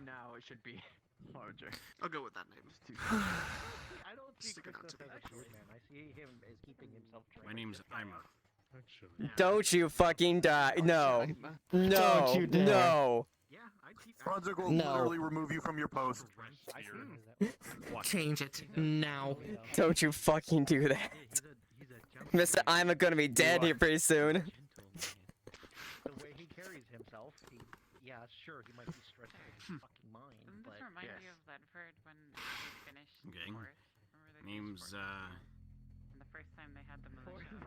now it should be larger. I'll go with that name. I don't see Stick it out Christoph to as a short man. I see him as keeping himself trained. My name's Ima. Don't you fucking die. No. No. Don't you dare. No. Yeah, I'd keep Fronzig will No. literally remove you from your post. Change it now. Don't you fucking do that. Mr. I'm gonna be dead here pretty soon. The way he carries himself, yeah, sure, he might be stressed out of his fucking mind, Doesn't but this remind you of Ledford when they finished Okay. fourth? Remember they Name's finished fourth? And the first time they had the militia.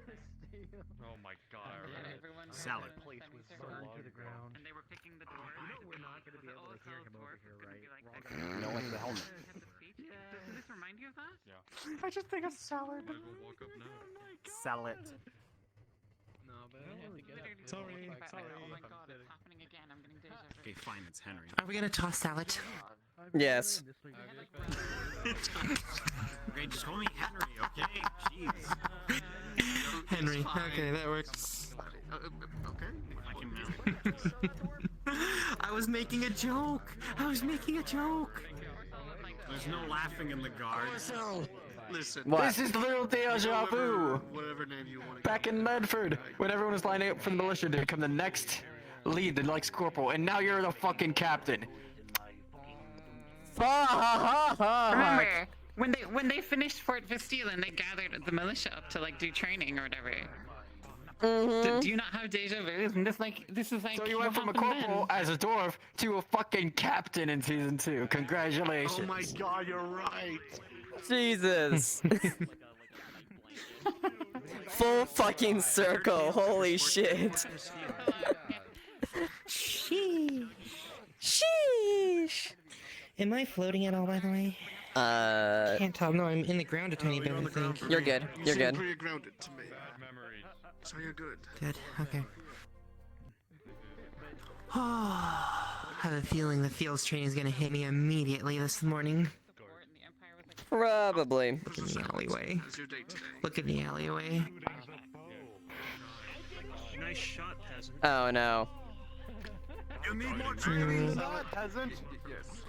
Oh my god, I Yeah, remember. everyone was Salad. in a place was semicircle, burned to the ground. and they were picking the doors. You know we're not gonna be able to hear him over here, right? No one's the helmet. Had the speech. Doesn't this remind you of that? I just think it's salad. Might as well walk up now. Salad. Sorry. Oh my god, it's happening again. I'm getting deja vu. Okay, fine, it's Henry. Are we gonna toss salad? Yes. Okay, just call me Henry, okay? Jeez. Henry. Okay, that works. Okay. I can mount. I was making a joke. There's no laughing in the guards. Listen. What? This is little deja vu. Whatever name you want to Back in Medford, when everyone was lining up for the militia to become the next lead, the next corporal, and now you're the fucking captain. Remember when they finished Fort Vestille and they gathered the militia up to like do training or whatever. Do you not have deja vu? Isn't this like So you went from a what happened corporal then? as a dwarf to a fucking captain in season 2. Congratulations. Oh my god, you're right. Jesus. Full fucking circle. Holy shit. Sheesh. Sheesh. Am I floating at all, by the way? Can't tell. No, I'm in the ground a tiny bit, I think. You're good. You You're seem good. pretty grounded to me. Bad memories. So you're good. Good, okay. I have a feeling the fields train is gonna hit me immediately this morning. Probably. Look in the alleyway. How's your day today? Look in the alleyway. Nice shot, peasant. Oh no. You need more training. Peasant. Yes.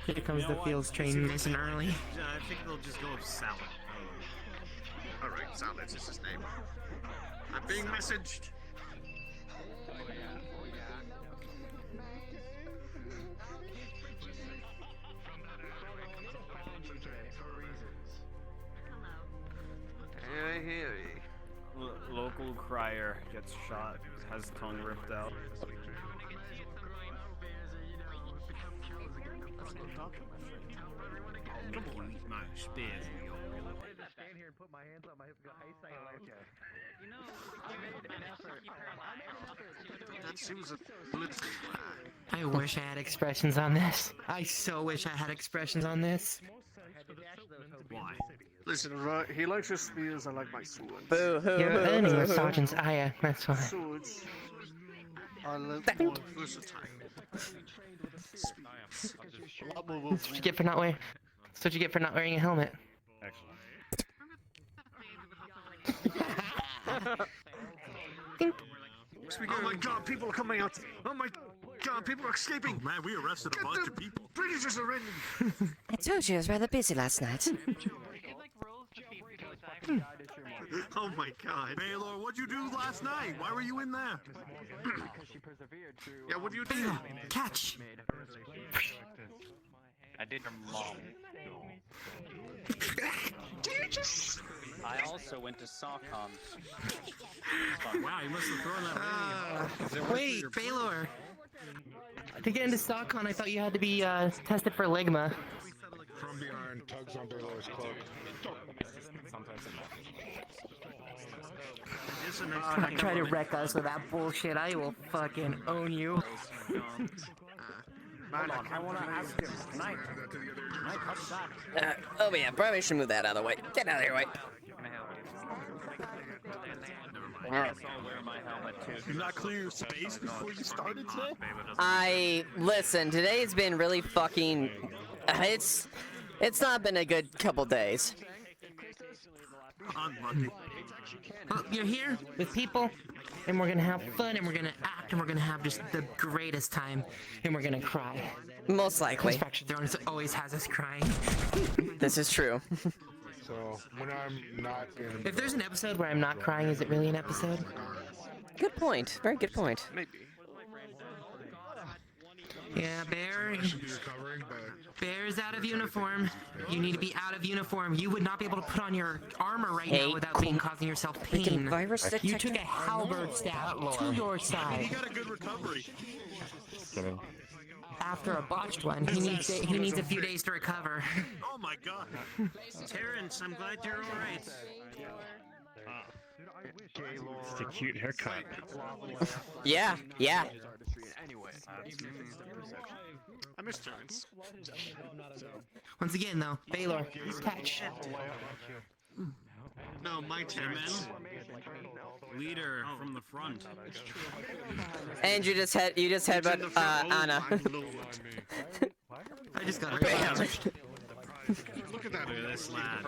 Here comes the fields train nice and early. I think they'll just go with salad. Alright, Salad is his name. I'm being messaged. Hey, hey. Local crier gets shot, has tongue ripped out. My spears. Stand here and put my hands on my hips and go, hey, say hello. You know, I made an effort to keep her alive. That seems a little... I wish I had expressions on this. I so wish I had expressions on this. Why? Listen, right, he likes your spears, I like my swords. Boo hoo. You're earning your sergeant's ire, that's why. Swords are more versatile. That's what you get for not wearing. That's what you get for not wearing a helmet. Oh my god, people are coming out! Oh my god, people are escaping! Man, we arrested a bunch of people. Britishers are in! I told you I was rather busy last night. Oh my god. Baylor, what'd you do last night? Why were you in there? Yeah, what do you do? Catch! I did your mom. I also went to SOCOM. Wow, you must have thrown that radio. Wait, Baylor! To get into StockCon, I thought you had to be tested for Ligma. From behind, tugs on Baylor's cloak. Try to wreck us with that bullshit, I will fucking own you. I want to ask him. Can I touch that? Oh yeah, probably should move that out of the way. Get out of here, wait. Did you not clear your space before you started today? Listen, today's been really fucking... It's not been a good couple days. Unlucky. Well, you're here with people, and we're gonna have fun, and we're gonna act, and we're gonna have just the greatest time, and we're gonna cry. Most likely. Construction Thrones always has us crying. This is true. So when I'm not in. If there's an episode where I'm not crying, is it really an episode? Good point. Very good point. Maybe. Yeah, Bear is out of uniform. You need to be out of uniform. You would not be able to put on your armor right now without causing yourself pain. Virus You took a halberd stab to your side. He got a good recovery. After a botched one, he needs a few days to recover. Oh my god. Terrence, I'm glad you're alright. It's a cute haircut. Yeah, yeah. I miss Terrence. Once again, though, Baylor, catch. No, my Terrence. Leader from the front. And you just headbutt Anna. I just got Bam. Look at that. This lad.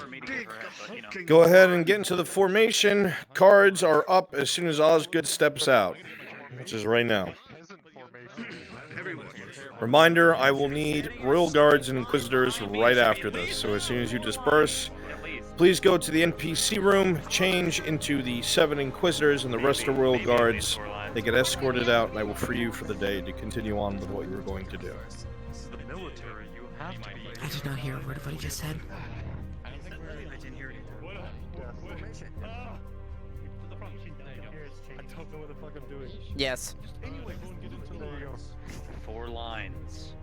Go ahead and get into the formation. Cards are up as soon as Osgood steps out, which is right now. Reminder, I will need Royal Guards and Inquisitors right after this, so as soon as you disperse, please go to the NPC room, change into the 7 Inquisitors and the rest of Royal Guards. They get escorted out, and I will free you for the day to continue on with what you were going to do. I did not hear a word of what he just said. I don't know what the fuck I'm doing. Yes. 4 lines.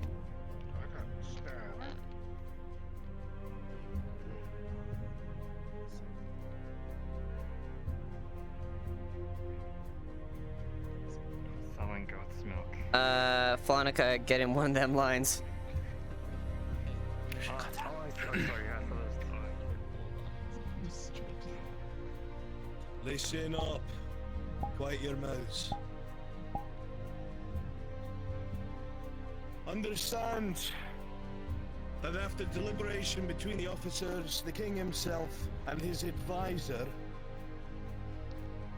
Selling goat's milk. Flonica, get in one of them lines. Listen up. Quiet your mouths. Understand that after deliberation between the officers, the king himself, and his advisor,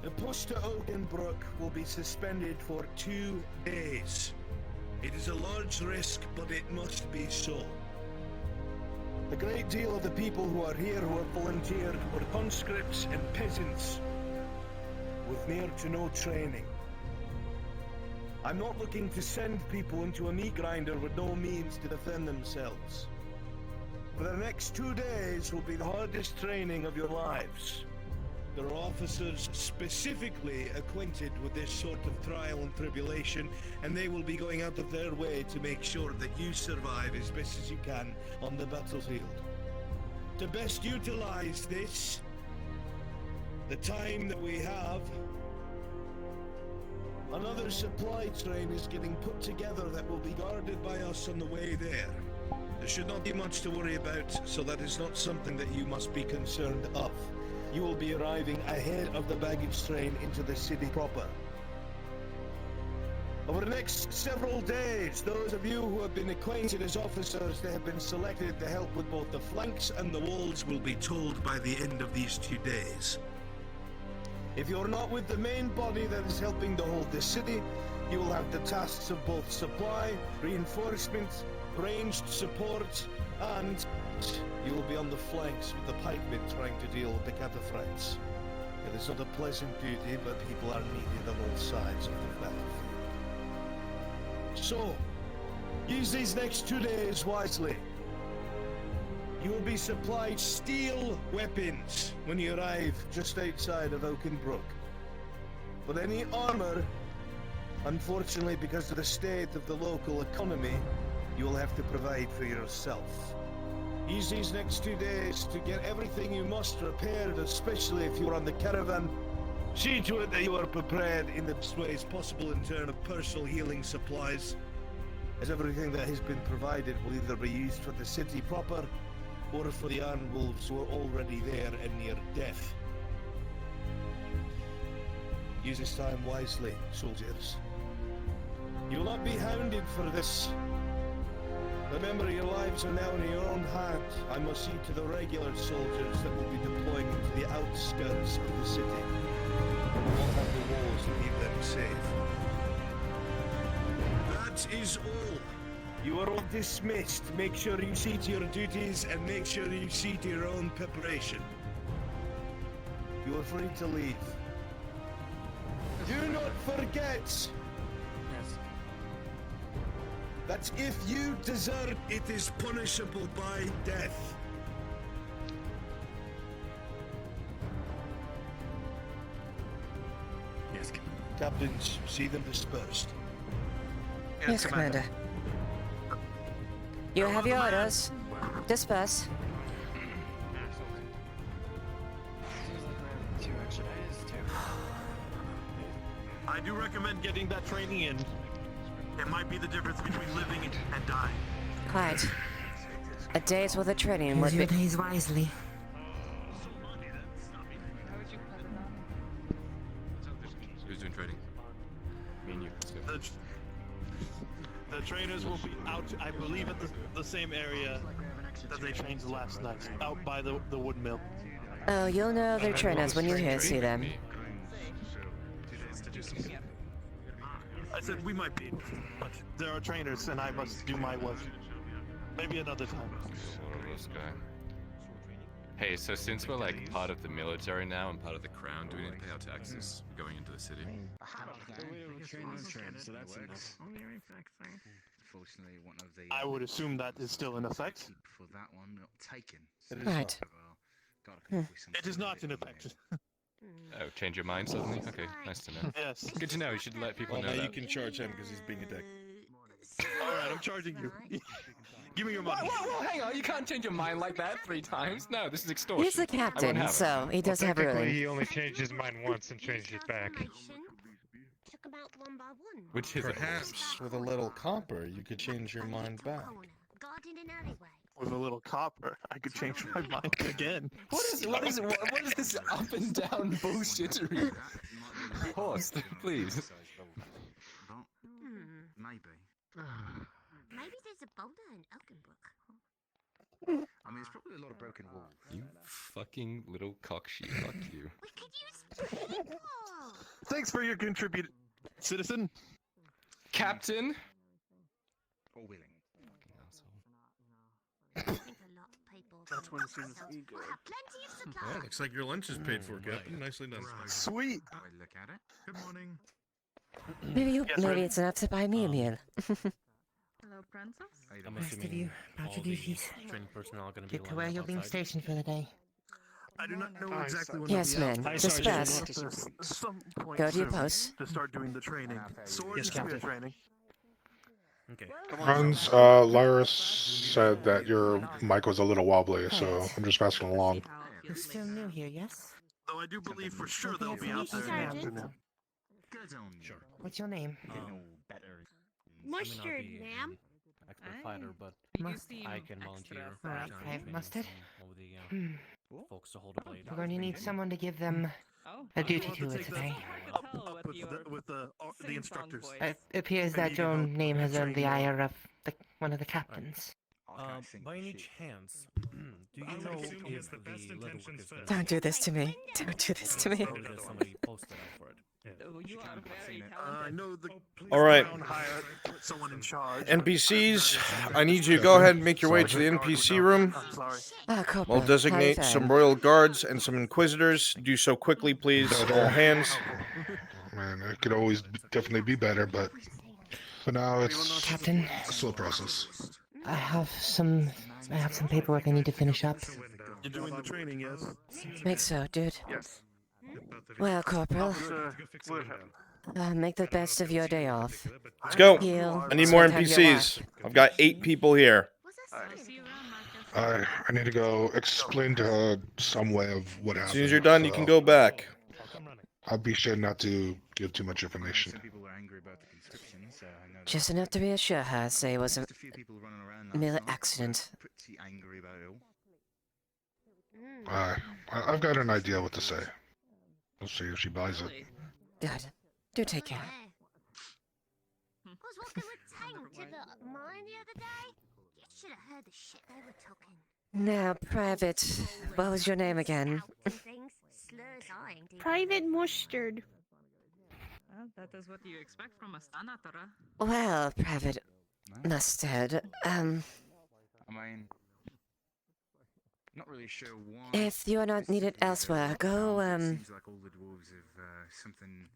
the push to Oakenbrook will be suspended for 2 days. It is a large risk, but it must be so. A great deal of the people who are here who have volunteered were conscripts and peasants with near to no training. I'm not looking to send people into a meat grinder with no means to defend themselves. For the next 2 days will be the hardest training of your lives. There are officers specifically acquainted with this sort of trial and tribulation, and they will be going out of their way to make sure that you survive as best as you can on the battlefield. To best utilize this, the time that we have, another supply train is getting put together that will be guarded by us on the way there. There should not be much to worry about, so that is not something that you must be concerned of. You will be arriving ahead of the baggage train into the city proper. Over the next several days, those of you who have been acquainted as officers that have been selected to help with both the flanks and the walls will be told by the end of these 2 days. If you're not with the main body that is helping to hold the city, you will have the tasks of both supply, reinforcement, ranged support, and you will be on the flanks with the pikemen trying to deal with the cataphracts. It is not a pleasant duty, but people are needed on all sides of the battlefield. So, use these next 2 days wisely. You will be supplied steel weapons when you arrive just outside of Oakenbrook. But any armor, unfortunately because of the state of the local economy, you will have to provide for yourself. Use these next 2 days to get everything you must repaired, especially if you are on the caravan. See to it that you are prepared in the best ways possible in terms of personal healing supplies, as everything that has been provided will either be used for the city proper or for the armed wolves who are already there and near death. Use this time wisely, soldiers. You will not be hounded for this. Remember, your lives are now in your own hands. I must see to the regular soldiers that will be deploying into the outskirts of the city. We will have the walls to keep them safe. That is all. You are all dismissed. Make sure you see to your duties and make sure you see to your own preparation. You are free to leave. Do not forget that if you desert, it is punishable by death. Yes, Captains, see them dispersed. Yes, Commander. You have your orders. Disperse. I do recommend getting that training in. It might be the difference between living and dying. Quite. A day's worth of training would Use your be... days wisely. Who's doing trading? Me and you. Let's go. The trainers will be out, I believe, at the same area that they trained last night, out by the wood mill. Oh, you'll know their trainers when you see them. I said we might be, but there are trainers and I must do my work. Maybe another time. This guy. Hey, so since we're like part of the military now and part of the crown, do we need to pay our taxes going into the city? I would assume that is still in effect. Right. It is not in effect. Oh, change your mind suddenly? Okay, nice to know. Yes. Good to know. You should let people Well, know now that. you can charge him because he's being a dick. Alright, I'm charging you. Give me your money. Whoa, hang on. You can't change your mind like that 3 times. No, this is extortion. He's the captain, so he does have ruling. He only changed his mind once and changed it back. Which is Perhaps with a little copper, you could change your mind back. With a little copper, I could change my mind again. What is this up and down bullshittery? Horse, please. Maybe there's a boulder in Oakenbrook. I mean, there's probably a lot of broken walls. You fucking little cocksheet. Fuck you. We could use people. Thanks for your contribution, citizen. Captain. Or willing. I think a lot of people. That's when it seems ego. We'll have plenty of supply. Well, looks like your lunch is paid for, Captain. Nicely done. Sweet. Look at it. Good morning. Maybe it's enough to buy me a meal. Hello, Princess. The rest of you, about your duties. Training personnel are going to be Get to where you're being stationed for the day. I do not know exactly when Yes, I'll be men. out. Disperse. At some point Go to your soon posts. to start doing the training. Sword and spear training. Okay. Hans, Lyris said that your mic was a little wobbly, so I'm just passing along. You're still new here, yes? Though I do believe for sure they'll be out there in the afternoon. Sure. What's your name? Mustard, ma'am. Expert fighter, but I can volunteer. Alright, I have mustard. Over the folks to hold a blade. We're going to need someone to give them a duty tour today. Up with the instructors. It appears that your name has earned the ire of one of the captains. By any chance, do you know if the leather work is gonna... Don't do this to me. Don't do this to me. There's somebody posted out for it. You are very I know the All right. town hired someone in charge. NPCs, I need you to go ahead and make your way to the NPC room. I'm sorry. Ah, Corporal, We'll designate some royal guards and some inquisitors. Do so quickly, please. All hands. Man, it could always definitely be better, but for now it's Captain, a slow process. I have some paperwork I need to finish up. You're doing the training, yes? Make so, dude. Yes. Well, Corporal, make the best of your day off. Let's go. Heal. I need more spend time with your NPCs. I've got 8 people here. I need to go explain to her some way of what happened. As soon as you're done, you can go back. I'll be sure not to give too much information. Just enough to reassure her, say it was a merely accident. I've got an idea what to say. We'll see if she buys it. Good. Do take care. I was walking with Tank to the mine the other day. You should have heard the shit they were talking. Now, Private, what was your name again? Private Mustard. Well, that is what you expect from a senator. Well, Private, Mustard, I mean, not really sure why. if you are not needed elsewhere, go, Seems like all the dwarves have something.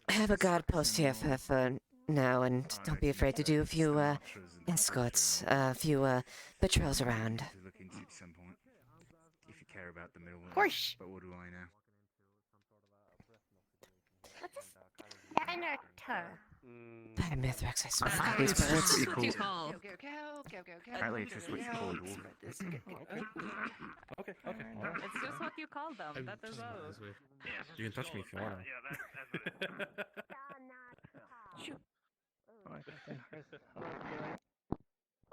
have a guard post here for now, and don't be afraid to do a few, escorts, a few, patrols around. To look into at some point, if you care about the middle. Of course. But what do I know? What's this? Senator. By Mithrax, I swear to Fire these is just birds. what you call. Apparently it's just what you call dwarf. Okay. It's just what you call them. That is all. You can touch me if you want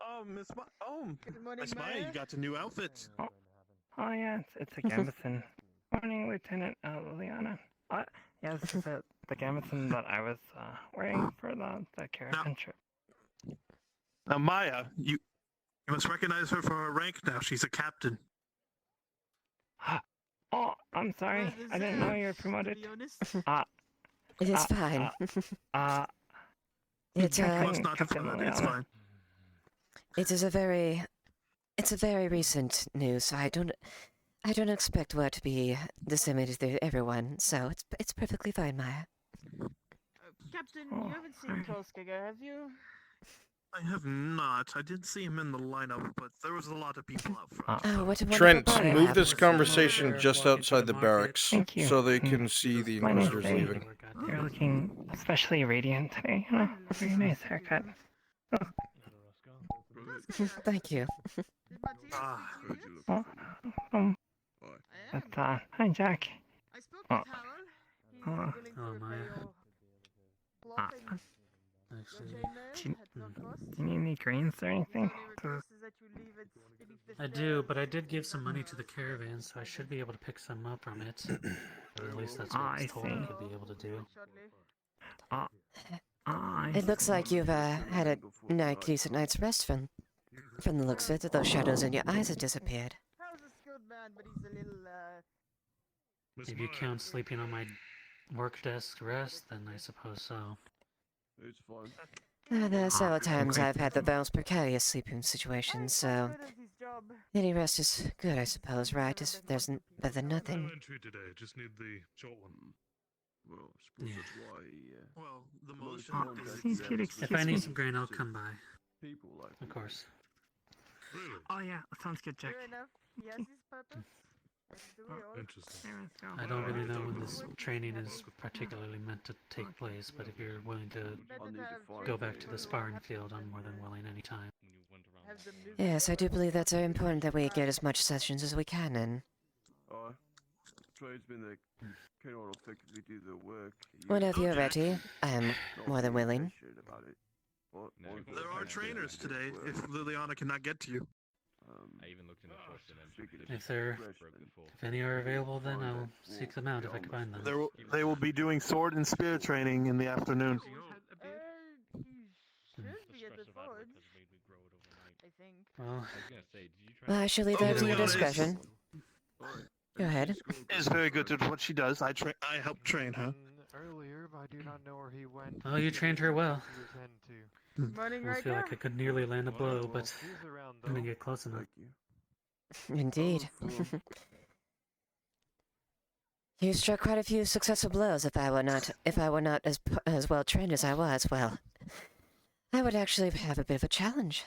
Oh, Miss Maya, you got a new outfit. Oh yeah, it's a gambeson. Morning, Lieutenant Leiliana. Yeah, this is the gambeson that I was wearing for the caravan trip. Now, Maya, you must recognize her for her rank now. She's a captain. Oh, I'm sorry. I didn't know you were promoted. It is fine. It's Must not have heard. It's fine. it's a very recent news, so I don't expect word to be disseminated to everyone, so it's perfectly fine, Maya. Captain, you haven't seen Tolskiga, have you? I have not. I did see him in the lineup, but there was a lot of people out front. Oh, what a Trent, wonderful body move you this have. conversation just outside the barracks Thank you. so they can see the My name's Inquisitors Faye. leaving. You're looking especially radiant today. Very nice haircut. Thank you. Oh, hi, Jack. I spoke Oh. with Harold. He's willing to repair your clothing. Do you need any grains or anything? I do, but I did give some money to the caravan, so I should be able to pick some up from it. Or at least that's what I I was told I see. could be able to do. It looks like you've had a decent night's rest from the looks of it. Those shadows in your eyes have disappeared. Harold's a skilled man, but he's a little, If you count sleeping on my work desk rest, then I suppose so. It's fine. There are several times I've had the most precarious sleeping situations, so any rest is good, I suppose, right? There's better than nothing. entry today, just need the short one. Well, I suppose that's why. Well, the most If I need some grain, I'll come by. Of course. Oh yeah, that sounds good, Jack. fair enough. He has his purpose. As do we all. Interesting. I don't really know when this training is particularly meant to take place, but if you're willing to go back to the sparring field, I'm more than willing anytime. Yes, I do believe that's very important that we get as much sessions as we can in. Tradesmen that cannot effectively do their work. Whenever you're ready, I am more than willing. There are trainers today if Liliana cannot get to you. I even looked in the shop If any are available, then I'll seek them out if I can find them. They will be doing sword and spear training in the afternoon. He should be at the forge. I think. Well, I shall leave that to your discretion. Go ahead. Is very good at what she does. I helped train her. Earlier, but I do not know where he went. Oh, you trained her well. Morning, I feel Riker. like I could nearly land a blow, but I didn't get close enough. Indeed. You struck quite a few successful blows. If I were not as well trained as I was, well, I would actually have a bit of a challenge.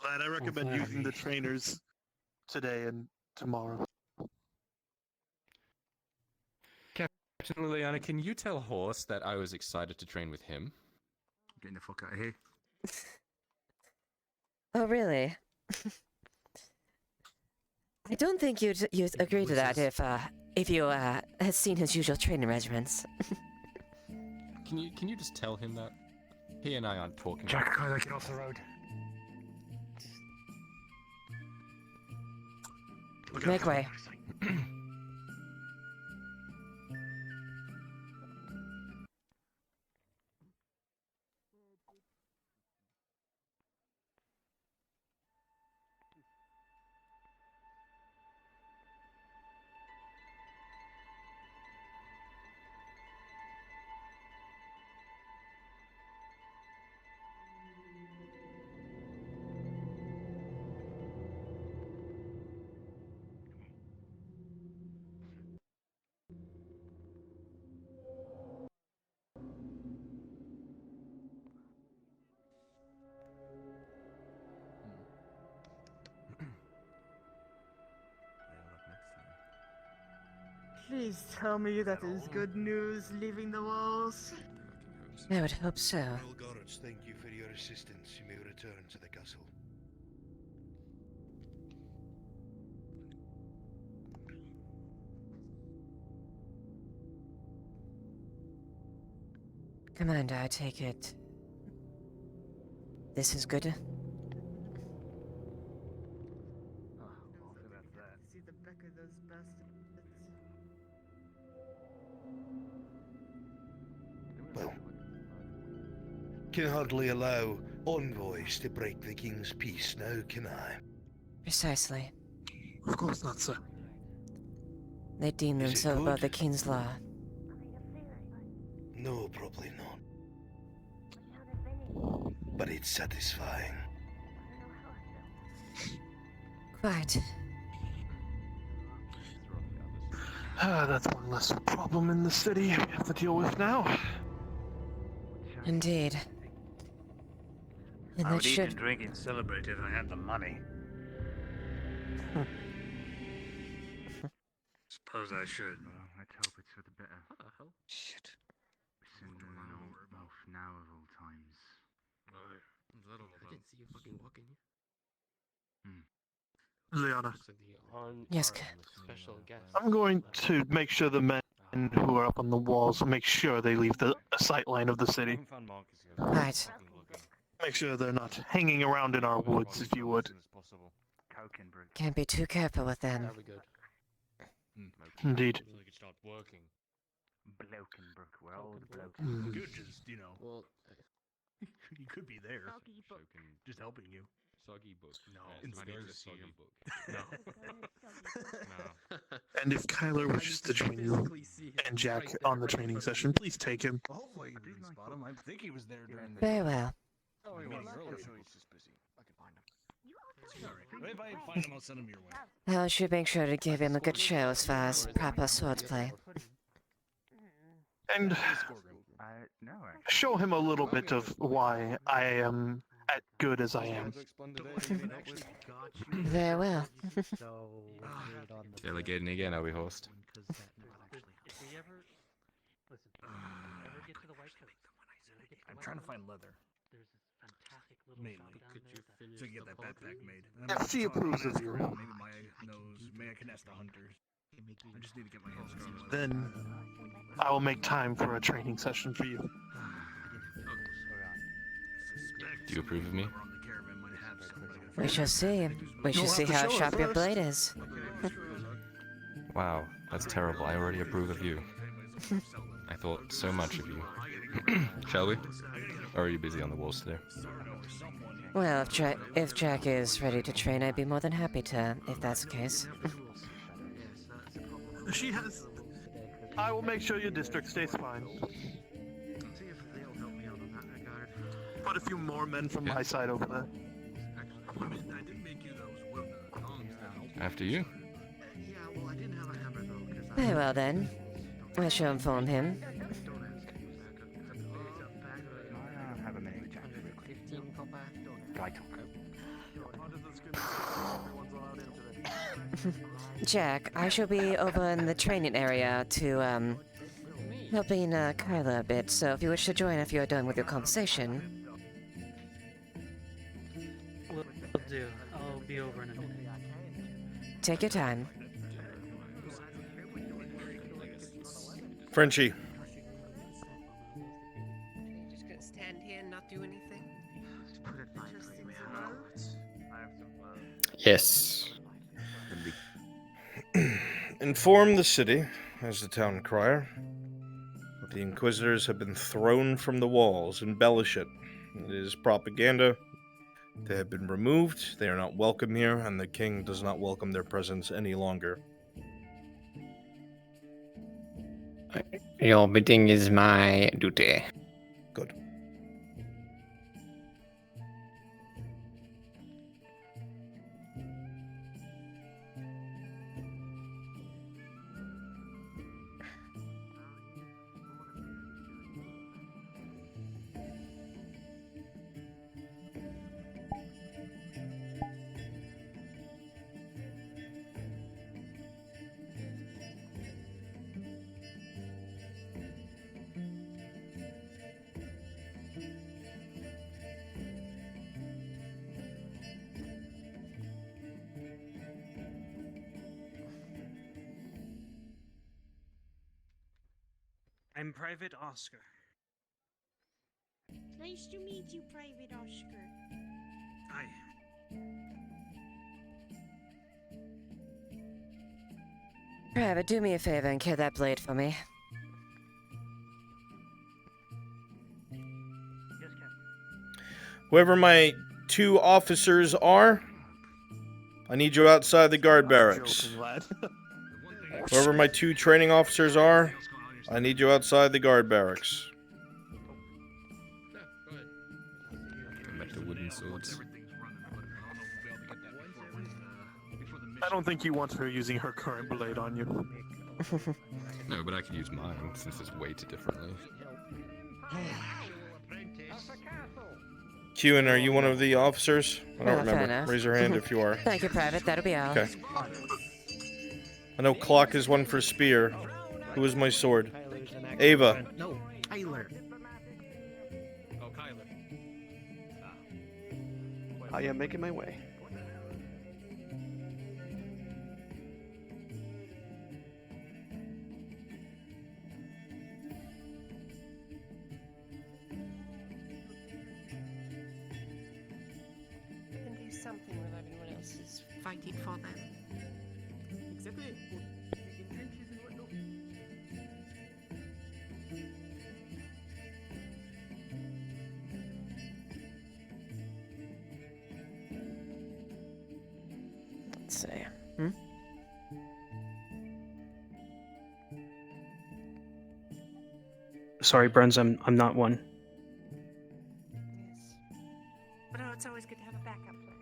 Lad, I recommend using the trainers today and tomorrow. Captain Liliana, can you tell Horse that I was excited to train with him? Getting the fuck out of here. Oh, really? I don't think you'd agree to that if you had seen his usual training regimens. Can you just tell him that? He and I aren't talking. Jack, Kyler, get off the road. Make way. Please tell me that is good news leaving the walls. I would hope so. Royal guards, thank you for your assistance. You may return to the castle. Commander, I take it. This is good? See the back of those bastards. Well, can hardly allow envoys to break the king's peace now, can I? Precisely. Of course not, sir. They deem Is it themselves above the good? king's law. No, probably not. But it's satisfying. Quite. That's one less problem in the city we have to deal with now. Indeed. And I that would eat should... and drink and celebrate if I had the money. Suppose I should. Well, let's hope it's for the better. Shit. Now of all times. I didn't see you fucking walk in here. Liana, Yes, Special guest. I'm going to make sure the men who are up on the walls make sure they leave the sight line of the city. Right. Make sure they're not hanging around in our woods, if you would. Can't be too careful with them. That'll be good. Indeed. So they could start working. Blokenbrook, we're all Mm. Good, just, you know. Well, You could be there. Just helping you. Soggy book. No, In it's the there to soggy see him. book. No. And if Kyler wishes to join you and Jack on the training session, please take him. Hopefully you didn't spot him. I think he was there during the Very well. Oh, he was earlier. He's just busy. I can find him. Alright. If I find him, I'll send him your way. I should make sure to give him a good show as far as proper swordplay. And No, show him a little bit of why I am as good as I am. Very well. Delegating again, are we, host? I'm trying to find leather. Mainly. So you get that backpack made. FC approves of you. Maybe my nose. Maybe I can ask the hunters. I just need to get my hands on leather. Then I will make time for a training session for you. Do you approve of me? We shall see. We shall see how sharp your blade is. Wow, that's terrible. I already approve of you. I thought so much of you. Shall we? Or are you busy on the walls today? Well, if Jack is ready to train, I'd be more than happy to, if that's the case. She has. I will make sure your district stays fine. Put a few more men from my side over there. After you? Very well then. I shall inform him. Have a minute, Jack. 15 copper. Guy talk. Jack, I shall be over in the training area to, helping, Kyla a bit, so if you wish to join if you are done with your conversation. Will do. I'll be over in a minute. Take your time. Frenchie, Just gonna stand here and not do anything? Yes. inform the city, as the town crier, that the Inquisitors have been thrown from the walls. Embellish it. It is propaganda. They have been removed. They are not welcome here, and the king does not welcome their presence any longer. Your bidding is my duty. Good. I'm Private Oscar. Nice to meet you, Private Oscar. Hi. Private, do me a favor and carry that blade for me. Whoever my 2 officers are, I need you outside the guard barracks. Whoever my 2 training officers are, I need you outside the guard barracks. Come back to wooden swords. I don't think you want her using her current blade on you. No, but I could use mine since it's weighted differently. Kewen, are you one of the officers? I don't Fair remember. enough. Raise your hand if you are. Thank you, Private. That'll be all. Okay. I know clock is one for spear. Who is my sword? Ava. No, Tyler. Oh, Kyler. I am making my way. And do something when everyone else is fighting for them. Exactly. Let's see. Hmm? Sorry, Bruns, I'm not one. But oh, it's always good to have a backup plan.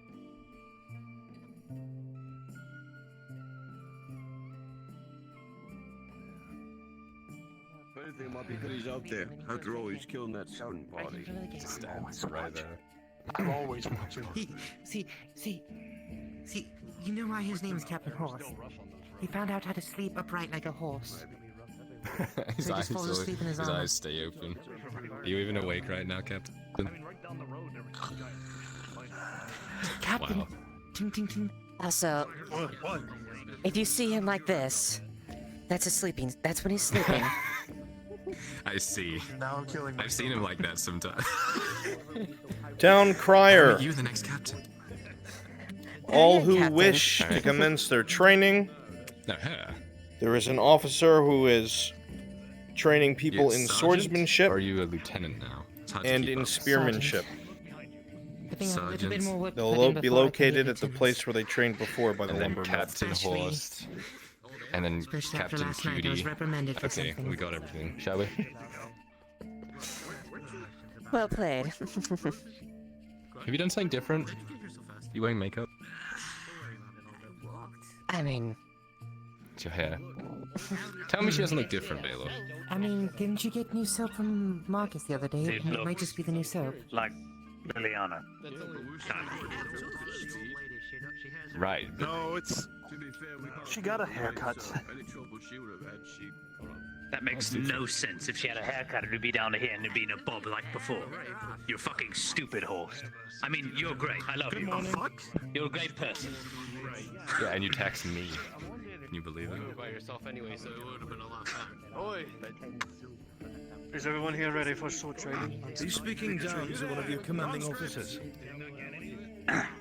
If anything, might be good he's out there. After all, he's killing that scouting party. Stands right there. I'm always watching. See, you know why his name is Captain Horse? He found out how to sleep upright like a horse. His So he eyes, just falls asleep in his armor. eyes stay open. Are you even awake right now, Captain? Captain. Wow. Ting, ting, ting. Also, if you see him like this, that's when he's sleeping. I see. Now I'm killing I've seen him like that sometimes. Town crier. You the next captain. All Hey, who Captain. wish to commence their training. No, her. There is an officer who is training people You a in sergeant? swordsmanship Or are you a lieutenant now? It's hard to and keep in up. spearmanship. I think a little bit more work They'll put in be before I can located be at the lieutenant. place where they trained before by the And then lumber mill. Captain Especially- Horst. And then Especially after Captain last night, I was Cutie. reprimanded for Okay, something. we got everything. Shall we? Well played. Have you done something different? You wearing makeup? I mean, It's your hair. Tell me she doesn't look different, Baylor. I mean, didn't you get new soap from Marcus the other day? It It might looks just be the new soap. like Leiliana. Right, but No, it's. She got a haircut. That makes no sense. If she had a haircut, it would be down to here and it'd be in a bob like before. You're fucking stupid, Horst. I mean, you're great. I love you. You're a great person. yeah, and you text me. Can you believe it? By yourself anyway, so it would have been a lot faster. Oi! Is everyone here ready for sword training? Are you speaking down to one of your commanding officers?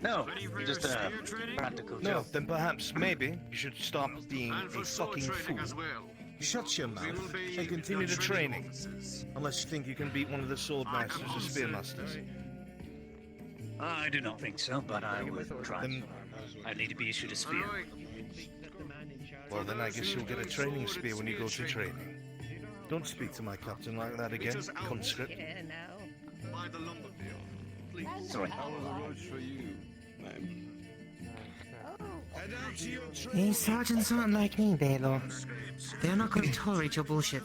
No, just a practical No, joke. then perhaps, maybe, you should stop being a fucking fool. Shut your mouth and continue the training. Unless you think you can beat one of the sword masters or spearmasters. I do not think so, but I will try. Then, I need to be issued a spear. well, then I guess you'll get a training spear when you go to training. Don't speak to my captain like that again, conscript. Sorry. These sergeants aren't like me, Baylor. They're not going to tolerate your bullshit.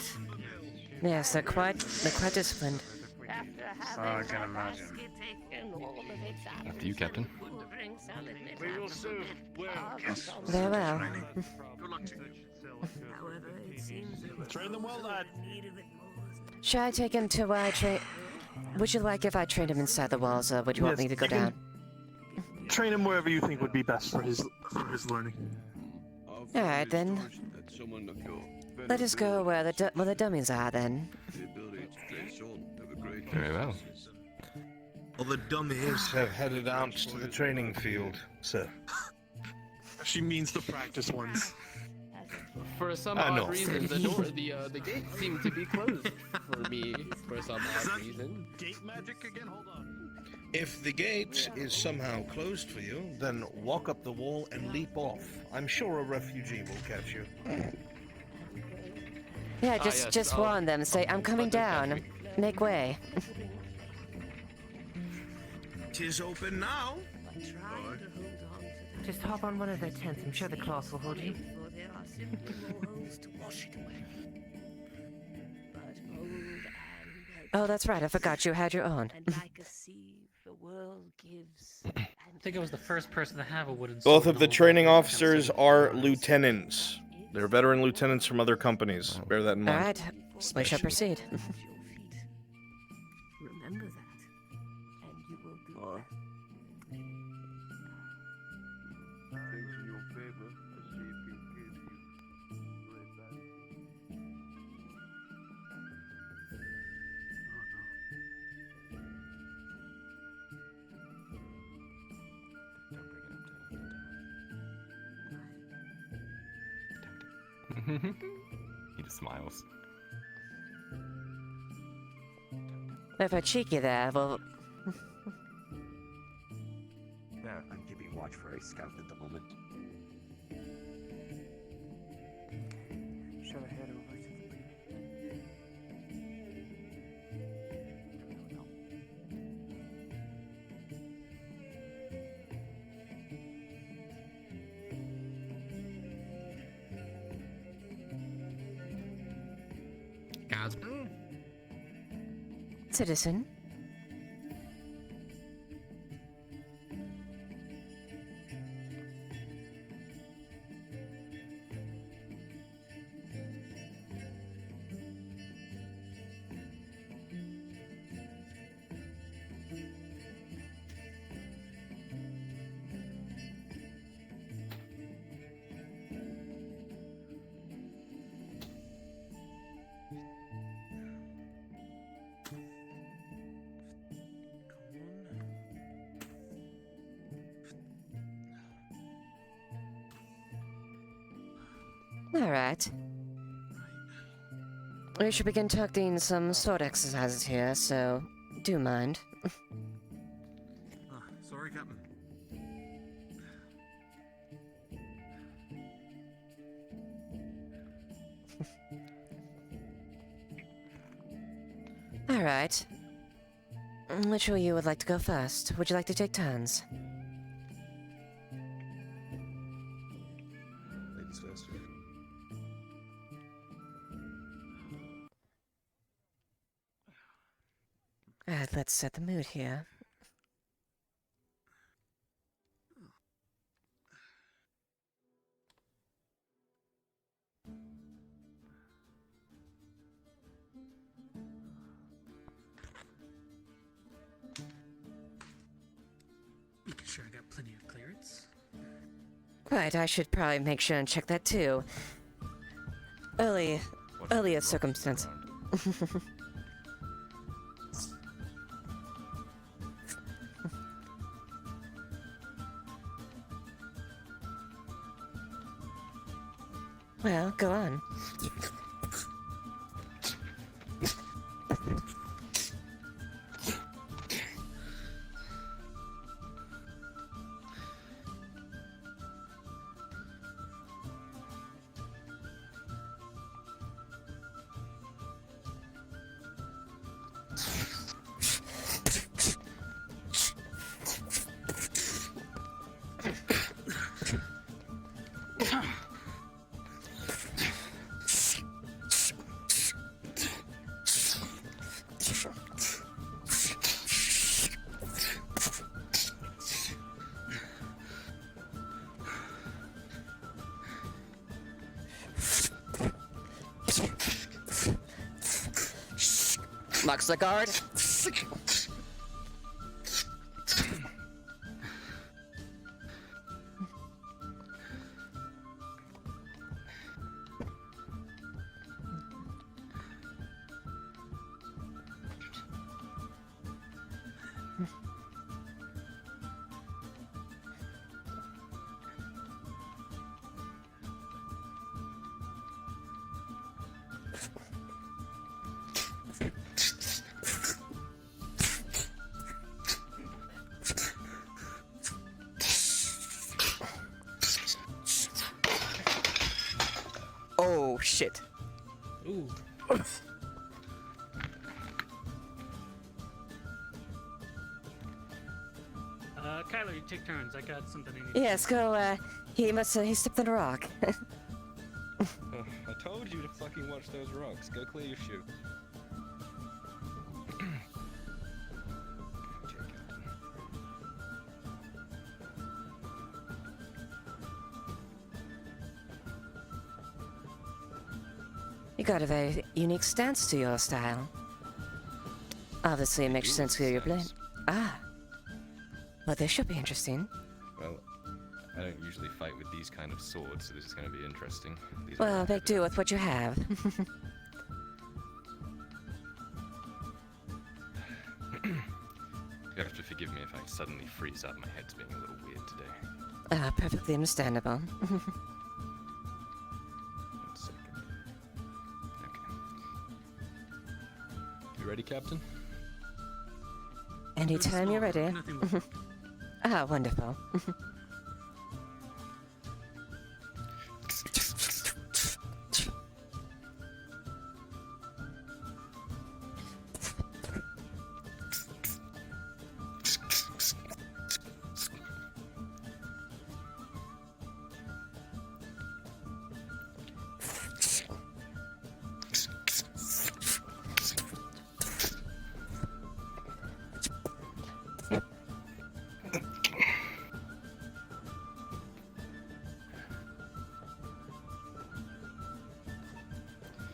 yes, they're quite disciplined. I can imagine. After you, Captain. We will soon. Very well. Train them well, lad. Should I take him to where I train? Would you like if I trained him inside the walls, or would you want Yes, me to go you can down? Train him wherever you think would be best for his learning. Alright then. Let us go where the dummies are, then. Very well. Well, the dummies have headed out to the training field, sir. She means the practice ones. For some I odd know. reason, the gate seemed to be closed for me for some odd reason. Gate magic again? Hold on. If the gate is somehow closed for you, then walk up the wall and leap off. I'm sure a refugee will catch you. Yeah, yes, just warn them. Say, I'm coming down. Make way. Tis open now. Just hop on one of their tents. I'm sure the cloth will hold you. Oh, that's right. I forgot you had your own. I think I was the first person to have a wooden sword. Both of in the all training the officers council are guards. lieutenants. They're veteran lieutenants from other companies. Bear that in All mind. right. We shall proceed. Remember that, and you will do that. Things in your favor. I see it can give you right back. He just smiles. If I cheeky there, well, Yeah, I'm keeping watch for a scout at the moment. Should I head over to the Guys. citizen. All right. We should begin conducting some sword exercises here, so do mind. Sorry, Captain. All right. Which of you would like to go first? Would you like to take turns? Ladies first. All right, let's set the mood here. Making sure I got plenty of clearance. Right, I should probably make sure and check that too. Earlier circumstance. Well, go on. Locks the guard. shit. Ooh. Kyler, you take turns. I got something I need. Yes, go, he stepped on a rock. I told you to fucking watch those rocks. Go clear your shoe. You got a very unique stance to your style. Obviously, it makes sense where you're blade. Ah. Well, this should be interesting. Well, I don't usually fight with these kind of swords, so this is going to be interesting. These Well, make do with what you have. You have to forgive me if I suddenly freeze up. My head's being a little weird today. Perfectly understandable. One second. Okay. You ready, Captain? Anytime you're ready. Nothing. Ah, wonderful.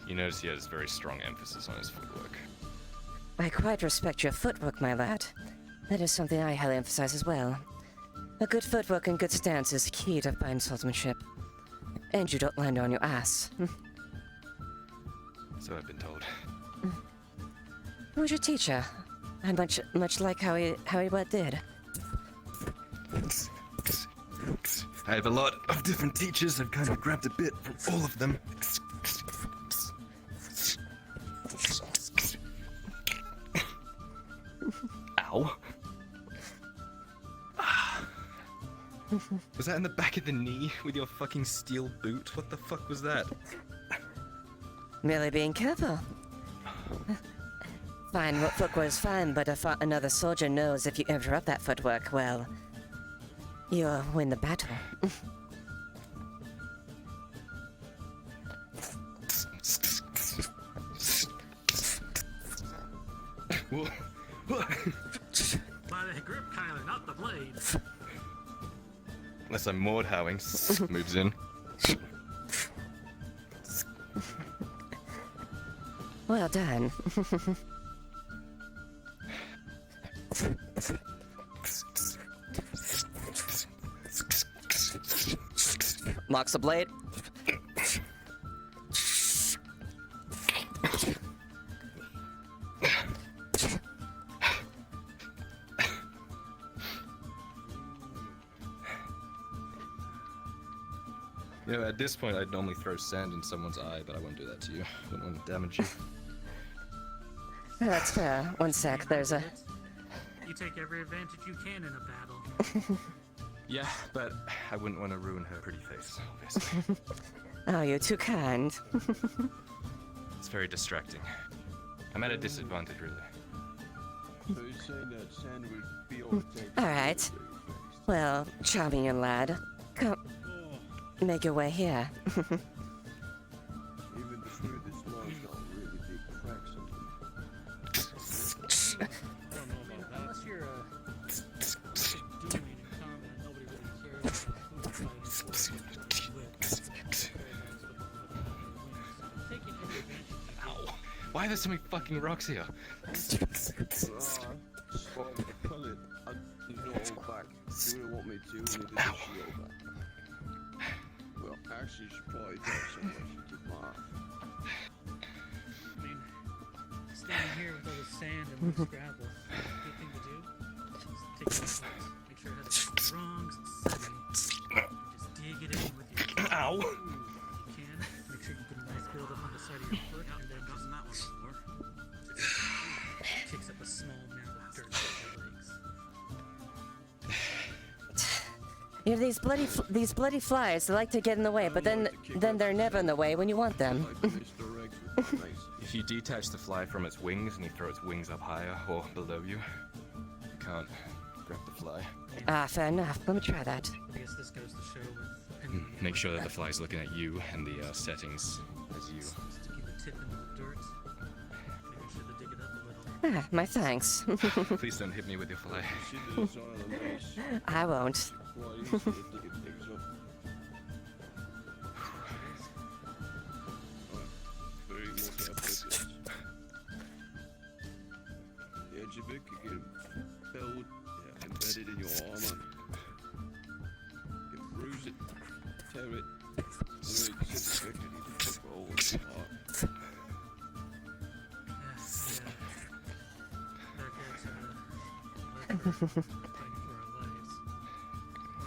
You notice he has very strong emphasis on his footwork. I quite respect your footwork, my lad. That is something I highly emphasize as well. A good footwork and good stance is key to fine swordsmanship. And you don't land on your ass. So I've been told. Who's your teacher? And much like how he did. I have a lot of different teachers. I've kind of grabbed a bit from all of them. Ow. Was that in the back of the knee with your fucking steel boot? What the fuck was that? Merely being careful. Fine footwork is fine, but if another soldier knows if you interrupt that footwork, well, you'll win the battle. By the grip, Kyler, not the blade. Unless I'm Mordhowing, moves in. Well done. Locks the blade. You know, at this point, I'd normally throw sand in someone's eye, but I won't do that to you. I wouldn't want to damage you. That's fair. One sec, there's a... You take every advantage you can in a battle. Yeah, but I wouldn't want to ruin her pretty face, obviously. Oh, you're too kind. It's very distracting. I'm at a disadvantage, really. So you're saying that sand would be all it takes? Alright. Well, charming young lad. Come... Make your way here. Even the smoothest logs got really big cracks in them. I don't know about that. Unless you're doing in combat, nobody really cares about who's fighting Ow! Why are there so many fucking rocks here? Pull it. I do not hold back. Do you want me to? Need to Ow. shield back. Well, actually, you should probably tell someone to keep my eye. I mean, standing here with all the sand and loose gravel, good thing to do. Just take it out, make sure it has a strong setting, and just dig it in with your Ow! If you can, make sure you get a nice build up on the side of your foot, and then just that one before. Kicks up a small mound of dirt with your legs. You know, these bloody flies, they like to get in the way, but then they're never in the way when you want them. If you detach the fly from its wings and you throw its wings up higher or below you, you can't grab the fly. Ah, fair enough. Let me try that. I guess this goes to show with Make sure that the fly's looking at you and the settings as you. Sticky the tip into the dirt. Maybe I should have dig it up a little. Ah, my thanks. Please don't hit me with your fly. I won't. The edge of it could get impaled, embedded in your armor. You can bruise it, tear it, and then you can disinfect it, you can put a hole in your heart.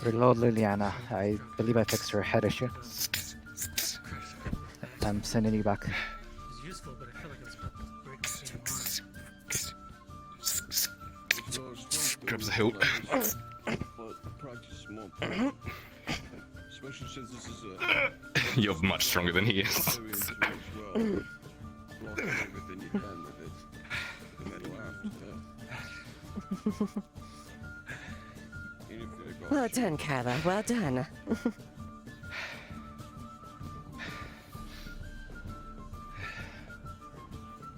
Reload Leiliana. I believe I fixed her head issue. I'm sending you back. It's useful, but I feel like I was about to break the same arm. Grabs the hilt. But practice is more important. Especially since this is a... You're much stronger than he is. Block everything you can with it. The metal after. Well done, Kyla. Well done.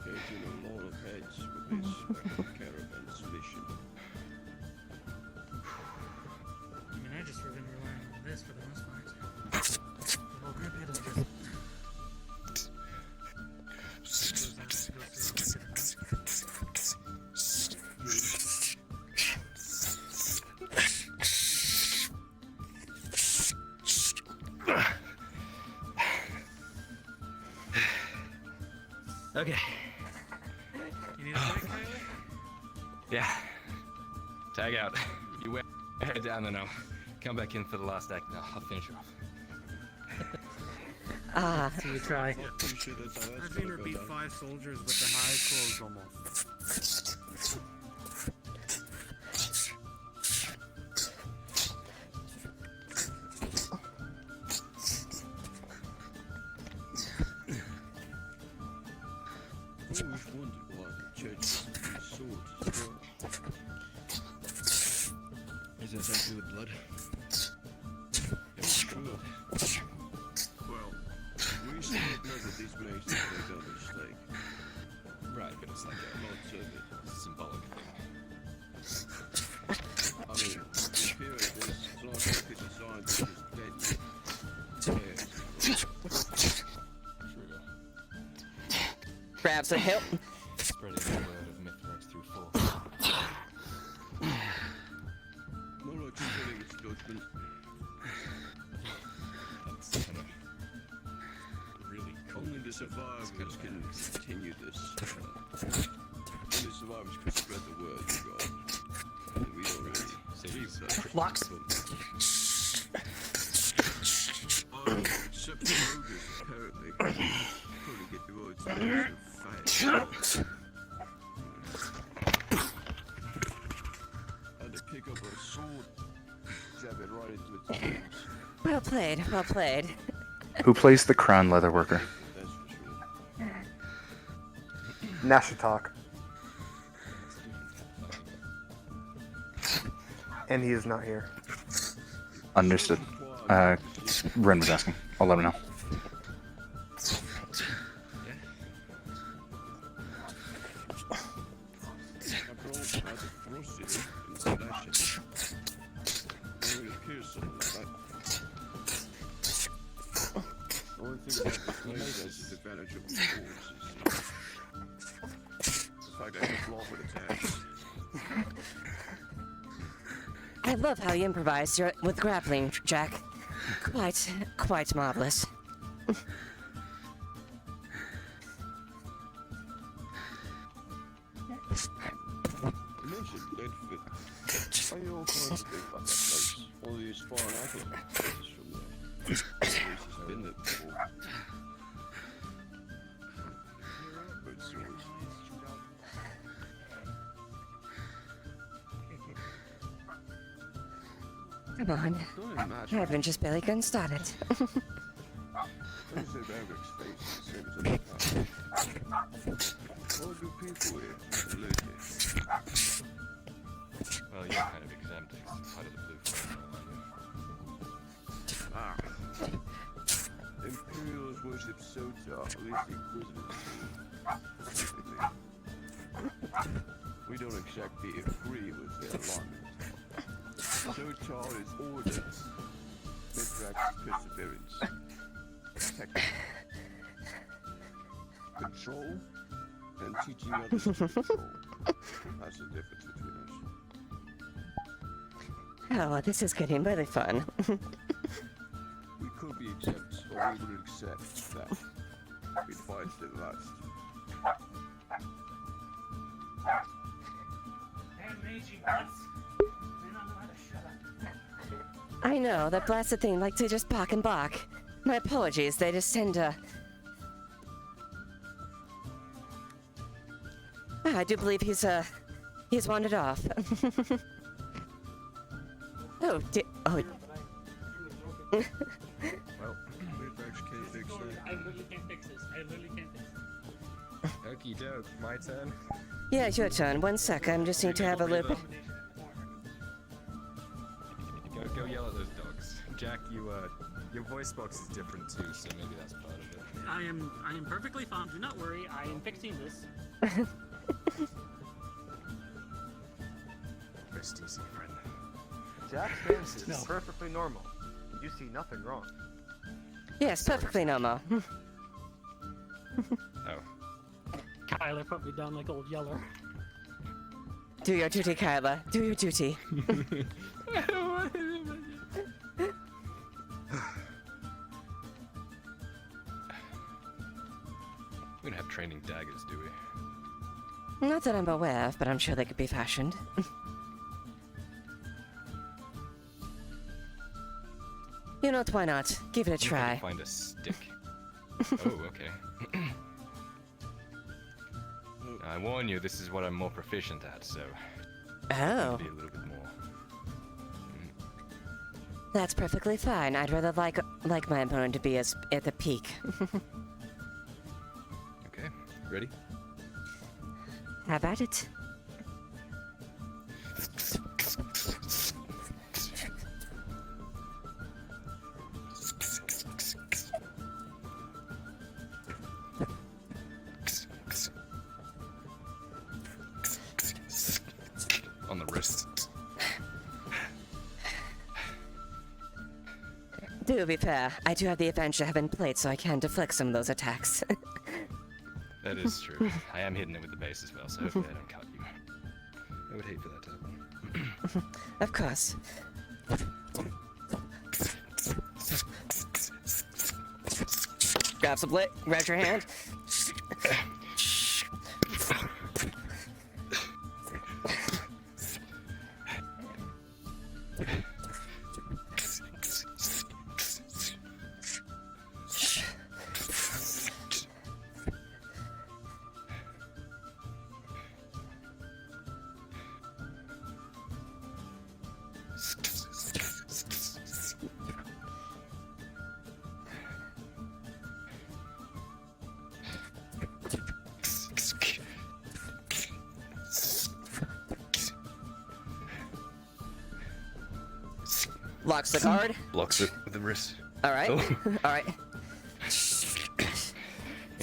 Taking a lot of heads with this caravan's mission. I mean, I just been relying on this for the most part. The whole group had to Okay. You need a break, Kylie? Yeah. Tag out. You head down and I'll come back in for the last act. Now I'll finish off. Ah. So you try. I've seen her beat 5 soldiers with the high clothes almost. Always wondered why the church used swords as well. Is that something to do with blood? It's true. Well, we used to know that these mages take on their stake. Right, but it's like a Lots of it. symbolic thing. I mean, the spirit is not like it's designed to just dead yet. Grabs a hilt. Spreading the word of Mithrax through force. More like spreading its judgment. That's kind of really cool. Only the survivors can continue this. Only survivors can spread the word, you guys. And we don't really believe that. Locks. Except the ogres, apparently. Probably get the words so fast. Had to pick up a sword, jab it right into its bones. Well played. Well played. Who plays the crown leather worker? That's for sure. Nashatok. And he is not here. Understood. Ren was asking. I'll let him know. I love how you improvise with grappling, Jack. Quite marvelous. You mentioned Bedford. Why are you all trying to think about that place? All these foreign actors from there. This has been there before. Heard stories. Come on. Don't imagine. I've been just barely getting started. When you say Eric's face is the same as other times. All good people here, absolutely. Well, you're kind of exempt. It's part of the blue flag, Imperials worship Sotar, at least the Inquisitors do. Specifically. We don't exactly agree with their alignment. Sotar is order. They practice perseverance. Technique. Control and teaching others to control. That's the difference between us. Oh, this is getting really fun. We could be exempt, or we would accept that we'd fight to the last. I know, that blasted thing likes to just bark and bark. My apologies, they just tend to... I do believe he's wandered off. Oh, oh. Well, I literally can't fix this. I literally can't fix this. okie doke, my turn. Yeah, it's your turn. 1 sec, I'm just need to have a loop. Go yell at those dogs. Jack, your voice box is different too, so maybe that's part of it. I am perfectly fine. Do not worry. I am fixing this. Rest easy, friend. Jack's stance is perfectly normal. You see nothing wrong. Yes, perfectly normal. Oh. Kyler put me down like old Yeller. Do your duty, Kyla. Do your duty. We don't have training daggers, do we? Not that I'm aware of, but I'm sure they could be fashioned. You know what, why not? Give it a try. I can find a stick. Oh, okay. I warn you, this is what I'm more proficient at, so... Oh. Be a little bit more. That's perfectly fine. I'd rather like my opponent to be at the peak. Okay, ready? Have at it. On the wrist. To be fair, I do have the advantage of having plate, so I can deflect some of those attacks. That is true. I am hitting it with the base as well, so hopefully I don't cut you. I would hate for that to happen. Of course. Grab some blade, raise your hand. Locks the card. Blocks it with the wrist. All right. Oh. All right. He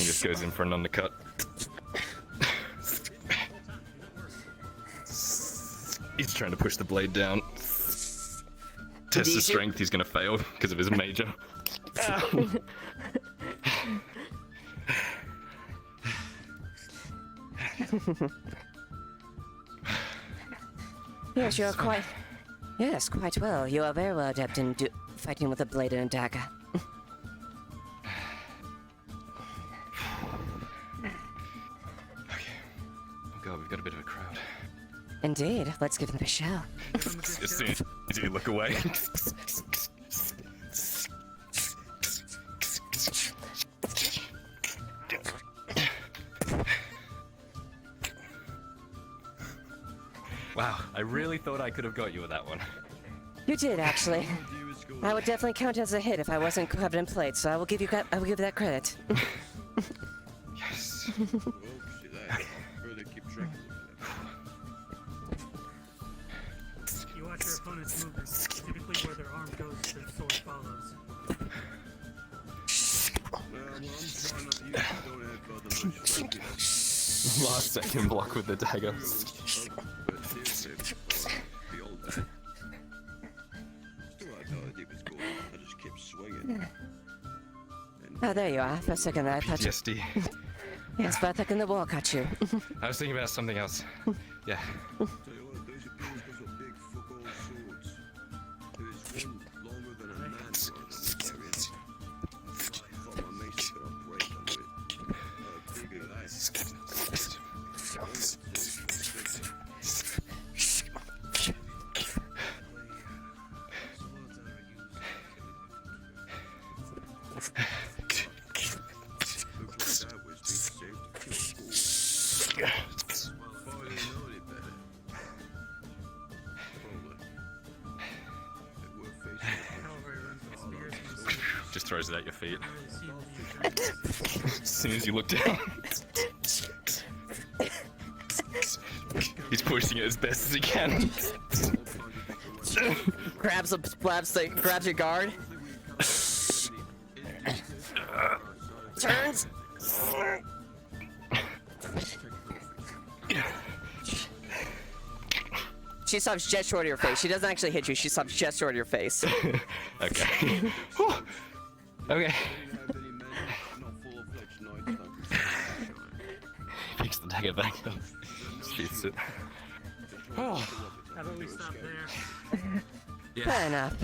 just goes in for an undercut. He's trying to push the blade down. Test his strength, he's gonna fail because of his major. Yes, you're quite... Yes, quite well. You are very well adept in fighting with a blade and a dagger. Oh god, we've got a bit of a crowd. Indeed. Let's give them a show. As soon as you look away. Wow, I really thought I could have got you with that one. You did, actually. I would definitely count as a hit if I wasn't covered in plates, so I will give you that credit. Yes. You watch your opponent's movements. Typically where their arm goes, their sword follows. Last second block with the dagger. Oh, there you are. For a second there, I thought you... PTSD. Yes, but I can walk at you. I was thinking about something else. Yeah. Just throws it at your feet. As soon as you look down. He's pushing it as best as he can. grabs your guard. Turns. She stops just short of your face. She doesn't actually hit you. She stops just short of your face. Okay. Okay. Picks the dagger back up. Shoots it. How about we stop there? Yeah. Fair enough.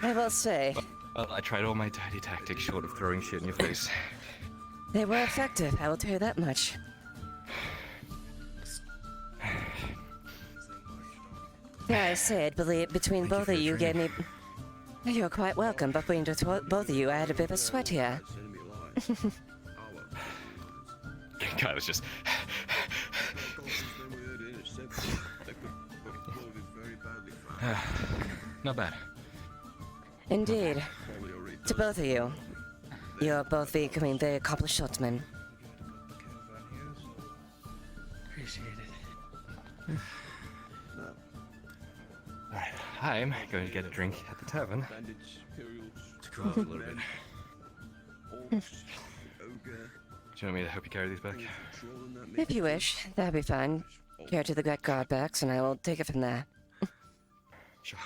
I will say. Well, I tried all my dirty tactics short of throwing shit in your face. They were effective, I will tell you that much. Yeah, I said, between both of you gave me... You're quite welcome, but between both of you, I had a bit of a sweat here. God, it's just... Not bad. Indeed. To both of you. You're both becoming very accomplished swordsmen. Appreciate it. Alright, I'm going to get a drink at the tavern. To cool off a little bit. Do you want me to help you carry these back? If you wish, that'd be fine. Carry to the Great Guard backs, and I will take it from there. Sure.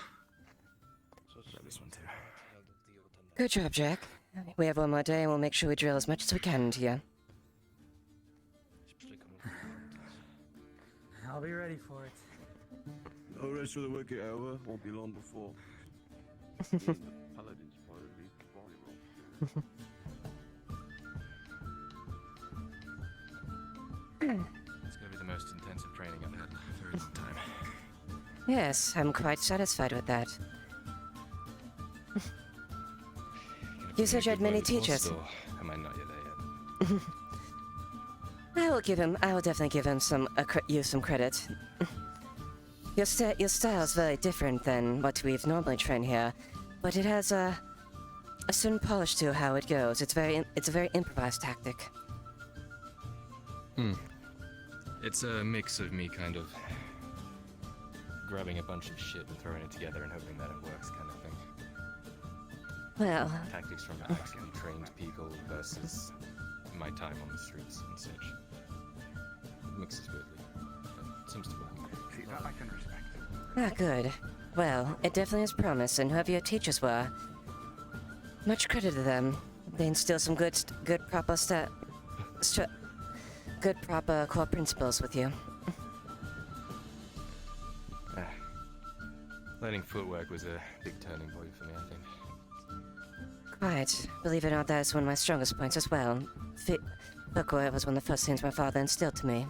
Grab this one too. Good job, Jack. We have one more day, and we'll make sure we drill as much as we can into you. I'll be ready for it. No rest for the wicked hour. Won't be long before. It's going to be the most intensive training I've had in a very long time. Yes, I'm quite satisfied with that. You said you had many teachers. Am I not yet there yet? I will definitely give him some credit. Your style is very different than what we've normally trained here, but it has a certain polish to how it goes. It's a very improvised tactic. It's a mix of me kind of grabbing a bunch of shit and throwing it together and hoping that it works kind of thing. Well... Tactics from actually trained people versus my time on the streets and such. It mixes weirdly, but it seems to work. See, that I can respect. Ah, good. Well, it definitely has promise, and whoever your teachers were, much credit to them. They instilled some good proper core principles with you. Learning footwork was a big turning point for me, I think. Quite. Believe it or not, that is one of my strongest points as well. Footwork was one of the first things my father instilled to me.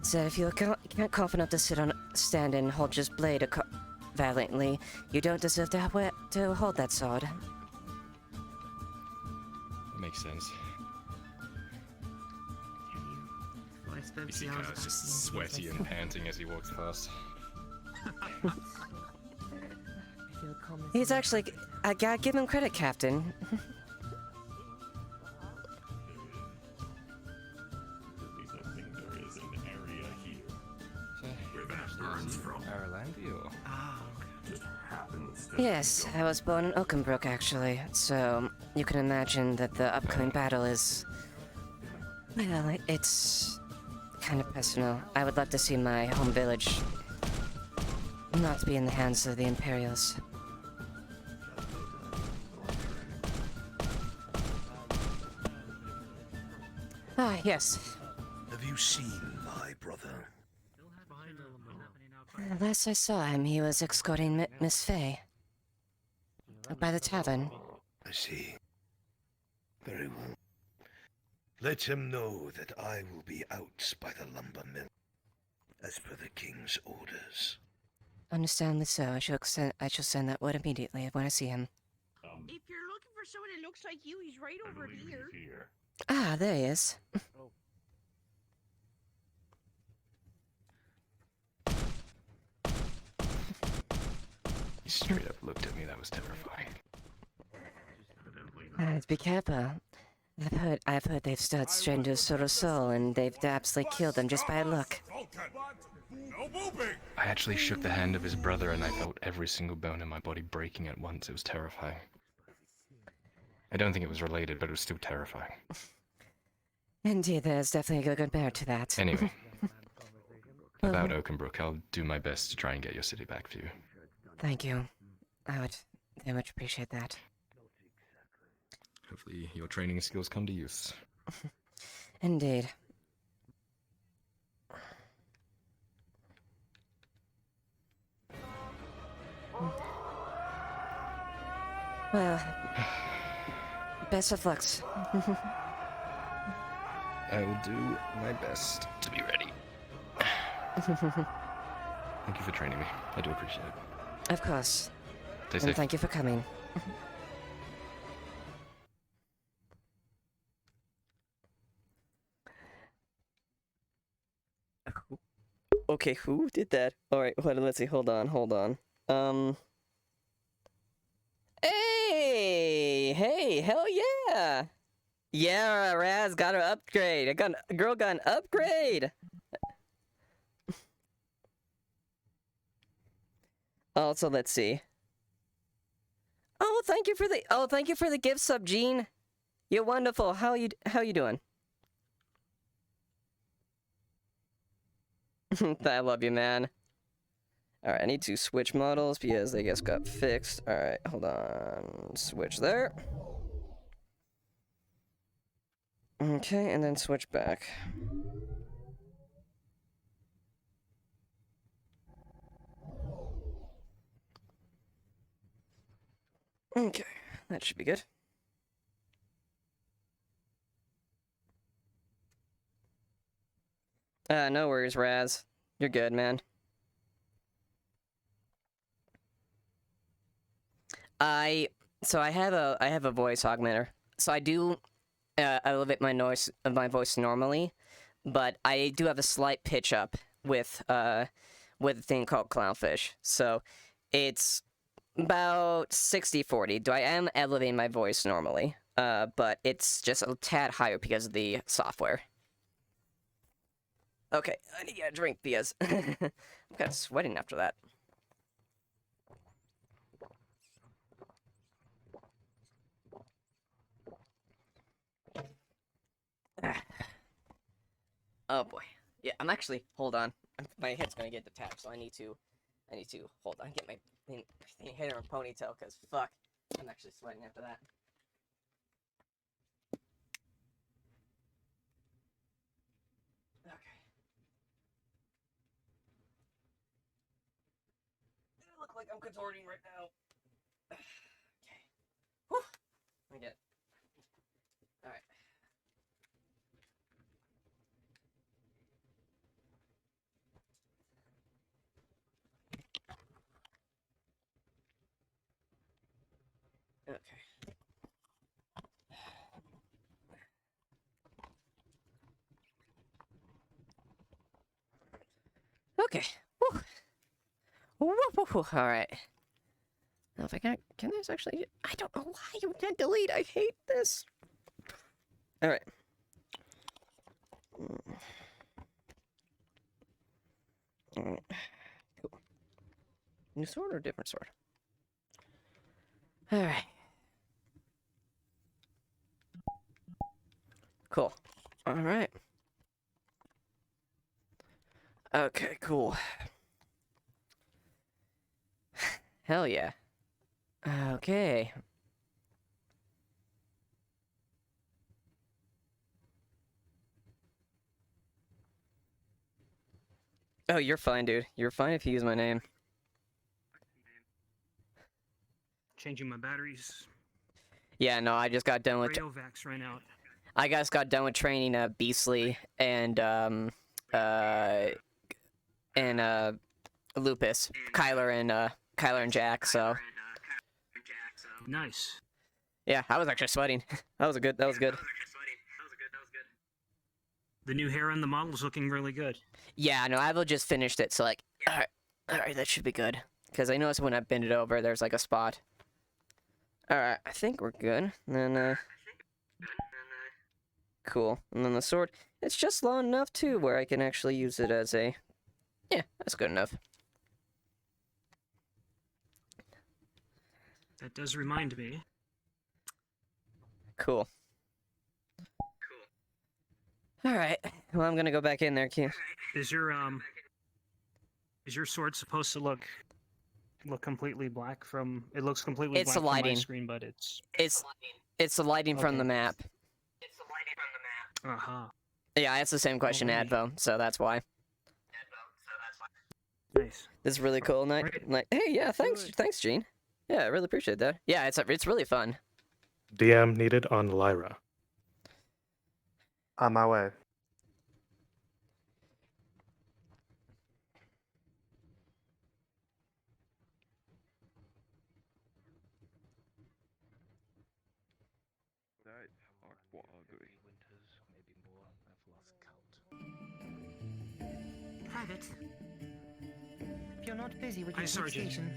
Said if you can't confident to stand and hold your blade valiantly, you don't deserve to hold that sword. That makes sense. You see how it's just sweaty and panting as he walks past. He's actually... I gotta give him credit, Captain. Yes, I was born in Oakenbrook, actually, so you can imagine that the upcoming battle is... Well, it's... kind of personal. I would love to see my home village not be in the hands of the Imperials. Ah, yes. Have you seen my brother? Last I saw him, he was escorting Miss Fay. By the tavern. I see. Very well. Let him know that I will be out by the lumber mill, as per the king's orders. Understandably so. I shall send that word immediately when I see him. If you're looking for someone that looks like you, he's right over here. Ah, there he is. He straight up looked at me. That was terrifying. Be careful. I've heard they've started straying to a sort of soul, and they've absolutely killed them just by a look. I actually shook the hand of his brother, and I felt every single bone in my body breaking at once. It was terrifying. I don't think it was related, but it was still terrifying. Indeed, there's definitely a good merit to that. Anyway, about Oakenbrook, I'll do my best to try and get your city back for you. Thank you. I would very much appreciate that. Hopefully your training skills come to use. Indeed. Well, best of lucks. I will do my best to be ready. Thank you for training me. I do appreciate it. Of course. Stay And safe. thank you for coming. Okay, who did that? Alright, let's see, hold on. Hey, hell yeah! Yeah, Raz got her upgrade. A girl got an upgrade! Also, let's see. Oh, thank you for the gift sub, Gene. You're wonderful. How you doing? I love you, man. Alright, I need to switch models because they just got fixed. Alright, hold on. Switch there. Okay, and then switch back. Okay, that should be good. No worries, Raz. You're good, man. I have a voice augmenter. So I do elevate my voice normally, but I do have a slight pitch up with a thing called Clownfish. So it's about 60-40. I am elevating my voice normally, but it's just a tad higher because of the software. Okay, I need to get a drink because I'm kind of sweating after that. Oh boy. Yeah, I'm actually, hold on. My head's gonna get detached, so I need to hold on, get my thing hit in a ponytail, because fuck, I'm actually sweating after that. Okay. I look like I'm contorting right now. Okay. Whew. I get it. Alright. Okay. Okay. Whew. Alright. Now if I can this actually... I don't know why you did delete. I hate this. Alright. Alright. Cool. New sword or different sword? Alright. Cool. Alright. Okay, cool. Hell yeah. Okay. Oh, you're fine, dude. You're fine if you use my name. Changing my batteries. Yeah, no, I just got done with... Radiovax ran out. I just got done with training Beastly and Lupus, Kyler and Jack. So Nice. yeah, I was actually sweating. That was good. The new hair on the model is looking really good. Yeah, no, I've just finished it. So like, all right, that should be good. Because I noticed when I bend it over, there's like a spot. All right, I think we're good. And then cool. And then the sword, it's just long enough too, where I can actually use it as a... Yeah, that's good enough. That does remind me. Cool. Alright, well I'm gonna go back in there, Q. Is your sword supposed to look completely black from... It looks completely It's black the lighting. from my screen, but it's the lighting from Okay. the map. Uh-huh. Yeah, it's the same question, Advo, so that's why. Nice. This is really cool. Like, hey, yeah, thanks, Gene. Yeah, I really appreciate that. Yeah, it's really fun. DM needed on Lyra. On my way. Private. If you're not busy, would you Hi, take Sergeant. station?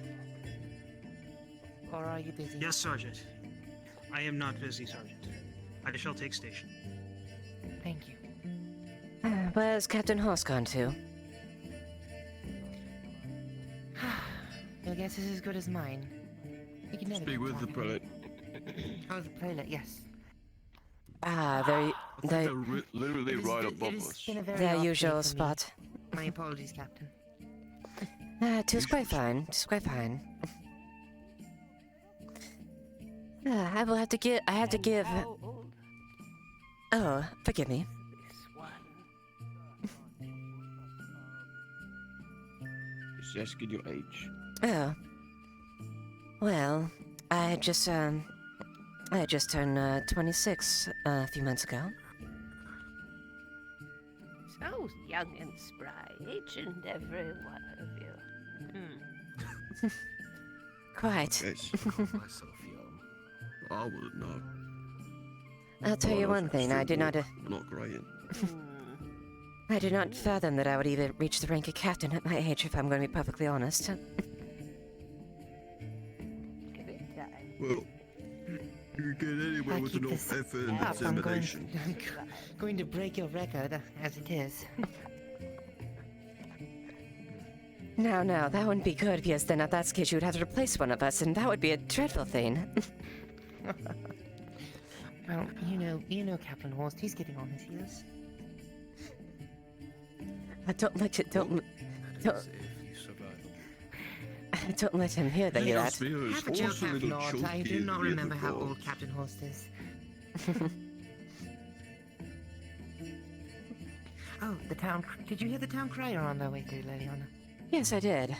Or are you busy? Yes, Sergeant. I am not busy, Sergeant. I shall take station. Thank you. Where's Captain Horse gone to? Your guess is as good as mine. You can never Speak with the prelate. Oh, the prelate, yes. Ah, they're Literally right above us. Been a very their off day usual for me. spot. My apologies, Captain. Tis quite fine. Tis quite fine. I will have to give. I have to give. Oh, forgive me. It's asking your age. Oh. Well, I just turned 26 a few months ago. So young and spry, each and every one of you. Quite. Yes. Myself young. I wouldn't know. I'll tell you one thing. I did not. Not great. I did not fathom that I would even reach the rank of captain at my age, if I'm going to be perfectly honest. Well, you can get anywhere with enough effort and determination. I'm going to break your record, as it is. No, that wouldn't be good, because then at that case you would have to replace one of us, and that would be a dreadful thing. Well, you know Captain Horst, he's getting on his heels. Don't let him hear that. Have a joke, have not. I do not remember how old Captain Horst is. Oh, the town... Did you hear the town crier on their way through, Leiliana? Yes, I did.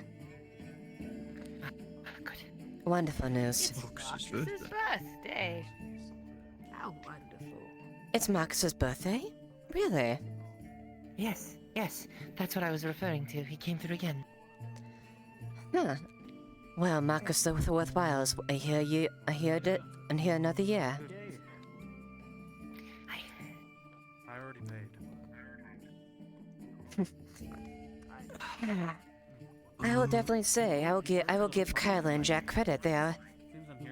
Wonderful news. It's his birthday. How wonderful. It's Marcus's birthday? Really? Yes, that's what I was referring to. He came through again. Huh. Well, Marcus, the worthwhile is here another year. I already paid. I will definitely say I will give Kyla and Jack credit. They are,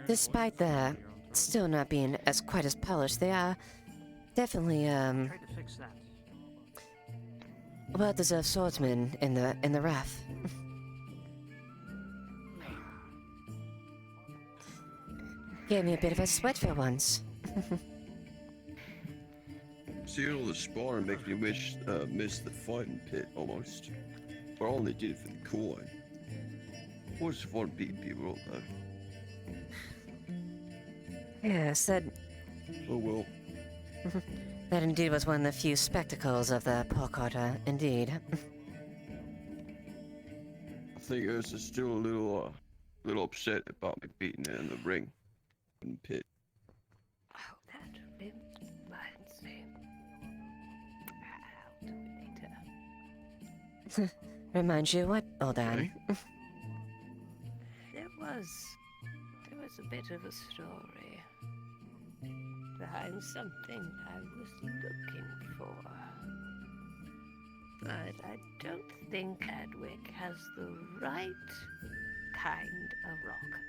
despite the still not being as quite as polished, they are definitely Try to fix that. well-deserved swordsmen in the rough. Gave me a bit of a sweat for once. Seeing all the sparring makes me miss the fighting pit almost. But I only did it for the coin. It was fun beating people up though. Yes, that Oh well. that indeed was one of the few spectacles of the Porkota, indeed. I think Ursa's still a little upset about me beating her in the ring. In the pit. Oh, that reminds me. I'll do it later. Reminds you what, old Anne? There was a bit of a story behind something I was looking for. But I don't think Adwick has the right kind of rock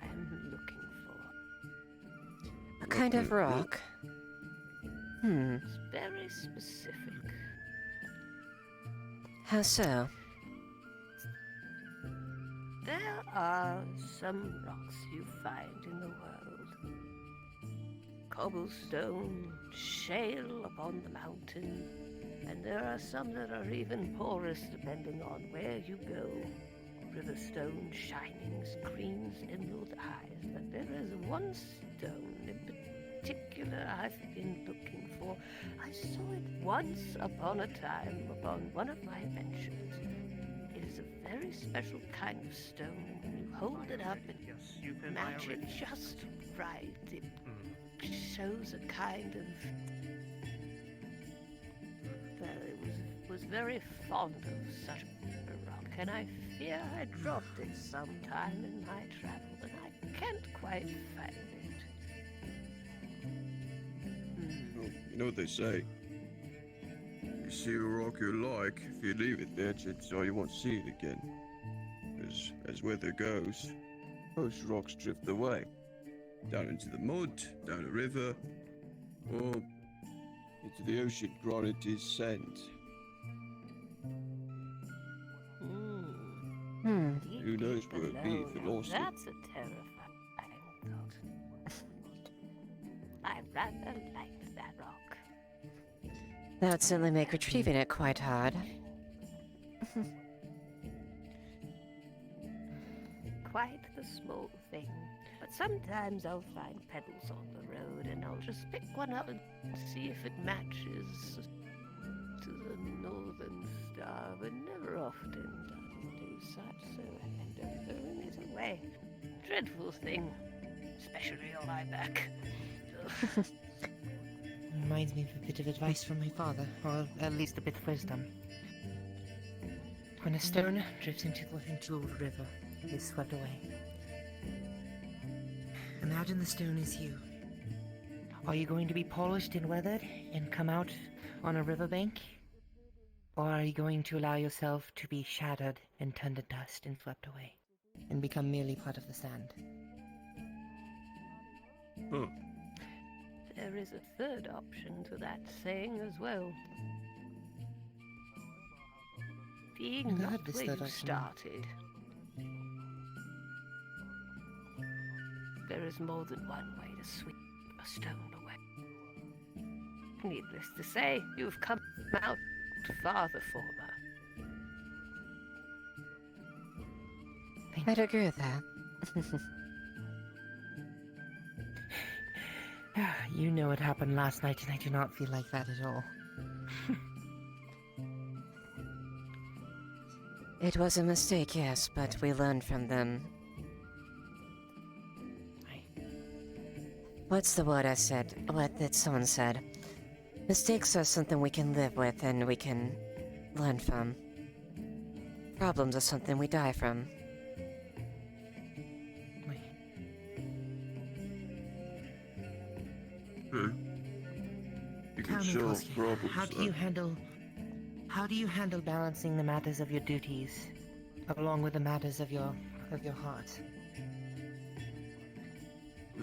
I'm looking for. A kind of rock? It's very specific. How so? There are some rocks you find in the world. Cobblestone, shale upon the mountain, and there are some that are even porous depending on where you go. Riverstone shining screens emerald eyes, but there is one stone in particular I've been looking for. I saw it once upon a time upon one of my ventures. It is a very special kind of stone, and when you hold it up and match it just right, it shows a kind of... Well, it was very fond of such a rock, and I fear I dropped it sometime in my travel, and I can't quite find it. Well, you know what they say. You see a rock you like, if you leave it there, chances are you won't see it again. As weather goes, most rocks drift away. Down into the mud, down a river, or into the ocean granite is sand. Who knows where it'd be if it lost it? That's a terrifying thought. I rather liked that rock. That would certainly make retrieving it quite hard. Quite the small thing. But sometimes I'll find pebbles on the road and I'll just pick one up and see if it matches to the Northern Star, but never often does it do such, so I end up throwing it away. Dreadful thing, especially on my back. Reminds me of a bit of advice from my father, or at least a bit of wisdom. When a stone drifts into a river, it is swept away. Imagine the stone is you. Are you going to be polished and weathered and come out on a riverbank? Or are you going to allow yourself to be shattered and turned to dust and swept away, and become merely part of the sand? There is a third option to that saying as well. Being Never not heard this where third you option. started. There is more than one way to sweep a stone away. Needless to say, you've come out far the former. I'd agree with that. You know what happened last night, and I do not feel like that at all. It was a mistake, yes, but we learned from them. What's the word I said? What did someone said? Mistakes are something we can live with and we can learn from. Problems are something we die from. You Tell can me, solve Koski, problems. how do you handle balancing the matters of your duties along with the matters of your heart?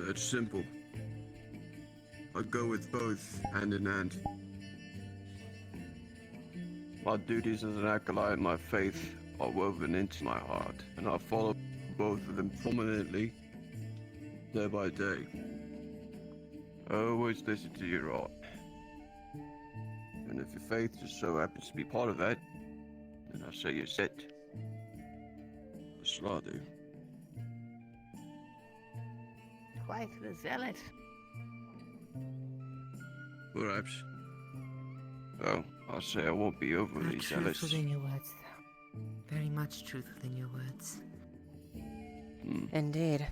It's simple. I go with both, hand in hand. My duties as an acolyte and my faith are woven into my heart, and I follow both of them prominently, day by day. I always listen to your heart. And if your faith just so happens to be part of that, then I say you're set. That's what I do. Quite the zealot. Perhaps. Well, I'll say I won't be overly Truth zealous. within your words, though. Very much truth within your words. Indeed.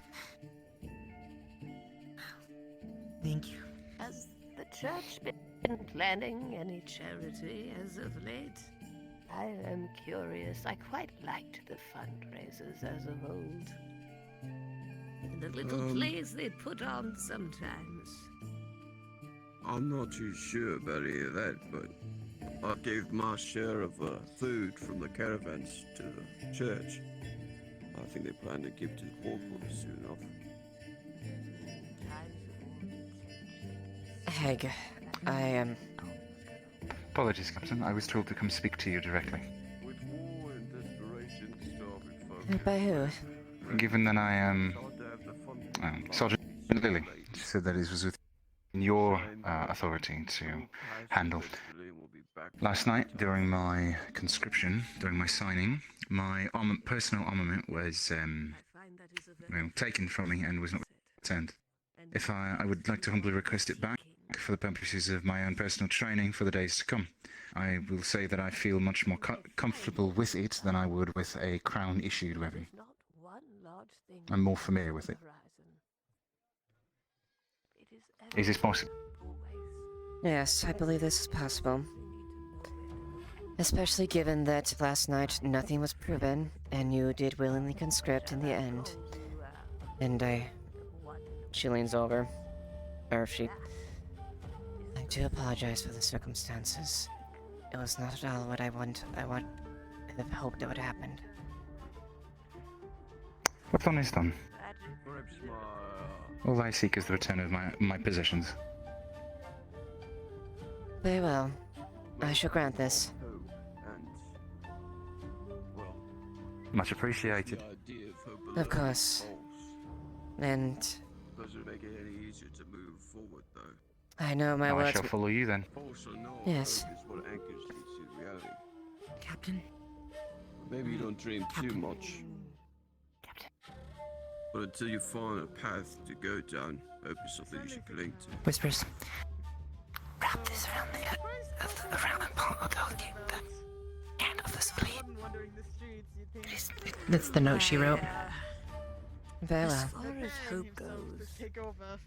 Thank you. Has the church been planning any charity as of late? I am curious. I quite liked the fundraisers as of old. And the little plays they'd put on sometimes. I'm not too sure about any of that, but I gave my share of food from the caravans to the church. I think they plan to give to the poor quarters soon enough. Heg, I am... Apologies, Captain. I was told to come speak to you directly. With war and desperation starving folk. By who? Given that I am... Sergeant Lilly said that it was within your authority to handle. Last night, during my conscription, during my signing, my personal armament was taken from me and was not returned. If I would like to humbly request it back for the purposes of my own personal training for the days to come. I will say that I feel much more comfortable with it than I would with a crown-issued weapon. I'm more familiar with it. Is this possible? Yes, I believe this is possible. Especially given that last night nothing was proven, and you did willingly conscript in the end. And she leans over. Or she... I do apologize for the circumstances. It was not at all what I have hoped it would have happened. What's done is done. All I seek is the return of my possessions. Very well. I shall grant this. Much appreciated. Of course. And... Doesn't make it any easier to move forward, though. I know my words... I shall follow you then. Yes. Hope is what anchors you to reality. Captain? Maybe you don't dream too much. Captain. But until you find a path to go down, hope is something you should cling to. Whispers. Wrap this around the part of the end of the sleeve. That's the note she wrote. Very well. As far as hope goes, Take over.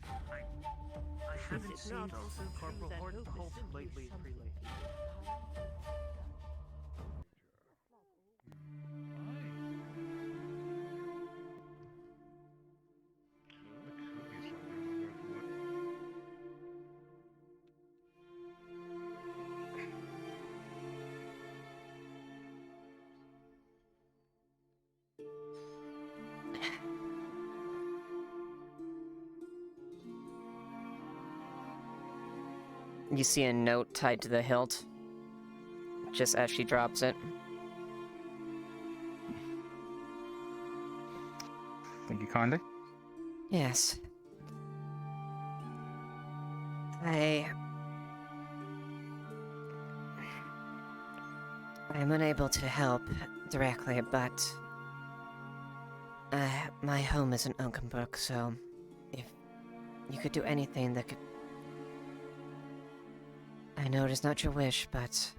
I haven't seen Corporal Horton Hope lately. You see a note tied to the hilt, just as she drops it. Thank you kindly. Yes. I am unable to help directly, but my home is in Oakenbrook, so if you could do anything that could... I know it is not your wish, but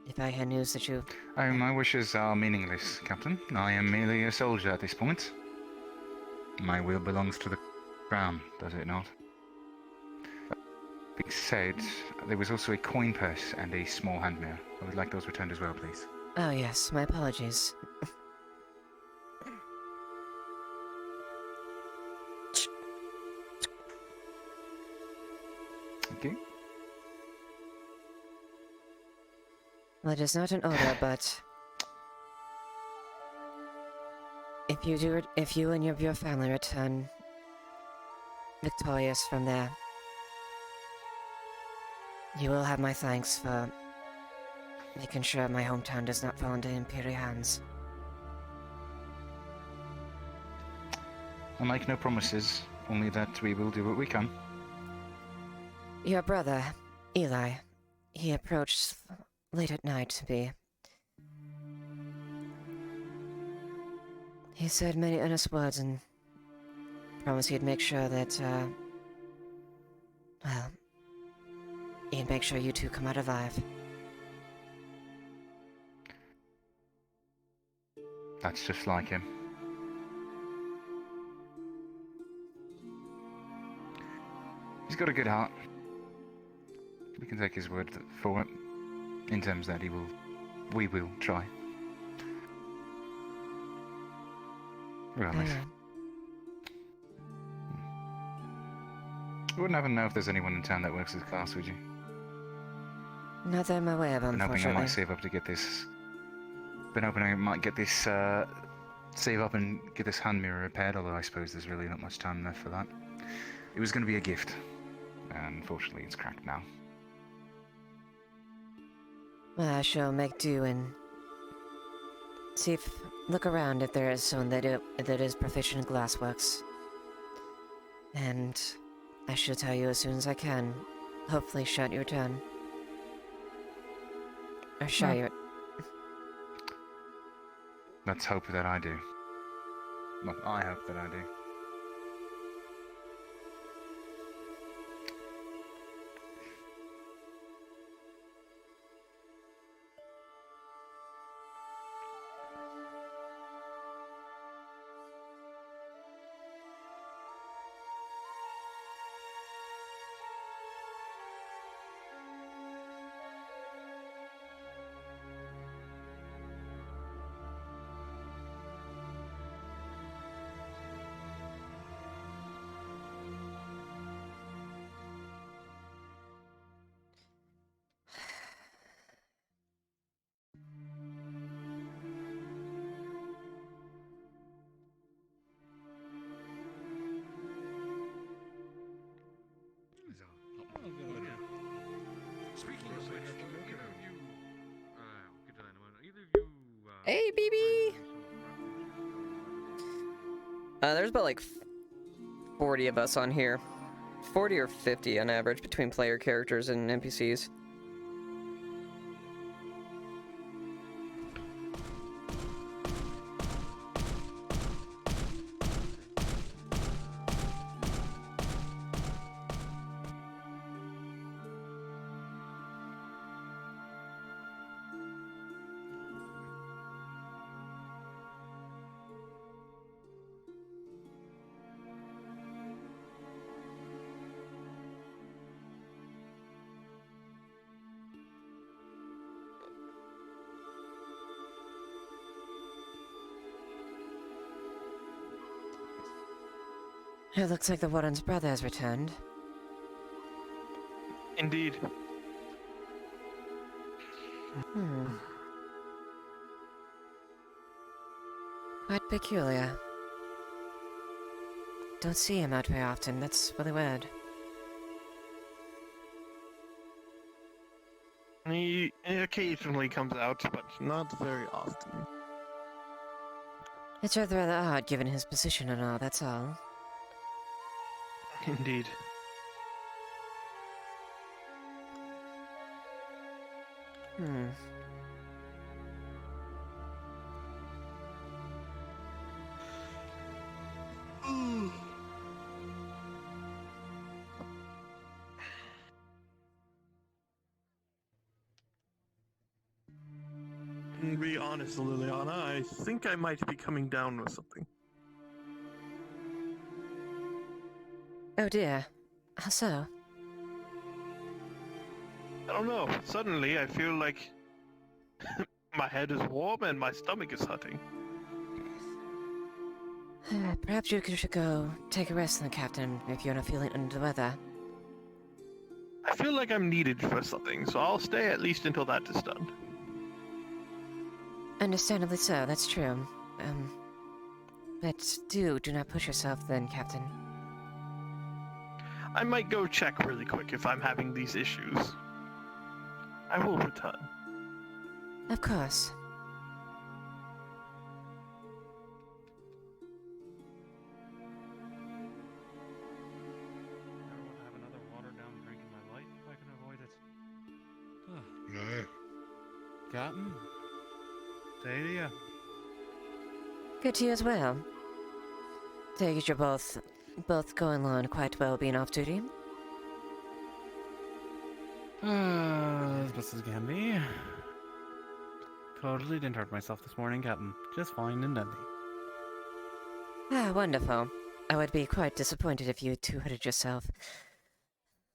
if I had news that you... Oh, my wishes are meaningless, Captain. I am merely a soldier at this point. My will belongs to the crown, does it not? Being said, there was also a coin purse and a small hand mirror. I would like those returned as well, please. Oh yes, my apologies. Thank you. Well, it is not an order, but If you and your family return victorious from there, you will have my thanks for making sure my hometown does not fall into Imperial hands. I make no promises, only that we will do what we can. Your brother, Eli, he approached late at night to me. He said many earnest words and promised he'd make sure that, well, he'd make sure you two come out alive. That's just like him. He's got a good heart. We can take his word for it, in terms that we will try. Regardless. You wouldn't happen to know if there's anyone in town that works as class, would you? Not that I'm aware of, Been hoping I unfortunately. might save up to get this. Been hoping I might get this, save up and get this hand mirror repaired, although I suppose there's really not much time left for that. It was going to be a gift, and unfortunately it's cracked now. Well, I shall make do and look around if there is someone that is proficient in glassworks. And I shall tell you as soon as I can. Hopefully, shan't you return. Or shall you? Let's hope that I do. Well, I hope that I do. Hey, BB! There's about like 40 of us on here. 40 or 50 on average between player characters and NPCs. It looks like the warden's brother has returned. Indeed. Quite peculiar. Don't see him out very often, that's really weird. He occasionally comes out, but not very often. It's rather odd given his position and all, that's all. Indeed. To be honest, Leiliana, I think I might be coming down with something. Oh dear. How so? I don't know. Suddenly, I feel like my head is warm and my stomach is hurting. Perhaps you should go take a rest, then, Captain, if you're not feeling under the weather. I feel like I'm needed for something, so I'll stay at least until that is done. Understandably so, that's true. But do not push yourself then, Captain. I might go check really quick if I'm having these issues. I will return. Of course. Have another watered down drink in my life if I can avoid it. No. Captain, say to ya. Good to you as well. Take it you're both going along quite well being off duty. As best as can be. Totally didn't hurt myself this morning, Captain. Just fine and dandy. Ah, wonderful. I would be quite disappointed if you two hurted yourself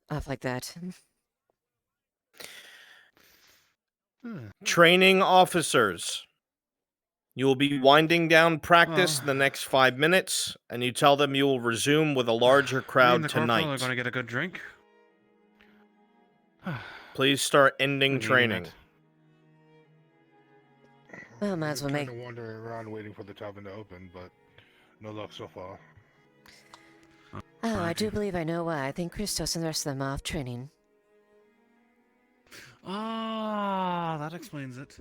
off like that. Training officers. You will be winding down practice in the next 5 minutes, and you tell them you will resume with a larger Me and crowd the corporal are tonight. going to get a good drink. Please start ending Good training. evening. Well, might as well make... Kind of wandering around waiting for the tavern to open, but no luck so far. Oh, I do believe I know why. I think Christos and the rest of them are off training. Ah, that explains it.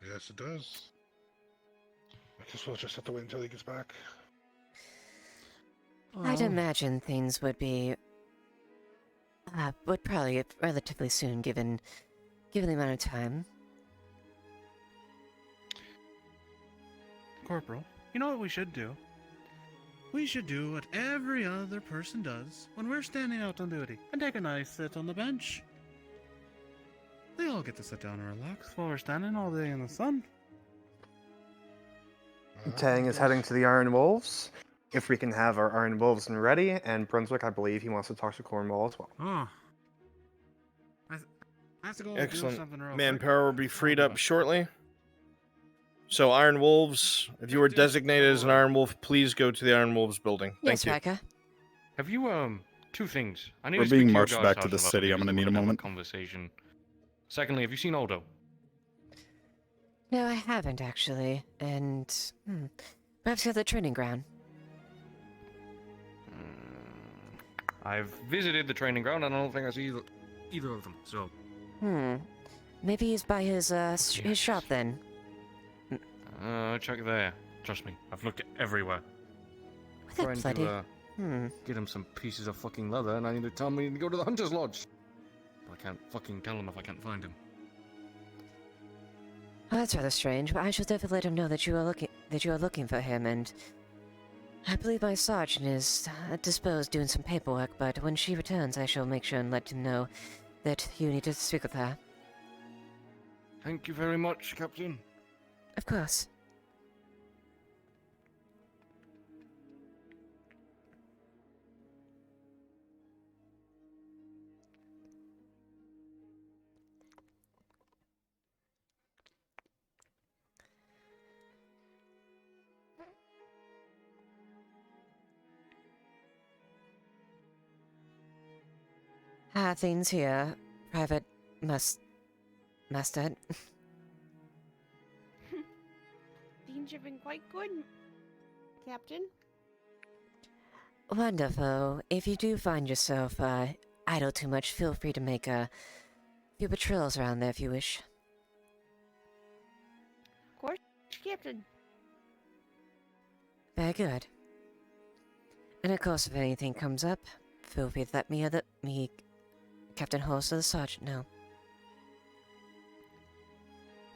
Yes, it does. I guess we'll just have to wait until he gets back. I'd imagine things would be... would probably get relatively soon, given the amount of time. Corporal, you know what we should do? We should do what every other person does when we're standing out on duty and take a nice sit on the bench. They all get to sit down and relax while we're standing all day in the sun. Tang is heading to the Iron Wolves. If we can have our Iron Wolves ready, and Brunswick, I believe he wants to talk to Cornwall as well. Oh. I have to go and do Excellent. something real quick. Manpower will be freed up shortly. So, Iron Wolves, if you were designated as an Iron Wolf, please go to the Iron Wolves building. Thank Yes, you. Rika. Have you, two things. I need We're to speak being to your marched guard back to sergeant the about city. something. I'm gonna Just need a wanted to have moment. Conversation. Secondly, have you seen Aldo? No, I haven't, actually. And, perhaps you're at the training ground. I've visited the training ground and I don't think I see either of them, so... Maybe he's by his shop then. Check there. Trust me, I've looked everywhere. What the Trying bloody... to, get him some pieces of fucking leather and I need to tell me to go to the Hunter's Lodge. But I can't fucking tell him if I can't find him. Oh, that's rather strange, but I shall definitely let him know that you are looking for him, and I believe my sergeant is disposed doing some paperwork, but when she returns, I shall make sure and let him know that you need to speak with her. Thank you very much, Captain. Of course. Things here, Private Mustard. Things have been quite good, Captain. Wonderful. If you do find yourself idle too much, feel free to make a few patrols around there if you wish. Of course, Captain. Very good. And of course, if anything comes up, feel free to let me, Captain Horse, or the Sergeant know.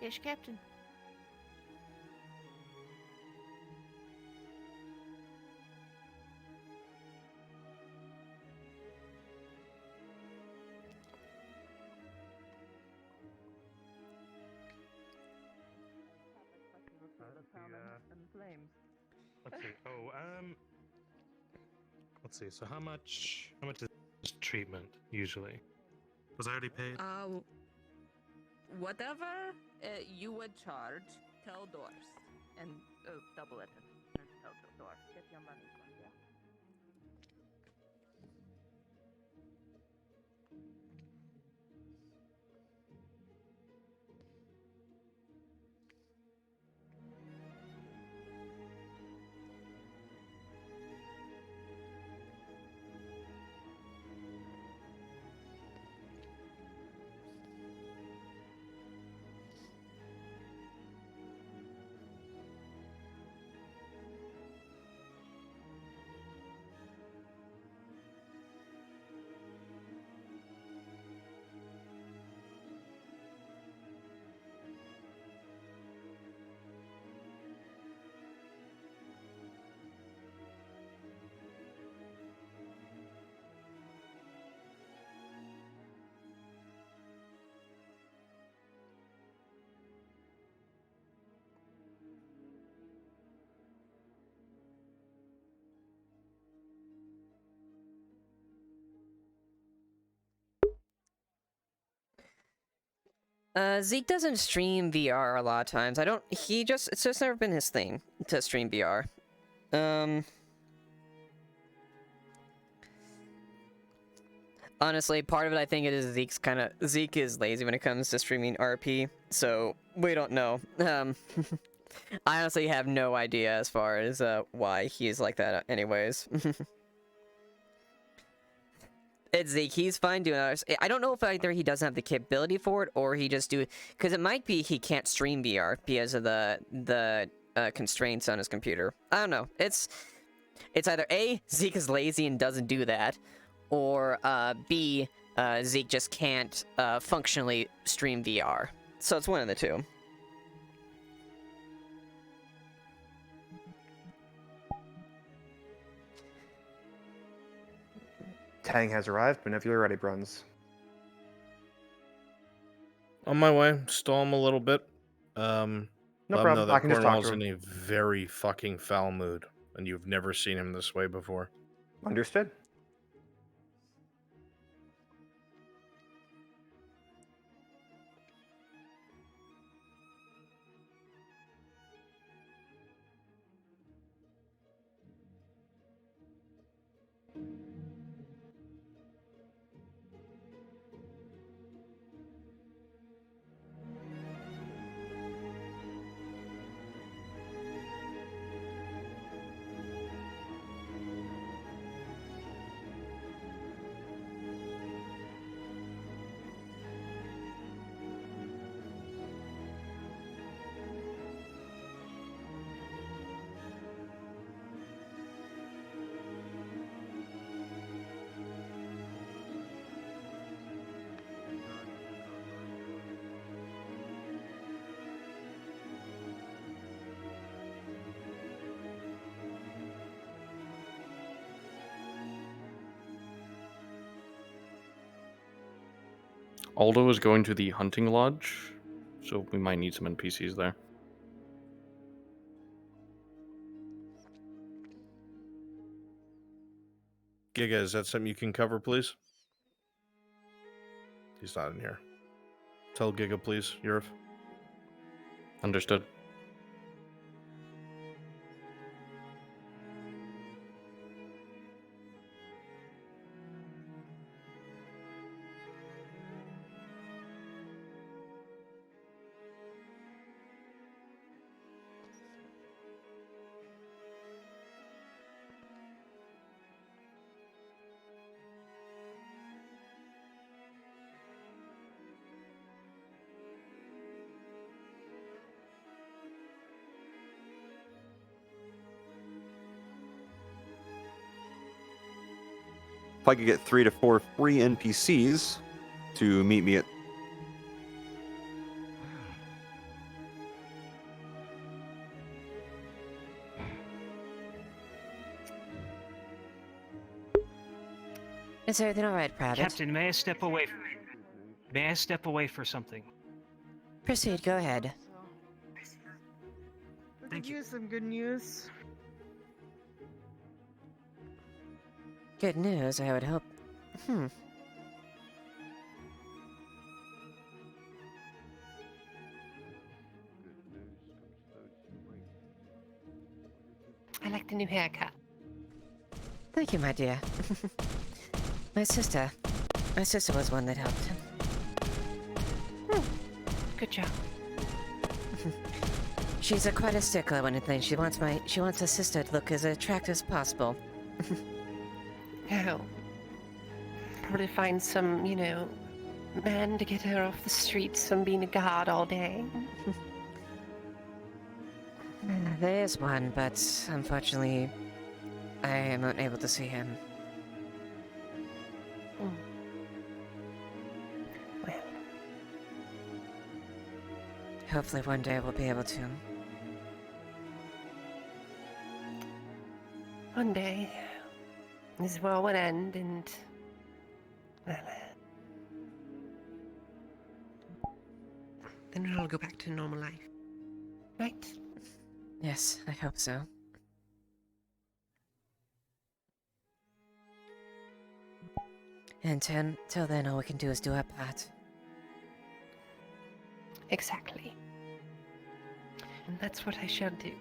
Yes, Captain. Let's see. Let's see. So how much is treatment usually? Was I already paid? Whatever you would charge, tell Doors. And double it and tell Doors. Get your money from there. Zeke doesn't stream VR a lot of times. It's just never been his thing to stream VR. Honestly, part of it I think it is Zeke is lazy when it comes to streaming RP, so we don't know. I honestly have no idea as far as why he's like that anyways. It's Zeke, he's fine doing others. I don't know if either he doesn't have the capability for it or he just because it might be he can't stream VR because of the constraints on his computer. I don't know. It's either A, Zeke is lazy and doesn't do that, or B, Zeke just can't functionally stream VR. So it's one of the two. Tang has arrived whenever you're ready, Bruns. On my way. Stall him a little bit. No let him problem. know that I can just talk Cornwall's to him. in a very fucking foul mood, and you've never seen him this way before. Understood. Aldo is going to the hunting lodge, so we might need some NPCs there. Giga, is that something you can cover, please? He's not in here. Tell Giga, please, Yurif. Understood. If I could get 3 to 4 free NPCs to meet me at... Is everything alright, Private? Captain, may I step away? May I step away for something? Proceed, go ahead. Thank you. Some good news. Good news, I would hope. I like the new haircut. Thank you, my dear. My sister was one that helped. Good job. She's quite a stickler when it things. She wants her sister to look as attractive as possible. Oh. Probably find some, man to get her off the streets from being a guard all day. There is one, but unfortunately, I am unable to see him. Well. Hopefully one day we'll be able to. One day, this world would end and... well, then it'll all go back to normal life. Right? Yes, I hope so. And till then, all we can do is do our part. Exactly. And that's what I shall do.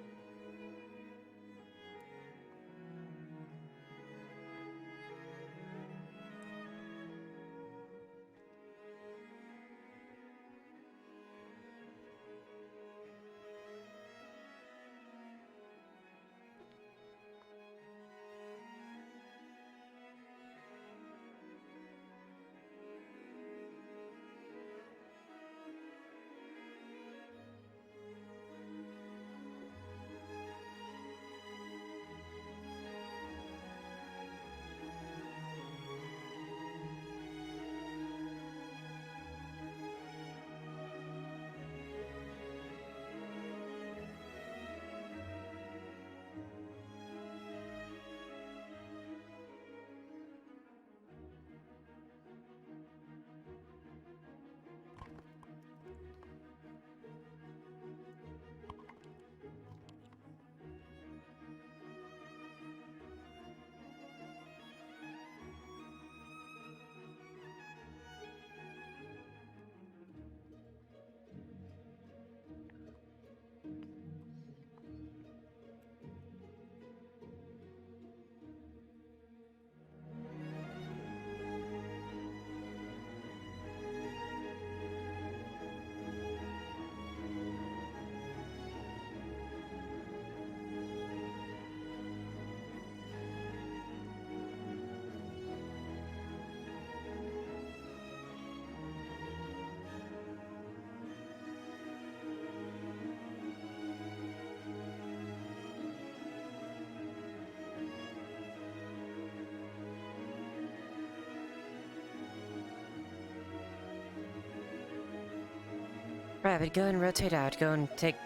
Rabbit, go and rotate out. Go and take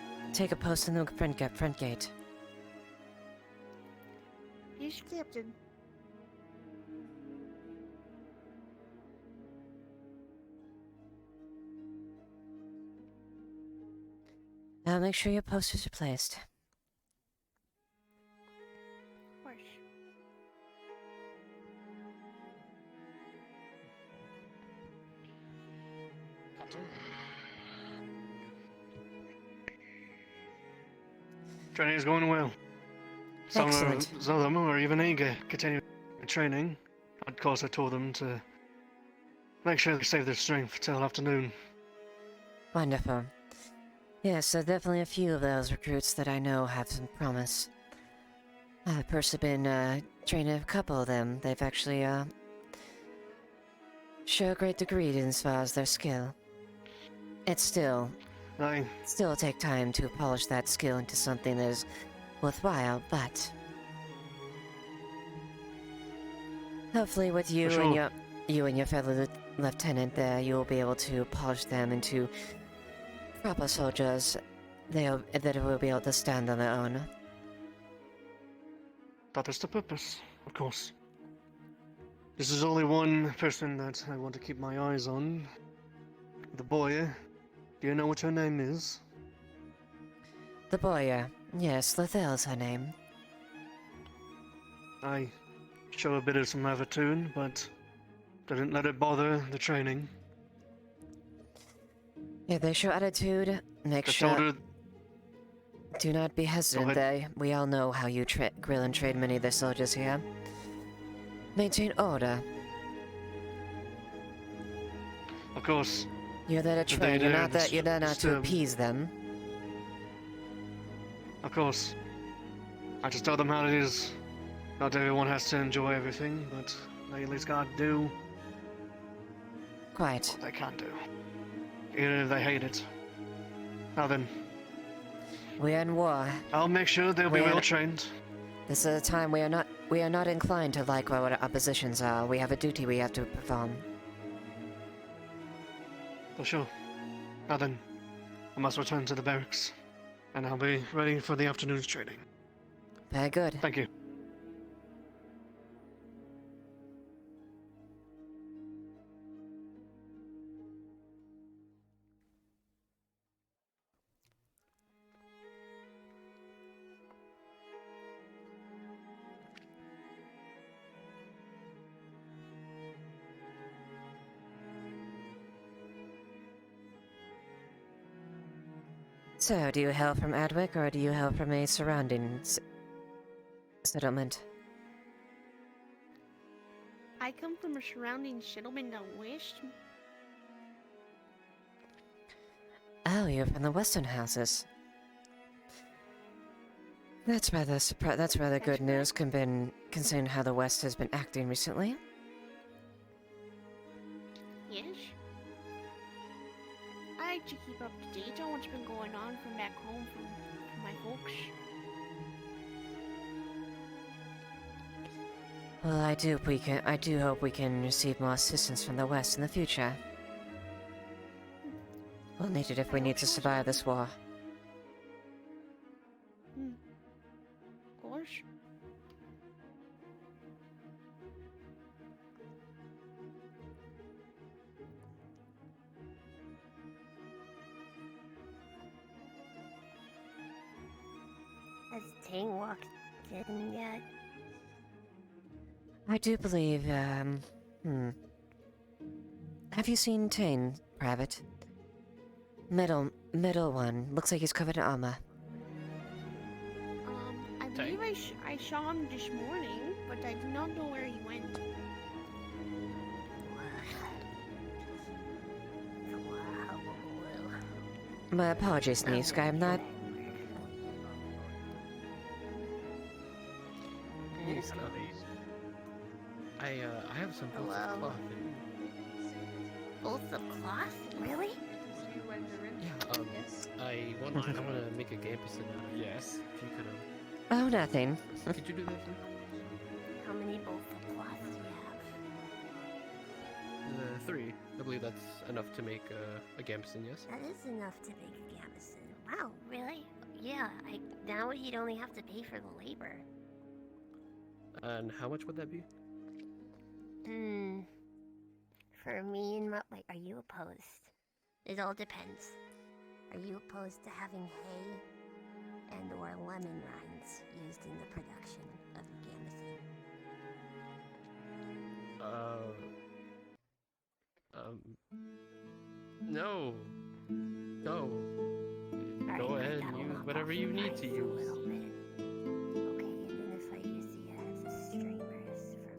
a post in the front gate. Yes, Captain. Now make sure your posters are placed. Of course. Training is going well. Excellent. Some of them are even eager to continue training. Of course, I told them to make sure they save their strength till afternoon. Wonderful. Yes, so definitely a few of those recruits that I know have some promise. I've personally been training a couple of them. They've actually show a great degree as far as their skill. It's still take time to polish that skill into something that is worthwhile, but hopefully with you For and sure. your fellow lieutenant there, you will be able to polish them into proper soldiers that will be able to stand on their own. That is the purpose, of course. This is only one person that I want to keep my eyes on. The boy. Do you know what her name is? The boy, yes, Lethel's her name. I show a bit of some attitude, but didn't let it bother the training. If they show attitude, make Just told sure... her. Do not be hesitant there. We all know how you grill and trade many of the soldiers here. Maintain order. Of course. You're there to train, you're not to appease them. Of course. I just tell them how it is. Not everyone has to enjoy everything, but they at least gotta do Quite. what they can do. Even if they hate it. Now then. We are in war. I'll make sure they'll be well trained. This is a time we are not inclined to like what our positions are. We have a duty we have to perform. For sure. Now then, I must return to the barracks, and I'll be ready for the afternoon's training. Very good. Thank you. So, do you hail from Adwick, or do you hail from a surrounding settlement? I come from a surrounding settlement down west. Oh, you're from the Western Houses. That's rather good news, considering how the West has been acting recently. Yes. I like to keep up to date on what's been going on from back home from my folks. Well, I do hope we can receive more assistance from the West in the future. We'll need it if we need to survive this war. Of course. Has Tang walked in yet? I do believe, Have you seen Tane, Private? Middle one. Looks like he's covered in armor. I believe I saw him this morning, but I do not know where he went. My apologies, Nisk. I'm not... Yes, I have some bolts of cloth. Bolts of cloth? Really? Yeah, I want to make a gambeson out of it. Yes, if you could. Oh, nothing. Could you do that for me? How many bolts of cloth do you have? 3. I believe that's enough to make a gambeson, yes? That is enough to make a gambeson. Wow, really? Yeah, now you'd only have to pay for the labor. And how much would that be? For me and like, are you opposed? It all depends. Are you opposed to having hay and or lemon rinds used in the production of the gambeson? No. No. Go ahead and use whatever you need to use. Okay, and then if I use the as streamers for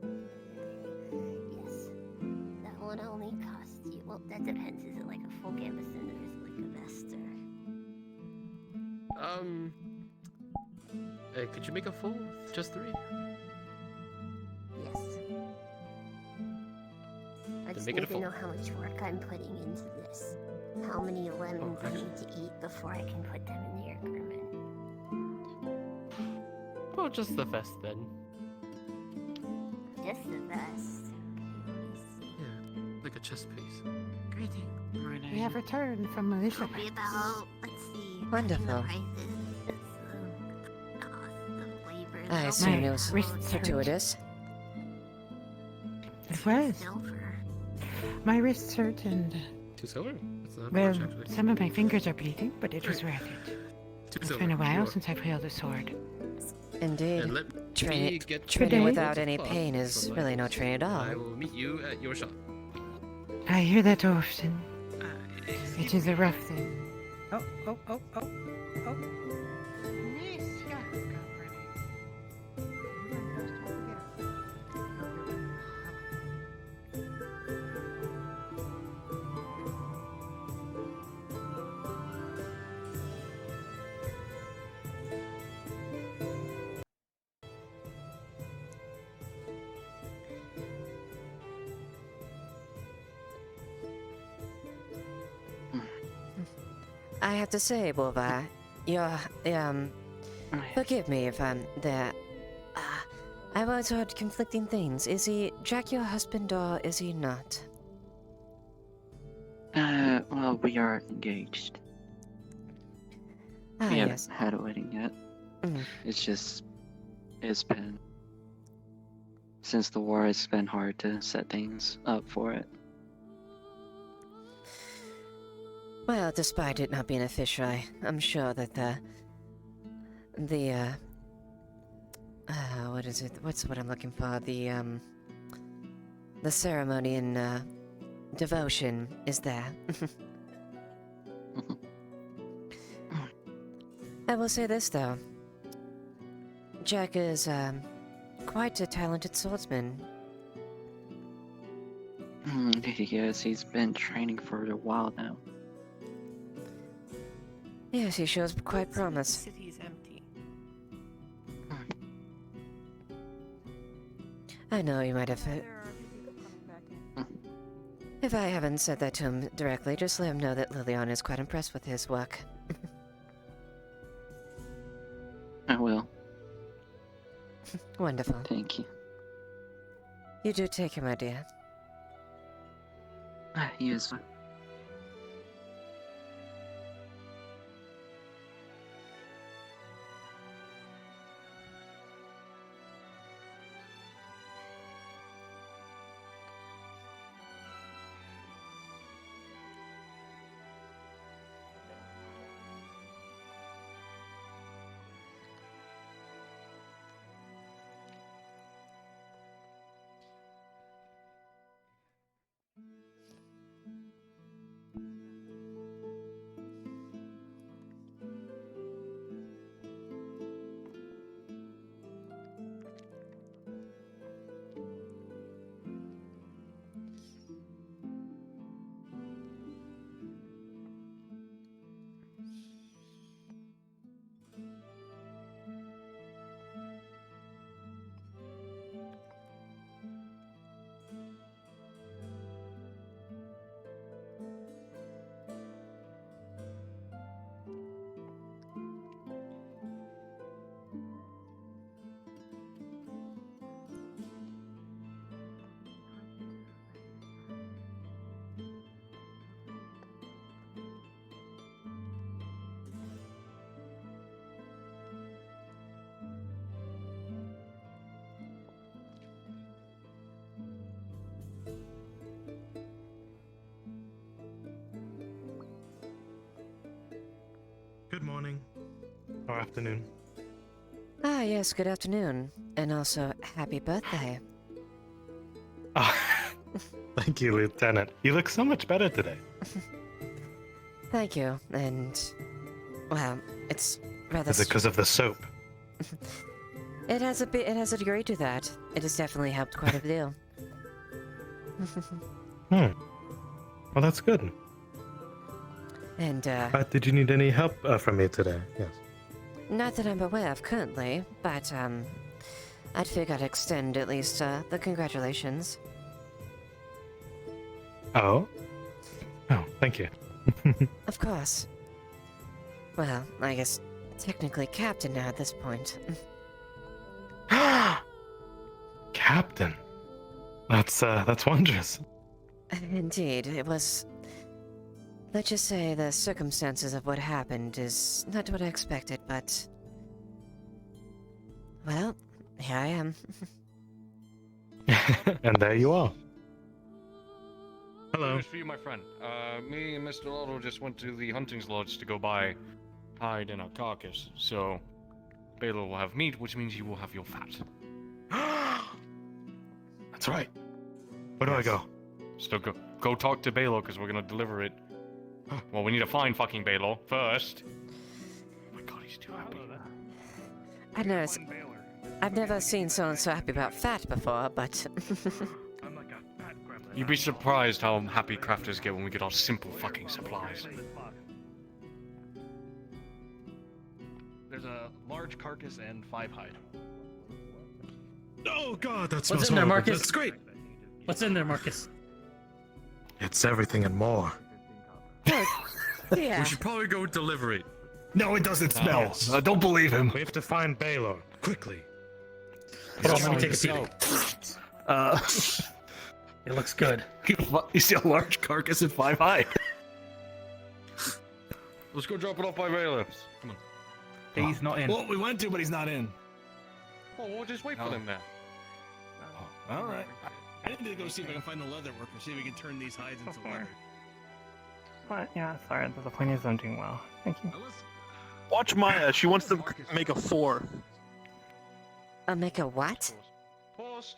yes, that would only cost you. Well, that depends. Is it like a full gambeson or is it like a vest or? Could you make a full? Just 3? Yes. I just make need it a to full. know how much work I'm putting into this. How many lemons I need to eat before I can put them in the agreement. Well, just the vest then. Just the vest. Yeah, like a chest piece. Greeting. We have returned from Militia Probably about, let's see. Wonderful. I I assume it was fortuitous. It was. My wrists hurt and... 2 silver? That's not Well, much, actually. some of my fingers are bleeding, but it was worth it. 2 It's silver. been a while Sure. since I've held a sword. Indeed. And let me get Training the without bolts of any cloth pain is from my really no horse. train at all. I will meet you at your shop. I hear that often. It is a rough thing. Oh. I have to say, Bulba, forgive me if I'm there. I've always heard conflicting things. Is he Jack your husband or is he not? Well, we are engaged. Ah, We yes. haven't had a wedding yet. It's been... Since the war, it's been hard to set things up for it. Well, despite it not being official, I'm sure that what is it? What's what I'm looking for? The ceremony and devotion is there. will say this, though. Jack is, quite a talented swordsman. Yes, he's been training for a while now. Yes, he shows quite promise. The city's empty. I know you might have... If I haven't said that to him directly, just let him know that Leiliana is quite impressed with his work. I will. Wonderful. Thank you. You do take care, my dear. You as well. Good morning. Or afternoon. Ah, yes, good afternoon. And also, happy birthday. Thank you, Lieutenant. You look so much better today. Thank you, and... well, it's rather... Is it because of the soap? It has a degree to that. It has definitely helped quite a deal. Well, that's good. And, Did you need any help from me today? Yes. not that I'm aware of currently, but, I'd figure I'd extend at least, the congratulations. Oh? Oh, thank you. Of course. Well, I guess technically captain now at this point. Captain. That's wondrous. Indeed, it was... let's just say the circumstances of what happened is not what I expected, but... well, here I am. And there you are. Hello. News for you, my friend. Me and Mr. Lotto just went to the hunting's lodge to go buy hide and a carcass. So, Baylor will have meat, which means you will have your fat. That's right. Where do I go? So go talk to Baylor, because we're gonna deliver it. Well, we need to find fucking Baylor first. Oh my god, he's too happy. I've never seen someone so happy about fat before, but... You'd be surprised how happy crafters get when we get our simple fucking supplies. There's a large carcass and 5 hide. Oh god, that What's smells in there, horrible. Marcus? That's great. What's in there, Marcus? It's everything and more. Yeah. We should probably go deliver it. No, it doesn't smell. Yes. Don't believe him. We have to find Baylor quickly. Hold on, let me take a peek. It looks good. You see a large carcass and 5 hide. Let's go drop it off by Baylor. Come on. He's not in. Well, we went to, but he's not in. Well, we'll just wait for them there. All right. I need to go see if I can find the leather worker, see if we can turn these hides into leather. But yeah, sorry, the point is I'm doing well. Thank you. Watch Maya. She wants to make a 4. I'll make a what? Post.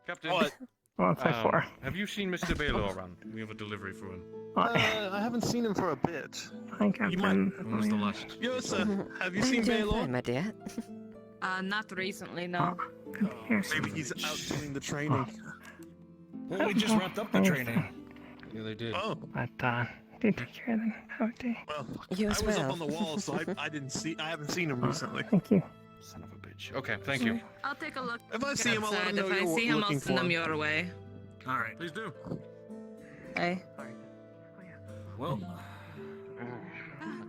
Captain. What? What's that for? Have you seen Mr. Baylor around? We have a delivery for him. I haven't seen him for a bit. Hi, Captain. When was the last? Yes, have you I'm seen doing Baylor? fine, my dear. Not recently, no. Maybe he's out doing the training. Well, we just wrapped up the training. Yeah, they did. Oh, But, do take care then. Have a day. well, You I as was well. up on the wall, so I haven't seen him recently. Thank you. Son of a bitch. Okay, thank you. I'll take a look. If I see him, I'll let him outside. know If I you're see him, I'll looking send for him him. your way. All right. Please do. Hey. Well,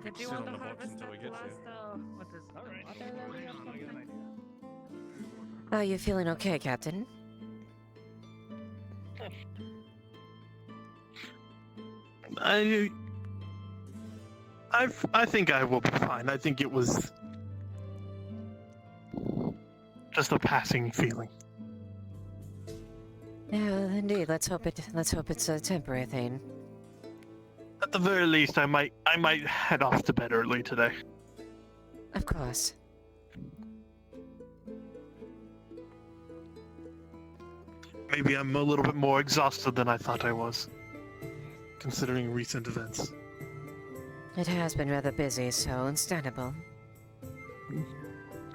Did you Sit want on to the box harvest until that we get last, there. what is it? Watermelon or something? Are you feeling okay, Captain? I think I will be fine. I think it was just a passing feeling. Yeah, well, indeed. Let's hope it's a temporary thing. At the very least, I might head off to bed early today. Of course. Maybe I'm a little bit more exhausted than I thought I was, considering recent events. It has been rather busy, so understandable.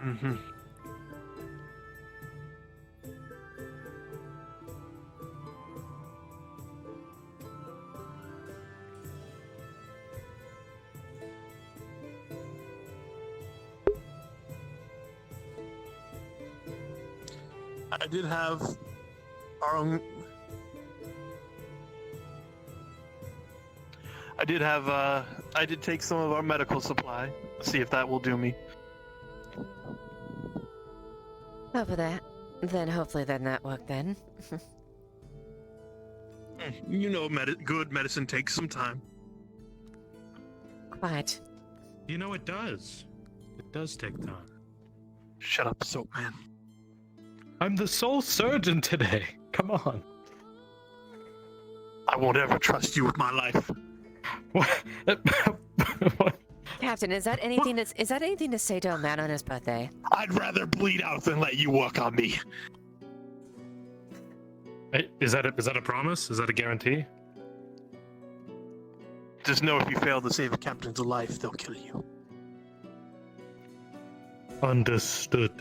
Mm-hmm. I did have our own. I did take some of our medical supply. See if that will do me. Well, for that, then hopefully that worked then. You know, good medicine takes some time. Quite. You know, it does. It does take time. Shut up, Soap Man. I'm the sole surgeon today. Come on. I won't ever trust you with my life. What? Captain, is that anything to say to a man on his birthday? I'd rather bleed out than let you work on me. Hey, is that a promise? Is that a guarantee? Just know if you fail to save a captain's life, they'll kill you. Understood.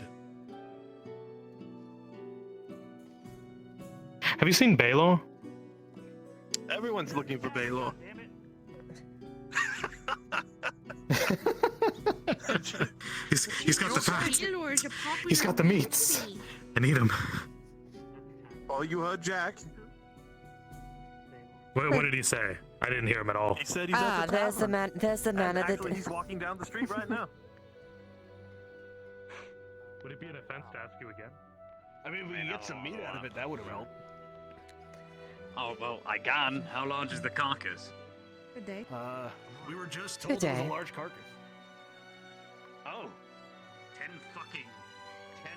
Have you seen Baylor? Everyone's looking for Baylor. He's got the fat. He's got the meats. I need him. Oh, you heard Jack. What did he say? I didn't hear him at all. He said he's at the there's the man. There's the man of the. Actually, he's walking down the street right now. Would it be an offense to ask you again? I mean, we can get some meat out of it. That would have helped. Oh well, I can. How large is the carcass? Good day. We were just Good told it was day. a large carcass. Oh, 10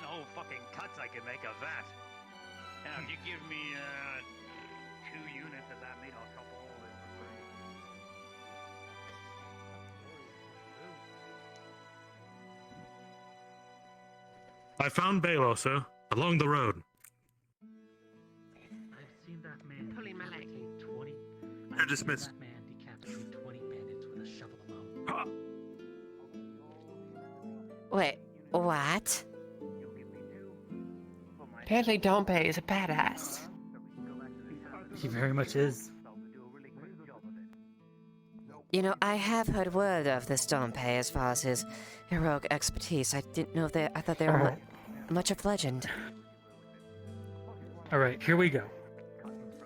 whole fucking cuts I can make of that. Now, if you give me 2 units of that meat, I'll chop all of it for free. I found Baylor, sir, along the road. I've seen that man. Pulling my leg. decapitate 20. You're dismissed. That man decapitate 20 bandits with a shovel alone. Wait, what? Apparently Dompe is a badass. He very much is. You know, I have heard word of this Dompe as far as his heroic expertise. I didn't know I thought they were much of legend. Alright, here we go.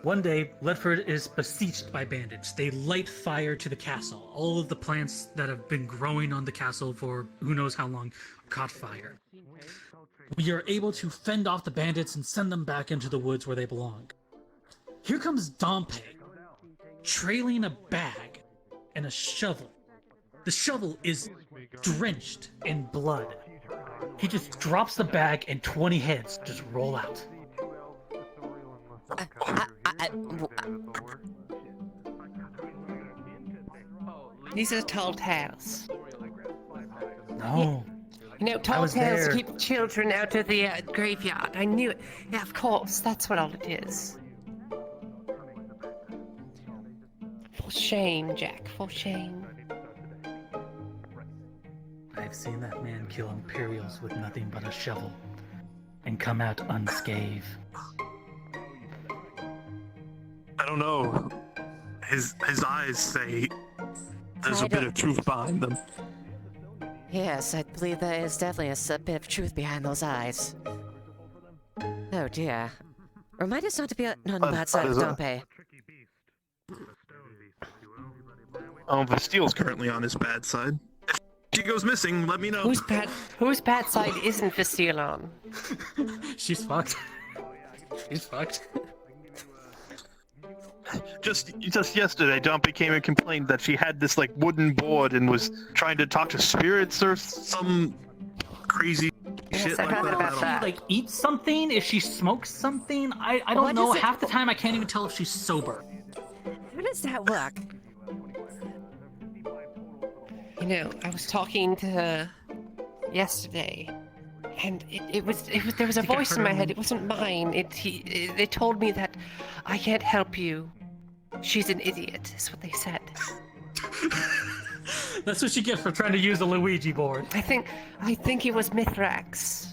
One day, Ledford is besieged by bandits. They light fire to the castle. All of the plants that have been growing on the castle for who knows how long caught fire. We are able to fend off the bandits and send them back into the woods where they belong. Here comes Dompe, trailing a bag and a shovel. The shovel is drenched in blood. He just drops the bag and 20 heads just roll out. These are tall tales. No. You know, tall tales there. keep children out of the graveyard. I knew it. Yeah, of course. That's what all it is. For shame, Jack. For shame. I've seen that man kill Imperials with nothing but a shovel and come out unscathed. I don't know. His eyes say there's a bit of truth behind them. Yes, I believe there is definitely a bit of truth behind those eyes. Oh dear. Remind us not to be on the bad side of Dompe. Vastile's currently on his bad side. If she goes missing, let me know. Whose bad side isn't Vastile on? She's fucked. She's fucked. Just yesterday, Dompe came and complained that she had this like wooden board and was trying to talk to spirits or some crazy shit like that. If she like eats something, if she smokes something, I don't know. Half the time I can't even tell if she's sober. How does that work? You know, I was talking to her yesterday, and it was there was a voice in my head. It wasn't mine. They told me that I can't help you. She's an idiot. Is what they said. That's what she gets for trying to use a Luigi board. I think it was Mithrax.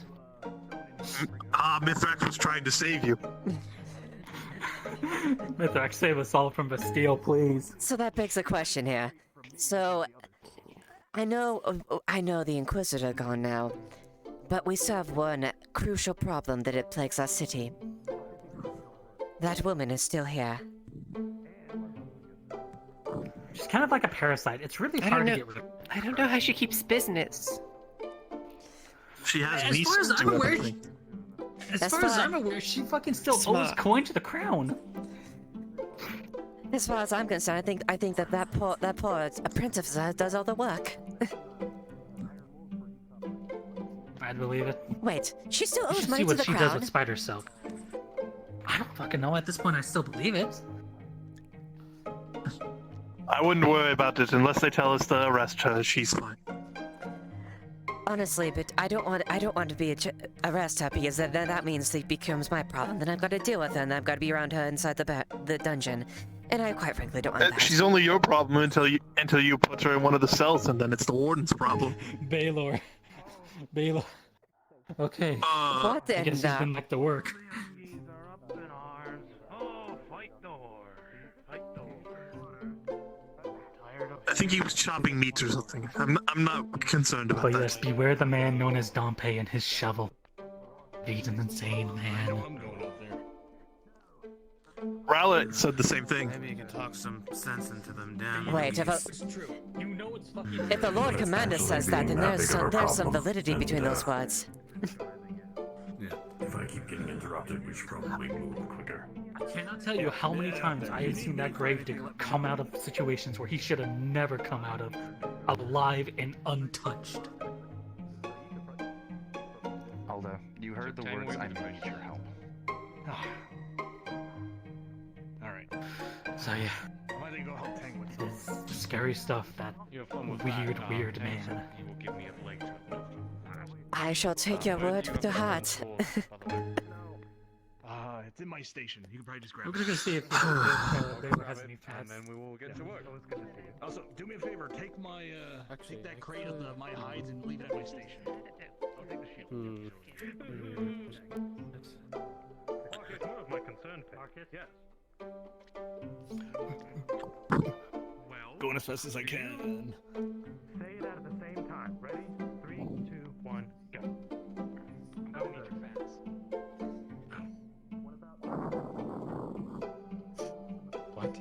Mithrax was trying to save you. Mithrax, save us all from Bastille, please. So that begs a question here. So, I know the Inquisitor gone now, but we still have one crucial problem that it plagues our city. That woman is still here. She's kind of like a parasite. It's really hard to get rid of. I don't know how she keeps business. She has As far as I'm aware, I'm aware, she fucking still owes coin to the crown. As far as I'm concerned, I think that poor apprentice does all the work. I'd believe it. Wait, she still You owes should money see to what the she crown? does with spider silk. I don't fucking know. At this point, I still believe it. I wouldn't worry about it unless they tell us to arrest her. She's fine. Honestly, but I don't want to be arrest her because that means it becomes my problem. Then I've got to deal with her, and I've got to be around her inside the dungeon, and I quite frankly don't want that. She's only your problem until you put her in one of the cells, and then it's the warden's problem. Baylor. Okay. What I guess he's in been back to work. I think he was chopping meats or something. I'm not concerned about But that. yes, beware the man known as Dompe and his shovel. He's an insane man. Rowlett said the same thing. Maybe you can talk some sense into them, damn. Wait, if the Lord Commander says that, then there's some validity between those words. Yeah. If I keep getting interrupted, we should probably move quicker. I cannot tell you how many times I have seen that gravedigger come out of situations where he should have never come out of, alive and untouched. Aldo, you heard the words, I need your help. Alright. So yeah. It's scary stuff, that weird man. I shall take your word to heart. It's in my station. You can probably just grab We're it. gonna see if Baylor has any pets. And then we will get to work. Also, do me a favor. Take my take that crate of my hides and leave it at my station. I'll take the shield. It's more of my concern, Pocket. Yes. Going as fast as I can. Say it at the same time. Ready? 3, 2, 1, go. I don't need your fans. What?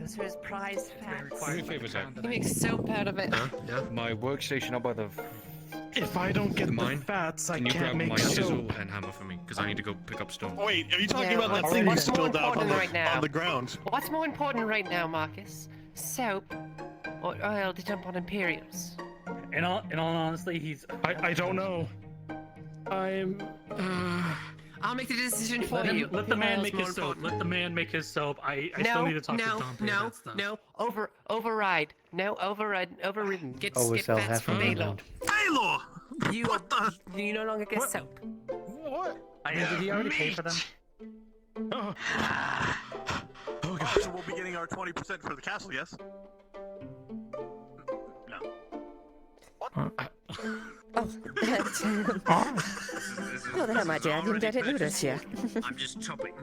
Those are his prized facts. Do me a favor, Zach. He makes soap out of it. Yeah. My workstation up by the. If I don't get the mine, fats, I can you can't grab make my soap. chisel and hammer for me? Because I need to go pick up stone. Wait, are you talking Yeah, about that what's thing you more spilled out on important right now? the ground? What's more important right now, Marcus? Soap or oil to dump on Imperials? In all honesty, he's. I don't know. I'll make the decision for Let, him, you. let the man Tomorrow's make more his soap. important. Let the man make his soap. I No, still need to talk no, to Dante no, about stuff. no. Override. No, overridden. Get Always sell fats half from a Baylor. Baylor! You no longer get soap. What? Did he already pay for them? Oh. Oh god. So we'll be getting our 20% for the castle, yes? No. Oh, oh, there, my dear. I didn't notice you. I'm just chopping.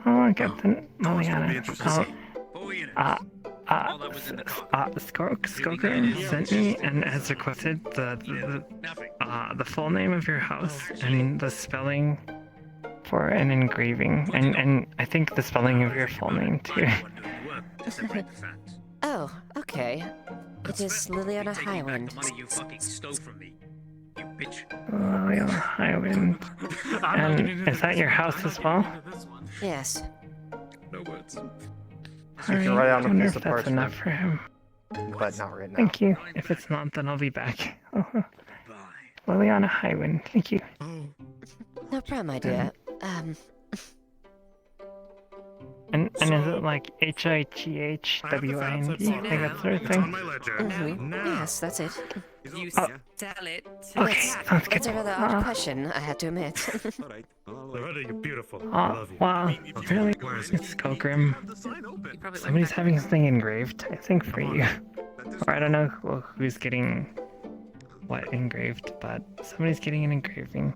Oh, Captain It'll be Leiliana. interesting. Skoker sent me and has requested the full name of your house and the spelling for an engraving, and I think the spelling of your full name too. Oh, okay. It is Leiliana Highwind. The money you fucking stole from me, you bitch. Leiliana Highwind. And is that your house as well? Yes. No words. You can write on I a wonder piece if of that's parchment, enough for him. but not right now. Thank you. If it's not, then I'll be back. Leiliana Highwind, thank you. No problem, my dear. And is it like HIGHWIND, like that sort of thing? Yes, that's it. You sell it. Okay, sounds good. That's a rather odd question, I have to admit. Loretta, you're beautiful. Oh, wow, really? It's Skogrim. Somebody's having something engraved, I think, for you. Or I don't know who's getting what engraved, but somebody's getting an engraving.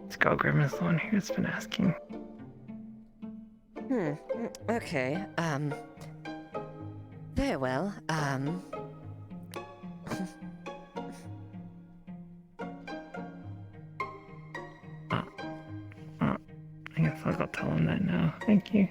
Skogrim is the one who's been asking. Okay, very well, I guess I'll go tell him that now. Thank you.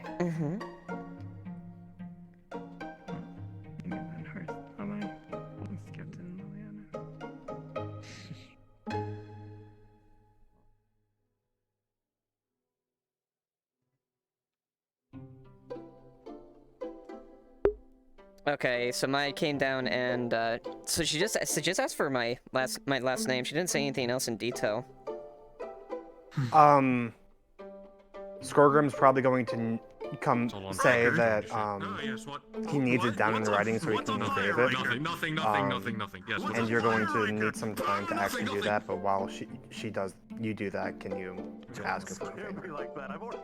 Okay, so Maya came down and, so she just asked for my last name. She didn't say anything else in detail. Skorgrim's probably going to come say that he needs it down in writing so he can engrave it. Nothing. Yes. And you're going to need some time to actually do that, but while she does, you do that, can you ask her for a favor?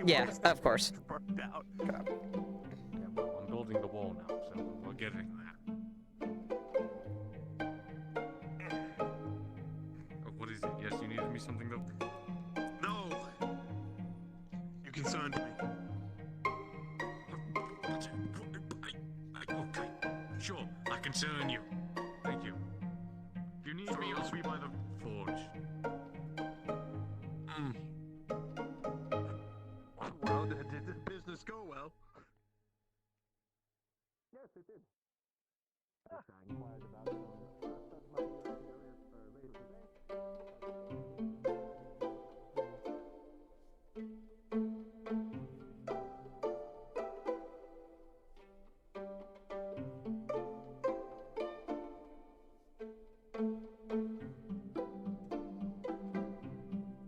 Yeah, of course. I'm building the wall now, so we're getting there. Oh, what is it? Yes, you needed me something though? No! You concerned me. Okay, sure, I concern you. Thank you. If you need me, I'll be by the forge. Well, did the business go well? Yes, it did.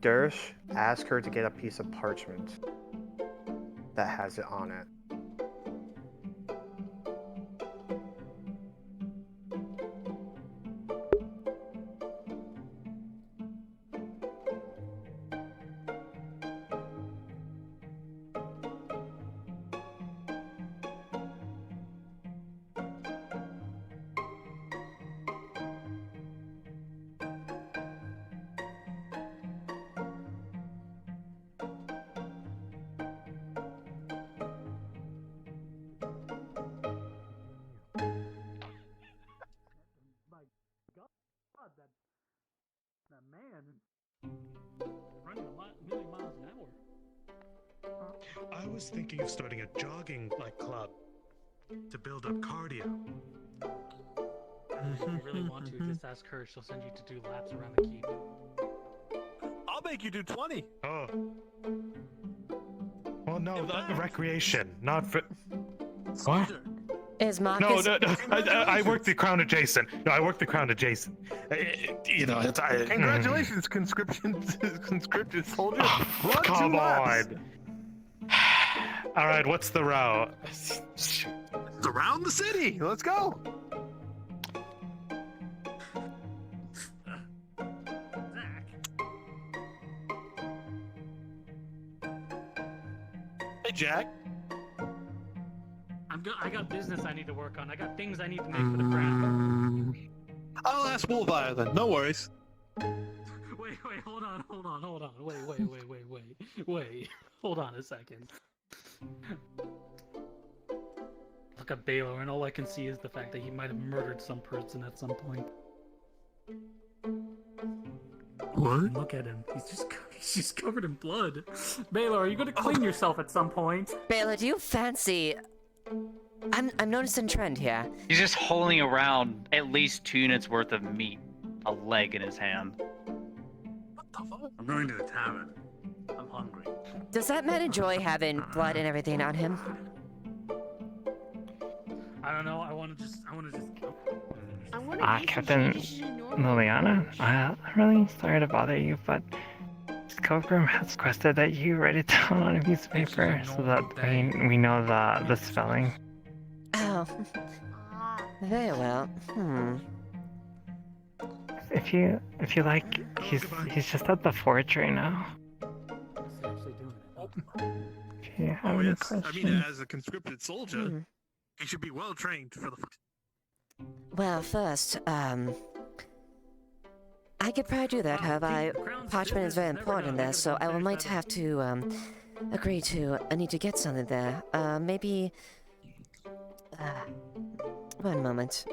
Dersh, ask her to get a piece of parchment that has it on it. That man running a million miles an hour. I was thinking of starting a jogging club to build up cardio. If you really want to, just ask her. She'll send you to do laps around the keep. I'll make you do 20. Oh. Well, no, recreation, not for. What? Is Marcus? No. I work the crown adjacent. No, I work the crown adjacent. You know, it's Congratulations, conscripted soldier. Blood Come to laps. on. All right, what's the route? Around the city. Let's go. Hey, Jack. I got business I need to work on. I got things I need to make for the crown. I'll ask Wolfire then. No worries. Wait, hold on. Wait. Hold on a second. Look at Baylor, and all I can see is the fact that he might have murdered some person at some point. What? Look at him. He's just covered in blood. Baylor, are you going to clean yourself at some point? Baylor, do you fancy? I'm noticing a trend here. He's just holding around at least 2 units worth of meat, a leg in his hand. I'm going to the tavern. I'm hungry. Does that man enjoy having blood and everything on him? I don't know. I want to just. Captain Leiliana, I'm really sorry to bother you, but Skulkgrim has requested that you write it down on a piece of paper so that we know the spelling. Oh, very well. If you like, he's just at the forge right now. If you have any questions. I mean, as a conscripted soldier, he should be well trained for the. Well, first, I could probably do that. However, parchment is very important there, so I might have to agree to. I need to get something there. Maybe. One moment.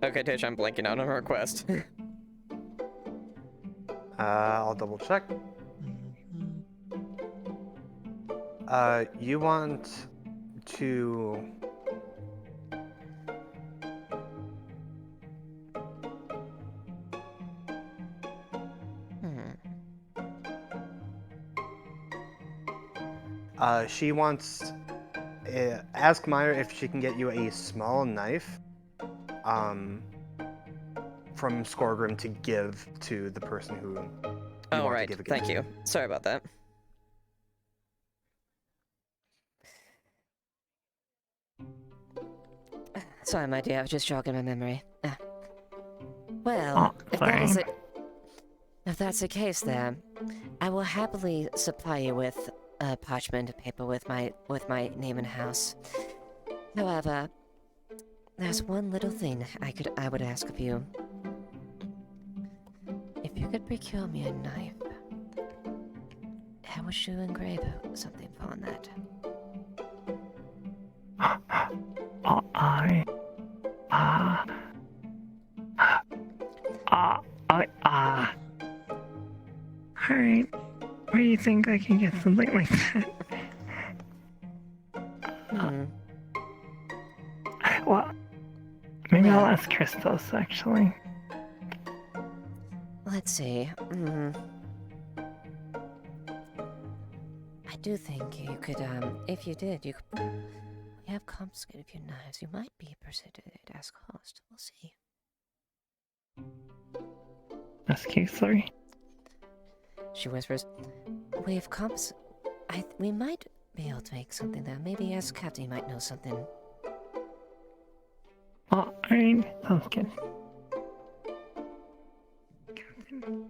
Okay, Tish, I'm blanking out on a request. I'll double check. You want to... She wants... ask Meyer if she can get you a small knife, from Skorgrim to give to the person who you Oh, want right. to give a gift Thank to. you. Sorry about that. Sorry, my dear, I was just jogging my memory. Well, if that's the case, then I will happily supply you with parchment paper with my name and house. However, there's one little thing I would ask of you. If you could procure me a knife, how would you engrave something on that? Alright. Where do you think I can get something like that? Well, maybe I'll ask Christos, actually. Let's see. I do think you could, if you did, you could have confiscated a few knives. You might be persuaded at ask cost. We'll see. SQ3. She whispers, "We've we might be able to make something there. Maybe as Captain, you might know something." Oh, alright. Sounds good. Captain.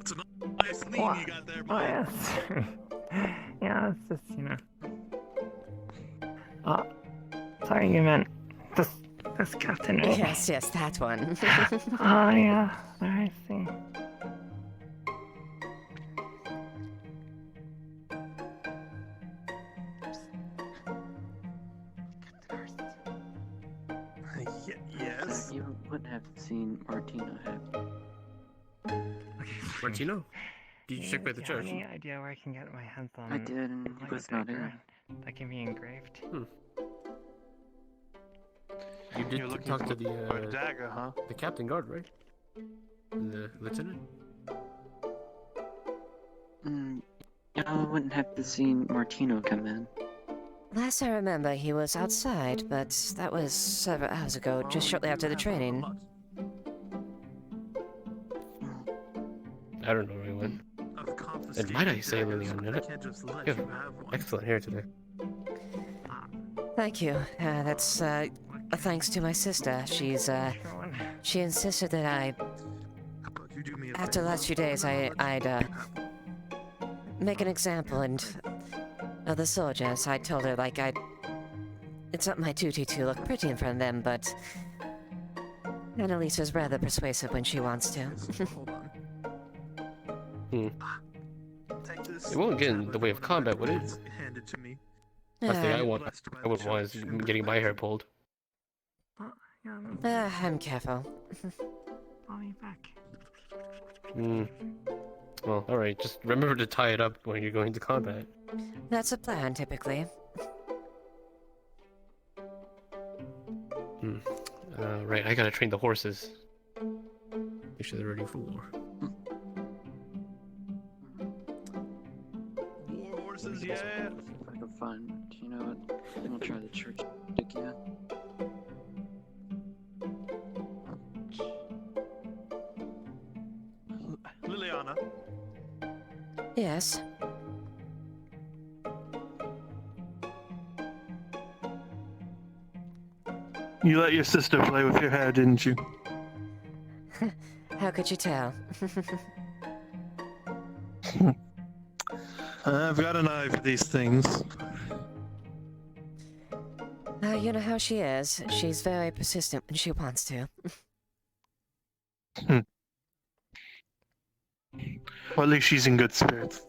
It's a nice theme you got there, Oh, yes. Yeah, it's just, Oh, sorry, you meant this captain, right? Yes, that one. Oh, yeah. I see. Yes. You wouldn't have seen Martino have. Martino? Did you check by the Do you have church? any idea where I can get my hands on I did, and like it was a not dagger it. that can be engraved? You did You're looking talk for to the a dagger, huh? the captain guard, right? The lieutenant. I wouldn't have to see Martino come in. Last I remember, he was outside, but that was several hours ago, just shortly after the training. I don't know where he went. And might I say, Leiliana, you have excellent hair today. Thank you. That's a thanks to my sister. She insisted that after the last few days, I'd make an example of the soldiers. I told her, like, it's not my duty to look pretty in front of them, but Annalise is rather persuasive when she wants to. It won't get in the way of combat, would it? Hand it to me. Last thing I would want is getting my hair pulled. I'm careful. I'll be back. Well, alright, just remember to tie it up when you're going to combat. That's a plan, typically. Right, I gotta train the horses. Make sure they're ready for war. War horses, yeah. If I can find, you know what? I think I'll try the church again. Leiliana. Yes. You let your sister play with your hair, didn't you? How could you tell? I've got an eye for these things. You know how she is. She's very persistent when she wants to. Well, at least she's in good spirits.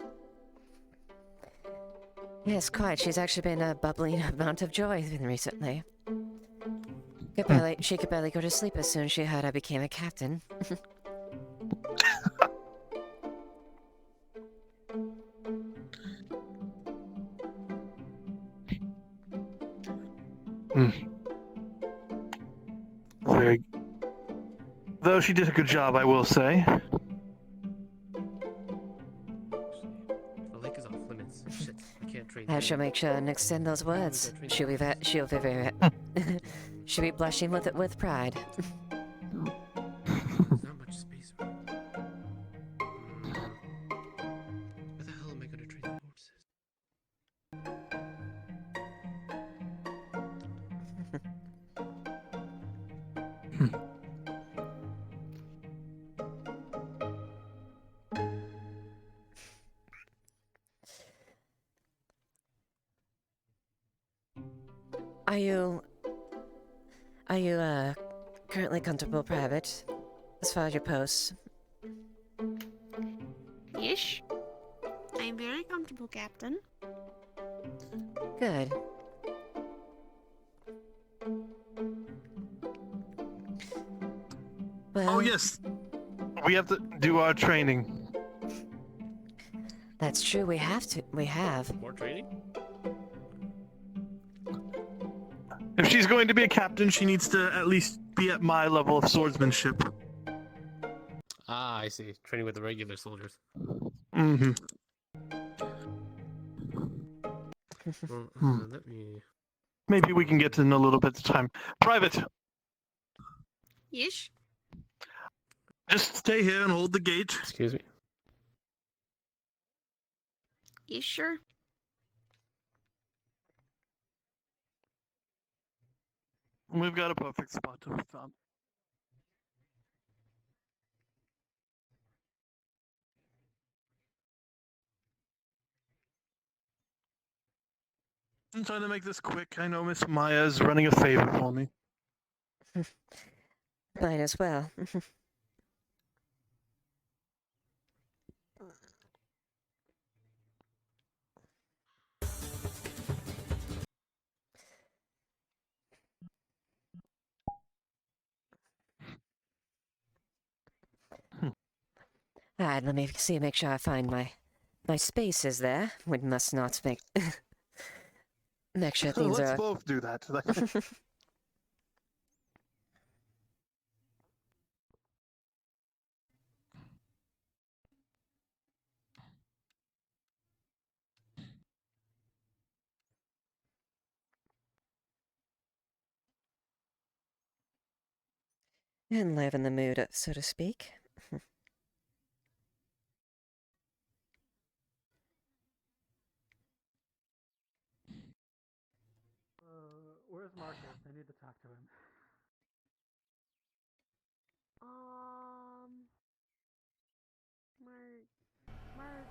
Yes, quite. She's actually been a bubbling amount of joy recently. She could barely go to sleep as soon as she heard I became a captain. Very. Though she did a good job, I will say. The lake is off limits. Shit, I can't train. I shall make sure and extend those words. She'll be very she'll be blushing with pride. There's not much space. Where the hell am I gonna train the horses? Are you currently comfortable private as far as your posts? Yes. I'm very comfortable, Captain. Good. Well, Oh yes, we have to do our training. That's true. We have. More training? If she's going to be a captain, she needs to at least be at my level of swordsmanship. Ah, I see. Training with the regular soldiers. Mm-hmm. Well, let me. Maybe we can get in a little bit of time. Private, Yes. just stay here and hold the gate. Excuse me. Yes, sure. We've got a perfect spot to stop. I'm trying to make this quick. I know Miss Maya's running a favor for me. Mine as well. Alright, let me see, make sure I find my spaces there. We must not make make sure things Let's are. both do that. And liven the mood up, so to speak. Where's Marcus? I need to talk to him. Marcus.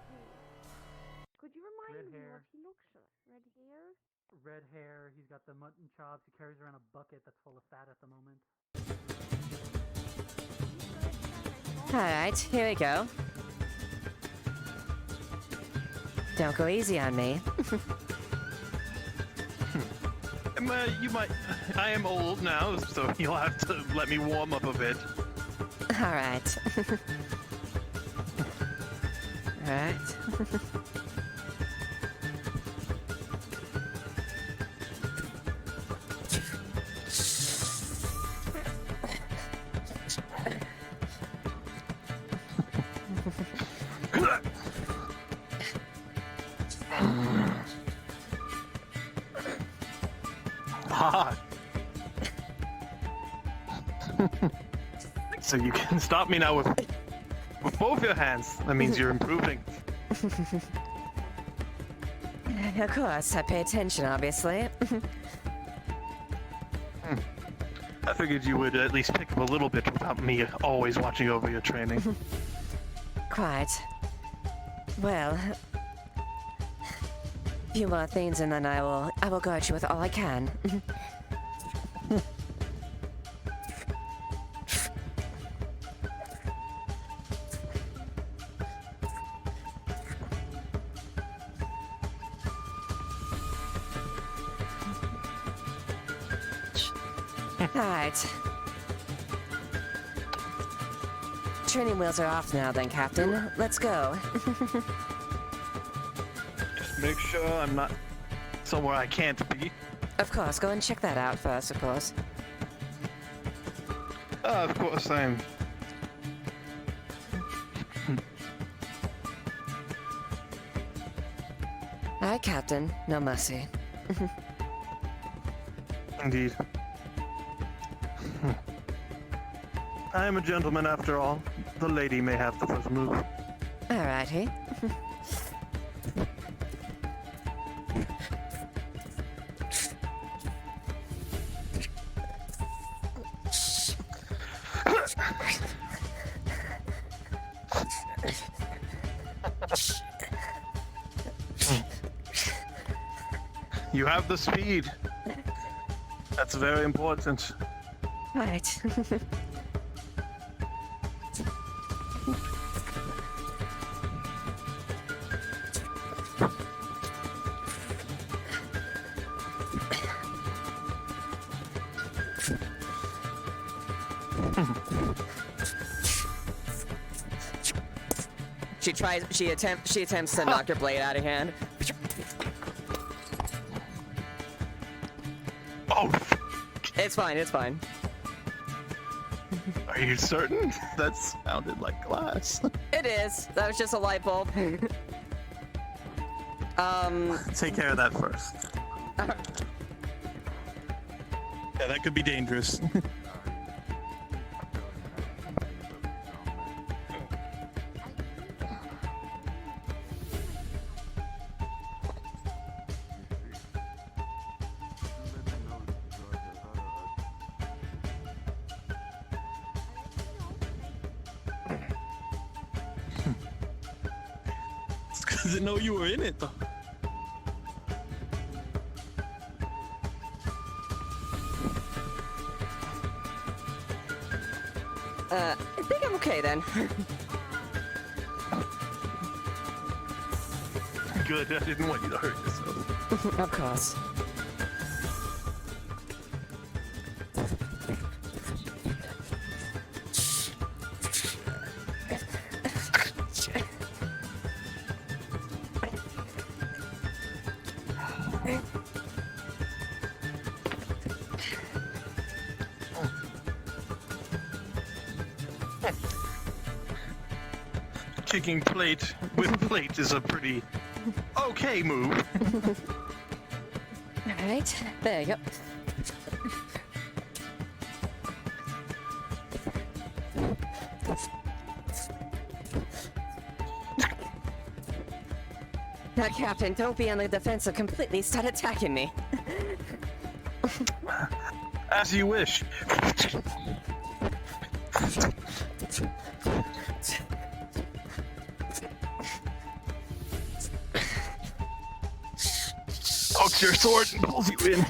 Could you remind Red me hair. what he looks like? Red hair? Red hair, he's got the mutton chops, he carries around a bucket that's full of fat at the moment. Alright, here we go. Don't go easy on me. You might. I am old now, so you'll have to let me warm up a bit. Alright. Alright. Hot. So you can stop me now with both your hands. That means you're improving. Of course, I pay attention, obviously. I figured you would at least pick up a little bit without me always watching over your training. Quite. Well, a few more things and then I will guard you with all I can. Alright. Training wheels are off now then, Captain. Let's go. Just make sure I'm not somewhere I can't be. Of course, go and check that out first, of course. Of course I'm... Alright, Captain. No mercy. Indeed. I am a gentleman after all. The lady may have the first move. Alrighty. You have the speed. That's very important. Right. She attempts to knock your blade out of hand. Oh. It's fine, it's fine. Are you certain? That sounded like glass. It is. That was just a light bulb. Take care of that first. Yeah, that could be dangerous. Doesn't know you were in it though. I think I'm okay then. Good, I didn't want you to hurt yourself. Of course. Kicking plate with plate is a pretty okay move. Alright, there you go. Now, Captain, don't be on the defensive completely. Start attacking me. As you wish. Cocks your sword and pulls you in.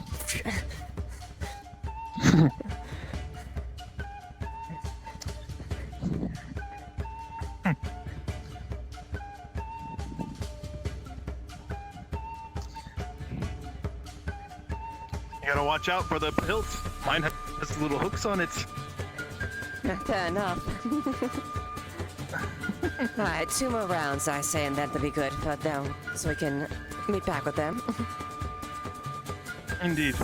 You gotta watch out for the hilt. Mine has little hooks on it. Fair enough. Alright, 2 more rounds, I say, and that'll be good for them, so we can meet back with them. Indeed.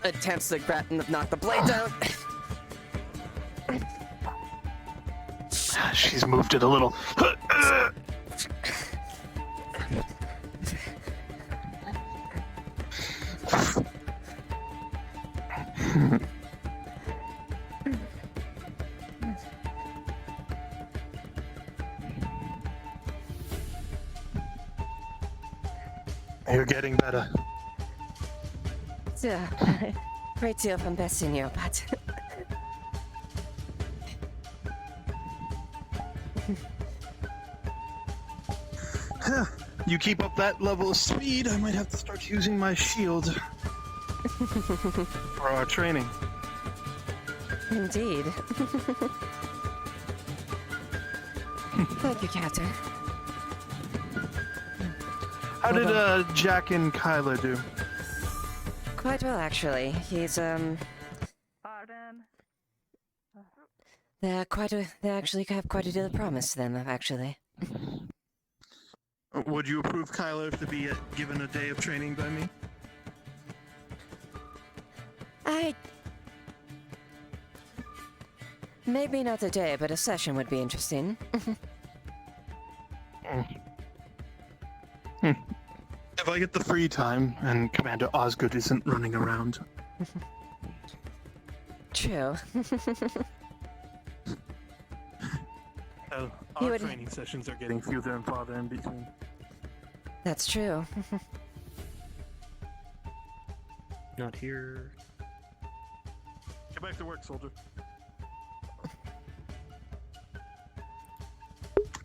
Attempts to knock the blade down. She's moved it a little. You're getting better. It's a great deal from besting you, but... You keep up that level of speed, I might have to start using my shield for our training. Indeed. Thank you, Captain. How did Jack and Kyla do? Quite well, actually. He's Pardon. they actually have quite a deal of promise to them, actually. Would you approve Kyla to be given a day of training by me? Maybe not a day, but a session would be interesting. If I get the free time and Commander Osgood isn't running around. True. Our training sessions are getting fewer and farther in between. That's true. Not here. Get back to work, soldier.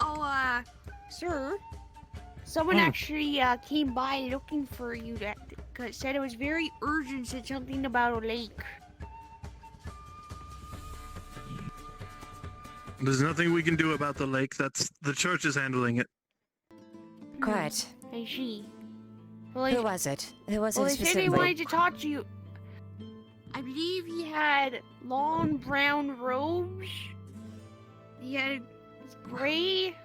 Oh, sir. Someone actually came by looking for you. That said it was very urgent. Said something about a lake. There's nothing we can do about the lake. That's the church is handling it. Quite. I see. Who was it? Who was it They said specifically? they wanted to talk to you. I believe he had long brown robes. He had gray,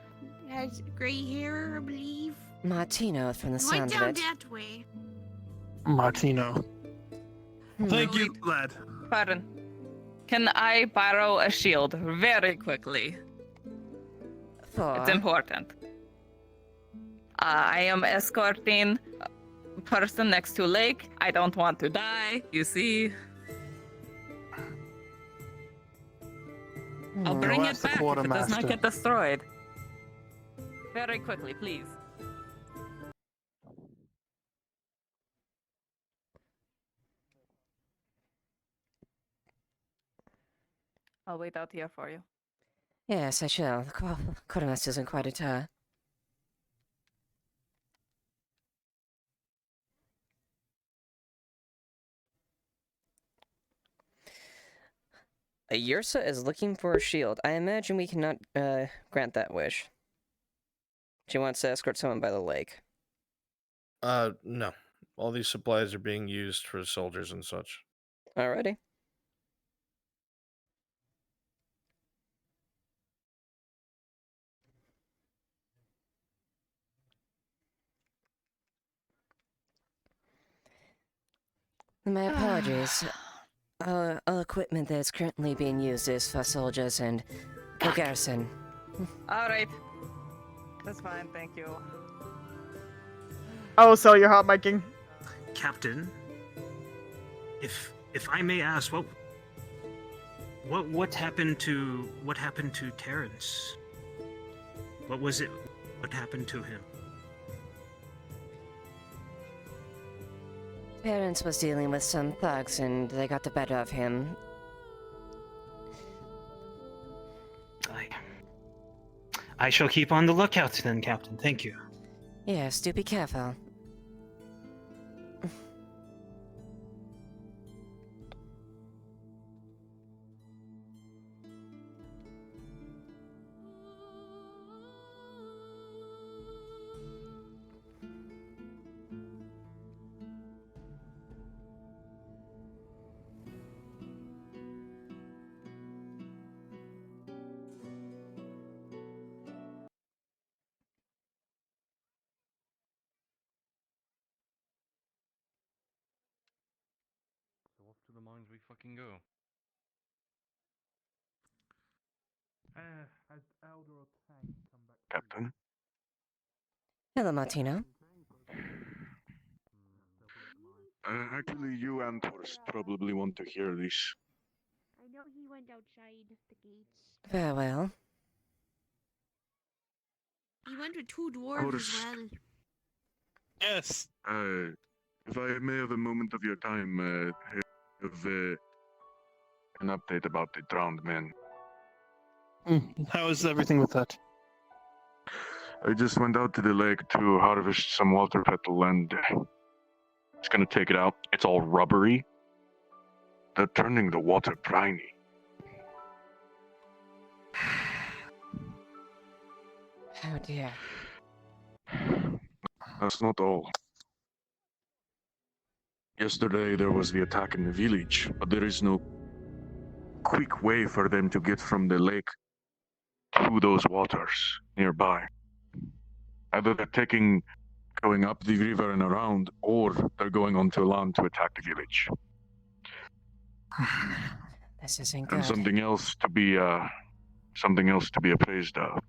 has gray hair, I believe. Martino, from the Went sound of down it. that way. Martino. Thank you, lad. Pardon. Can I borrow a shield very quickly? It's important. I am escorting a person next to lake. I don't want to die, you see. I'll bring Go it ask the back if it does not quartermaster. get destroyed. Very quickly, please. I'll wait out here for you. Yes, I shall. The quartermaster isn't quite a tar. Yursa is looking for a shield. I imagine we cannot grant that wish. She wants to escort someone by the lake. No. All these supplies are being used for soldiers and such. Alrighty. My apologies. All equipment that is currently being used is for soldiers and the garrison. Alright. That's fine, thank you. Oh, so you're hot miking. Captain, if I may ask, what happened to Terrence? What was it? What happened to him? Parents was dealing with some thugs and they got the better of him. I shall keep on the lookout then, Captain. Thank you. Yes, do be careful. So off to the mines we fucking go. Has Eldor Tank come back? Captain? Hello, Martino. Actually, you and Torst probably want to hear this. I know he went outside the gates. Very well. He went with 2 dwarves as Torst. well. Yes. If I may have a moment of your time, have an update about the drowned men. How is everything with that? I just went out to the lake to harvest some water petal and it's gonna take it out. It's all rubbery. They're turning the water briny. Oh dear. That's not all. Yesterday there was the attack in the village, but there is no quick way for them to get from the lake to those waters nearby. Either they're going up the river and around, or they're going onto land to attack the village. This isn't And good. something else to be appraised of.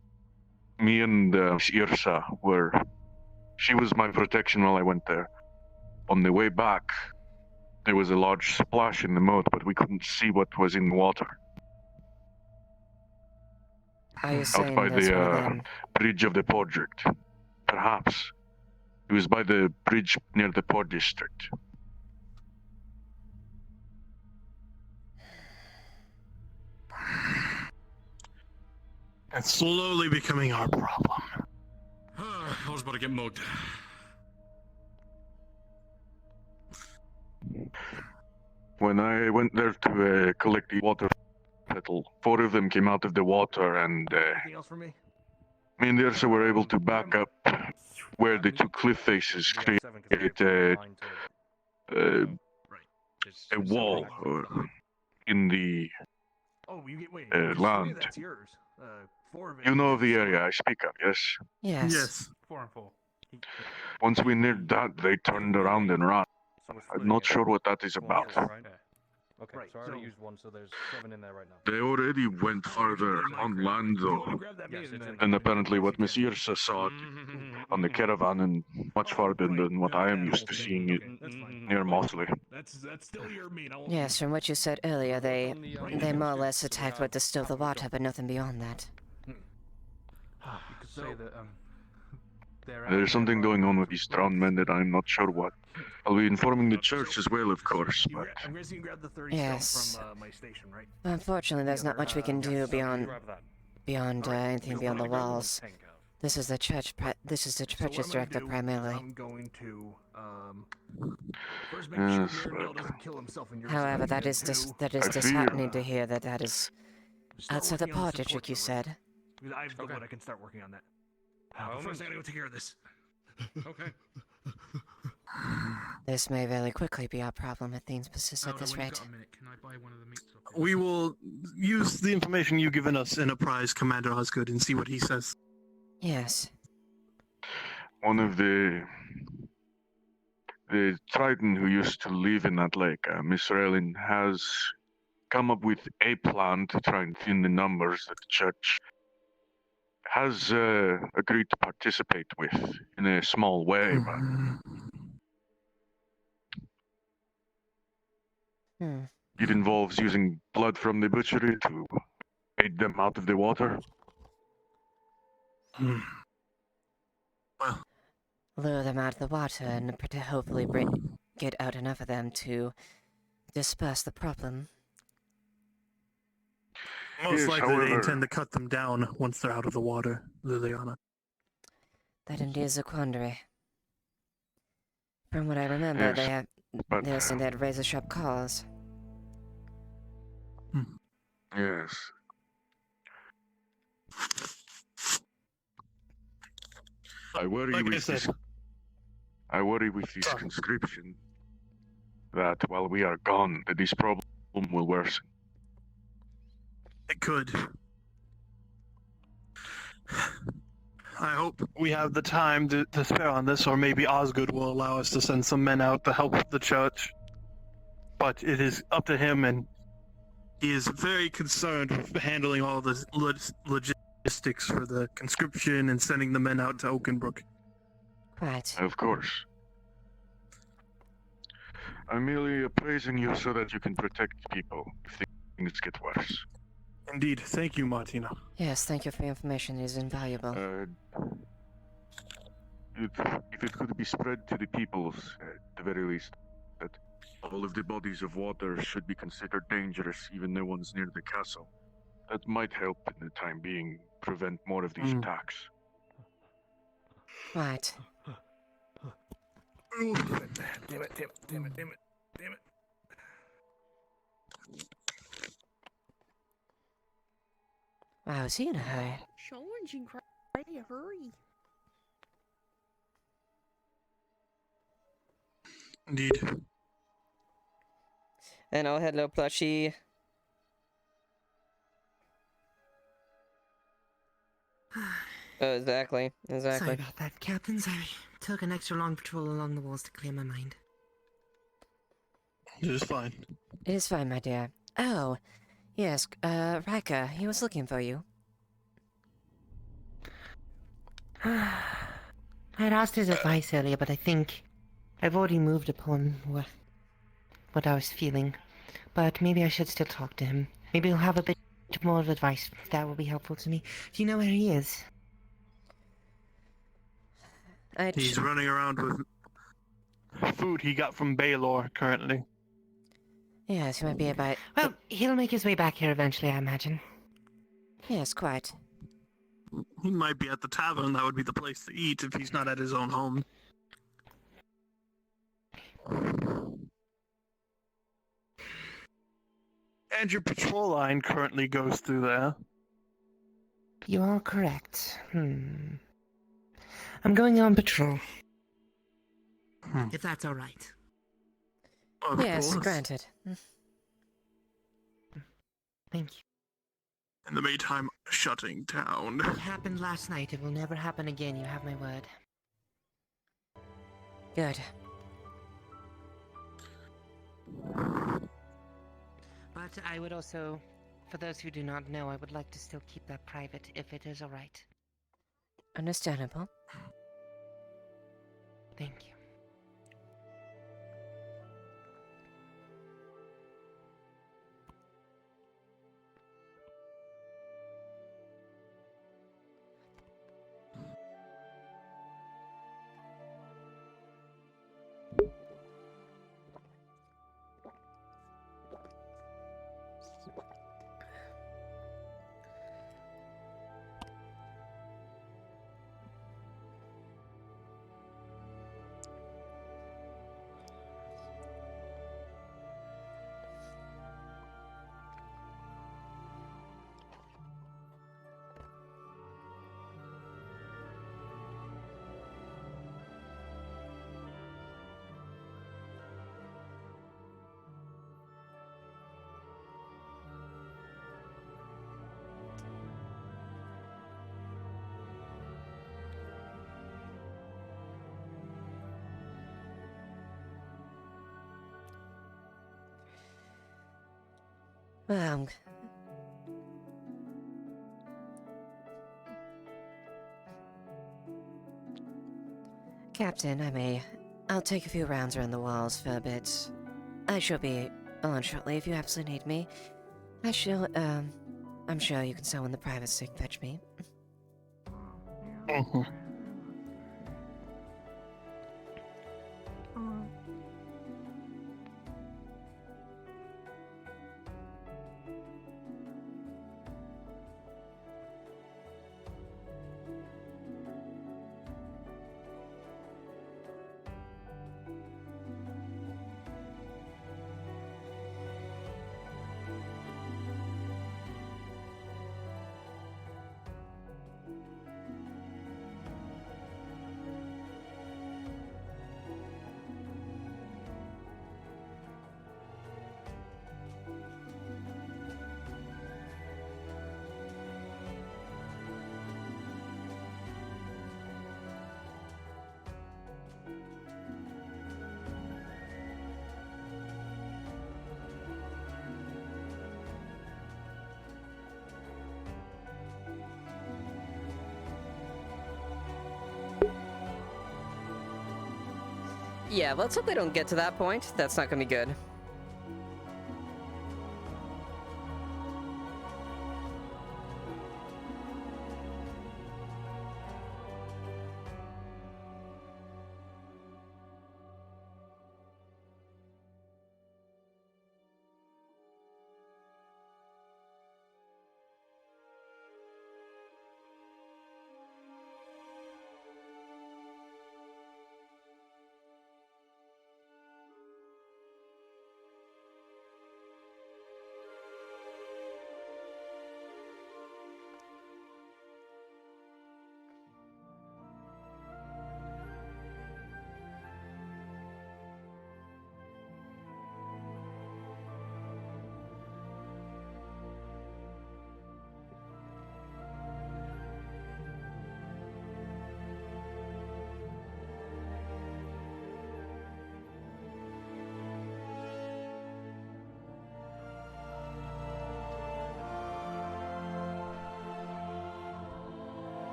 Me and Irsa she was my protection while I went there. On the way back, there was a large splash in the moat, but we couldn't see what was in the water. Are you Out saying by this the one of them? bridge of the project. Perhaps. It was by the bridge near the port district. It's slowly becoming our problem. I was about to get mugged. When I went there to collect the water petal, 4 of them came out of the water, and Anything else for me? me and Irsa were able to back up where the 2 cliff faces create a wall in the Oh, you get wait. land. That's yours. 4 of it. You know of the area I speak of, yes? Yes. Yes. 4 and 4. Once we neared that, they turned around and ran. I'm not sure what that is about. Okay, so I already used 1, so there's 7 in there right now. They already went farther on land, though. And apparently what Miss Irsa saw on the caravan and much farther than what I am used to seeing it near Mosley. That's still your meat. Yes, from what you said earlier, they more or less attacked what distilled the water, but nothing beyond that. You could say that, There's something going on with these drowned men that I'm not sure what. I'll be informing the church as well, of course, but I'm guessing you grabbed the 30 Yes. stone from my station, right? Unfortunately, there's not much we can do beyond anything beyond the walls. This is the this is the church's directive primarily. I'm going to first make sure Mirandel doesn't kill himself in your However, that is disheartening to hear that is outside the party trick you said. I've got what I can start working on that. But first, I gotta go take care of this. Okay. This may very quickly be our problem if things persist at this rate. Got a minute. Can I buy one of the meats? We will use the information you've given us in Apprise Commander Osgood and see what he says. Yes. one of the Triton who used to live in that lake, Miss Raylan, has come up with a plan to try and thin the numbers that the church has agreed to participate with in a small way. But it involves using blood from the butchery to aid them out of the water. Lure them out of the water and hopefully get out enough of them to disperse the problem. Most Yes, likely they however- intend to cut them down once they're out of the water, Liliana. That indeed is a quandary. From what I remember, Yes, they saying they had razor-sharp claws. Yes. I worry with this. I worry with this conscription that while we are gone, that this problem will worsen. It could. I hope we have the time to spare on this, or maybe Osgood will allow us to send some men out to help the church. But it is up to him, and he is very concerned with handling all the logistics for the conscription and sending the men out to Oakenbrook. Right. Of course. I'm merely appraising you so that you can protect people if things get worse. Indeed. Thank you, Martina. Yes, thank you for the information. It is invaluable. If it could be spread to the peoples, at the very least, that all of the bodies of water should be considered dangerous, even the ones near the castle, that might help in the time being prevent more of these attacks. Right. Damn it. Wow, is he in a hurry? Sean's in quite a hurry. Indeed. And oh, hello, plushie. Exactly. Sorry about that, Captains. I took an extra long patrol along the walls to clear my mind. It is fine. It is fine, my dear. Oh, yes, Rika, he was looking for you. I'd asked his advice earlier, but I think I've already moved upon what I was feeling. But maybe I should still talk to him. Maybe he'll have a bit more of advice. That will be helpful to me. Do you know where he is? He's running around with food he got from Baylor currently. Yes, he might be about... Well, he'll make his way back here eventually, I imagine. Yes, quite. He might be at the tavern. That would be the place to eat if he's not at his own home. And your patrol line currently goes through there. You are correct. I'm going on patrol. If that's alright. Yes, granted. Thank you. In the meantime, shutting down. What happened last night, it will never happen again, you have my word. Good. But I would also, for those who do not know, I would like to still keep that private, if it is alright. Understandable. Thank you. Well, Captain, I'll take a few rounds around the walls for a bit. I shall be on shortly if you absolutely need me. I'm sure you can summon the private stick fetch me. Yeah, let's hope they don't get to that point. That's not gonna be good.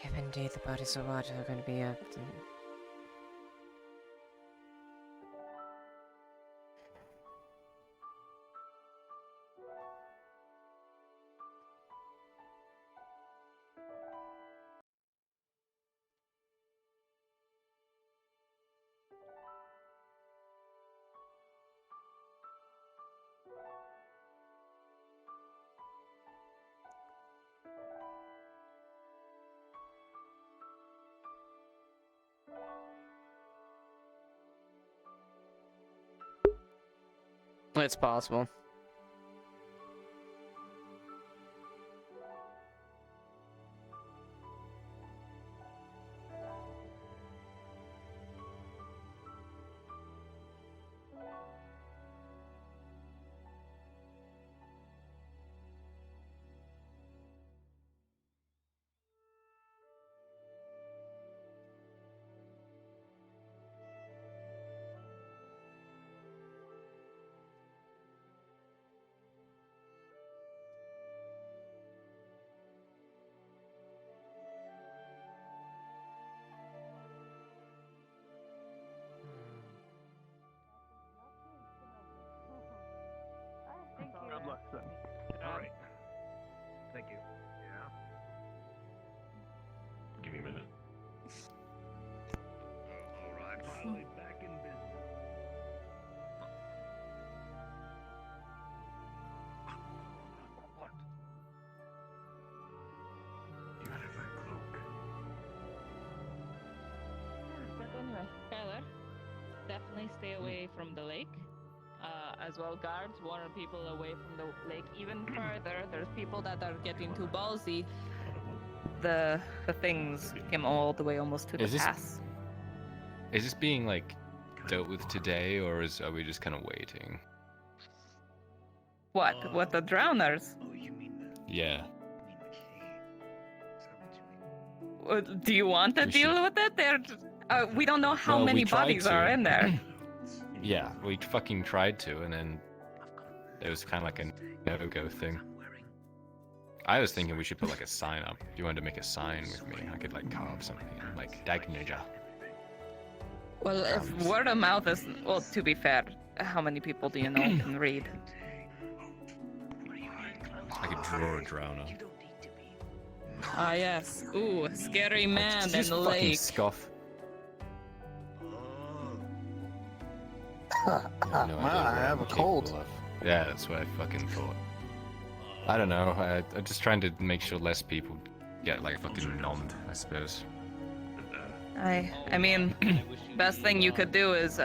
If indeed the bodies of water are going to be up, then... It's possible. Good luck, son. All right. Thank you. Yeah. Give me a minute. All right. Finally back in business. What? You have that cloak. definitely stay away from the lake. As well, guards warn people away from the lake even further. There's people that are getting too ballsy. The things came all the way almost to the pass. Is this being like dealt with today, or are we just kind of waiting? What? What, the drowners? Yeah. Do you want to deal with it? We don't know how many bodies are in there. Yeah, we fucking tried to, and then it was kind of like a no-go thing. I was thinking we should put like a sign up. If you wanted to make a sign with me, I could like carve something, like Dag Ninja. Well, if word of mouth is, well, to be fair, how many people do you know can read? I could draw a drowner. Ah, yes. Ooh, scary man in Just the fucking lake. scoff. I have a cold. Yeah, that's what I fucking thought. I don't know. I'm just trying to make sure less people get like fucking numbed, I suppose. I mean, best thing you could do is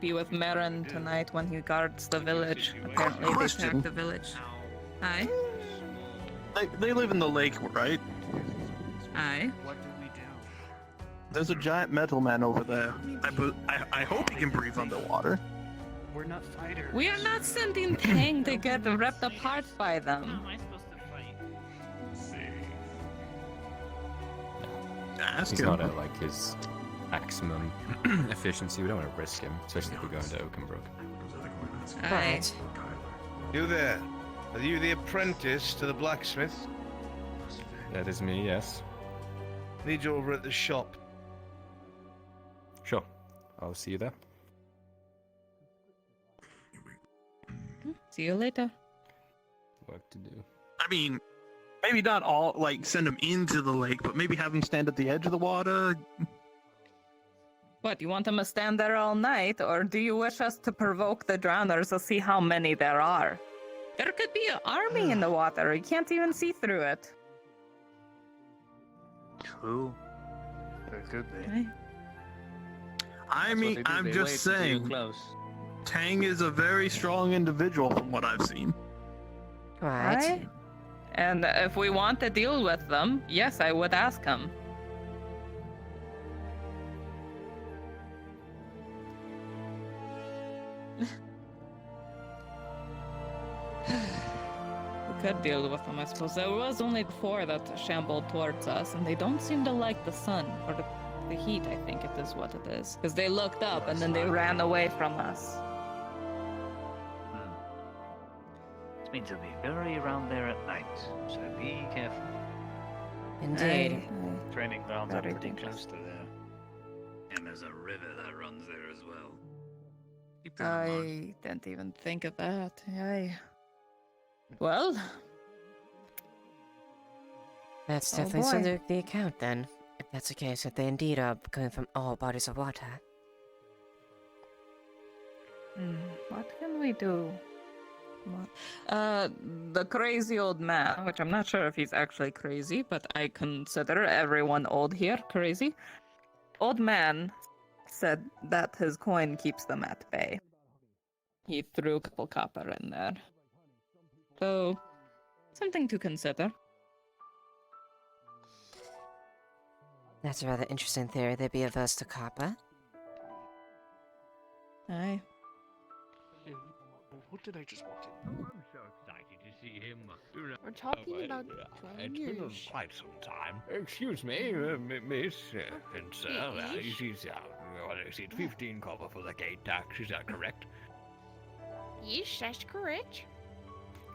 be with Marin tonight when he guards the village. Apparently they attacked the village. Aye. They live in the lake, right? Aye. What do we do? There's a giant metal man over there. I hope he can breathe underwater. We're not fighters. We are not sending Tang to get ripped apart by them. How am I supposed to fight? He's not at like his maximum efficiency. We don't want to risk him, especially if we're going to Oakenbrook. Right. You there? Are you the apprentice to the blacksmith? That is me, yes. Need you over at the shop. Sure. I'll see you there. See you later. Work to do. I mean, maybe not all, like, send him into the lake, but maybe have him stand at the edge of the water. What, you want them to stand there all night, or do you wish us to provoke the drowners to see how many there are? There could be an army in the water. You can't even see through it. True. There could be. I mean, I'm just saying, Tang is a very strong individual from what I've seen. Right. And if we want to deal with them, yes, I would ask him. We could deal with them, I suppose. There was only 4 that shambled towards us, and they don't seem to like the sun, or the heat, I think it is what it is. Because they looked up, and then they ran away from us. This means he'll be very around there at night, so be careful. Indeed. Training grounds are Very pretty dangerous. close to there. And there's a river that runs there as well. I didn't even think of that. Well, That's Oh, definitely boy. something to the account then. If that's the case, that they indeed are coming from all bodies of water. what can we do? The crazy old man, which I'm not sure if he's actually crazy, but I consider everyone old here crazy. Old man said that his coin keeps them at bay. He threw a couple copper in there. So, something to consider. That's a rather interesting theory. They'd be averse to copper. Aye. What did I just walk in? Oh, I'm so excited to see him. We're talking about It's been drowners. quite some time. Excuse me, miss and sir. Yes? What is it? 15 copper for the gate tax. Is that correct? Yes, that's correct.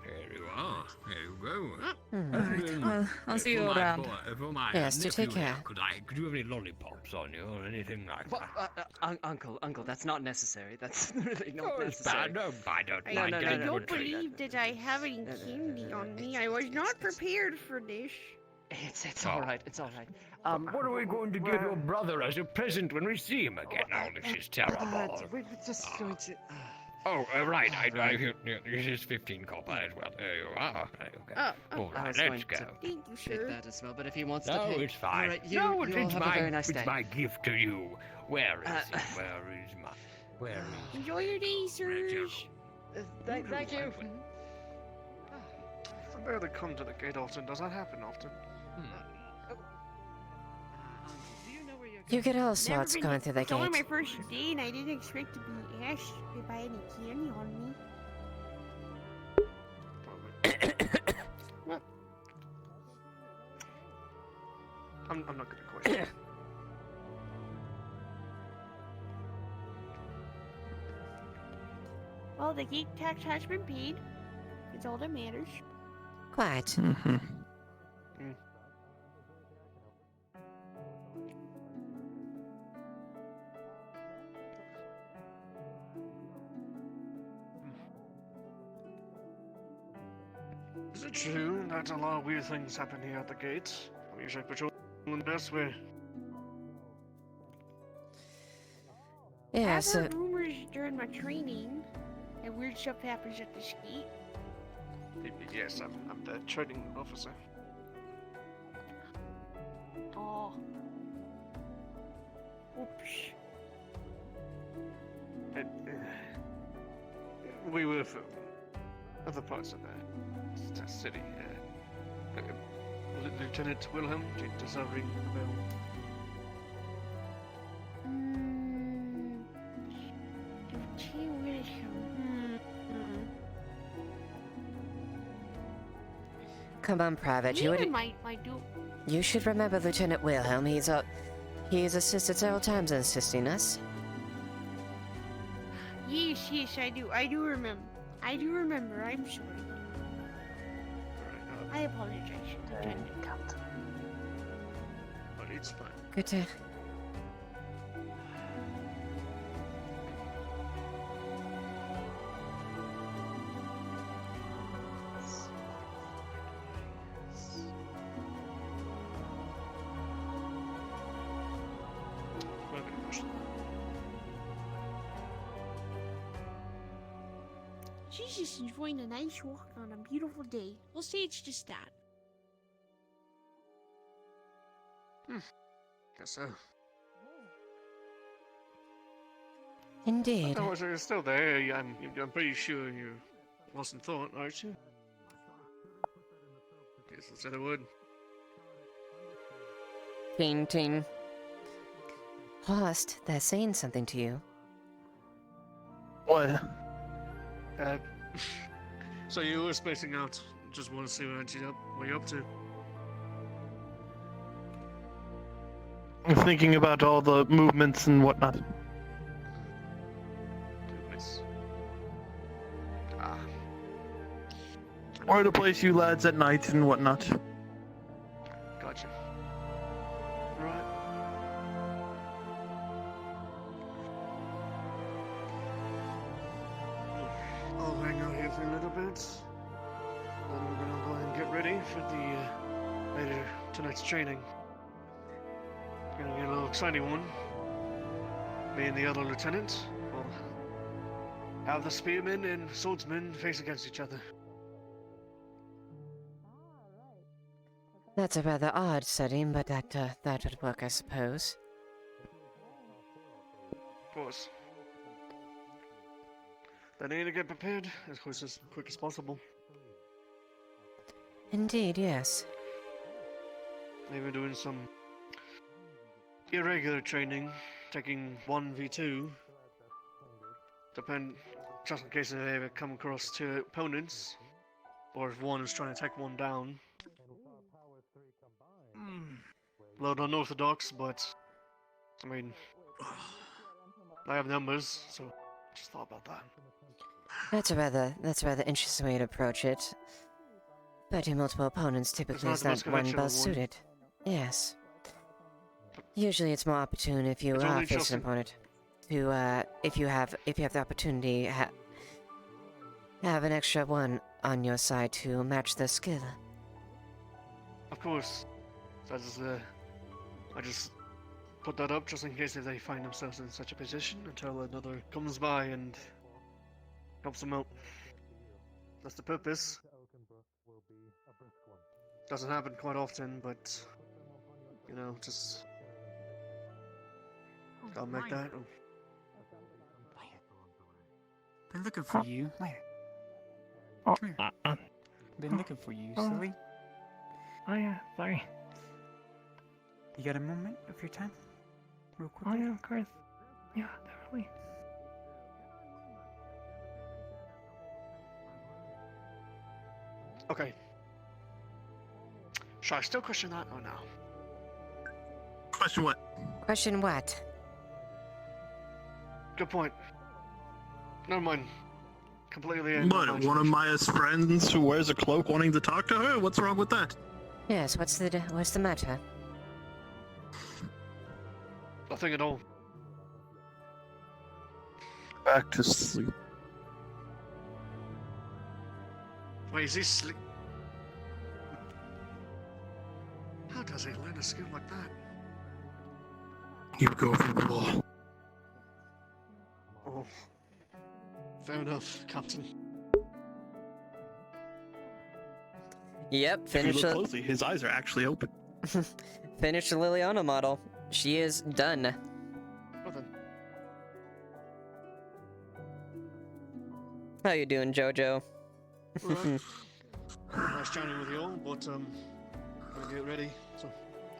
There you are. There you go. Alright. Well, I'll see you around. For my Yes, do take nephew here, care. Could you have any lollipops on you or anything like that? Uncle, that's not necessary. That's really not Oh, it's necessary. bad. No, I don't I, mind I getting don't good treatment. believe that I have any candy on me. I was not prepared for this. It's Oh. all right. It's all right. What are we going to give your brother as a present when we see him again? Oh, this is terrible. We're just going to. Oh, right. This is 15 copper as well. There you are. There you go. Oh, All I right, was let's going go. to Thank you, take sir. that as well, but if he wants No, to pay, it's fine. All right, No, you'll it's have a very nice it's day. my gift to you. Where is Uh, it? Where is my... Enjoy your day, sirs. Thank you. I barely come to the gate often. Does that happen often? You get all Never sorts been- going through the It's only my gate. first day, and I didn't expect to be asked if I had any candy on me. I'm not gonna question. Well, the gate tax has been paid. It's all that matters. Quiet. Mm-hmm. Is it true that a lot of weird things happen here at the gate? We usually patrol in the best way. Yeah, I've so heard rumors during my training that weird stuff happens at this gate. Yes, I'm the training officer. Oh. Oops. And, we were from other parts of the city. Lieutenant Wilhelm, does that ring a bell? Gee whiz. come on, Private. You Even would. my do. You should remember Lieutenant Wilhelm. He's assisted several times in assisting us. Yes, I do. I do remember. I'm sorry. I apologize. Lieutenant. But it's fine. Good to. She's just enjoying a nice walk on a beautiful day. We'll say it's just that. Guess so. Indeed. Oh, so you're still there. I'm pretty sure you're lost in thought, aren't you? Guess I said I would. Ting ting. Lost, they're saying something to you. What? So you were spacing out. Just want to see what you're up to. I'm thinking about all the movements and whatnot. Goodness. Where to place you lads at night and whatnot. Gotcha. Right. I'll hang out here for a little bit. Then we're gonna go ahead and get ready for the later tonight's training. It's gonna be a little exciting one. Me and the other lieutenant will have the spearmen and swordsmen face against each other. That's a rather odd setting, but that would work, I suppose. Of course. Then I need to get prepared as quick as possible. Indeed, yes. They've been doing some irregular training, taking 1v2. Just in case they ever come across two opponents, or if one is trying to take one down. A little unorthodox, but I mean, I have numbers, so just thought about that. That's a rather interesting way to approach it. Fighting multiple opponents typically not is the not most one conventional well one. suited. Yes. Usually it's more opportune if you It's are only facing just an opponent to if you have the opportunity have an extra one on your side to match their skill. Of course. I just put that up just in case if they find themselves in such a position until another comes by and helps them out. That's the purpose. Doesn't happen quite often, but you know, just gotta make that. Been looking for you. Where? Oh, Come here. Been looking for you, oh. silly. Oh yeah, sorry. You got a moment of your time? Real Oh quickly? yeah, of course. Yeah, definitely. Okay. Should I still question that or no? Question what? Question what? Good point. Never mind. Completely What? One of Maya's friends who wears a cloak wanting to talk to her? What's wrong with that? Yes, what's the matter? Nothing at all. Back to sleep. Wait, is he sleep? How does he learn a skill like that? You go for the ball. Oh. Fair enough, Captain. Yep, If finish you look the closely, his eyes are actually open. finish the Leiliana model. She is done. Well then. How you doing, Jojo? Right. Nice chatting with you all, but gonna get ready. So.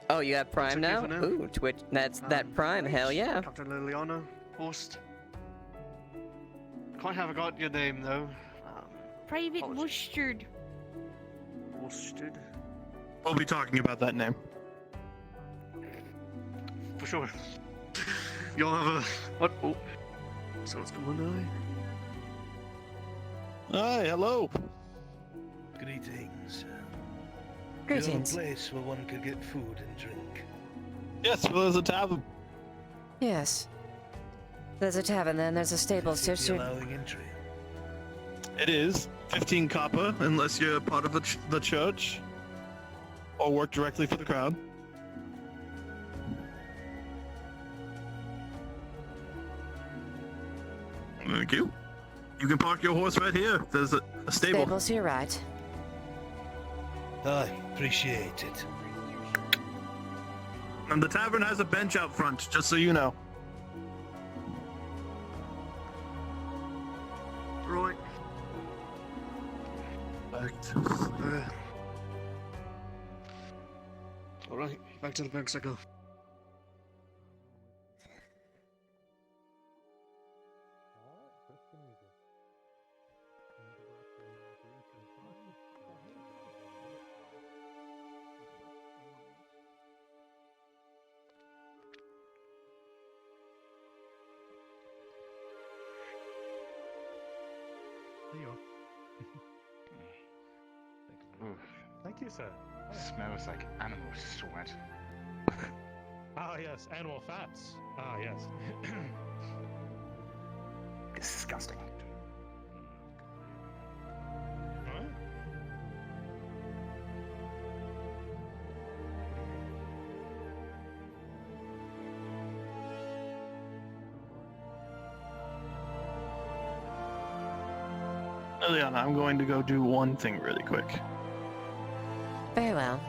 Oh, you got Prime Take care now? for now. Ooh, Twitch. That's that Prime. Hell yeah. Captain Leiliana, host. Quite haven't got your name though. Private Mustard. Mustard. We'll be talking about that name. For sure. You'll have a what? Oh. So what's going on? Hi, hello. Greetings. Greetings. Do you have a place where one could get food and drink? Yes, well, there's a tavern. Yes. There's a tavern, then there's a stable Is the city too. allowing entry? It is 15 copper, unless you're part of the church or work directly for the crowd. Thank you. You can park your horse right here. There's a stable. Stable's here, right? I appreciate it. And the tavern has a bench out front, just so you know. Right. Back to the... Alright, back to the banks I go. There you go. Oof. Thank you, sir. Smells like animal sweat. Ah, yes, animal fats. Ah, yes. Disgusting. Alright. Leiliana, I'm going to go do one thing really quick. Very well.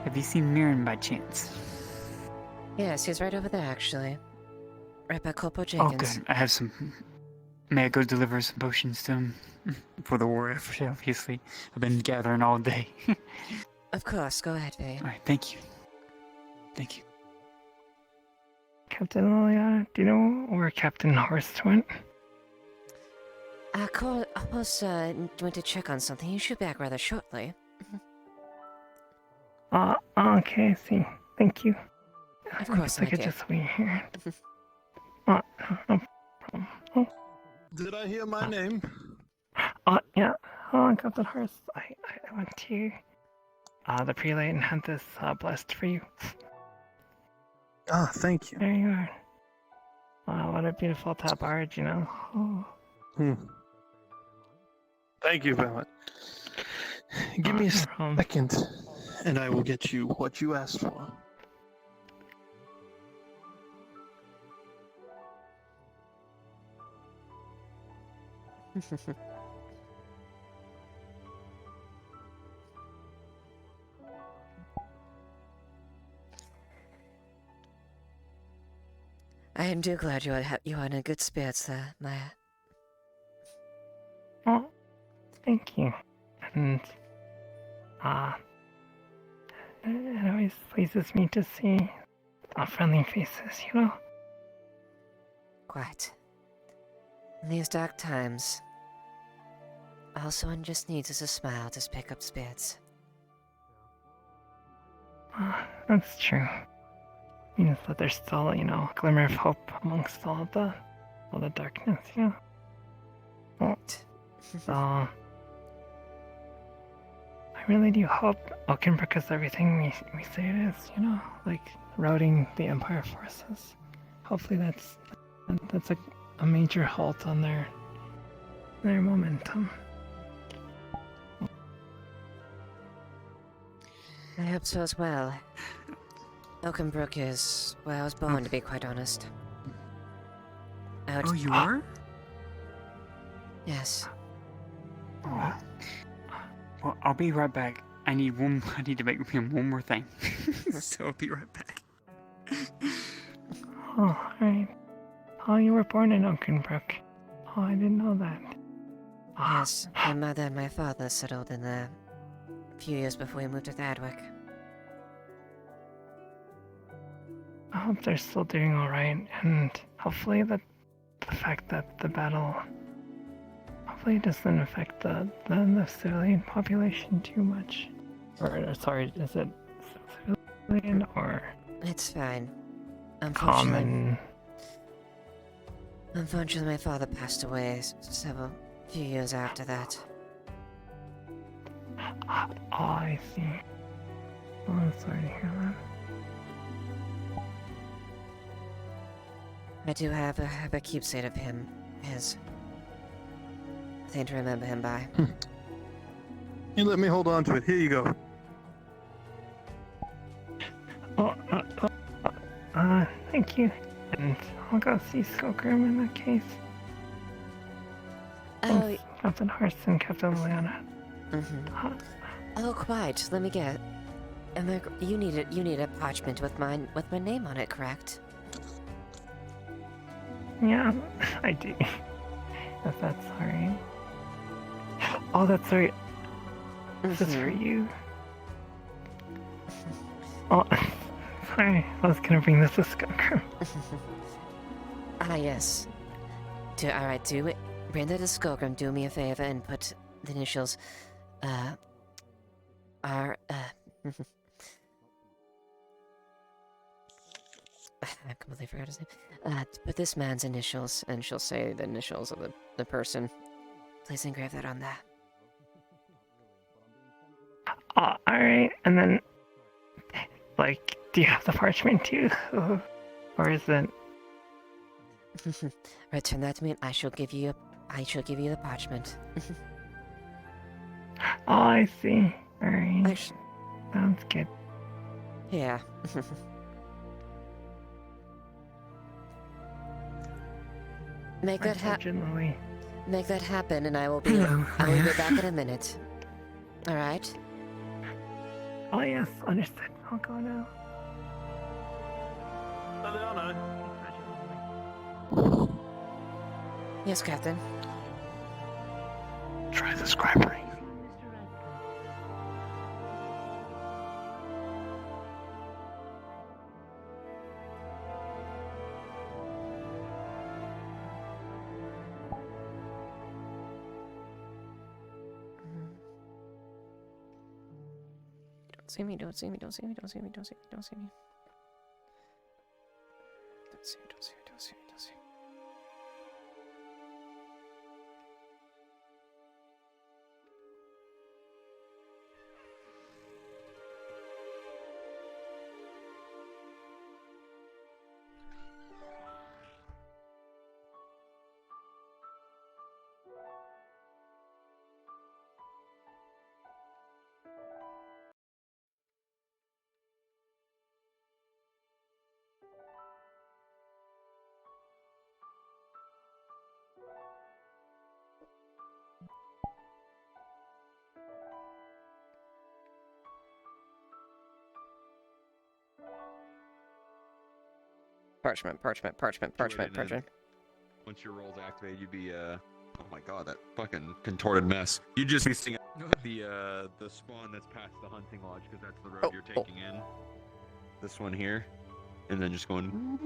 Have you seen Mirren by chance? Yes, he's right over there, actually. Right by Corporal Oh, Jenkins. good. I have some. May I go deliver some potions to him? For the war effort, obviously. I've been gathering all day. Of course, go ahead, Faye. Alright, thank you. Thank you. Captain Leiliana, do you know where Captain Horst went? Horst went to check on something. He should be back rather shortly. Okay, I see. Thank you. Of course, I my could dear. just wait here. No problem. Oh, Did I hear my name? yeah. Oh, Captain Horst, I went to the prelate and had this blessed for you. Ah, thank you. There you are. Wow, what a beautiful tabard, you know. Oh. Thank you very much. Give me a second, and I will get you what you asked for. I am too glad you are in a good spirits there, Maya. Oh, thank you. And, it always pleases me to see friendly faces, you know? Quite. In these dark times, all someone just needs is a smile to pick up spirits. That's true. Means that there's still, you know, a glimmer of hope amongst all the darkness, you know? Well, so, I really do hope Oakenbrook is everything we say it is, you know? Like, routing the Empire forces. Hopefully that's a major halt on their momentum. I hope so as well. Oakenbrook is where I was born, to be quite honest. Oh, you are? Yes. Well, I'll be right back. I need to make him one more thing. So I'll be right back. Oh, alright. Oh, you were born in Oakenbrook. Oh, I didn't know that. Yes, my mother and my father settled in there a few years before we moved to Thadwick. I hope they're still doing alright, and hopefully the fact that the battle hopefully it doesn't affect the civilian population too much. Or sorry, is it civilian or It's fine. common? Unfortunately, my father passed away few years after that. Oh, I see. Oh, I'm sorry to hear that. I do have a keepsake of him. His. Thing to remember him by. You let me hold on to it. Here you go. Thank you. And I'll go see Skogrim in that case. Oh, Captain Horst and Captain Leiliana. Oh, quite. Let me get. You need a parchment with my name on it, correct? Yeah, I do. If that's alright. Oh, that's right. This is for you. Oh, sorry. I was gonna bring this to Skogrim. Ah, yes. Alright, do it. Bring that to Skogrim, do me a favor, and put the initials, R, I completely forgot his name. Put this man's initials, and she'll say the initials of the person. Please engrave that on there. Oh, alright. And then, like, do you have the parchment too? Or is it... Return that to me, and I shall give you the parchment. Oh, I see. Alright. Sounds good. Yeah. Make that happen, and I will be back in a minute. All right. Oh yes, understood. I'll go now. Yes, Captain. Try the scribe ring. Don't see me, don't see me, don't see me, don't see me, don't see me, don't see me. Don't see me, don't see me, don't see me, don't see me. Parchment. Once your roll's activated, you'd be oh my god, that fucking contorted mess. You'd just be seeing the spawn that's past the hunting lodge because that's the road you're taking in. This one here, and then just going.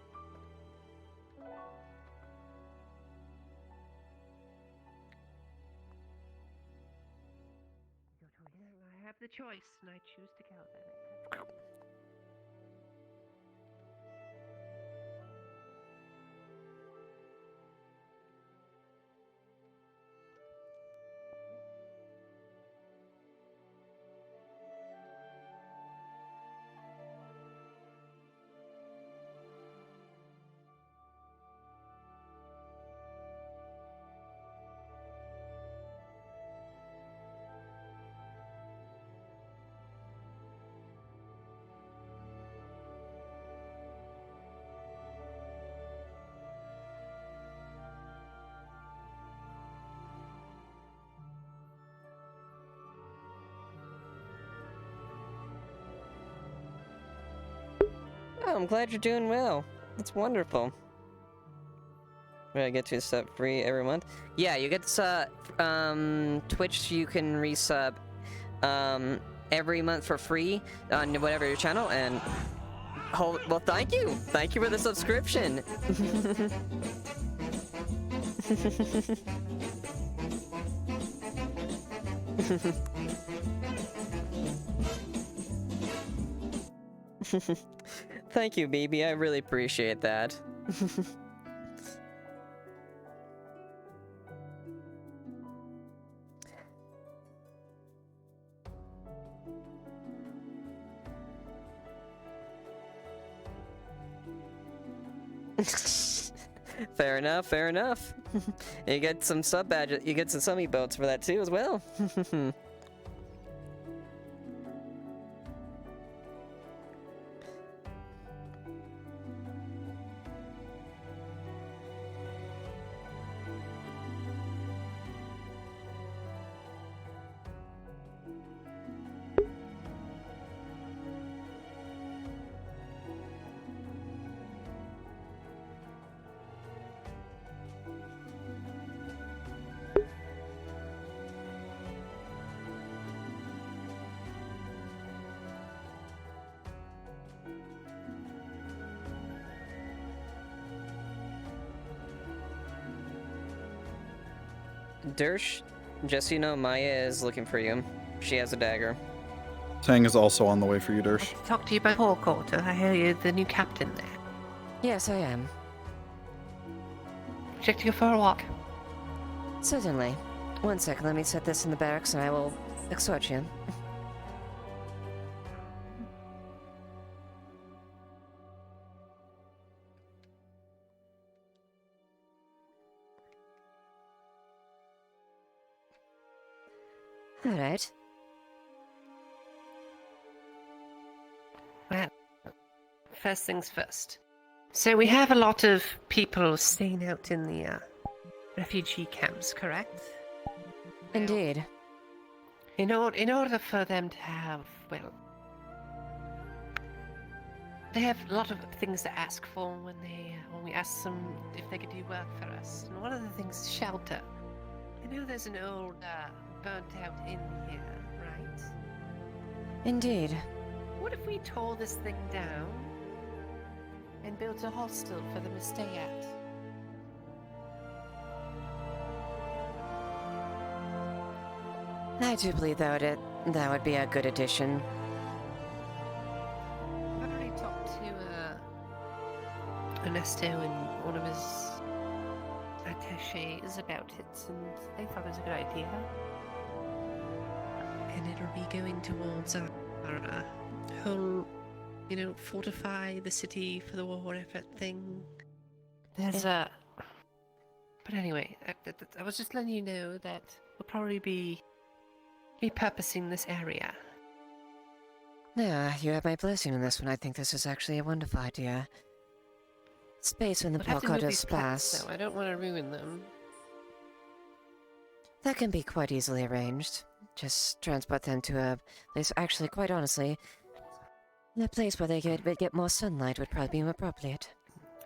I have the choice, and I choose to go then. Oh, I'm glad you're doing well. That's wonderful. Where I get to sub free every month? Yeah, you get Twitch. You can resub every month for free on whatever your channel. And well, thank you for the subscription. Thank you, baby. I really appreciate that. Fair enough, fair enough. You get some sub badges, you get some emotes for that too as well. Dersh, just so you know, Maya is looking for you. She has a dagger. Tang is also on the way for you, Dersh. Talk to you about Paul Quarter. I hear you're the new captain there. Yes, I am. Would you like to go for a walk? Certainly. 1 second, let me set this in the barracks and I will escort you. Alright. Well, first things first. So we have a lot of people staying out in the refugee camps, correct? Indeed. In order for them to have, well, they have a lot of things to ask for when we ask them if they could do work for us. And one of the things is shelter. I know there's an old burnt out inn here, right? Indeed. What if we tore this thing down and built a hostel for them to stay at? I do believe that would be a good addition. I've already talked to Ernesto and one of his attaches about it, and they thought it was a good idea. And it'll be going towards our whole, fortify the city for the war effort thing. There's But anyway, I was just letting you know that we'll probably be repurposing this area. Yeah, you have my blessing on this one. I think this is actually a wonderful idea. Space when the We'll have to move Polka these does plants, splash. though. I don't want to ruin them. That can be quite easily arranged. Just transport them to a place. Actually, quite honestly, a place where they get more sunlight would probably be more appropriate.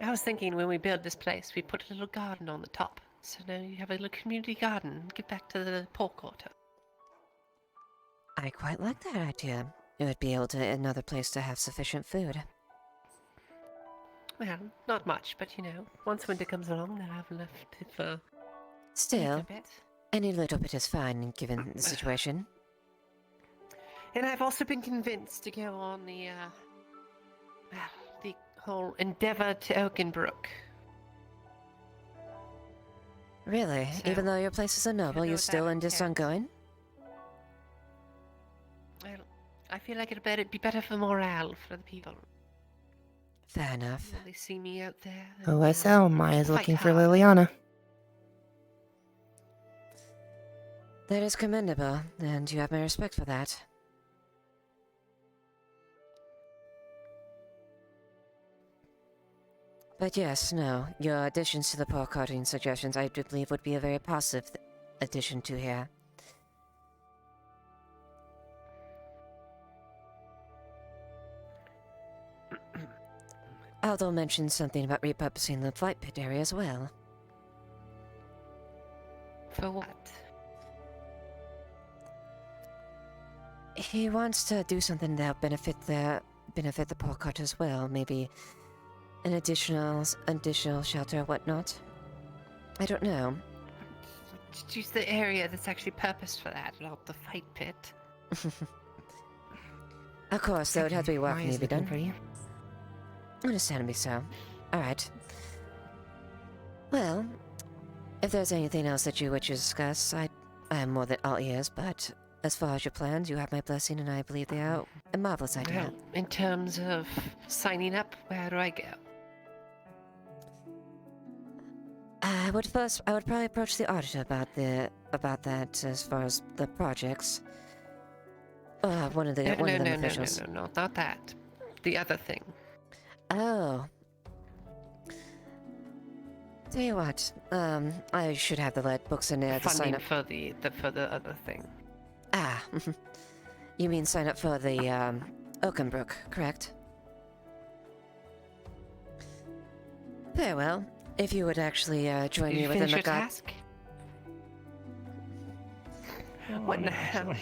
I was thinking when we build this place, we put a little garden on the top. So now you have a little community garden. Get back to the pork quarter. I quite like that idea. It would be able to another place to have sufficient food. Well, not much, but once winter comes along, they'll have enough for Still, a bit. any little bit is fine given the situation. And I've also been convinced to go on the whole endeavor to Oakenbrook. Really? So, Even though your place is so noble, you still insist on going? Well, I feel like it'd be better for morale for the people. Fair enough. When they see me out there. OSL, Maya's fight looking for hard. Liliana. That is commendable, and you have my respect for that. But yes, no, your additions to the pork carting suggestions I do believe would be a very positive addition to here. Aldo mentioned something about repurposing the flight pit area as well. For what? He wants to do something that'll benefit the pork cart as well. Maybe an additional shelter or whatnot. I don't know. Just use the area that's actually purposed for that, not the fight pit. Of course, there would have to be work Maya's need to be looking done. for you. Understandably so. Alright. Well, if there's anything else that you wish to discuss, I am more than all ears, but as far as your plans, you have my blessing, and I believe they are a marvelous idea. Well, in terms of signing up, where do I go? I would probably approach the auditor about that as far as the projects. One of them officials. No, not that. The other thing. Oh. Tell you what, I should have the lead books in there to sign Funding up. for the other thing. Ah, you mean sign up for the Oakenbrook, correct? Very well. If you would actually join me within the task? What the hell?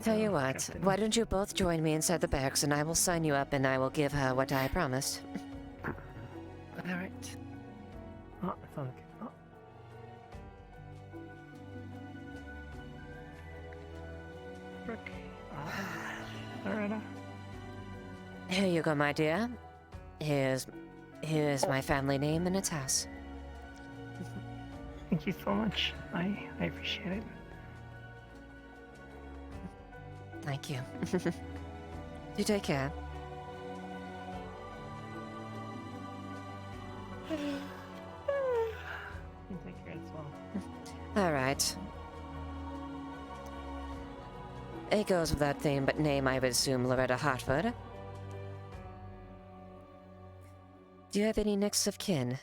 Tell you what, why don't you both join me inside the barracks and I will sign you up and I will give her what I promised. Alright. Oh, I found the oh. Brooke. Loretta. Here you go, my dear. Here's my family name and its house. Thank you so much. I appreciate it. Thank you. You take care. You take care as well. Alright. It goes without saying, but name I would assume Loretta Hartford. Do you have any next of kin?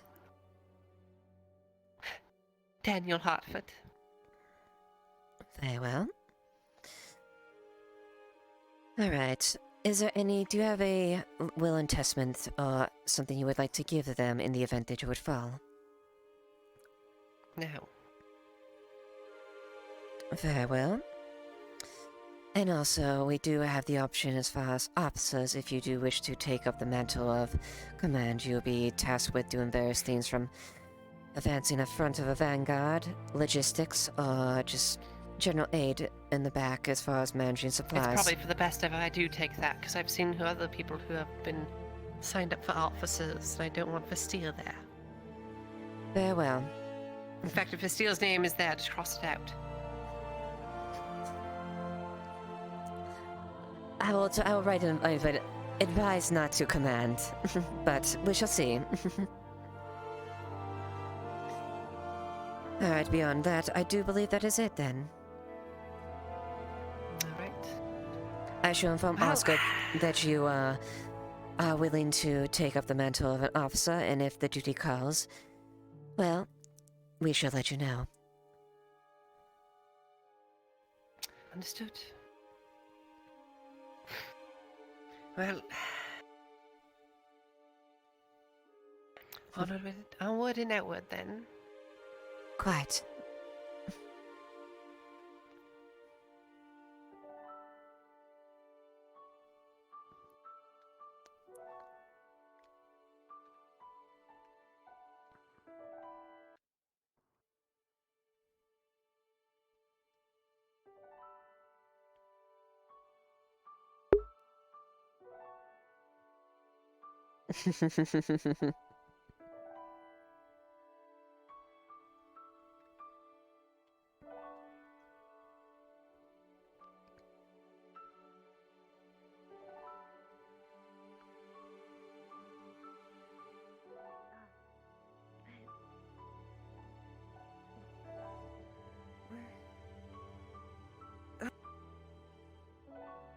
Daniel Hartford. Very well. Alright. Do you have a will and testament or something you would like to give to them in the event that you would fall? No. Very well. And also, we do have the option as far as officers, if you do wish to take up the mantle of command, you'll be tasked with doing various things from advancing the front of a vanguard, logistics, or just general aid in the back as far as managing supplies. It's probably for the best if I do take that, because I've seen other people who have been signed up for officers, and I don't want Vastille there. Very well. In fact, if Vastille's name is there, just cross it out. I will write an but advise not to command, but we shall see. Alright, beyond that, I do believe that is it then. Alright. I shall inform Osgood that you are willing to take up the mantle of an officer, and if the duty calls, well, we shall let you know. Understood. Well, onward and outward then. Quite.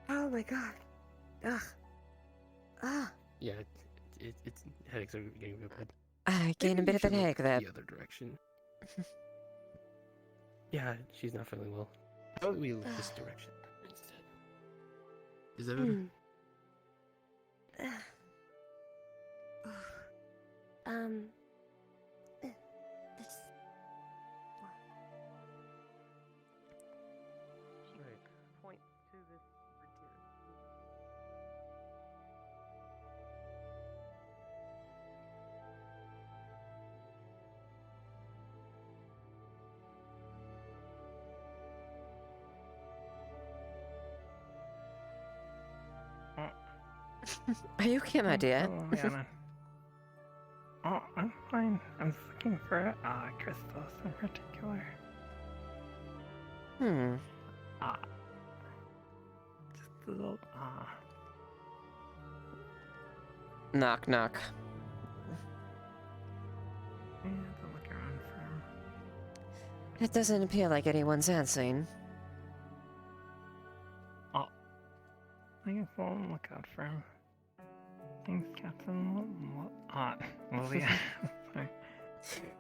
Oh my god. Ugh. Ah. Yeah, it's headaches are getting real bad. I gained a bit of an headache there. The other direction. Yeah, she's not feeling well. How about we look this direction instead? Is that better? This. Point to this Are you okay, my dear? Oh, Leiliana. Oh, I'm fine. I was looking for crystals in particular. Just a little Knock, knock. I have to look around for him. It doesn't appear like anyone's answering. I guess we'll look out for him. Thanks, Captain. Lilia. Sorry.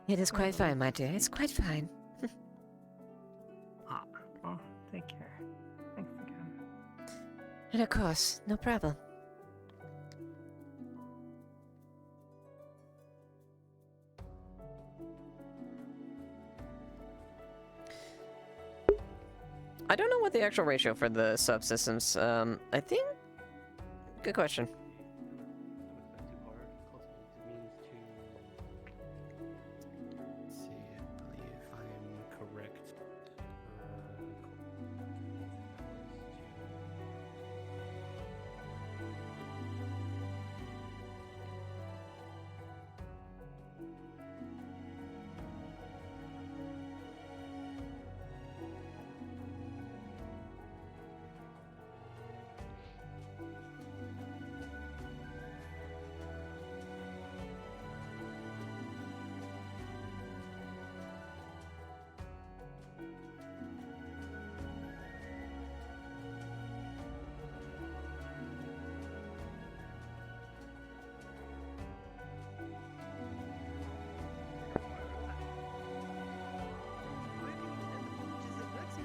It is quite fine, my dear. It's quite fine. Well, take care. Thanks again. And of course, no problem. I don't know what the actual ratio for the subsystems. I think. Good question. Let's see, I believe I am correct.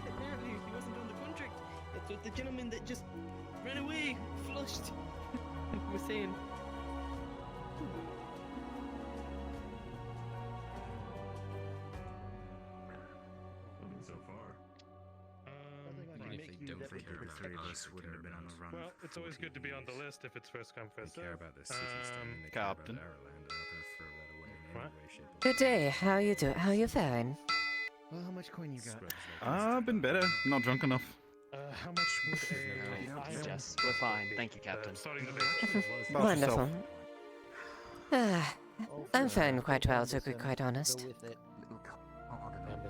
Apparently, he wasn't on the contract. That's what the gentleman that just ran away, flushed, was saying. So far. Even if they don't care about the three of us wouldn't have been on the run. Well, it's always good to be on the list if it's first come, first served. They care about the city stone, they care about Ireland, they're not going to throw that away in any way, shape, or Good day. How you do? How you faring? Well, how much coin you got? I've been better. Not drunk enough. How much would a... Jess, we're fine. Thank you, Captain. Starting the Wonderful. I'm faring quite well, to be quite honest.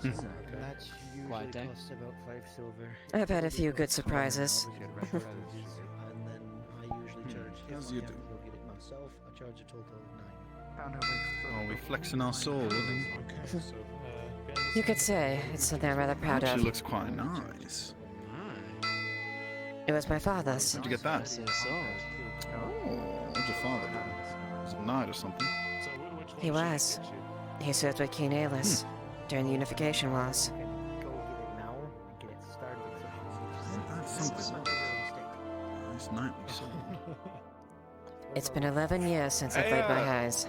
That's usually Quiet day. costs about 5 silver. I've had a few good surprises. And then I usually charge. As if you I do. can't go get it myself, I charge a total of 9. Oh, we flexing our soul. You could say it's something I'm rather proud She of. looks quite nice. It was my father's. Where'd you get that? Oh, what'd your father do? Was it a knight or something? He was. He served with King Aelys during the Unification Wars. Go get it now and get it started. That's something. Nice knightly sword. It's been 11 years since I've laid my eyes.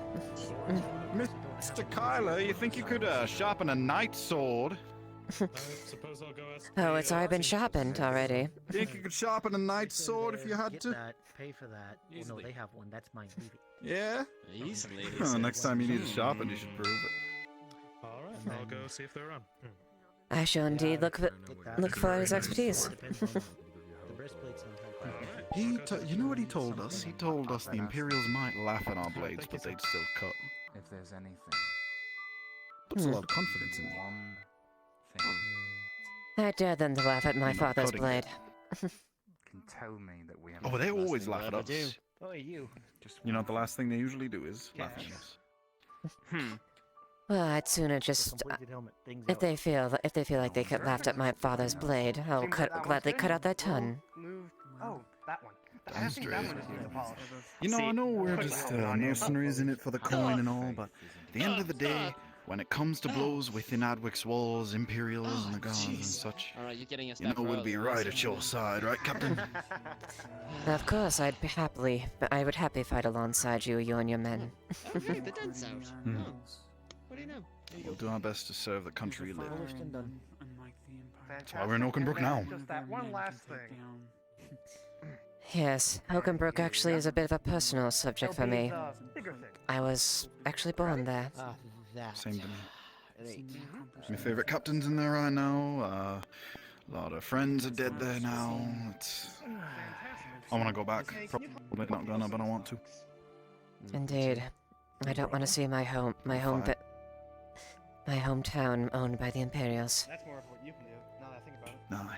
Mr. Kyler, you think you could sharpen a knight's sword? Suppose I'll go ask Oh, it's already been sharpened already. Think you could sharpen a knight's sword if you had Get to? that, pay for that. Well, no, they have one. That's mine. Leave it. Yeah? Easily. Oh, next time you need it sharpened, you should prove it. Alright, I'll go see if they're around. I shall indeed look for his expertise. You know what he told us? He told us the Imperials might laugh at our blades, but they'd still cut. If there's anything. Puts a lot of confidence in me. One thing I dare them to laugh at my father's cutting blade. can tell me that we have. Oh, they always laugh at us. Oh, you. You know what the last thing they usually do is laugh at us. Well, I'd sooner just if they feel like they could laugh at my father's blade, I'll gladly cut out their tongue. Oh, that one. I think that one is the polished. You know, I know we're just mercenaries in it for the coin and all, but at the end of the day, when it comes to blows within Adwic's walls, Imperials and the guards and such, Alright, you're getting a you know we'll be right at your side, right, Captain? Of course, I would happily fight alongside you and your men. Okay, the dent's out. Hmm. Oh. What do you know? We'll do our best to serve the country you live in. done. That's why we're in Oakenbrook now. Just that one last thing. Yes, Oakenbrook actually is a bit of a personal subject for me. I was actually born there. Same to me. My favorite captain's in there right now. A lot of friends are dead there now. I want to go back. Probably not gonna, but I want to. Indeed, I don't want to see my hometown owned by the Imperials. That's more of what you can do, now that I think about it. Nah.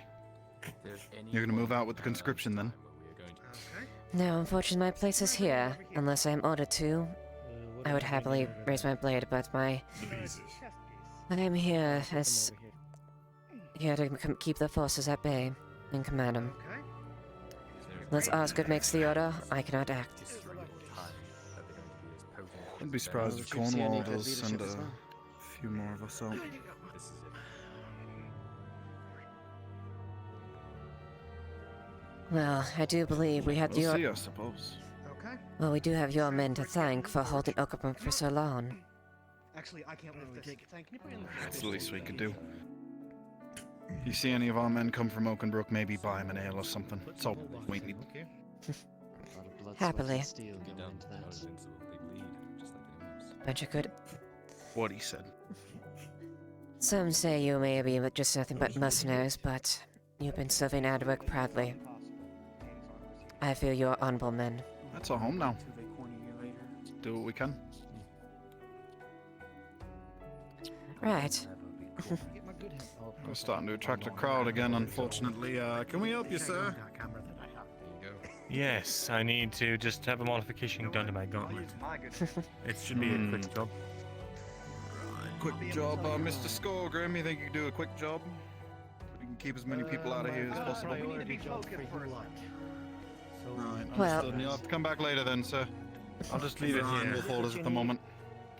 You're gonna move out with the conscription then? No, unfortunately my place is here, unless I am ordered to. I would happily raise my blade, but I am here to keep the forces at bay and command them. Unless Osgood makes the order, I cannot act. I'd be surprised if Cornwall does send a few more of us out. Well, I do believe we have We'll your... see, I suppose. Okay. Well, we do have your men to thank for holding Oakenbrook for so long. Actually, I can't lift this. Can you put it in the That's the least we could do. If you see any of our men come from Oakenbrook, maybe buy them an ale or something. That's all we need. Happily. Bunch of good... What he said. Some say you may be just nothing but mercenaries, but you've been serving Adwick proudly. I feel you're honorable men. That's our home now. Do what we can. Right. We're starting to attract a crowd again, unfortunately. Can we help you, sir? Yes, I need to just have a modification done to my gauntlet. It should be a quick job. Quick job, Mr. Scoregrim. You think you can do a quick job? We can keep as many people out of here as possible. Right, Well- understood. You'll have to come back later then, sir. I'll just leave it here. We'll fold at the moment.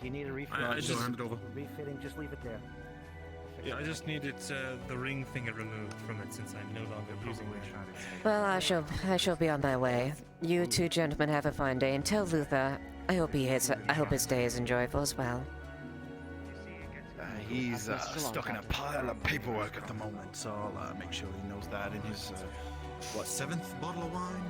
Do you need a refill? I just hand it over. Refitting, just leave it there. Yeah, I just needed the ring finger removed from it since I'm no longer using it. Well, I shall be on my way. You two gentlemen have a fine day, and tell Luther I hope his day is enjoyable as well. He's stuck in a pile of paperwork at the moment, so I'll make sure he knows that in his, 7th bottle of wine?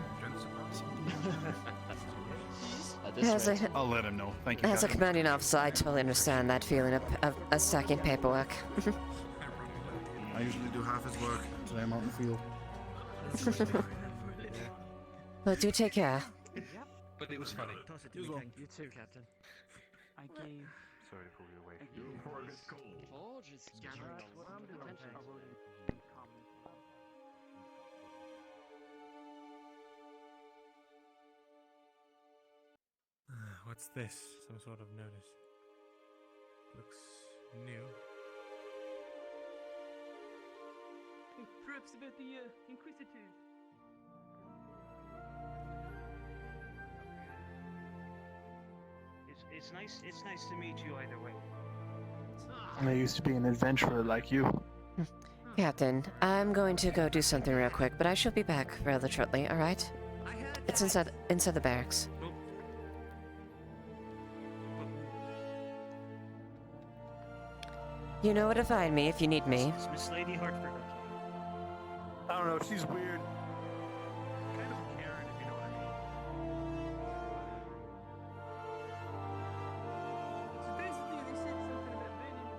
I'll let him know. Thank you. As a Captain. commanding officer, I totally understand that feeling of stacking paperwork. I usually do half his work. Today I'm out in the field. Well, do take care. But it was funny. You too, Captain. I gave. Sorry to pull you away from you. Forge is gathering a lot of attention. What's this? Some sort of notice. Looks new. Perhaps about the Inquisitive. It's nice. It's nice to meet you either way. I used to be an adventurer like you. Captain, I'm going to go do something real quick, but I shall be back rather shortly, alright? It's inside the barracks. You know where to find me if you need me. It's Miss Lady Hartford, okay? I don't know. She's weird. Kind of a Karen, if you know what I mean. So basically, they said something about Ben in the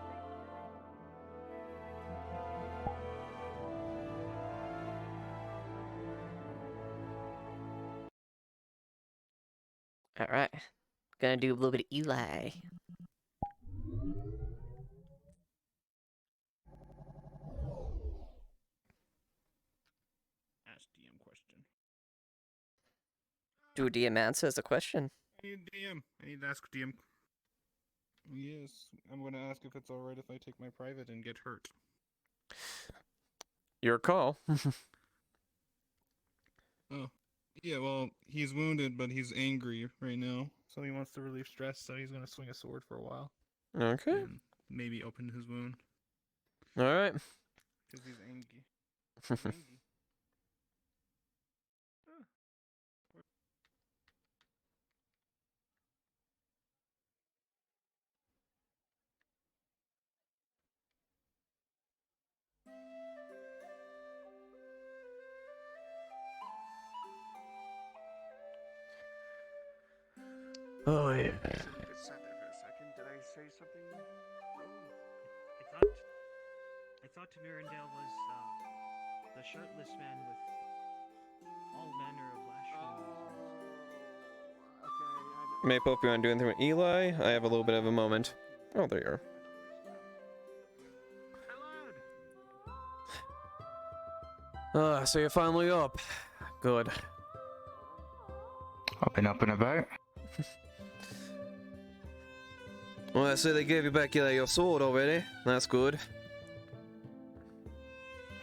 paper. Alright. Gonna do a little bit of Eli. Ask DM question. Do a DM answer as a question. I need DM. I need to ask DM. Yes, I'm gonna ask if it's alright if I take my private and get hurt. Your call. Oh. Yeah, well, he's wounded, but he's angry right now. So he wants to relieve stress, so he's gonna swing a sword for a while. Okay. And maybe open his wound. Alright. Because he's angry. He's angry. Oh, yeah. Just sat there for a second. Did I say something wrong? I thought Mirandale was the shirtless man with all manner of lash wounds. May Pope, you want to do anything with Eli? I have a little bit of a moment. Oh, there you are. So you're finally up. Good. I've been up and about. Well, I see they gave you back your sword already. That's good.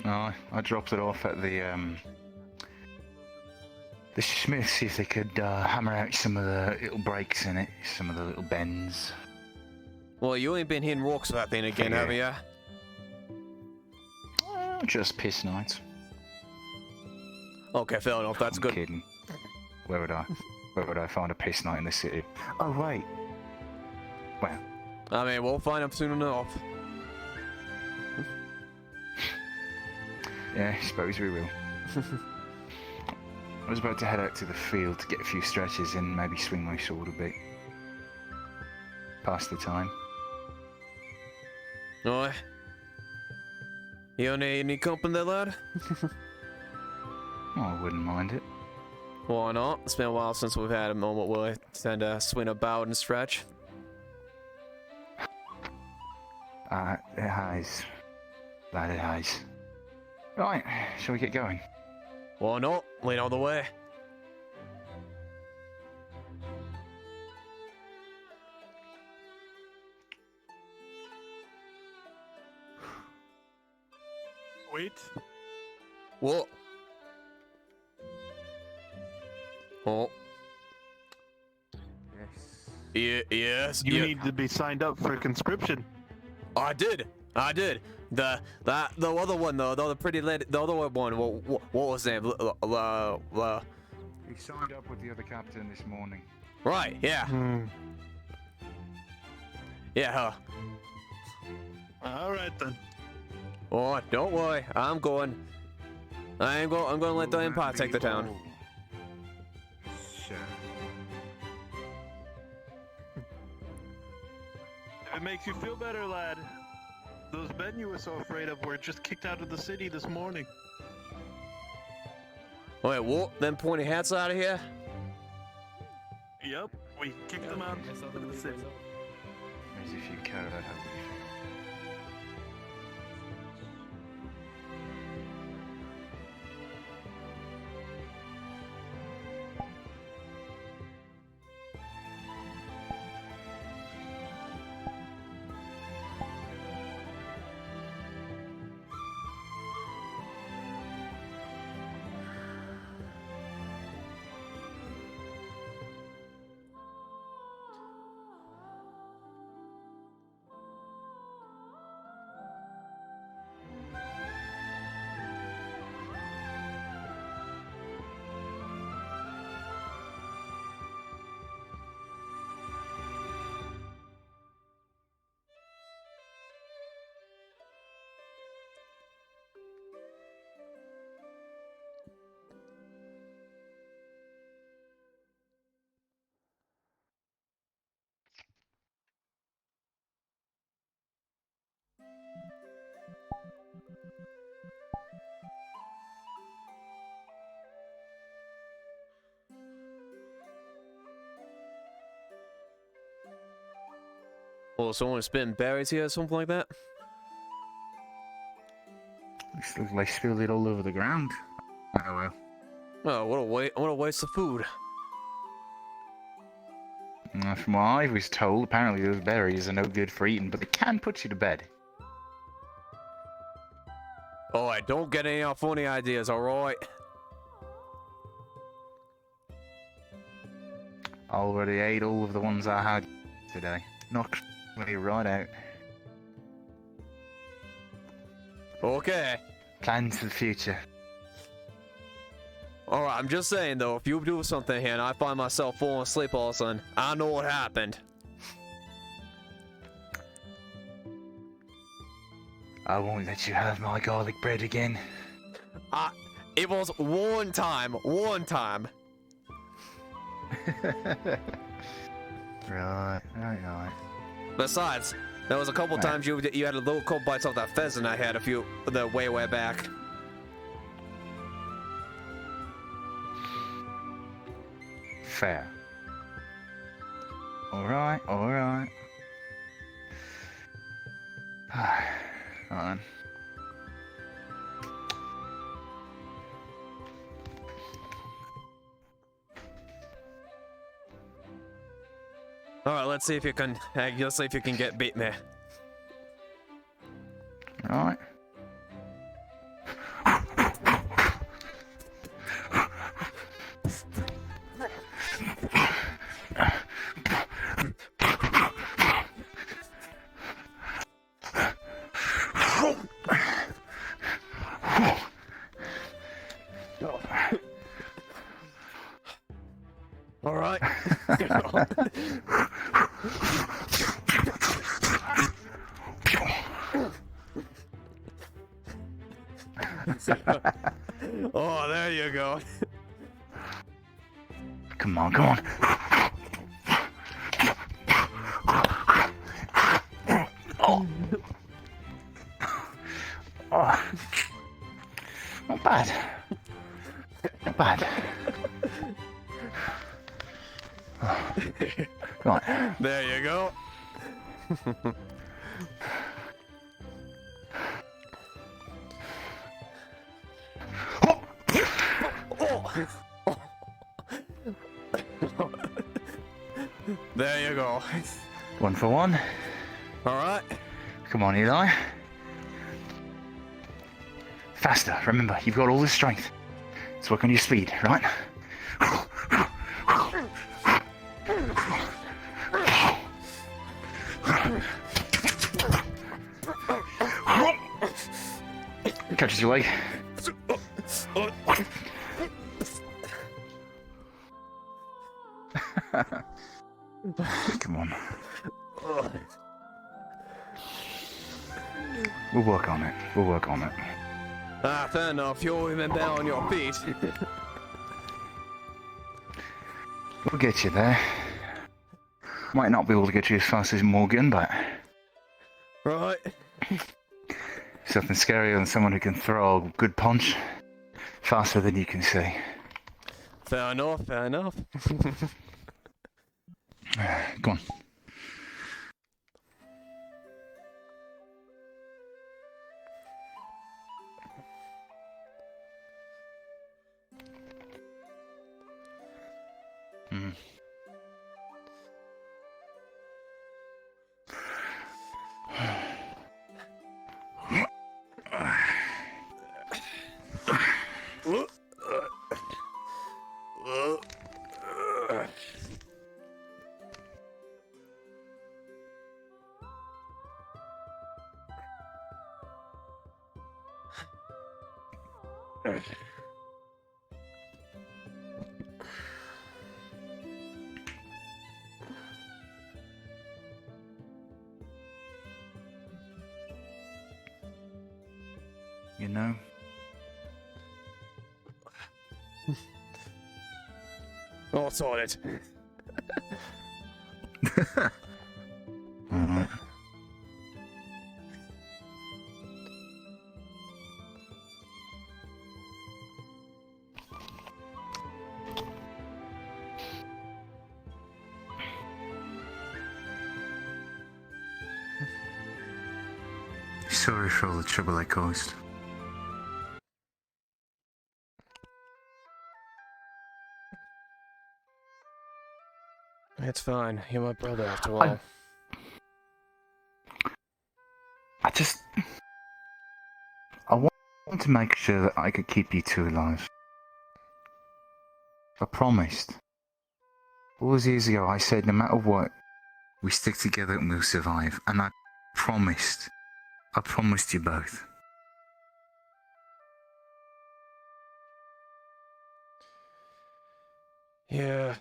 No, I dropped it off at the smith, see if they could hammer out some of the little breaks in it, some of the little bends. Well, you ain't been hitting rocks with that thing again, have you? Just piss nights. Okay, fair enough. That's I'm good. Kidding. Where would I find a piss night in the city? Oh wait. Well. I mean, we'll find them soon enough. Yeah, I suppose we will. I was about to head out to the field to get a few stretches and maybe swing my sword a bit. Past the time. Oi. You need company there, lad? Oh, I wouldn't mind it. Why not? It's been a while since we've had a moment where we tend to swing about and stretch. It has. Lad, it has. Right, shall we get going? Why not? Lead on the way. Wait. What? Oh. Yes. Yes. You need to be signed up for conscription. I did. The other one though, the other pretty lady, the other one. What was his name? He signed up with the other captain this morning. Right. Yeah. Yeah. Her. All right then. Oh, don't worry. I'm going. I'm going to let the Empire take the town. Sure. If it makes you feel better, lad, those men you were so afraid of were just kicked out of the city this morning. Wait, what? Them pointy hats out of here? Yep, we kicked them out of the city. As if you cared about how we feel. Well, someone spitting berries here or something like that? Looks like spilled it all over the ground. Oh well. Oh, what a waste of food. From what I was told, apparently those berries are no good for eating, but they can put you to bed. Alright, don't get any funny ideas, alright? I already ate all of the ones I had today. Knocked me right out. Okay. Plans for the future. Alright, I'm just saying though, if you do something here and I find myself falling asleep all of a sudden, I know what happened. I won't let you have my garlic bread again. It was one time. Right. Besides, there was a couple times you had a little couple bites off that pheasant I had way back. Fair. Alright. Alright then. Alright, let's see if you can beat me. Alright. Alright. Oh, there you go. Come on. Oh. Not bad. Right. There you go. There you go. 1 for 1. Alright. Come on, Eli. Faster. Remember, you've got all the strength. Let's work on your speed, right? Catches your leg. Come on. We'll work on it. Ah, fair enough. You're even better on your feet. We'll get you there. Might not be able to get you as fast as Morgan, but... Right. Something scarier than someone who can throw a good punch faster than you can see. Fair enough. Go on. You know? Oh, solid. Alright. Sorry for all the trouble I caused. It's fine. You're my brother after all. I want to make sure that I could keep you two alive. I promised. All those years ago, I said no matter what, we stick together and we'll survive. And I promised you both. Yeah.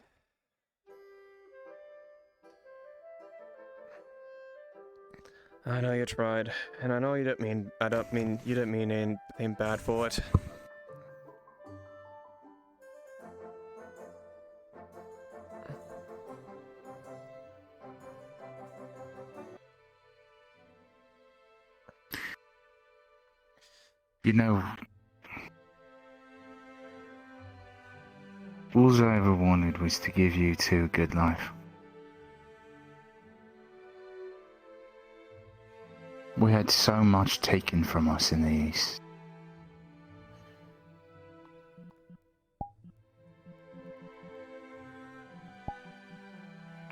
I know you tried, and I know you didn't mean. You didn't mean anything bad for it. You know, all I ever wanted was to give you two a good life. We had so much taken from us in the East.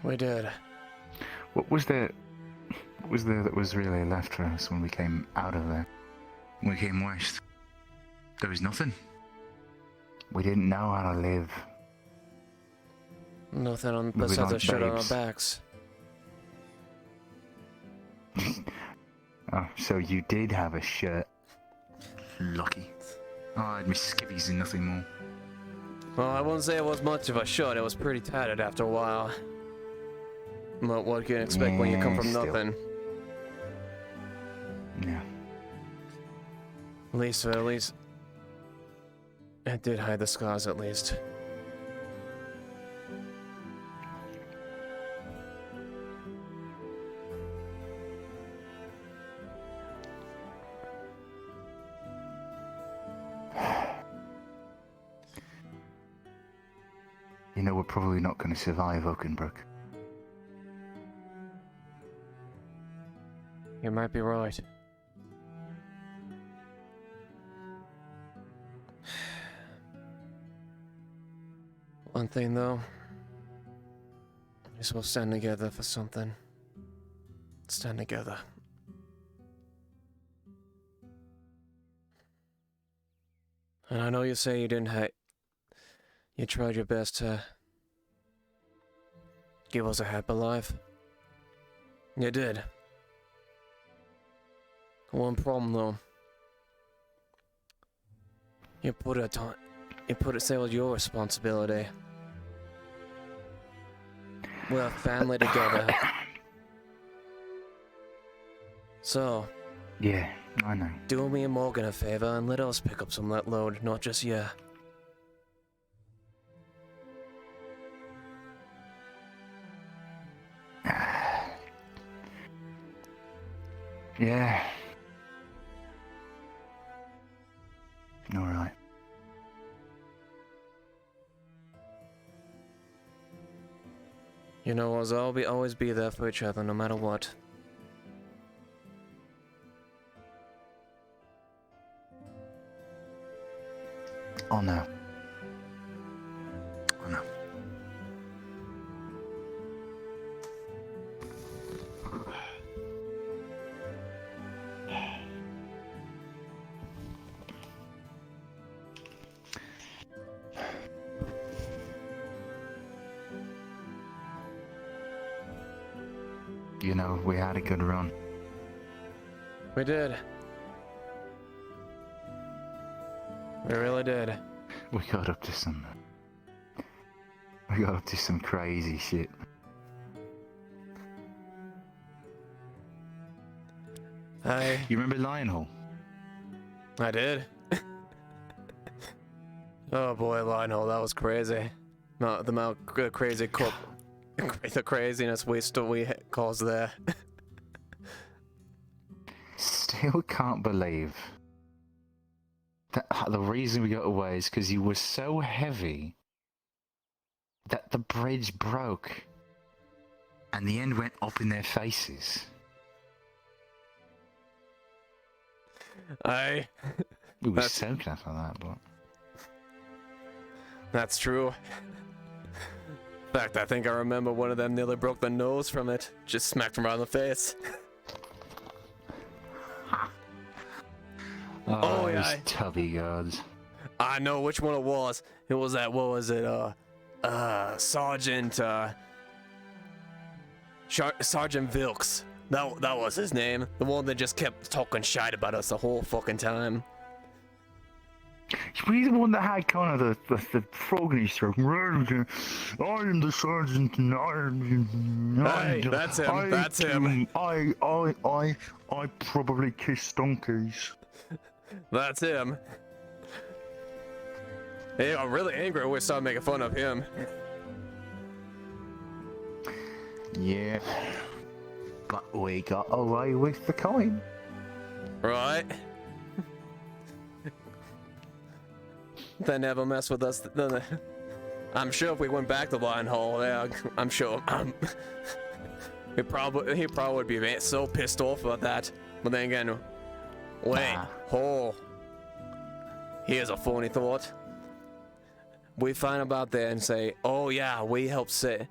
We did. What was there that was really left for us when we came out of there? When we came west? There was nothing. We didn't know how to live. Nothing on We were besides like a shirt on our babes. backs. Oh, so you did have a shirt. Lucky. Oh, I had my skivvies and nothing more. Well, I wouldn't say it was much of a shirt. It was pretty tattered after a while. But what can you expect when you come from still. nothing? Yeah. At least, it did hide the scars. At least. You know, we're probably not going to survive Oakenbrook. You might be right. One thing though, I guess we'll stand together for something. Stand together. And I know you say you didn't hate. You tried your best to give us a happy life. You did. One problem though. You put it say it was your responsibility. We're a family together. So. Yeah, I know. Do me and Morgan a favor and let us pick up some of that load, not just you. Yeah. Alright. You know, us always be there for each other, no matter what. Oh no. Oh no. You know, we had a good run. We did. We really did. We got up to some crazy shit. You remember Lionel? I did. Oh boy, Lionel, that was crazy. The craziness we caused there. Still can't believe that the reason we got away is because you were so heavy that the bridge broke and the end went up in their faces. Aye. We were so clever for that, but... That's true. In fact, I think I remember one of them nearly broke the nose from it. Just smacked him around the face. Oh yeah. Tubby gods. I know which one it was. It was that, what was it, Sergeant, Sergeant Vilks. That was his name. The one that just kept talking shit about us the whole fucking time. He's the one that had kind of the frog in his throat. I am the sergeant and Hey, that's him, that's him. I probably kiss donkeys. That's him. Hey, I'm really angry when we started making fun of him. Yeah. But we got away with the coin. Right. They never mess with us. I'm sure if we went back to Lion Hall, yeah, I'm sure. He probably would be so pissed off about that. But then again, wait, here's a funny thought. We find about there and say, oh yeah, we helped say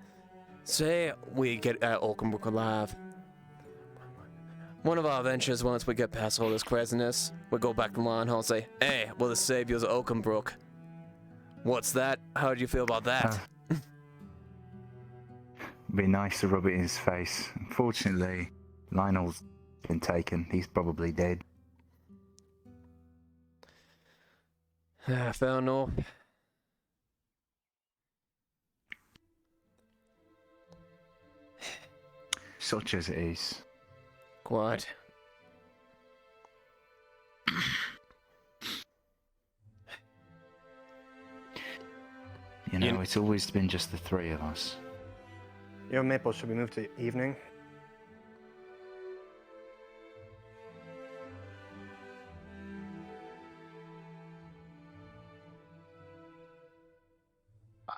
we get Oakenbrook alive. One of our ventures, once we get past all this craziness, we go back to Lion Hall and say, hey, we're the saviors of Oakenbrook. What's that? How do you feel about that? Be nice to rub it in his face. Unfortunately, Lionel's been taken. He's probably dead. Fair enough. Such as it is. Quite. You know, it's always been just the three of us. Yo, Maple, should we move to evening?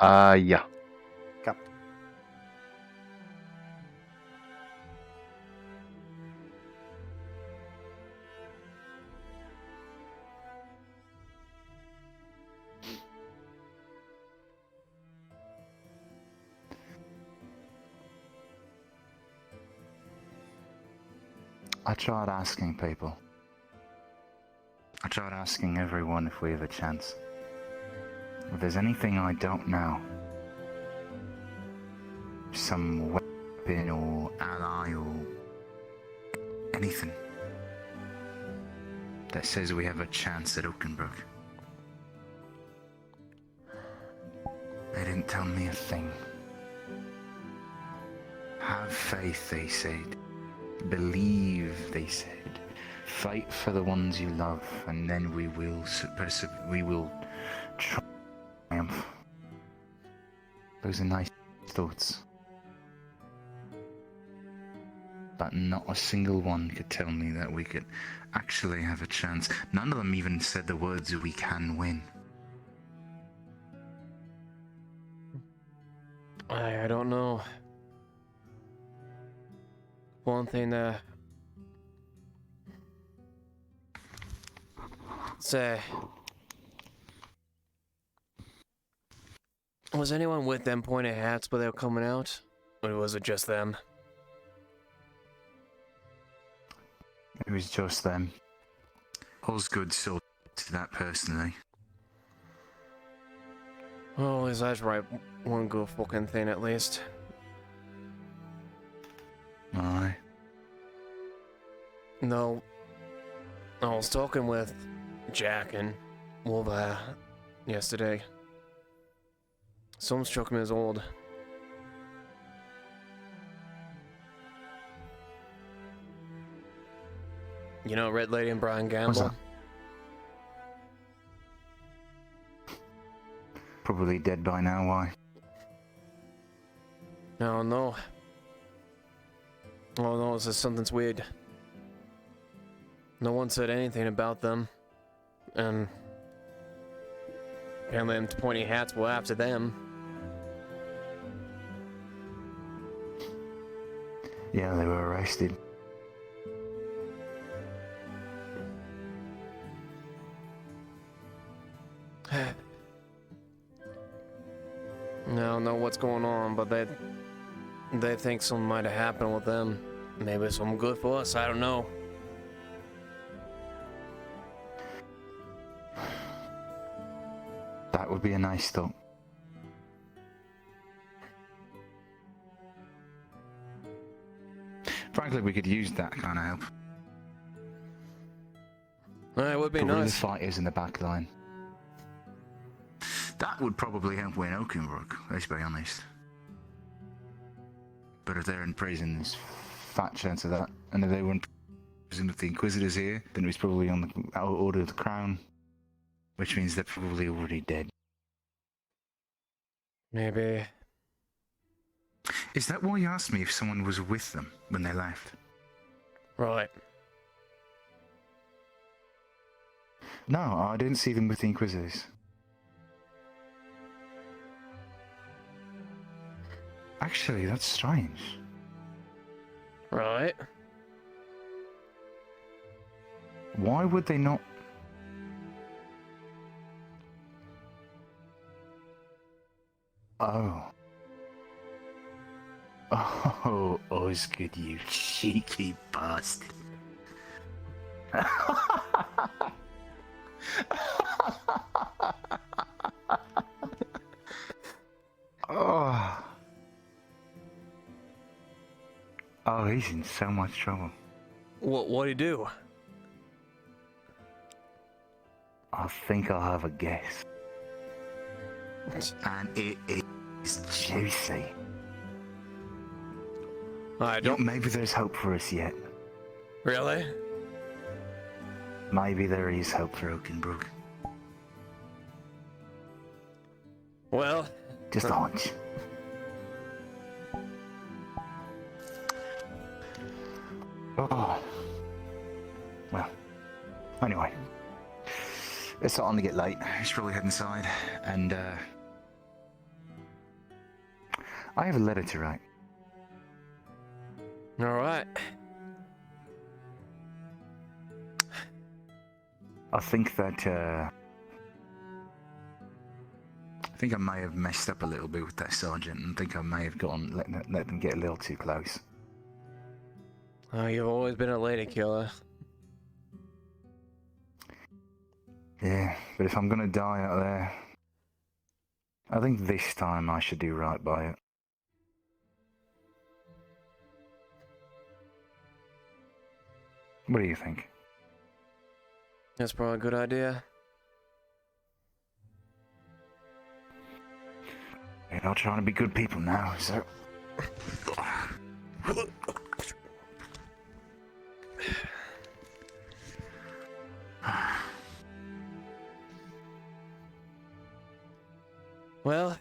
Yeah. Cap. I tried asking people. I tried asking everyone if we have a chance. If there's anything I don't know, some weapon or ally or anything that says we have a chance at Oakenbrook. They didn't tell me a thing. Have faith, they said. Believe, they said. Fight for the ones you love, and then we will triumph. Those are nice thoughts. But not a single one could tell me that we could actually have a chance. None of them even said the words "we can win." I don't know. One thing that... Say... Was anyone with them pointed hats when they were coming out? Or was it just them? It was just them. Osgood saw to that personally. Oh, is that right? One good fucking thing at least. Aye. No. I was talking with Jack and Wolva yesterday. Something struck me as old. You know Red Lady and Brian Gamble? Probably dead by now, why? No, no. Oh no, it's just something's weird. No one said anything about them. And apparently them pointy hats were after them. Yeah, they were arrested. what's going on, but they think something might have happened with them. Maybe something good for us. I don't know. That would be a nice thought. Frankly, we could use that kind of help. It would be Guerrilla nice. fighters in the back line. That would probably help win Oakenbrook, let's be honest. But if they're in prison, there's fat chance of that. And if they were in prison with the Inquisitors here, then it was probably on the order of the Crown. Which means they're probably already dead. Maybe. Is that why you asked me if someone was with them when they left? Right. No, I didn't see them with the Inquisitors. Actually, that's strange. Right. Why would they not? Oh. Oh, Osgood, you cheeky bastard. Oh. Oh, he's in so much trouble. What'd he do? I think I'll have a guess. And it is juicy. I don't. Maybe there's hope for us yet. Really? Maybe there is hope for Oakenbrook. Well. Just a hunch. Oh. Well. Anyway. It's starting to get late. I should probably head inside. And, I have a letter to write. Alright. I think that, I think I may have messed up a little bit with that sergeant, and think I may have let them get a little too close. Oh, you've always been a lady killer. Yeah, but if I'm gonna die out there, I think this time I should do right by it. What do you think? That's probably a good idea. We're not trying to be good people now, so... Well,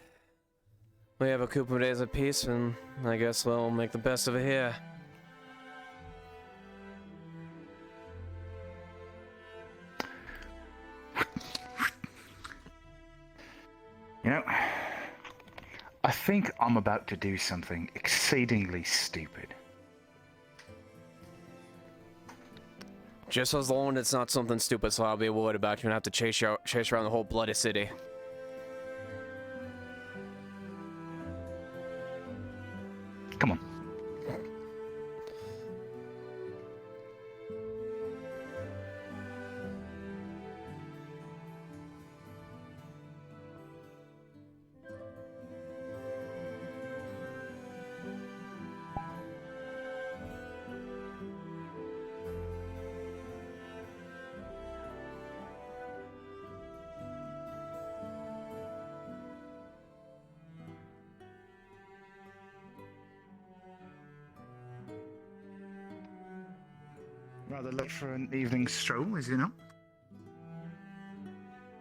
we have a couple of days of peace, and I guess we'll make the best of it here. You know, I think I'm about to do something exceedingly stupid. Just as long as it's not something stupid, so I'll be worried about you and have to chase around the whole bloody city. Come on. Rather late for an evening stroll, is it not?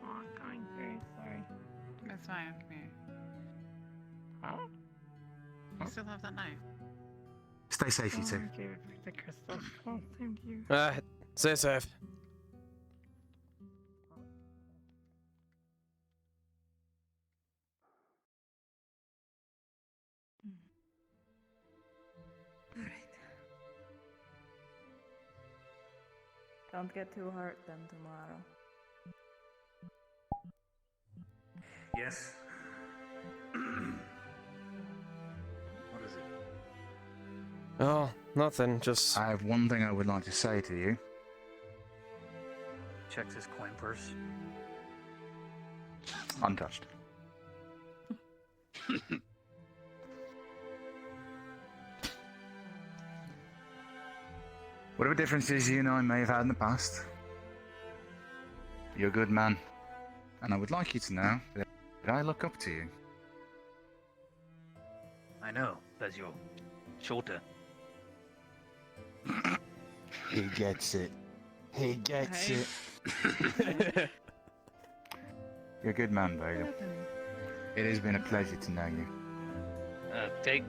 Oh, I'm going very sorry. That's fine. Come here. Huh? You still have that knife? Stay safe, you two. I gave it for the crystal. Oh, thank you. Stay safe. Don't get too hurt then tomorrow. Yes. Oh, nothing, just... I have one thing I would like to say to you. Checks his coin purse. Untouched. Whatever differences you and I may have had in the past, you're a good man. And I would like you to know that I look up to you. I know, that's your shoulder. He gets it. He gets Hey. it. You're a good man, Vega. It has been a pleasure to know you. Take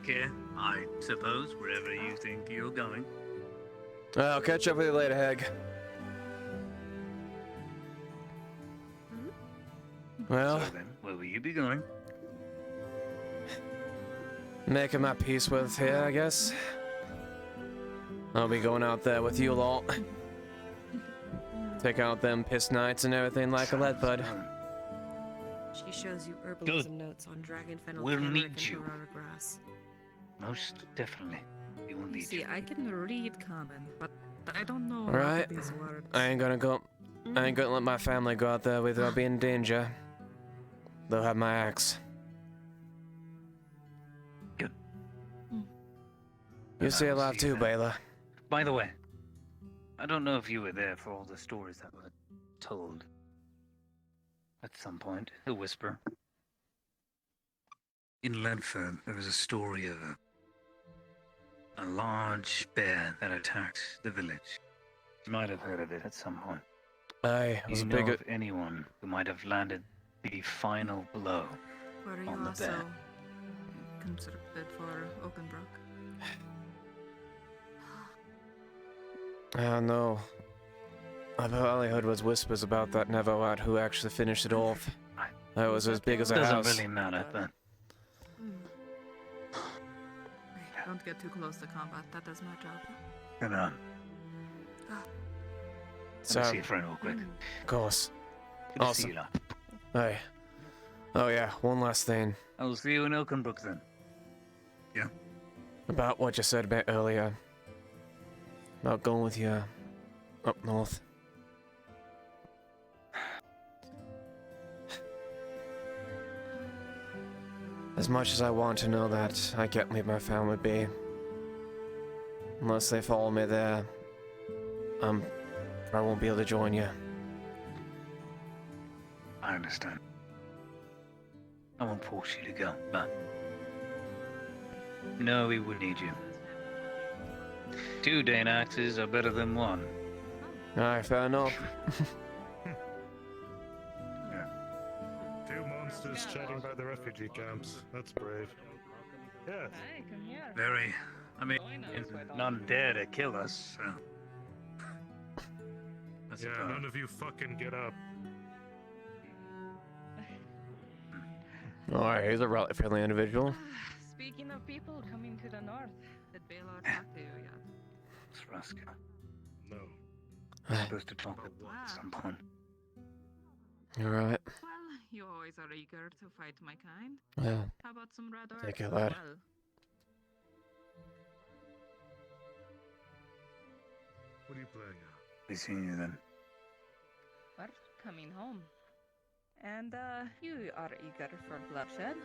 care, I suppose, wherever you think you're going. I'll catch up with you later, Heg. Well, So then, where will you be going? making my peace with here, I guess. I'll be going out there with you lot. Take out them piss nights and everything like a lead bud. She shows you herbalism notes on dragon fennel, We'll turmeric, need and you. Carrara grass. Most definitely. We will need See, you. I can read common, but I don't know Right? these words. I ain't gonna let my family go out there without being in danger. They'll have my axe. Good. You stay alive too, Baylor. By the way, I don't know if you were there for all the stories that were told. At some point, he'll whisper. In Ledford, there was a story of a large bear that attacked the village. You might have heard of it at some point. Aye, it was Do a you know big... of anyone who might have landed the final blow Were you on the also bear? conscripted for Oakenbrook? I don't know. I've only heard was whispers about that Neverwhat who actually finished it off. That was as big as a Doesn't house. really matter, but Don't get too close to combat. That is my job. good on. So, Let me see your friend real quick. of course. Good to see Awesome. you, lad. Hey. Oh yeah, one last thing. I'll see you in Oakenbrook then. Yeah. About what you said a bit earlier. About going with you up north. As much as I want to know that, I can't leave my family be. Unless they follow me there, I won't be able to join you. I understand. I won't force you to go, but no, we would need you. 2 Dane axes are better than 1. Alright, fair enough. Two monsters chatting about the refugee camps. That's brave. Yeah. Very. I mean, none dare to kill us, so. That's Yeah, about it. none of you fucking get up. Alright, he's a relatively friendly individual. Speaking of people coming to the north, did Baylor talk to you yet? It's Ruska. No. We're supposed to talk at some point. Alright. Well, you always are eager to fight my kind. Well, How about some red take herbs it, as lad. well? What are you playing at? We see you then. We're coming home. And, you are eager for bloodshed.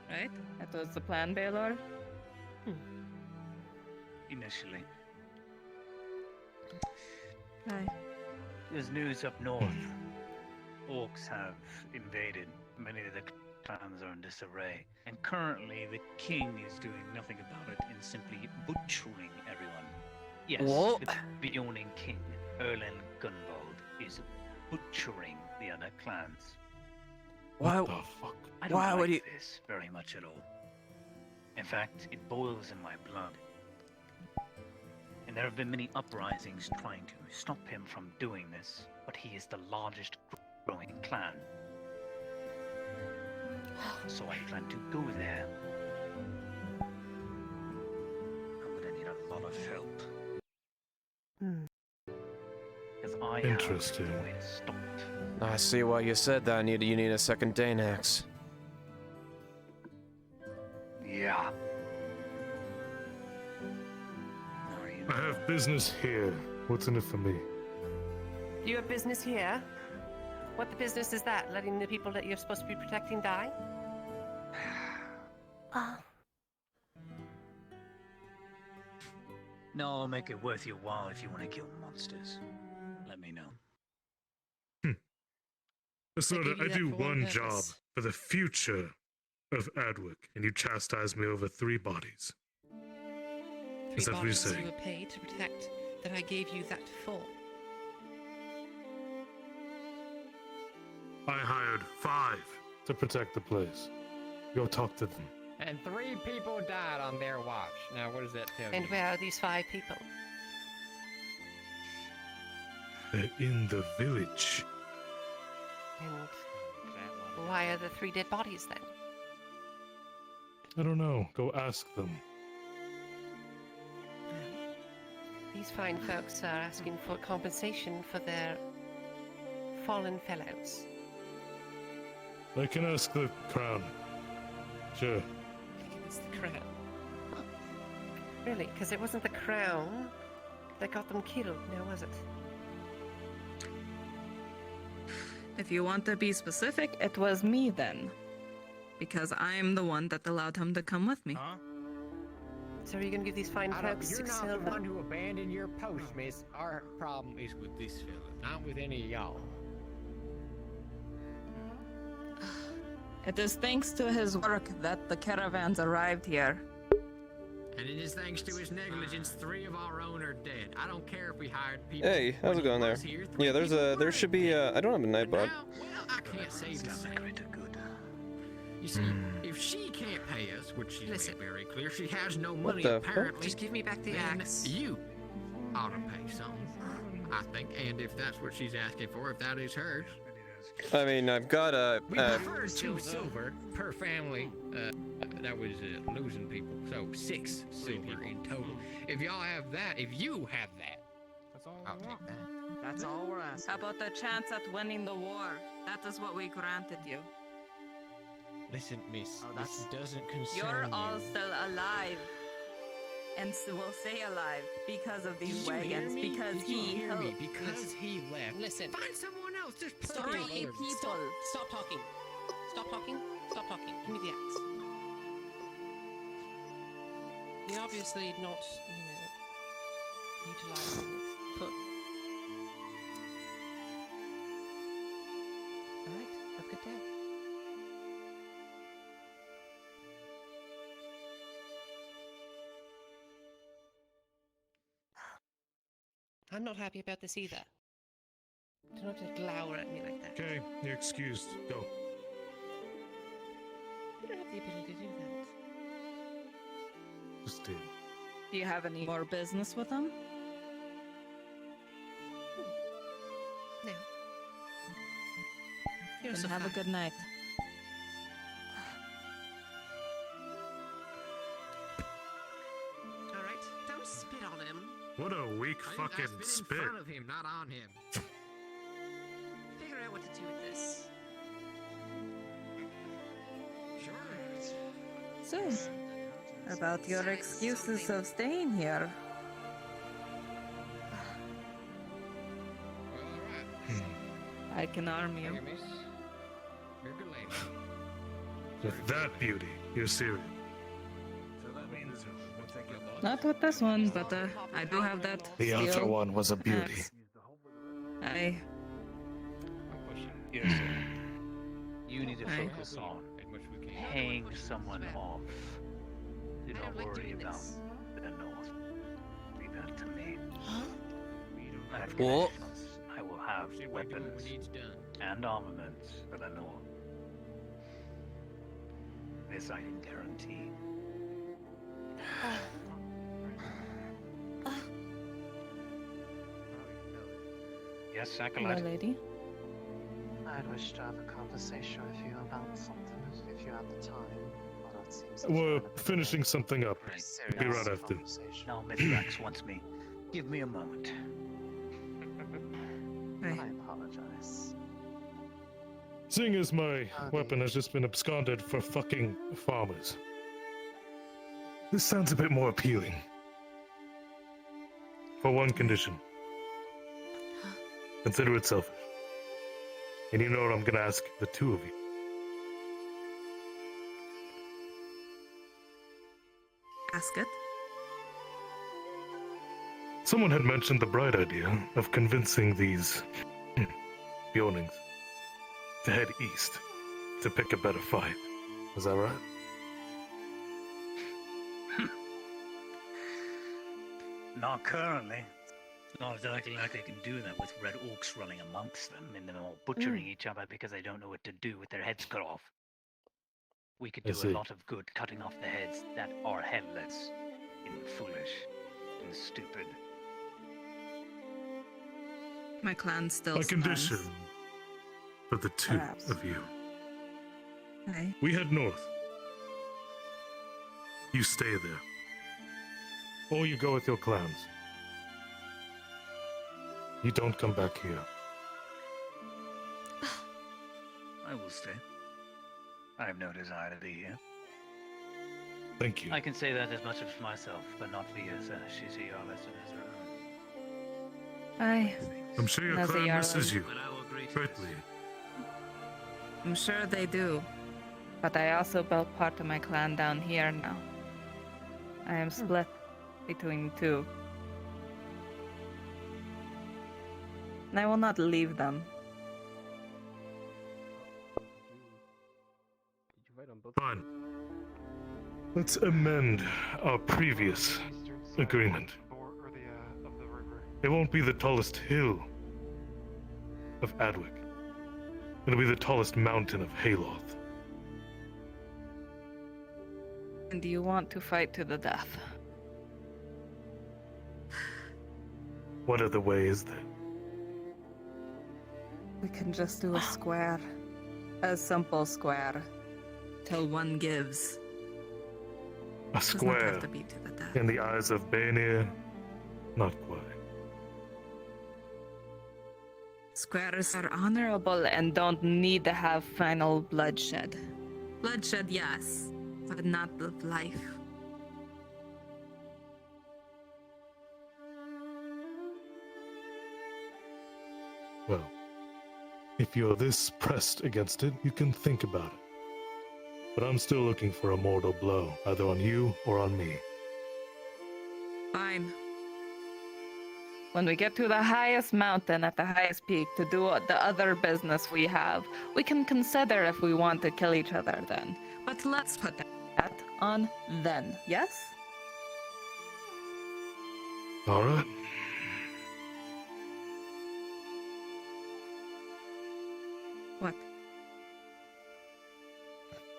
Right? That was the plan, Baylor? Initially. Aye. There's news up north. Orcs have invaded. Many of the clans are in disarray. And currently, the king is doing nothing about it and simply butchering everyone. Yes, What? the Bjorning king, Erlen Gunvald, is butchering the other clans. Why? What the fuck? I don't why like would you- this very much at all. In fact, it boils in my blood. And there have been many uprisings trying to stop him from doing this, but he is the largest growing clan. So I plan to go there. I'm gonna need a lot of help. Because I Interesting. have the way to stop it. I see why you said that. You need a second Danax. Yeah. I have business here. What's in it for me? You have business here? What the business is that? Letting the people that you're supposed to be protecting die? No, I'll make it worth your while if you want to kill monsters. Let me know. Sort I do for one one job purpose. for the future of Adwick, and you chastise me over 3 bodies. Is that what you say? You were paid to protect that I gave you that for. I hired 5 to protect the place. Go talk to them. And 3 people died on their watch. Now, what does that tell And you? where are these 5 people? They're in the village. And why are the 3 dead bodies then? I don't know. Go ask them. These fine folks are asking for compensation for their fallen fellows. I can ask the crown. Sure. It's the crown. Really? Because it wasn't the crown that got them killed, now was it? If you want to be specific, it was me then. Because I'm the one that allowed him to come with me. So are you going to give these fine folks You're 6 not silver? the one who abandoned your post, miss. Our problem is with this fella, not with any of y'all. It is thanks to his work that the caravans arrived here. And it is thanks to his negligence, 3 of our own are dead. I don't care if we hired people. Hey, how's it going there? Yeah, there should be I don't have a nightbot. Well, I can't say the same. You see, if she can't pay us, which she's made very clear, she has no money the fuck? apparently. Just give me back the then axe. You ought to pay something, I think. And if that's what she's asking for, if that is hers, I mean, I've got we prefer 2 silver per family. That was losing people, so 6 silver in total. If y'all have that, if you have that, I'll take that. That's all we're asking. How about the chance at winning the war? That is what we granted you. Listen, miss, this doesn't concern You're you. all still alive. And will stay alive because of these Did you hear wagons. me? Because Did you he hear me? helped. Because he left. Listen. Find someone else. There's Stop, plenty of others. Stop talking. Stop talking. Stop talking. Give me the axe. You're obviously not, utilizing it. Put. Alright, have a good day. I'm not happy about this either. Do not just glower at me like that. Okay, you're excused. Go. You don't have the ability to do that. Just did. Do you have any more business with him? No. You're Then so have a fine. good night. Alright, don't spit on him. What a weak fucking I spit. in front of him, not on him. Figure out what to do with this. So, about your excuses of staying here. I can arm you. With that beauty, you're serious. Not with this one, but I do have that. The other steel one was a beauty. axe. I. Yes, sir. You need to Aye. focus on paying someone off. Do not worry about the North. Leave that to me. I have What? connections. I will have weapons and armaments for the North. This I can guarantee. Yes, My Acolyte? lady. I'd wish to have a conversation with you about something if you have the time. Although it seems We're finishing something up. Be right after. No, Mithrax wants me. Give me a moment. I apologize. Seeing as my weapon has just been absconded for fucking farmers. This sounds a bit more appealing. For one condition. Consider it selfish. And you know what I'm gonna ask the two of you. Ask it. Someone had mentioned the bright idea of convincing these Bjornings to head east to pick a better fight. Is that right? Not currently. Not exactly like they can do that with red orcs running amongst them and them all butchering each other because they don't know what to do with their heads cut off. We could I do a see. lot of good cutting off the heads that are headless and foolish and stupid. My clan still A condition stands. for the two Perhaps. of you. Okay. We head north. You stay there. Or you go with your clans. You don't come back here. I will stay. I have no desire to be here. Thank you. I can say that as much for myself, but not for you, sir. She see our listeners are. Aye. I'm sure your As a clan Jarl. misses you greatly. I'm sure they do. But I also built part of my clan down here now. I am split between two. And I will not leave them. Fine. Let's amend our previous agreement. It won't be the tallest hill of Adwick. It'll be the tallest mountain of Hayloth. And you want to fight to the death. What other way is there? We can just do a square. A simple square. Till one gives. A Does not square have to be to the death. in the eyes of Baenir? Not quite. Squares are honorable and don't need to have final bloodshed. Bloodshed, yes, but not of life. Well, if you're this pressed against it, you can think about it. But I'm still looking for a mortal blow, either on you or on me. Fine. When we get to the highest mountain at the highest peak to do the other business we have, we can consider if we want to kill each other then. But let's put that on then, yes? All right. What?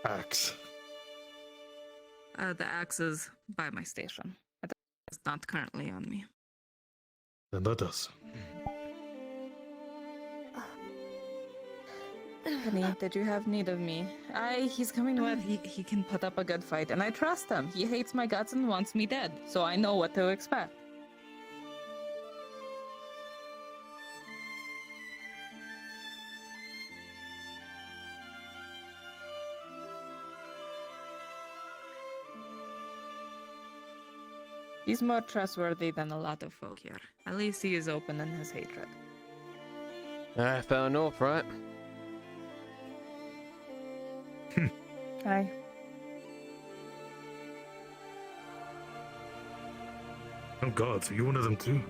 Axe. The axe is by my station. It's not currently on me. Then let us. Penny, did you have need of me? He's coming with. He can put up a good fight, and I trust him. He hates my guts and wants me dead, so I know what to expect. He's more trustworthy than a lot of folk here. At least he is open in his hatred. Fair enough, right? Aye. Oh god, so you one of them too?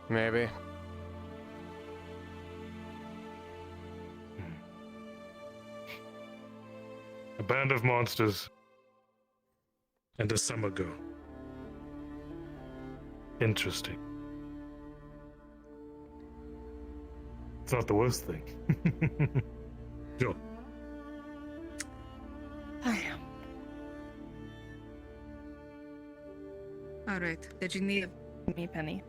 Maybe. A band of monsters. And a summer girl. Interesting. It's not the worst thing. Sure. I am. Alright, did you need me, Penny?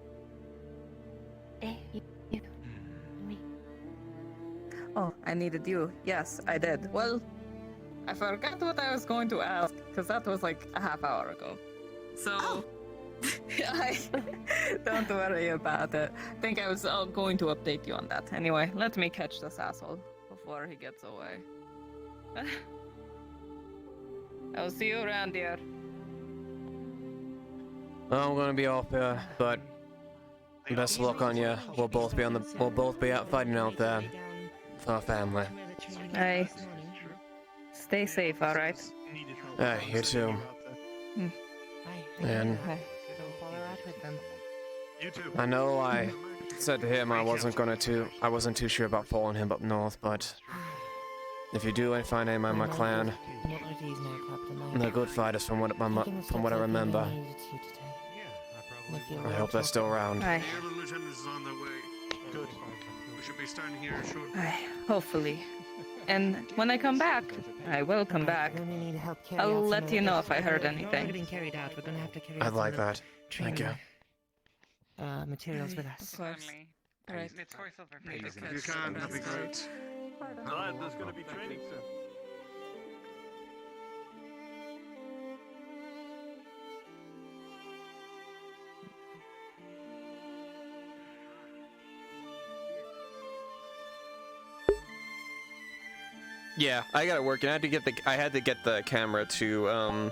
Oh, I needed you. Yes, I did. Well, I forgot what I was going to ask, because that was like a half hour ago. So, don't worry about it. I think I was going to update you on that. Anyway, let me catch this asshole before he gets away. I'll see you around here. I'm gonna be off here, but best of luck on you. We'll both be out fighting out there for our family. Hey. Stay safe, alright? Hey, you too. And I know I said to him I wasn't too sure about following him up north, but if you do find anyone in my clan, they're good fighters from what I remember. I hope they're still around. Aye. The other lieutenants is on their way. Good. We should be starting here shortly. Aye, hopefully. And when I come back, I will come back. I'll let you know if I heard anything. I'd like that. Thank you. Materials with us. Of course. Right. If you can, that'd be great. Glad there's going to be training soon. Yeah, I got it working. I had to get the camera to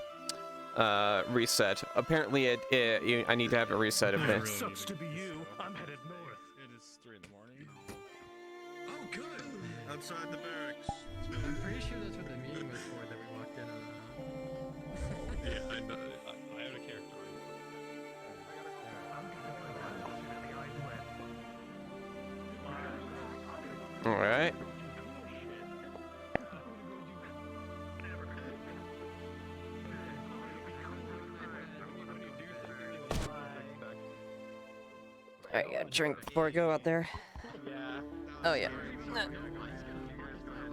reset. Apparently, I need to have it reset a bit. Sucks to be you. I'm headed north. It is 3 in the morning. Oh, good. Outside the barracks. I'm pretty sure that's what the meeting was for that we walked in on. Yeah, I know. I had a character. All right. I got a drink before I go out there. Oh yeah.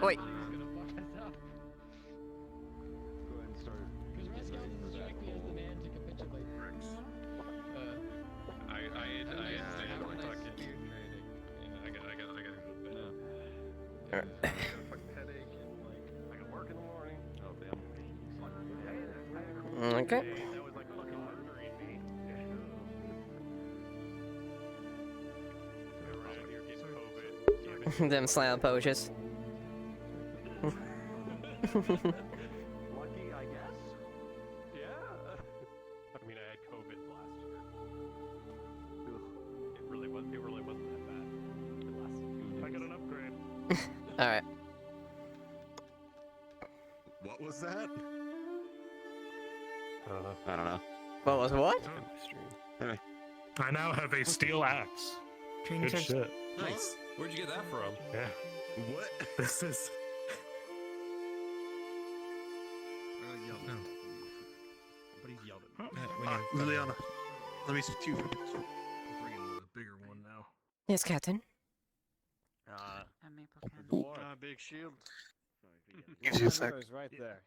Wait. Okay. Them slam poaches. Lucky, I guess. Yeah. I mean, I had COVID last year. It really wasn't that bad. It lasted 2 days. I got an upgrade. All right. What was that? I don't know. What was what? Anyway. I now have a steel axe. Good shit. Nice. Where'd you get that from? Yeah. What? This is. Nobody's yelled at me. Leiliana, let me speak to you. I'm bringing the bigger one now. Yes, Captain. Big shield. Gives you a sec. Right there.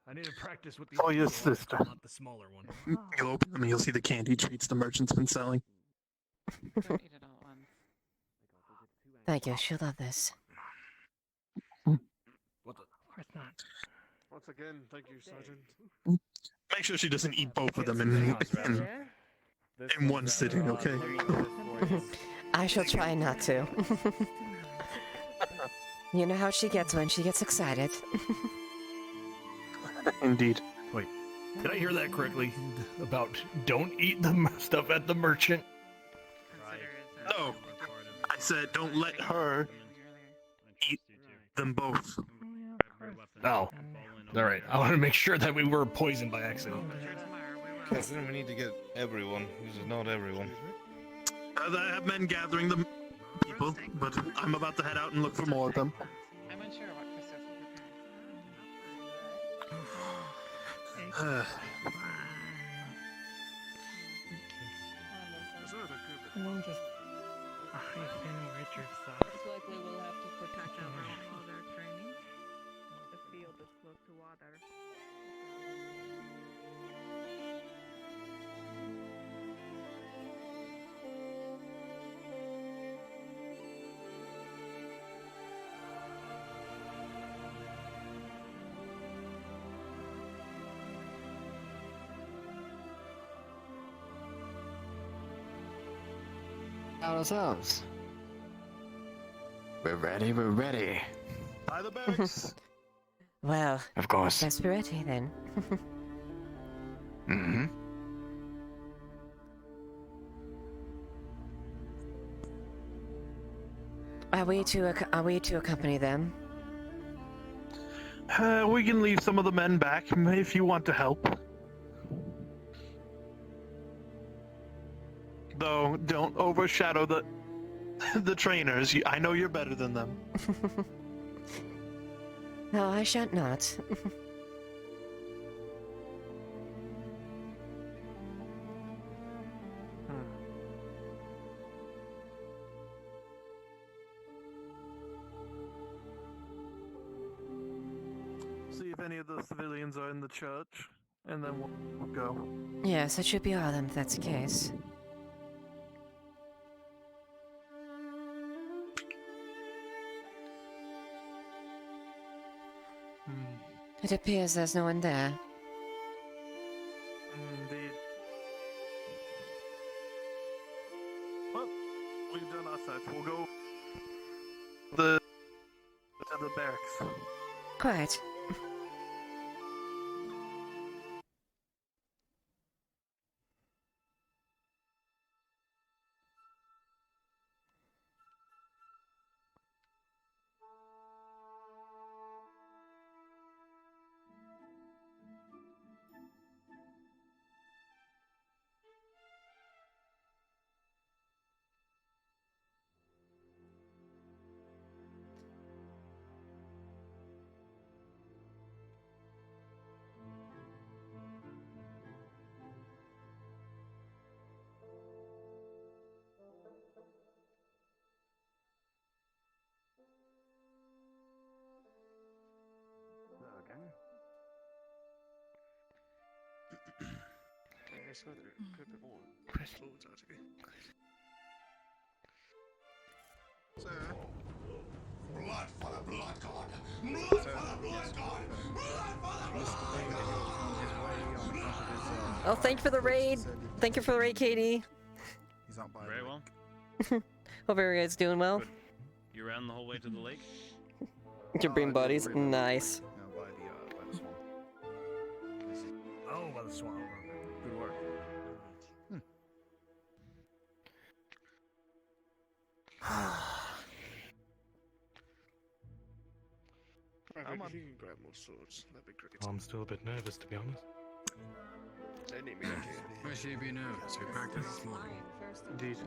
I need to practice with the. Oh, yes, sister. Not the smaller one. You'll open them and you'll see the candy treats the merchant's been selling. Thank you. She'll love this. What the? Of course not. Once again, thank you, Sergeant. Make sure she doesn't eat both of them in one sitting, okay? I shall try not to. You know how she gets when she gets excited. Indeed. Wait, did I hear that correctly? About don't eat the stuff at the merchant? No, I said don't let her eat them both. Oh, all right. I want to make sure that we were poisoned by accident. Yes, then we need to get everyone. This is not everyone. I have men gathering the people, but I'm about to head out and look for more of them. I'm unsure what Christos Someone just. I've been Richard thought. Most likely we'll have to protect everyone while they're training. The field is close to water. Ourselves. We're ready, we're ready. By the barracks. Well, Of course. let's be ready then. Mm-hmm. Are we to accompany them? We can leave some of the men back if you want to help. Though, don't overshadow the trainers. I know you're better than them. No, I shan't not. See if any of the civilians are in the church, and then we'll go. Yes, it should be all of them if that's the case. It appears there's no one there. Indeed. Well, we've done our search. We'll go to the barracks. Quite. Blood for the blood god! Blood for the blood god! Blood for the blood god! Oh, thank you for the raid. Thank you for the raid, Katie. He's not by Very well. Hope everybody's doing well. You ran the whole way to the lake? To bring buddies. Nice. No, by the swamp. Oh, by the swamp. Good work. If you can grab more swords, that'd be great. I'm still a bit nervous, to be honest. They need me to Why should you be nervous? We practiced this morning. Indeed.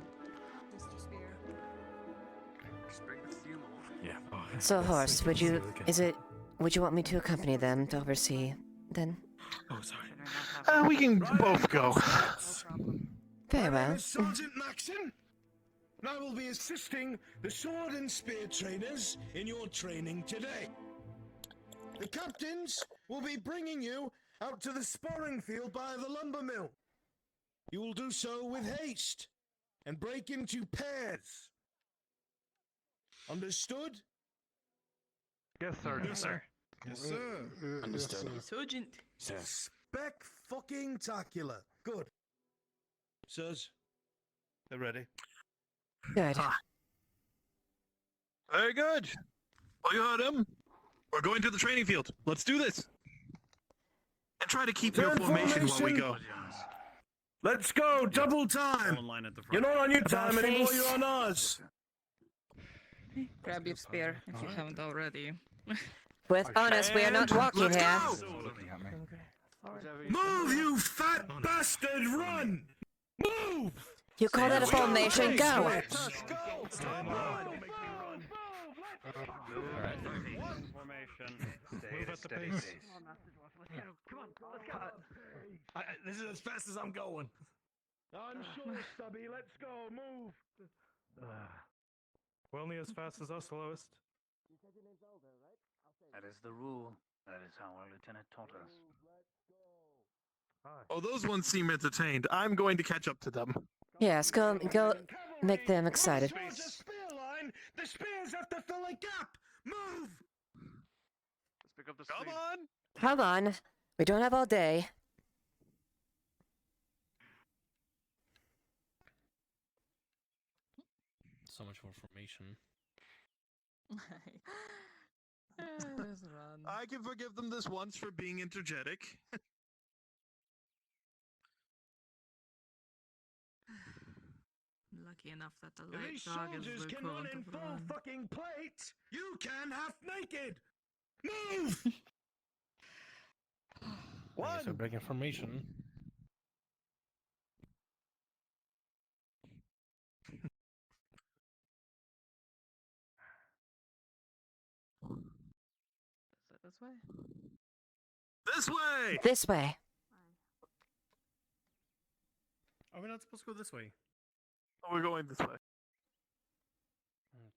Yeah. So, Horst, would you want me to accompany them to oversee, then? Oh, sorry. We can both go. Very well. Sergeant Maxon, and I will be assisting the sword and spear trainers in your training today. The captains will be bringing you out to the sparring field by the lumber mill. You will do so with haste and break into pairs. Understood? Yes, sir. Yes, sir. Yes, sir. Understood. Sergeant. Spectacular. Good. Sirs, they're ready. Good. Very good. Well, you heard him. We're going to the training field. Let's do this. And try to keep your Turn formation while we formation. go. Let's go, double time. One line at the front. You're not on your About time anymore, face. you're on ours. Grab your spear if you haven't already. With honest, we are not walking Let's here. go. Move, you fat bastard, run! Move! You call that a formation? Go! Move at the pace. Come on, let's go. This is as fast as I'm going. I'm sure, Stubby, let's go, move! Well, only as fast as us, lowest. That is the rule. That is how our lieutenant taught us. Oh, those ones seem entertained. I'm going to catch up to them. Yes, go make them excited. Towards the spear line, the spears have to fill a gap! Move! Let's pick up the Come on! Come on. We don't have all day. So much more formation. I can forgive them this once for being energetic. lucky enough that the If light these dog is soldiers the can run equivalent in of full Ron. fucking plate, you can half naked. Move! Thanks for breaking formation. Is it this way? This way! This way. Are we not supposed to go this way? Oh, we're going this way. Okay.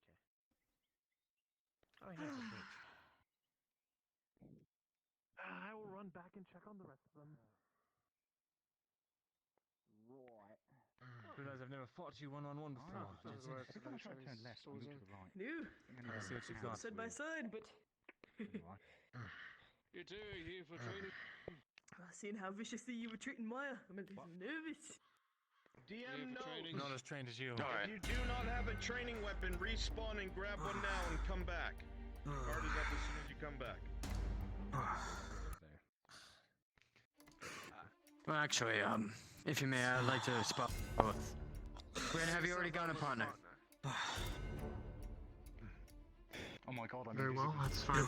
Oh, here's a bridge. I will run back and check on the rest of them. Right. Realize I've never fought you one-on-one before. We're gonna try to turn left and go to the right. No. Let's see what you've got. Side by side, but You two are here for training. seeing how viciously you were treating Maya, I'm a little nervous. DM knows. Not as trained as you. If you do not have a training weapon, respawn and grab one now and come back. Guard is up as soon as you come back. Well, actually, if you may, I'd like to spot both. Ren, have you already got a partner? Oh my god, I'm Very well, that's fine.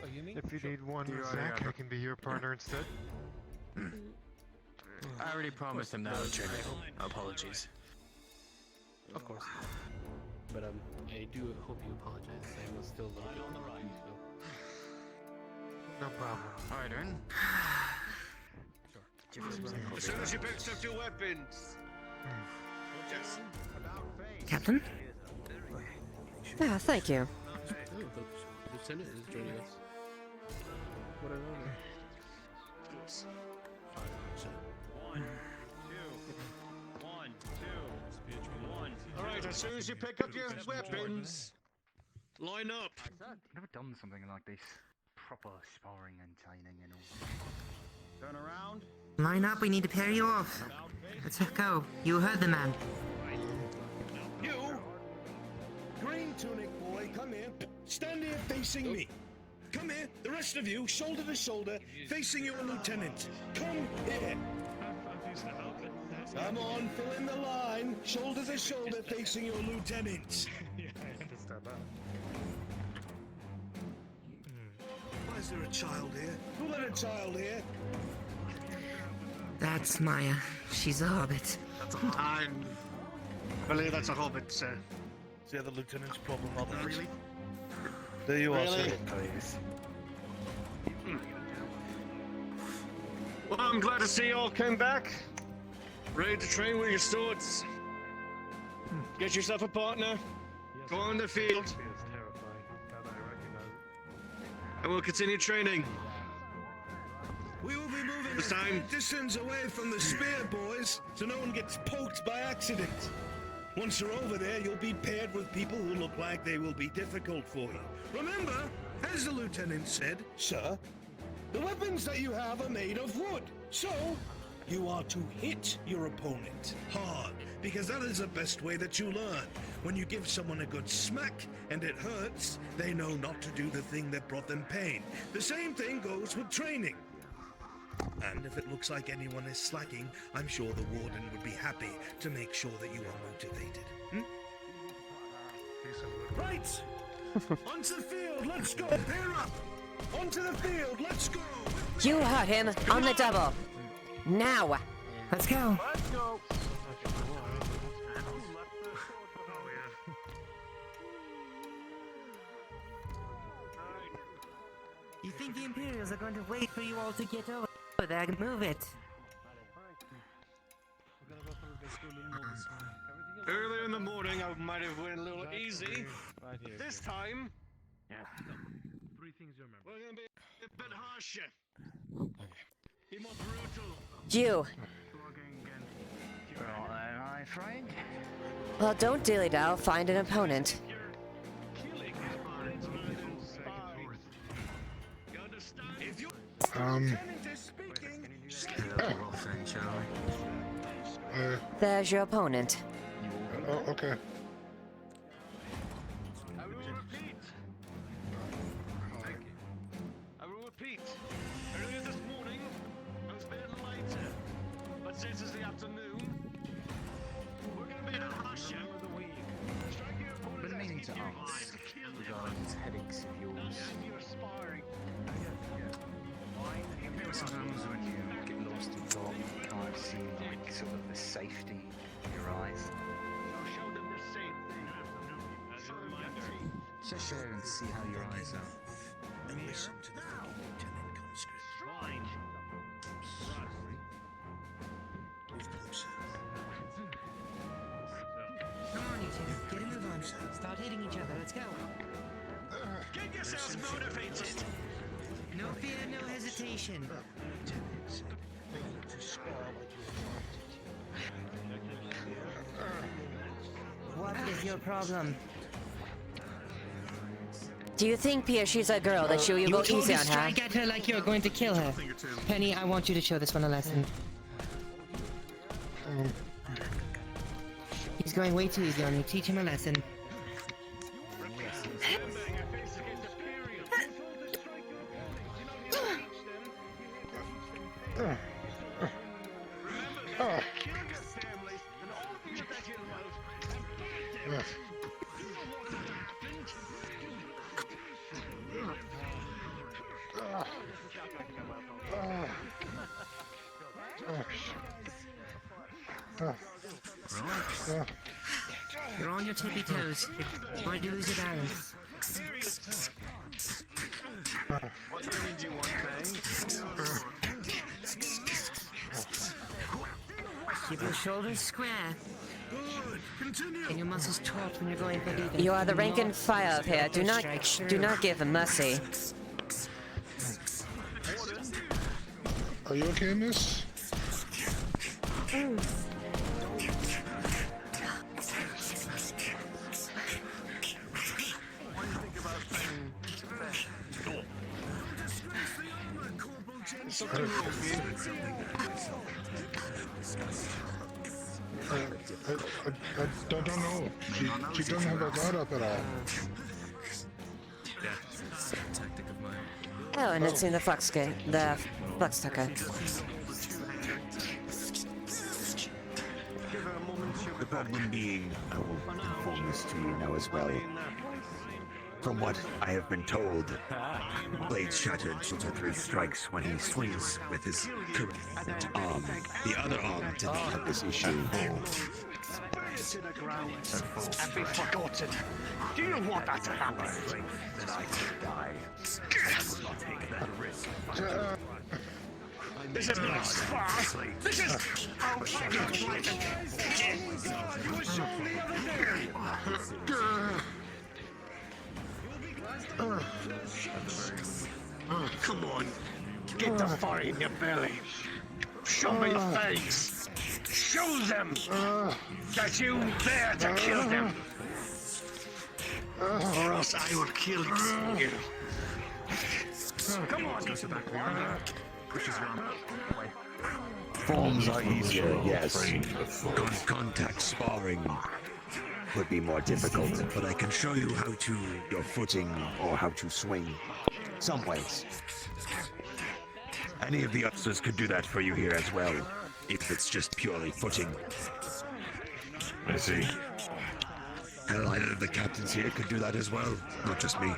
If you need one, You already Zach, have I it. can be your partner instead. I already promised him that I would trade me. Apologies. Of course. But I do hope you apologize. I was still a little bit on the right. No problem. Alright, Ren. As soon as you picked up your weapons. Yes. Captain? Ah, thank you. Oh, the lieutenant is joining us. What I wonder. One, two. Alright, as soon as you pick up your weapons, line up. I've never done something like this. Proper sparring and training and all. Turn around. Line up, we need to pair you off. Let's go. You heard the man. You, green tunic boy, come here. Stand here facing me. Come here, the rest of you, shoulder to shoulder, facing your lieutenant. Come here. Come on, fill in the line. Shoulder to shoulder, facing your lieutenant. Yeah, I understand that. Why is there a child here? Who let a child here? That's Maya. She's a hobbit. I believe that's a hobbit, sir. Is the other lieutenant's problem, not that? Really? There you are, Really? sir. Please. Well, I'm glad to see you all came back. Ready to train with your swords. Get yourself a partner. Go on the field. It's terrifying. Now that I recognize it. And we'll continue training. We will be moving This a time. distance away from the spear, boys, so no one gets poked by accident. Once you're over there, you'll be paired with people who look like they will be difficult for you. Remember, as the lieutenant said, sir, the weapons that you have are made of wood. So, you are to hit your opponent hard, because that is the best way that you learn. When you give someone a good smack and it hurts, they know not to do the thing that brought them pain. The same thing goes with training. And if it looks like anyone is slacking, I'm sure the warden would be happy to make sure that you are motivated. Right! Onto the field, let's go! Pair up! Onto the field, let's go! You heard him on the double. Now. Let's go. Let's go. You think the Imperials are going to wait for you all to get over there? Move it. Earlier in the morning, I might have went a little easy. Right here. This time, Three things you remember. we're gonna be a bit harsher. Be more brutal. You. Right then, my friend. Well, don't dilly-dally. Find an opponent. If you Lieutenant is speaking, get a little rough then, shall we? There's your opponent. Oh, okay. I will repeat. I will repeat. Earlier this morning, I was a bit lighter. But since it's the see like sort of the safety in your eyes. I'll show them the same thing. As a reminder. Sit there and see how your eyes are. And listen to the fucking lieutenant conscript. Fine. Move closer. Come on, you two. Get a move on. Start hitting each other. Let's go. Get yourselves motivated. No fear, no hesitation. Lieutenants, they need to spar like you What is your problem? Do you think, Pia, she's a girl that you go told easy to on her? strike at her like you're going to kill her. Penny, I want you to show this one a lesson. He's going way too easy on you. Teach him a lesson. You're on your tippy toes. You're going to lose your balance. What training do you want, Keep your shoulders square. Good. Continue. And your muscles taut when you're going for leader. You are the rank and file here. Do not give him mercy. Are you okay, miss? I don't know. She doesn't have her guard up at all. Oh, and it's in the flux tucker. The problem being, I will inform this to you now as well. From what I have been told, blade shattered 2 to 3 strikes when he swings with his correct arm. The other arm did not have this issue. To the ground and be forgotten. Do you want that to happen? Then I could die. I will not take that risk. This is not sparse. This is. Oh, fuck you! You were showing the other day. Come on, get the fire in your belly. Show me your face. Show them that you dare to kill them, or else I will kill you. Come on. Forms are easier, yes. Contact sparring would be more difficult, but I can show you how to your footing or how to swing. Some ways. Any of the officers could do that for you here as well, if it's just purely footing. I see. Hell, either of the captains here could do that as well, not just me.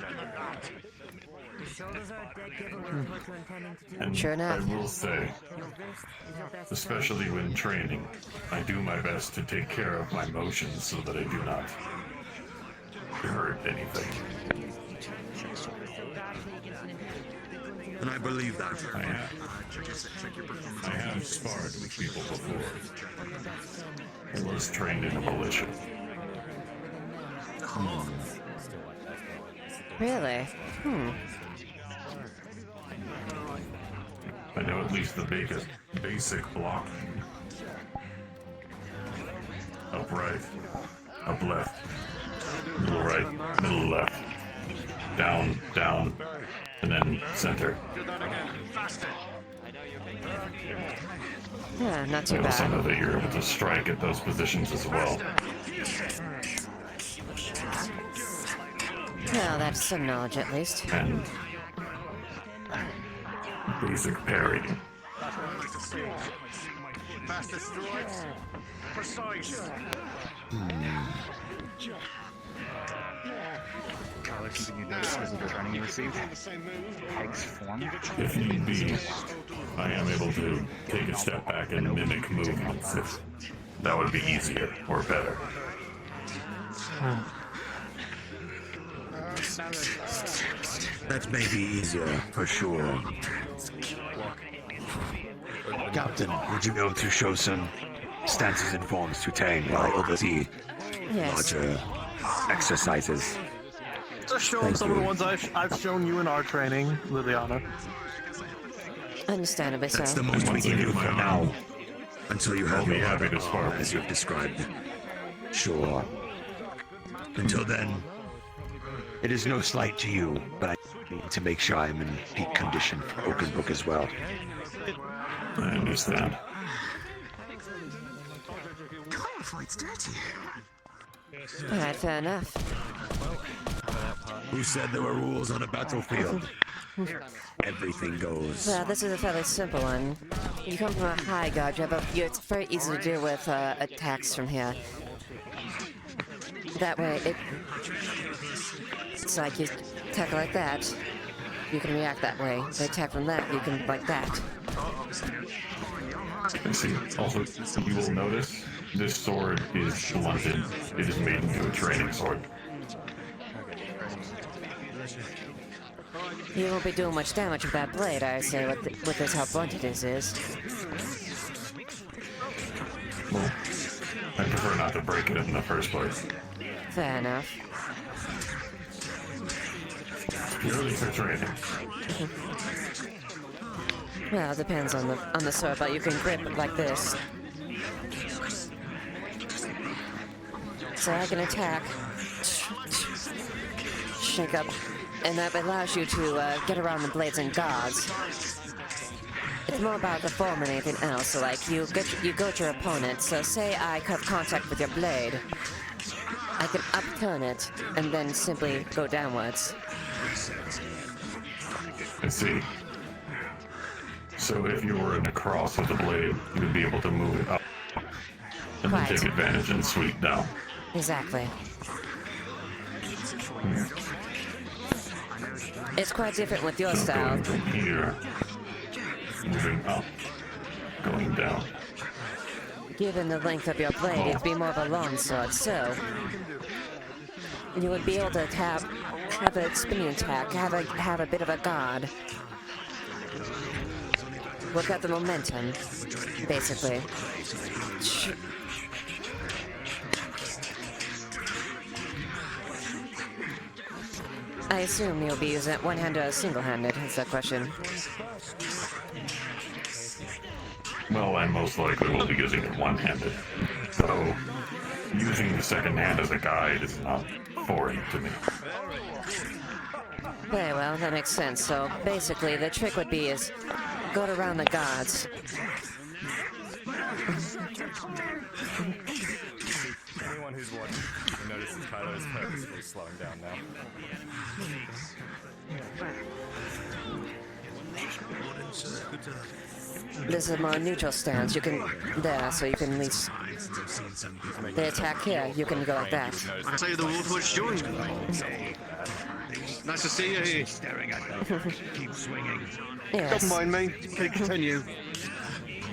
And Sure enough. I will say, especially when training, I do my best to take care of my motions so that I do not hurt anything. And I believe that. I have sparred with people before. I was trained in a militia. Really? I know at least the basic block. Up right, up left, middle right, middle left, down, down, and then center. Yeah, not too I also know bad. that you're able to strike at those positions as well. Well, that's some knowledge at least. And basic parry. Fastest strikes. Precise. College Continue notices of the training you received. Pegs form. If need be, I am able to take a step back and mimic movements if that would be easier or better. That may be easier, for sure. Captain, would you be able to show some stances and forms to Tang while I oversee larger exercises? Just show him some of the ones I've shown you in our training, Liliana. Understandably so. That's the most we can do for now. Until you have I'll be your happy to arm, spar. as you've described. Sure. Until then, it is no slight to you, but I need to make sure I'm in peak condition for Oaken Book as well. I understand. Fireflight's dirty. Alright, fair enough. Who said there were rules on a battlefield? Everything goes. Well, this is a fairly simple one. You come from a high guard, it's very easy to deal with attacks from here. That way, it's like you attack like that, you can react that way. They attack from that, you can like that. I see. Also, you will notice this sword is blunted. It is made into a training sword. You won't be doing much damage with that blade, I say, with this how blunt it is. Well, I prefer not to break it in the first place. Fair enough. Purely for training. Well, it depends on the sword, but you can grip it like this. So I can attack, shake up, and that allows you to get around the blades and guards. It's more about the form than anything else. So like you go to your opponent. So say I have contact with your blade, I can upturn it and then simply go downwards. I see. So if you were in a cross with the blade, you would be able to move it up and then take advantage and sweep down. Exactly. It's quite different with your style. Going from here, moving up, going down. Given the length of your blade, it'd be more of a long sword, so you would be able to have a spinning attack, have a bit of a guard. Work out the momentum, basically. I assume you'll be using it one-handed or single-handed, is that question? Well, I most likely will be using it one-handed. So, using the second hand as a guide is not foreign to me. Very well, that makes sense. So basically, the trick would be is go around the guards. Anyone who's watching notices Kylo is purposefully slowing down now. This is a more neutral stance. You can so you can at least they attack here. You can go like that. I tell you the Wolf was joined. Nice to see you here. Staring at them. Keep swinging. Yes. Don't mind me. Continue.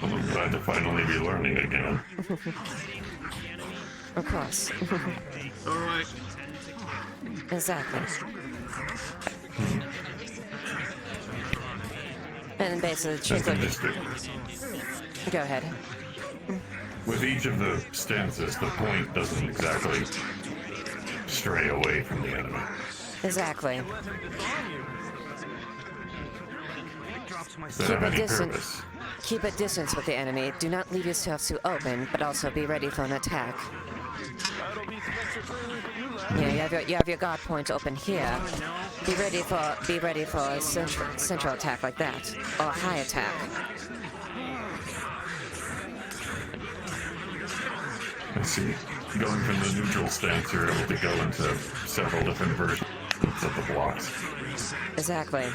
I'm glad to finally be learning again. Of course. All right. Exactly. And basically, the trick would... Go ahead. With each of the stances, the point doesn't exactly stray away from the enemy. Exactly. Keep a distance with the enemy. Do not leave yourself too open, but also be ready for an attack. Yeah, you have your guard point open here. Be ready for a central attack like that, or a high attack. I see. Going from the neutral stance, you're able to go into several different versions of the blocks. Exactly.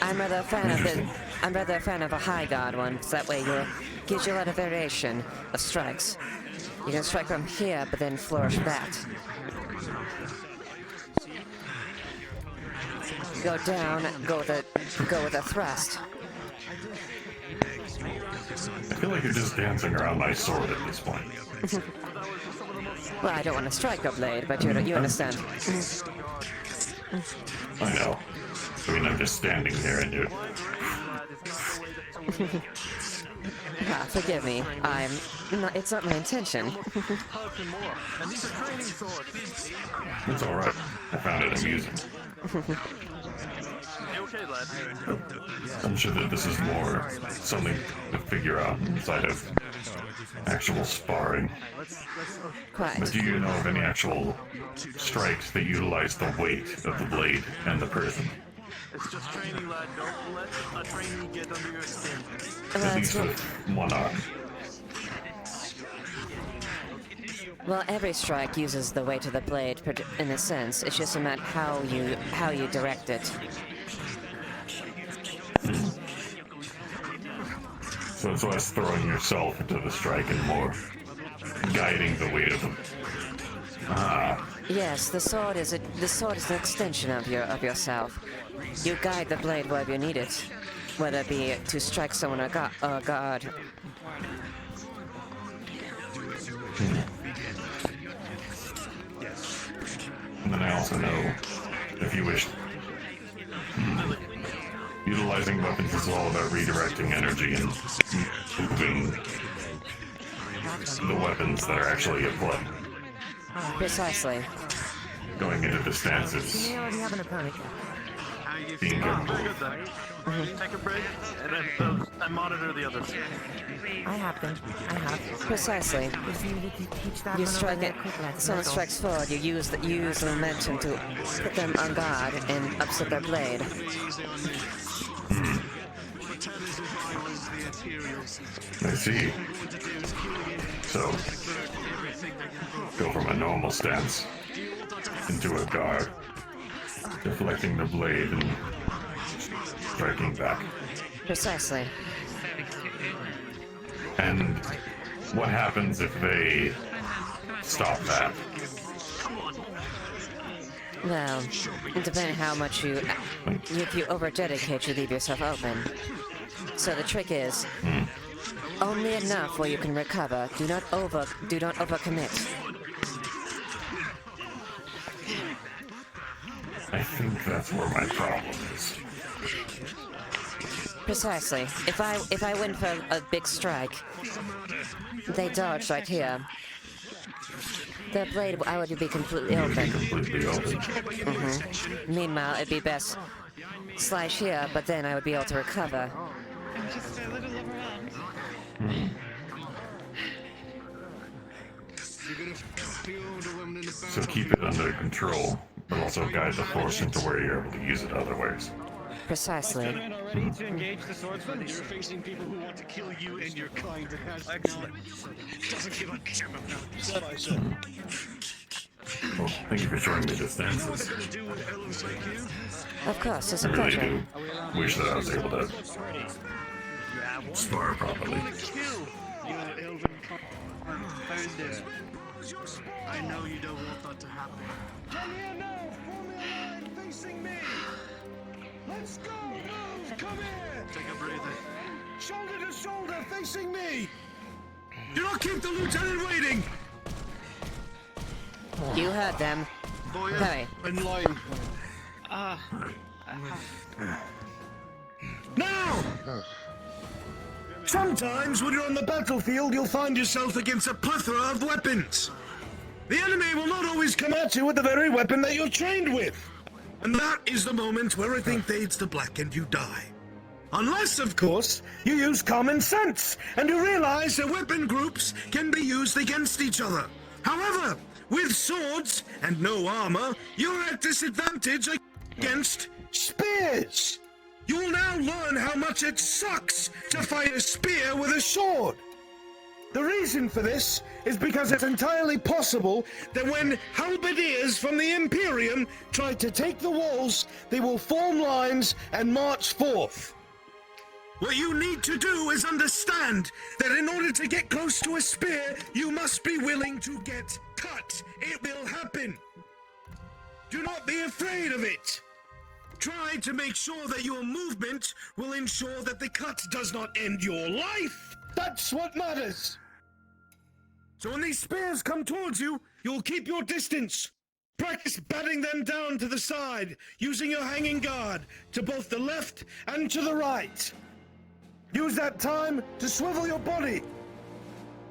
I'm rather a fan of a high guard one, because that way it gives you a lot of variation of strikes. You can strike from here, but then flourish that. go down, go with a thrust. I feel like you're just dancing around my sword at this point. Well, I don't want to strike your blade, but you understand. I know. I mean, I'm just standing here and you're... Forgive me. It's not my intention. It's alright. I found it amusing. I'm sure that this is more something to figure out inside of actual sparring. Quite. But do you know of any actual strikes that utilize the weight of the blade and the person? It's just training, lad. Don't let a trainee get under your skin. At least with one arm. Well, every strike uses the weight of the blade, in a sense. It's just a matter how you direct it. So it's less throwing yourself into the strike and more guiding the weight of them. Yes, the sword is an extension of yourself. You guide the blade wherever you need it, whether it be to strike someone or guard. And then I also know, if you wish, utilizing weapons is all about redirecting energy and moving the weapons that are actually at play. Precisely. Going into the stances. You already have an opponent. Being careful. Take a break, and then I monitor the others. I have. Precisely. You strike it. Someone strikes forward. You use the momentum to put them on guard and upset their blade. I see. So, go from a normal stance into a guard, deflecting the blade and striking back. Precisely. And what happens if they stop that? Well, depending how much if you over-dedicate, you leave yourself open. So the trick is, only enough where you can recover. Do not overcommit. I think that's where my problem is. Precisely. If I went for a big strike, they dodge right here. The blade, I would be completely open. Meanwhile, it'd be best slash here, but then I would be able to recover. So keep it under control, but also guide the force into where you're able to use it otherwise. Precisely. Ready to engage the swordsman? You're facing people who want to kill you and your kind. It has excellent. Doesn't give a damn about it. Well, thank you for showing me the stances. Of course, it's a I really pleasure. do wish that I was able to spar properly. I know you don't want that to happen. Come here now, form in line, facing me. Let's go, move, come here. Take a breather. Shoulder to shoulder, facing me. Do not keep the lieutenant waiting. You heard them. Hurry. In line. Now! Sometimes when you're on the battlefield, you'll find yourself against a plethora of weapons. The enemy will not always come at you with the very weapon that you're trained with. And that is the moment where everything fades to black and you die. Unless, of course, you use common sense and you realize that weapon groups can be used against each other. However, with swords and no armor, you're at disadvantage against spears. You will now learn how much it sucks to fight a spear with a sword. The reason for this is because it's entirely possible that when halberdiers from the Imperium try to take the walls, they will form lines and march forth. What you need to do is understand that in order to get close to a spear, you must be willing to get cut. It will happen. Do not be afraid of it. Try to make sure that your movement will ensure that the cut does not end your life. That's what matters. So when these spears come towards you, you'll keep your distance. Practice batting them down to the side, using your hanging guard to both the left and to the right. Use that time to swivel your body.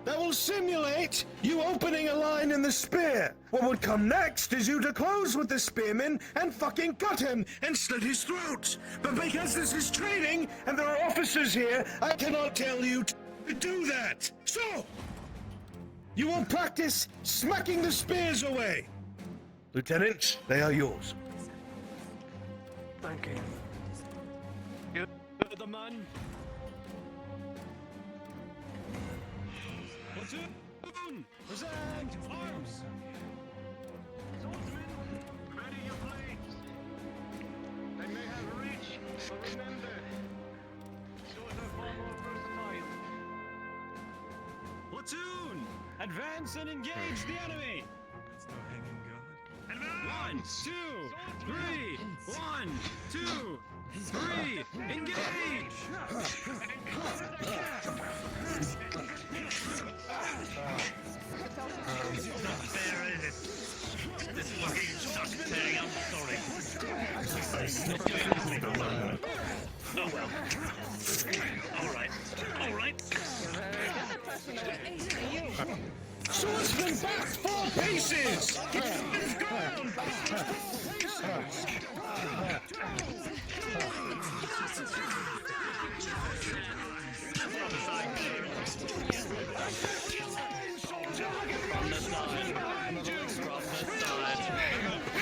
That will simulate you opening a line in the spear. What would come next is you to close with the spearman and fucking cut him and slit his throat. But because this is training and there are officers here, I cannot tell you to do that. So, you will practice smacking the spears away. Lieutenant, they are yours. Thank you. You're the man. Platoon! Present! Arms! Swordsmen, ready your blades! They may have reach, but remember, swords are far more versatile. Platoon! Advance and engage the enemy! That's no hanging guard. Advance! 1, 2, 3! 1, 2, 3! Engage! Not fair, is it? This fucking sucks, Terry. I'm sorry. Oh well. Alright. Alright. Swordsman back 4 paces! Move ground!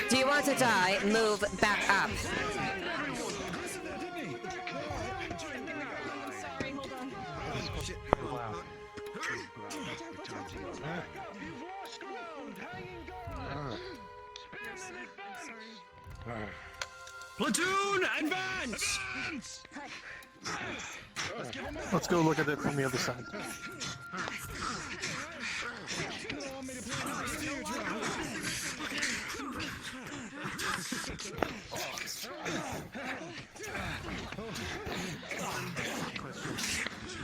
Do you want to die? Move back up. Platoon, advance! Let's go look at it from the other side.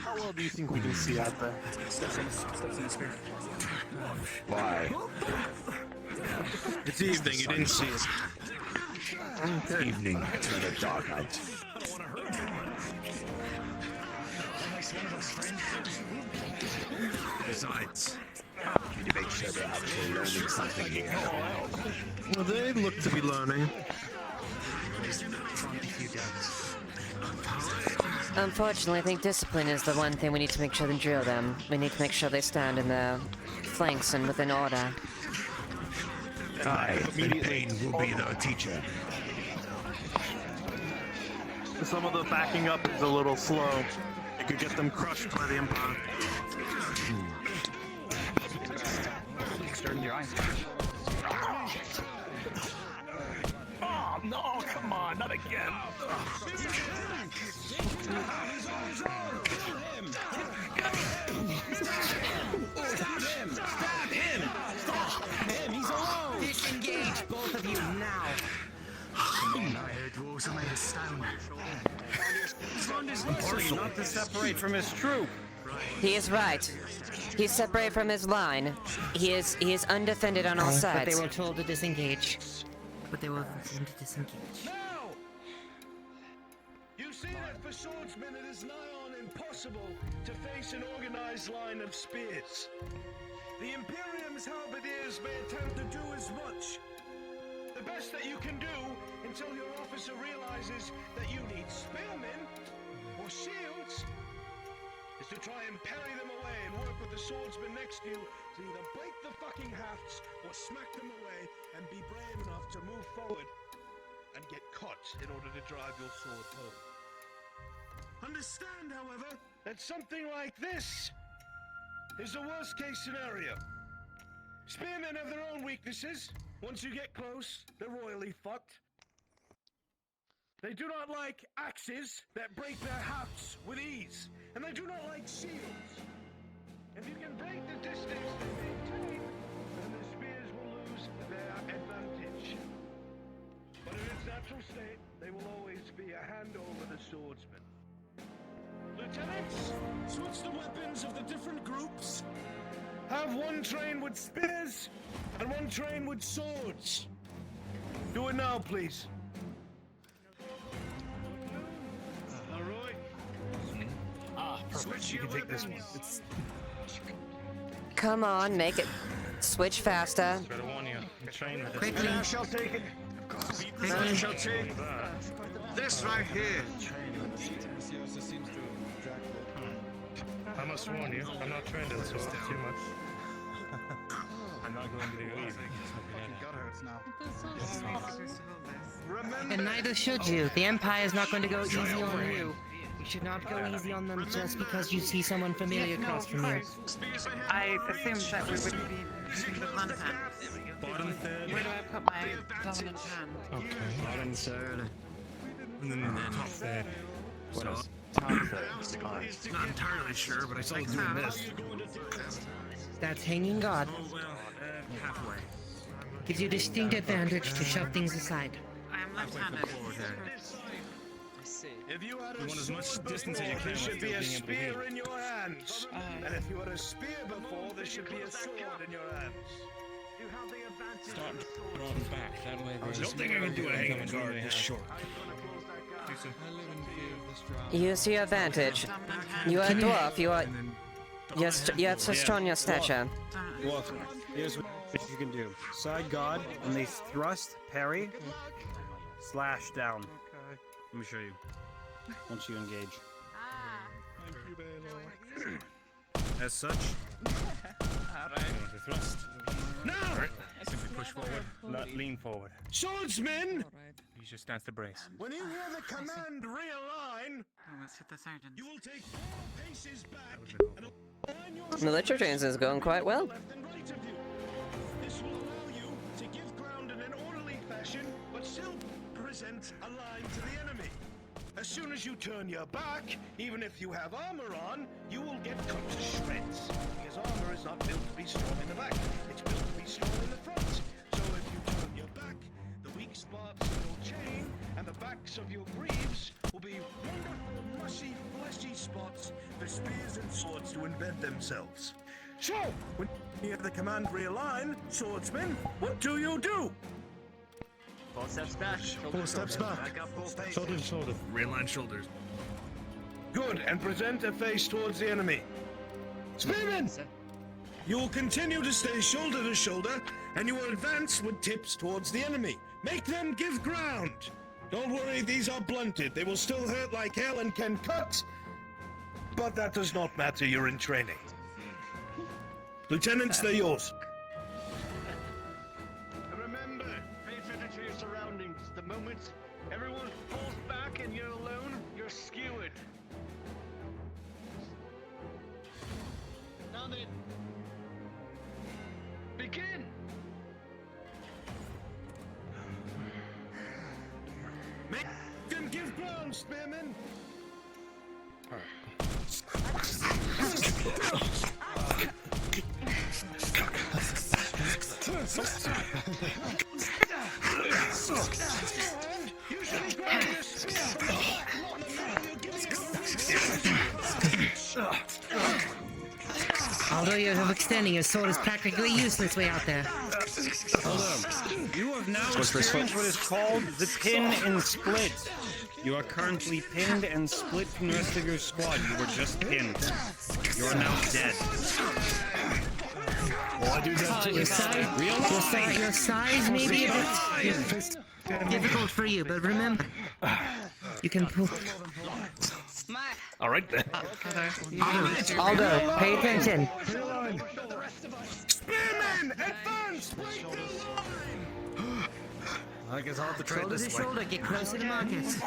How well do you think we can see out there? Why? It's evening, you didn't see it. Okay. Evening to the dark night. Besides, we need to make sure they're actually learning something here. Well, they look to be learning. Unfortunately, I think discipline is the one thing we need to make sure they drill them. We need to make sure they stand in the flanks and within order. I, and Pain will be the teacher. Some of the backing up is a little slow. You could get them crushed by the Empire. Starting your eyes. Oh, no, come on, not again. Stab him! Stop him! He's alone! Disengage, both of you, now! I heard dwarves are made of stone. Partial not to separate from his troop. He is right. He's separated from his line. He is undefended on all sides. But they were told to disengage. But they were told to disengage. Now! You see that for swordsmen it is nigh on impossible to face an organized line of spears. The Imperium's halberdiers may attempt to do as much. The best that you can do until your officer realizes that you need spearmen or shields is to try and parry them away and work with the swordsman next to you to either break the fucking hafts or smack them away and be brave enough to move forward and get caught in order to drive your sword home. Understand, however, that something like this is the worst case scenario. Spearmen have their own weaknesses. Once you get close, they're royally fucked. They do not like axes that break their hafts with ease, and they do not like shields. If you can break the distance they maintain, then the spears will lose their advantage. But in its natural state, they will always be a hand over the swordsman. Lieutenants, switch the weapons of the different groups. Have one train with spears and one train with swords. Do it now, please. Leroy. Switch You your can take this one. weapons. Come on, make it switch faster. Try to warn you. Train with Quickly. this. I shall take it. I shall take this right here. I must warn you, I'm not trained in swords too much. I'm not going to do easy. Gut hurts now. And neither should you. The Empire is not going to go easy on you. You should not go easy on them just because you see someone familiar across from you. I assumed that we would be using the blunt hand. Bottom third. Where do I put my dominant hand? Okay. Bottom third. And then top third. What So, else? Top third. not entirely sure, but I saw him doing this. That's hanging guard. Oh, well, halfway. Gives you a distinct advantage to shove things aside. I am left-handed. If you had You a want as much sword distance as you before, can there should be without a being able to spear hit. in your hands. And if you had a spear before, there should be a sword in your hands. Start drawing back. That way I don't think I can do a hanging guard this short. Use your advantage. You are a dwarf. You are. You have so strong your stature. Walter, here's what you can do. Side guard, and they thrust, parry, slash down. Let me show you. Once you engage. As such. Thrust. Now! Simply push forward, not lean forward. Swordsmen! Use your stance to brace. When you hear the command realign, Let's hit the sergeant. you will take 4 paces back and align your Military trains is going quite well. left and right of you. This will allow you to give ground in an orderly fashion, but still present a line to the enemy. As soon as you turn your back, even if you have armor on, you will get cut to shreds. Because armor is not built to be strong in the back, it's built to be strong in the front. So if you turn your back, the weak spots will chain, and the backs of your greaves will be wonderful, mushy, fleshy spots for spears and swords to embed themselves. So, when you hear the command realign, swordsmen, what do you do? 4 steps back. 4 steps back. Back up 4 paces. Shoulder to shoulder. Realign shoulders. Good, and present a face towards the enemy. Spearmen! You will continue to stay shoulder to shoulder, and you will advance with tips towards the enemy. Make them give ground! Don't worry, these are blunted. They will still hurt like hell and can cut, but that does not matter, you're in training. Lieutenants, they're yours. Remember, pay attention to your surroundings. The moment everyone falls back and you're alone, you're skewered. Now then, begin! Make them give ground, spearmen! Although you're extending, your sword is practically useless way out there. Hold on. You have now experienced what is called the pin and split. You are currently pinned and split from the rest of your squad. You were just pinned. You are now dead. Oh, I do that too. Your size may be a bit difficult for you, but remember, you can pull. All right then. Aldo, pay attention. Spearmen, advance! Break the line! I guess I'll have to try Shoulder this to way. shoulder, get closer to Marcus.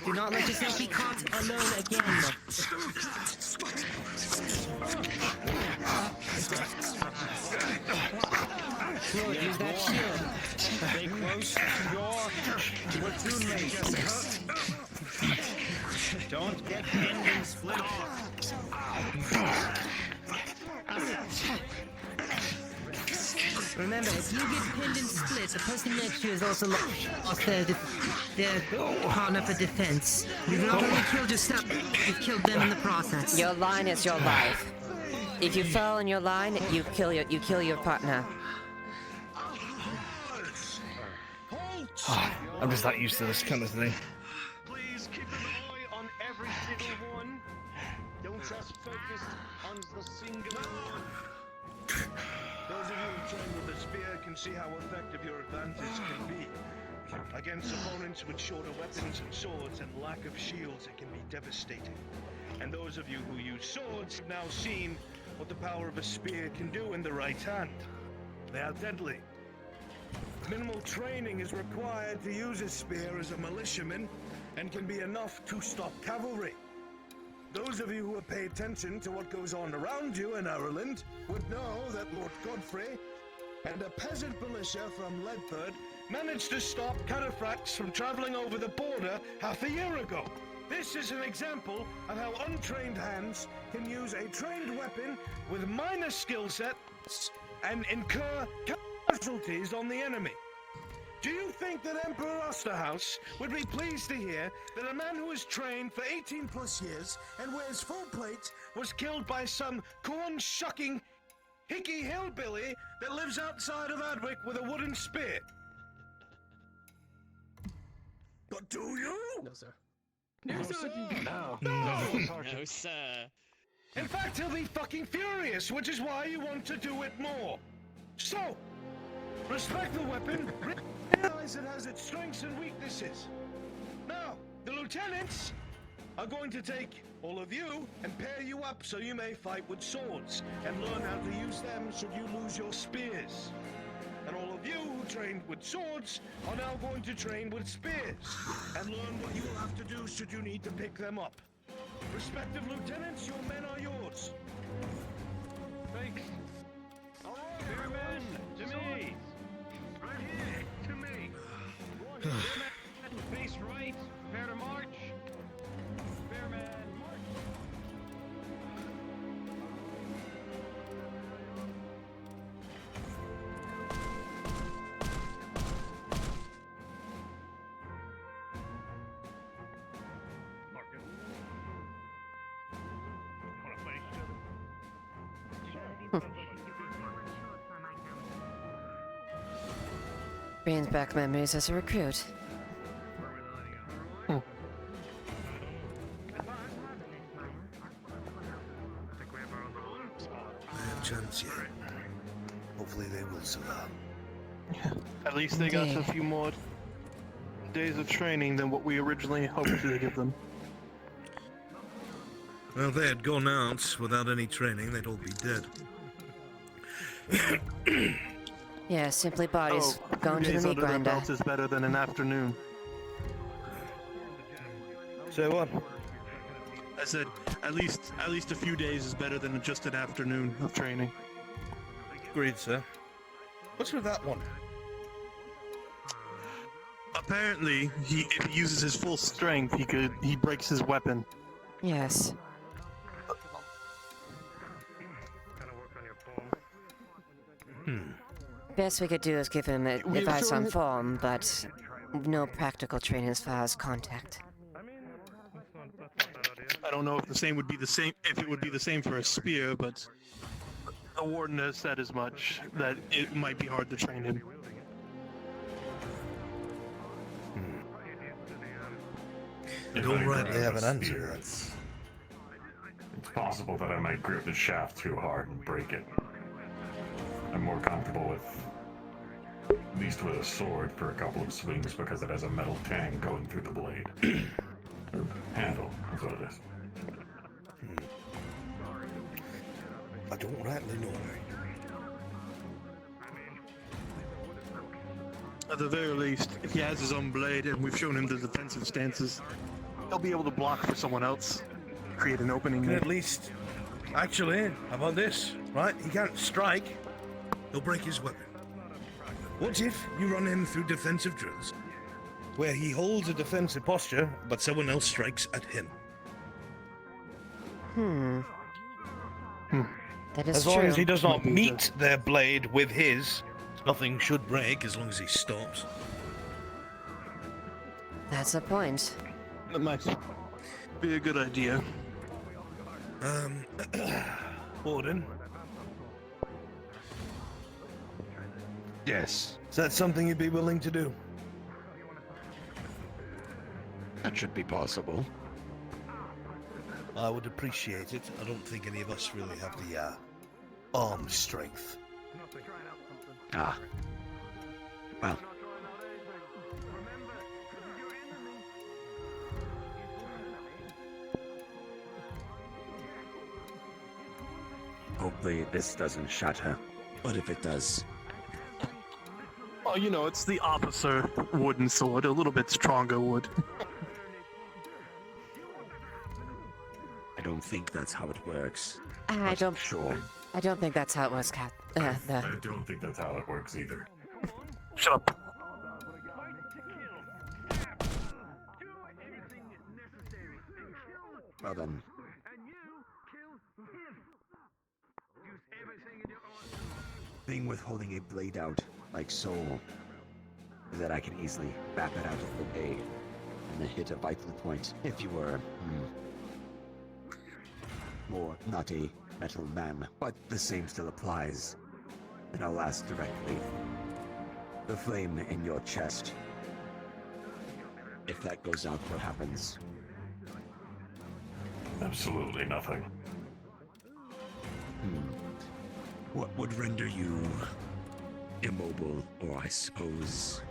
Do not let yourself be caught alone again. Good, use that shield. Stay close to your platoon mates. Don't get pinned and split off. Remember, if you get pinned and split, the person next to you is also lost their partner for defense. You've not only killed yourself, you've killed them in the process. Your line is your life. If you fall in your line, you kill your partner. I'm just not used to this kind of thing. Please keep an eye on every single one. Don't just focus on the single one. Those of you who train with the spear can see how effective your advantage can be. Against opponents with shorter weapons and swords and lack of shields, it can be devastating. And those of you who use swords have now seen what the power of a spear can do in the right hand. They are deadly. Minimal training is required to use a spear as a militiaman and can be enough to stop cavalry. Those of you who have paid attention to what goes on around you in Ireland would know that Lord Godfrey and a peasant militia from Ledford managed to stop cataphracts from traveling over the border half a year ago. This is an example of how untrained hands can use a trained weapon with minor skill sets and incur casualties on the enemy. Do you think that Emperor Osterhaus would be pleased to hear that a man who was trained for 18 plus years and wears full plate was killed by some corn-shucking hickey hillbilly that lives outside of Adwick with a wooden spear? But do you? No, sir. No, sir. No. No, sir. In fact, he'll be fucking furious, which is why you want to do it more. So, respect the weapon, realize it has its strengths and weaknesses. Now, the lieutenants are going to take all of you and pair you up so you may fight with swords and learn how to use them should you lose your spears. And all of you who trained with swords are now going to train with spears and learn what you will have to do should you need to pick them up. Respective lieutenants, your men are yours. Thanks. All right, Spearman, to me. Right here, to me. Spearman, face right, prepare to march. Spearman, march. Brings back memories as a recruit. I have chance yet. Hopefully they will survive. At least they got Indeed. a few more days of training than what we originally hoped to give them. Well, if they had gone out without any training, they'd all be dead. Yeah, simply bodies going to days the meat under their grinder. belts is better than an afternoon. Say what? I said, at least a few days is better than just an afternoon of training. Agreed, sir. What's with that one? Apparently, if he uses his full strength, he breaks his weapon. Yes. Best we could do is give him advice on form, but no practical training as far as contact. I don't know if the same would be the same if it would be the same for a spear, but the warden has said as much that it might be hard to train him. I don't rightly have an answer. It's possible that I might grip the shaft too hard and break it. I'm more comfortable with, at least with a sword for a couple of swings because it has a metal tang going through the blade. Or handle, that's what it is. I don't rightly know. At the very least, if he has his own blade and we've shown him the defensive stances, he'll be able to block for someone else, create an opening. Can there. at least... Actually, how about this? Right, he can't strike. He'll break his weapon. What if you run him through defensive drills, where he holds a defensive posture, but someone else strikes at him? That is As true. long as he does not meet their blade with his, Nothing should break as long as he stops. That's a point. That might be a good idea. Warden? Yes. Is that something you'd be willing to do? That should be possible. I would appreciate it. I don't think any of us really have the arm strength. Ah. Well. Hopefully this doesn't shatter. But if it does, Oh, you know, it's the opposite wooden sword, a little bit stronger wood. I don't think that's how it works. I don't. Sure. I don't think that's how it was, Cat. I don't think that's how it works either. Shut up. Well then. Thing with holding a blade out, like so, is that I can easily bap it out of the way and then hit a vital point if you were, more not a metal man, but the same still applies. And I'll ask directly. The flame in your chest. If that goes out, what happens? Absolutely nothing. What would render you immobile, or I suppose,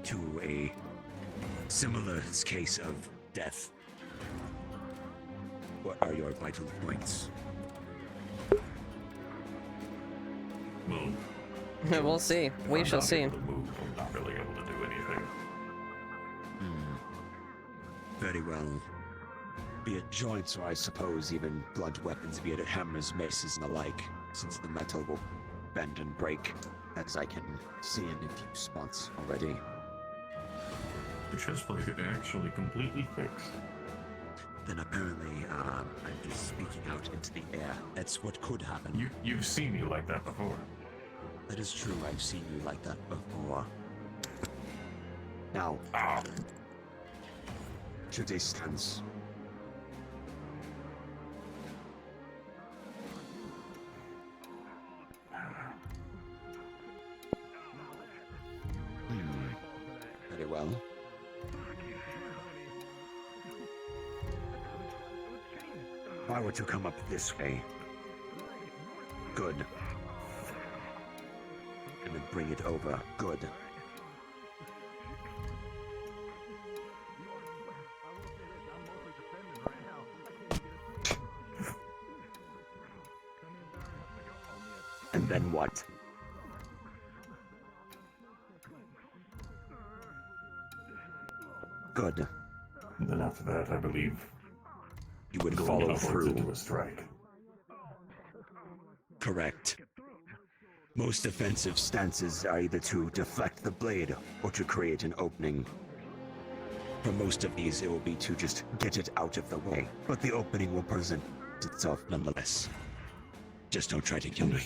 to a similar case of death? What are your vital points? Well, We'll see. We shall see. I'm not really able to do anything. Very well. Be it joints, or I suppose even blunt weapons, be it hammers, maces, and the like, since the metal will bend and break, as I can see in a few spots already. The chest plate is actually completely fixed. Then apparently, I'm just speaking out into the air. That's what could happen. You've seen me like that before. That is true, I've seen you like that before. Now, should a stance. Very well. If I were to come up this way, good. And then bring it over, good. And then what? Good. And then after that, I believe you would going follow upwards through. into a strike. Correct. Most offensive stances are either to deflect the blade or to create an opening. For most of these, it will be to just get it out of the way, but the opening will present itself nonetheless. Just don't try to kill me.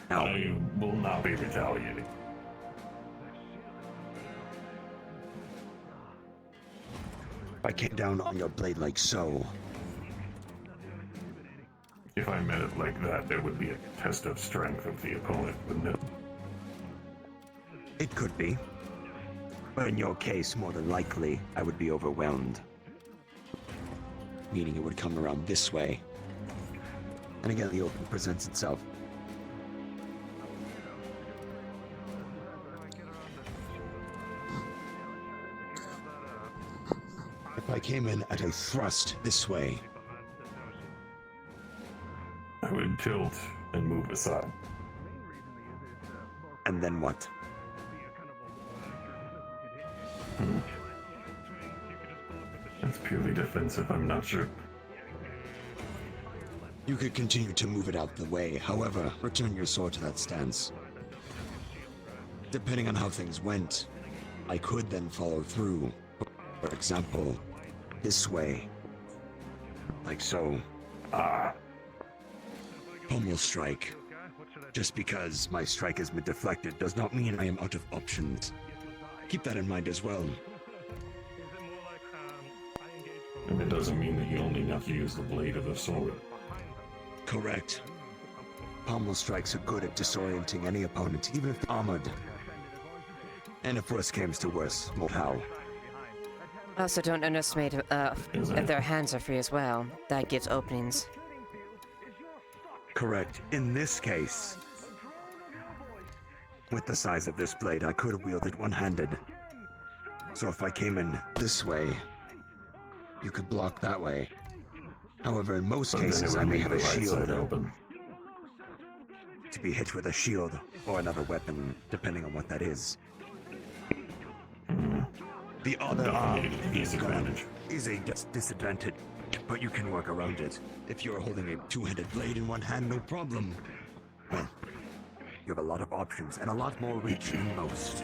Now, I will not be retaliating. If I came down on your blade like so. If I meant it like that, it would be a test of strength of the opponent, wouldn't it? It could be. But in your case, more than likely, I would be overwhelmed. Meaning it would come around this way. And again, the open presents itself. If I came in at a thrust this way, I would tilt and move aside. and then what? That's purely defensive, I'm not sure. You could continue to move it out the way, however, return your sword to that stance. Depending on how things went, I could then follow through. For example, this way. Like so. Pommel strike. Just because my strike has been deflected does not mean I am out of options. Keep that in mind as well. And it doesn't mean that you only have to use the blade of the sword. Correct. Pommel strikes are good at disorienting any opponent, even if armored. And if worse comes to worse, how? Also, don't underestimate if their hands are free as well. That gives openings. Correct. In this case, with the size of this blade, I could wield it one-handed. So if I came in this way, you could block that way. However, in most cases, I may have a shield open. To be hit with a shield or another weapon, depending on what that is. The other arm is a disadvantage, but you can work around it. If you're holding a two-handed blade in one hand, no problem. Well, you have a lot of options and a lot more reach than most.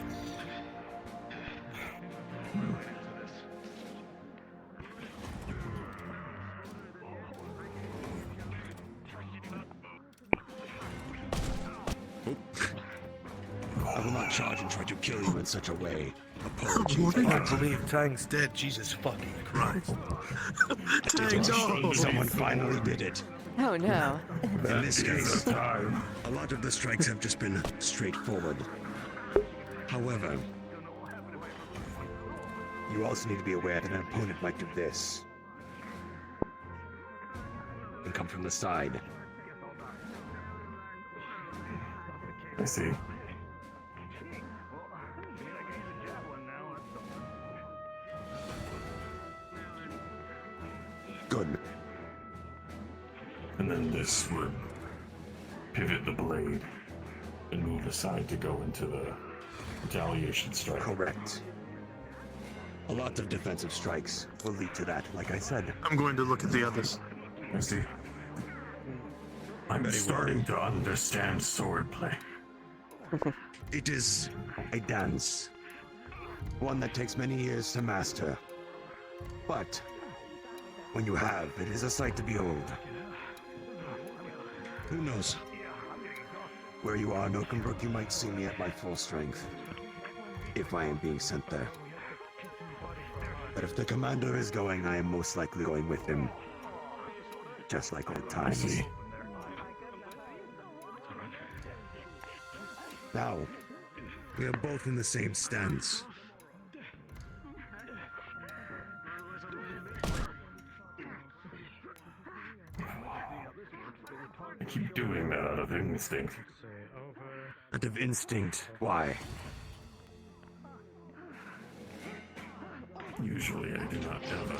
I will not charge and try to kill you in such a way. Apologies. I can't believe Tang's dead. Jesus fucking Christ. Tang's off. Someone finally did it. Oh no. In this case, a lot of the strikes have just been straightforward. However, you also need to be aware that an opponent might do this. And come from the side. I see. Good. And then this would pivot the blade and move aside to go into the retaliation strike. Correct. A lot of defensive strikes will lead to that, like I said. I'm going to look at the others. I see. I'm starting to understand swordplay. It is a dance. One that takes many years to master. But when you have, it is a sight to behold. Who knows? Where you are, Nokenbrook, you might see me at my full strength. If I am being sent there. But if the commander is going, I am most likely going with him. Just like old times. Now, we are both in the same stance. I keep doing that out of instinct. Out of instinct? Why? Usually I do not have a...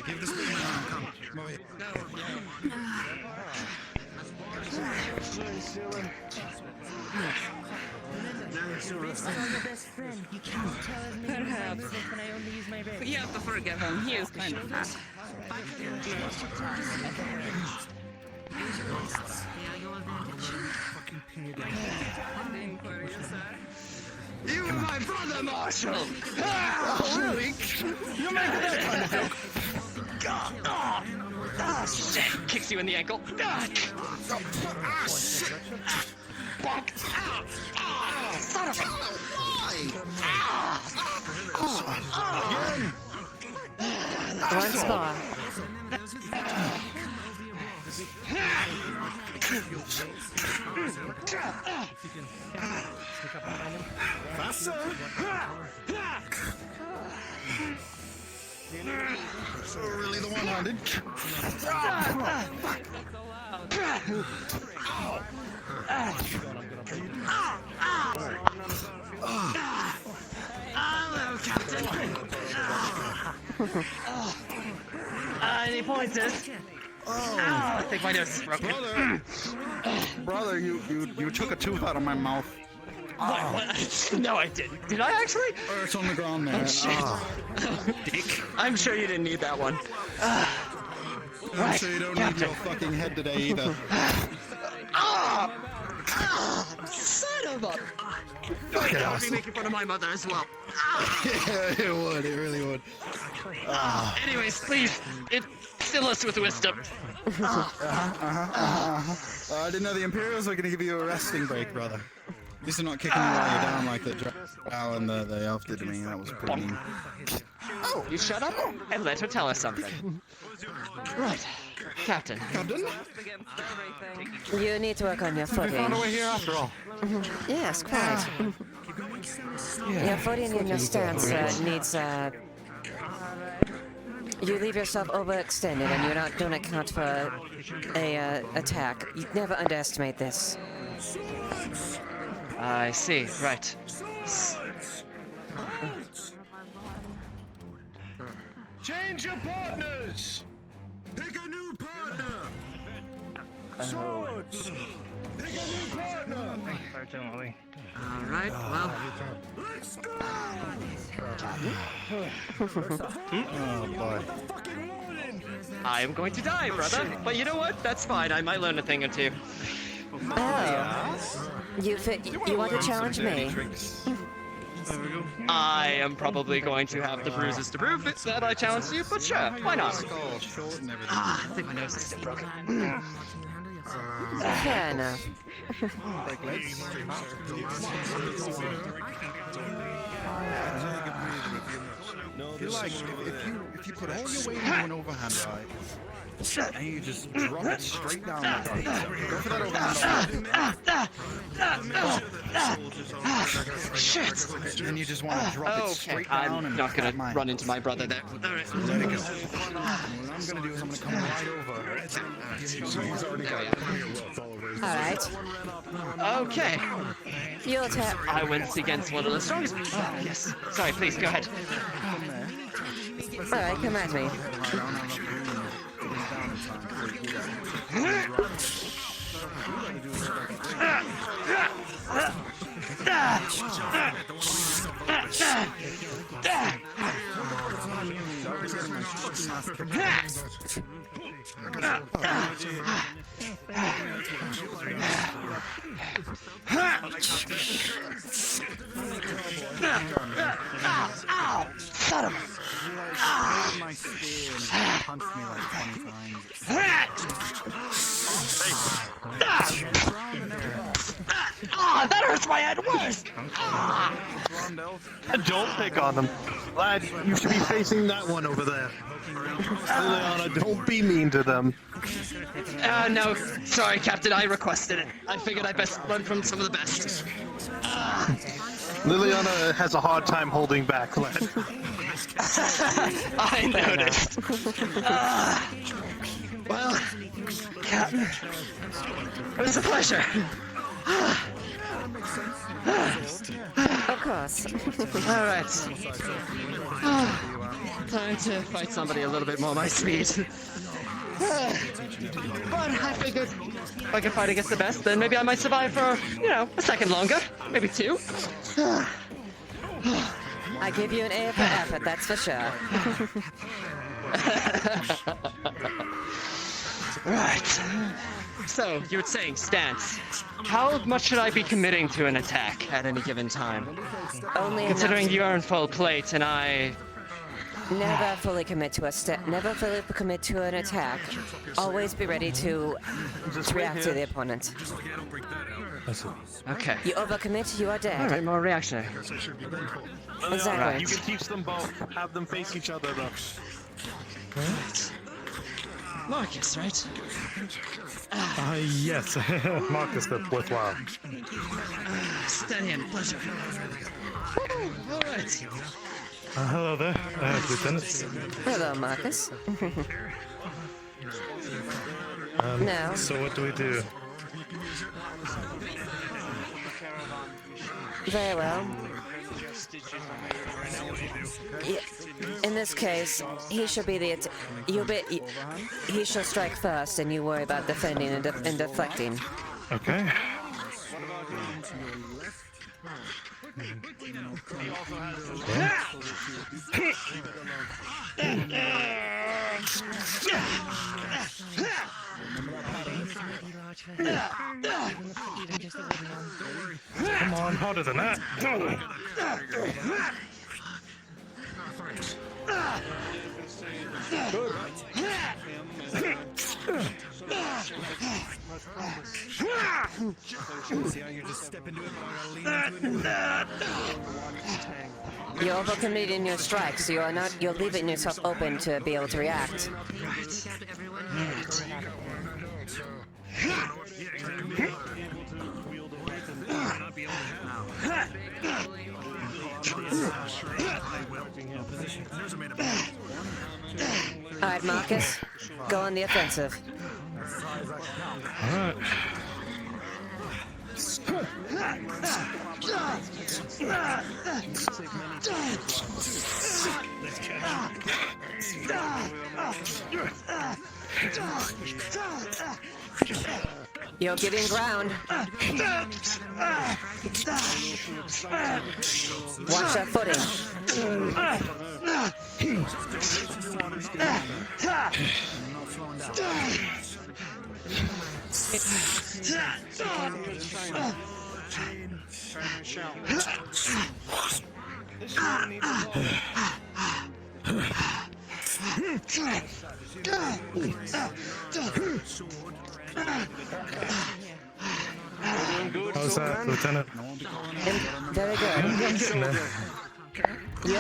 Give this man an arm, come over here. Perhaps. You have to forgive him. He is kind of fat. You were my brother, Marshall! Oh, really? You make that kind of joke? Ah, shit! Kicks you in the ankle. Ah, shit! Fuck! Son of a... Once more. Faster! So really the one-handed? Hello, Captain. Any pointers? I think my nose is broken. Brother, you took a tooth out of my mouth. What? No, I didn't. Did I actually? It's on the ground there. Oh, shit. Dick. I'm sure you didn't need that one. I'm sure you don't need your fucking head today either. Son move up. Fucking I'll be awesome. making fun of my mother as well. Yeah, it would. It really would. Anyways, please, fill us with wisdom. I didn't know the Imperials were going to give you a resting break, brother. At least they're not kicking you while you're down like the drow and the elf did to me. That was pretty mean. Oh, you shut up and let her tell us something. Right, Captain. Captain? You need to work on your footing. We found a way here after all. Yes, quite. Your footing and your stance needs. You leave yourself overextended, and you don't account for a attack. You never underestimate this. I see. Right. Change your partners! Pick a new partner! Swords! Pick a new partner! Alright, well. Let's go! Oh boy. I am going to die, brother. But you know what? That's fine. I might learn a thing or two. Oh. You want to challenge me? I am probably going to have the bruises to prove it that I challenged you, but sure, why not? I think my nose is still broken. Fair enough. Feel like if you put all your weight into an overhand right, and you just drop it straight down like that. Go for that overhand. Shit! And you just want to drop it straight down. I'm not gonna run into my brother there. Alright. Let it go. What I'm gonna do is I'm gonna come right over. Alright. Okay. You'll attack. I went against one of the strongest. Yes. Sorry, please go ahead. Alright, come at me. Shut him! My spear and punched me like 20 times. That hurts my head worse! Don't pick on them. Lad, you should be facing that one over there. Leiliana, don't be mean to them. No, sorry, Captain, I requested it. I figured I'd best learn from some of the best. Leiliana has a hard time holding back, lad. I noticed. Well, Captain, it was a pleasure. Of course. Alright. Time to fight somebody a little bit more my speed. But I figured if I could fight against the best, then maybe I might survive for, a second longer. Maybe two. I give you an A for effort, that's for sure. Right. So, you were saying stance. How much should I be committing to an attack at any given time? Only Considering you are in full plate and I... Never fully commit to a step. Never fully commit to an attack. Always be ready to react to the opponent. Okay. You overcommit, you are dead. Alright, more reactionary. Exactly. You can teach them both. Have them face each other, though. Marcus, right? Yes, Marcus the worthwhile. Steady and pleasure. Alright. Hello there, Lieutenant. Hello, Marcus. No. So what do we do? Very well. In this case, he should be the. He shall strike first, and you worry about defending and deflecting. Okay. Come on, harder than that. See how you just step into it, but I gotta lean into it. You're over-committing your strike, so you're leaving yourself open to be able to react. Alright, Marcus, go on the offensive. Alright. You're giving ground. Watch that footing. How's that, Lieutenant? Very good. You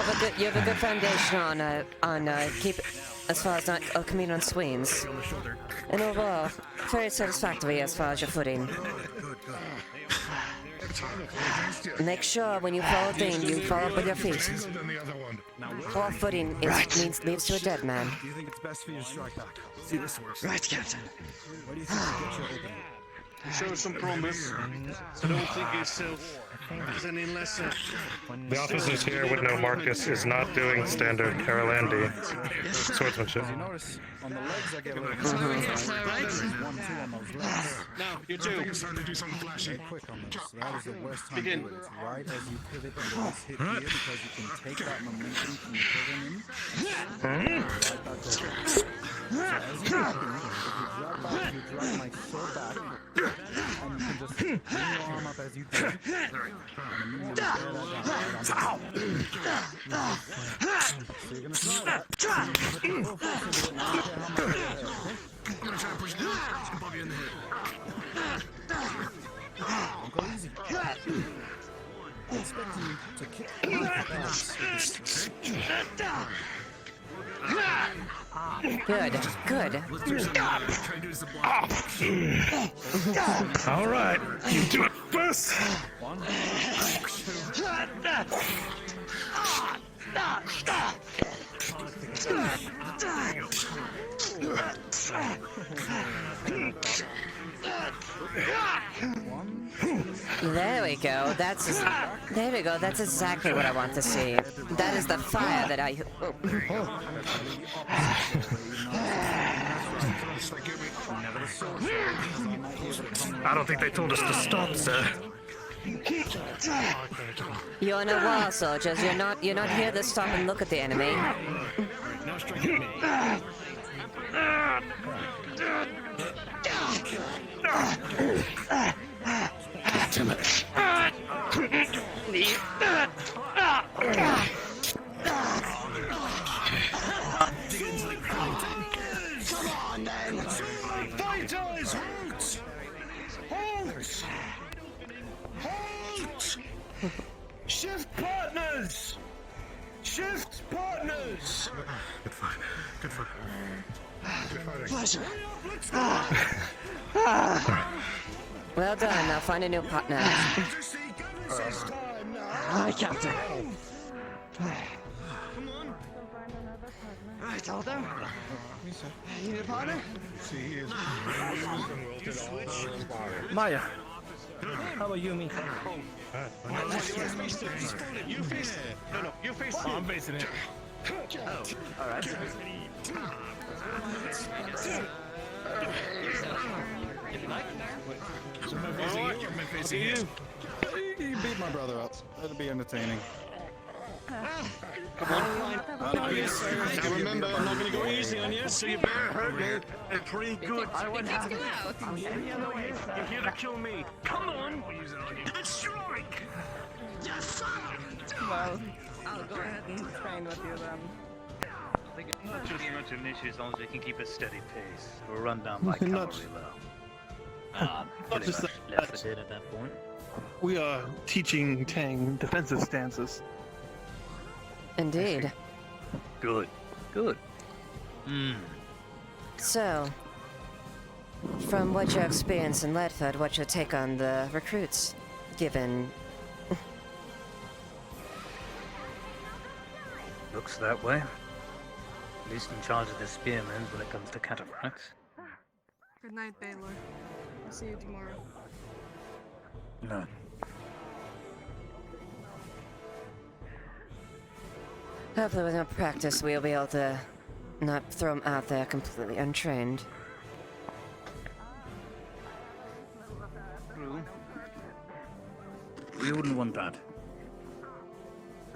have a good foundation on keep as far as not coming on swings, and overall very satisfactory as far as your footing. Make sure when you fall thing, you fall up with your feet. Poor footing leads to a dead man. Do you think it's best for you to strike back? See this works. Right, Captain. What do you think will get you opening? Show some promise. So don't think yourself as any lesser. The officers here would know Marcus is not doing standard Carolandi swordsmanship. You notice on the legs I get a little Right. 1, 2 on those legs. Now, you two. You're starting to do something flashy. Stay quick on this. That is the worst time Begin. to do it. It's right as you pivot and do this hit here because you can take that momentum from the pivot in and right back over. So as you drop in, if you drag my sword back, and you can just bring your arm up as you do. And immediately bear that down. So you're going to try that. Put the full force into it. Now I don't care how much you hit, okay? I'm going to try to push it down and bump you in the head. Don't go easy. I'm expecting you to kick Good. All right, you do it first. There we go. There we go. That's exactly what I want to see. That is the fire that I. I don't think they told us to stop, sir. You're on a wall, soldiers. You're not here to stop and look at the enemy. Now strike at me. Damn it. Come on, then! Fighters, halt! Halt! Halt! Shift partners! Shift partners! Good fight. Good fight. Good fighting. Pleasure. Well done. I'll find a new partner. Hi, Captain. Right, all done. You need a partner? Maya, how about you and me? You face it. No, you face it. I'm facing it. Oh, alright. You beat my brother up. That'll be entertaining. Come on. Now remember, I'm not going to go easy on you, so you better hurt me. Pretty good. I would have it. I'm here to kill me. Come on. Let's strike. Yes, Well, I'll go ahead and train with you then. I think it's not too much of an issue as long as we can keep a steady pace. We'll run down by cavalry low. Not just that. Left for dead at that point. We are teaching Tang defensive stances. Indeed. Good. Good. So, from what you experienced in Ledford, what's your take on the recruits, given... Looks that way. At least in charge of the spearmen when it comes to cataphracts. Good night, Baylor. I'll see you tomorrow. No. Hopefully with no practice we'll be able to not throw them out there completely untrained. True. We wouldn't want that.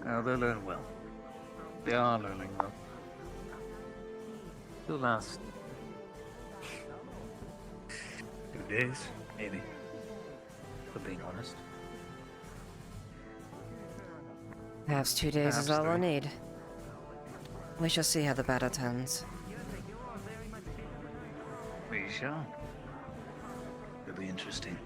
They'll learn well. They are learning though. It'll last 2 days, maybe. For being honest. Perhaps 2 days is all we'll need. We shall see how the battle turns. We shall. It'll be interesting.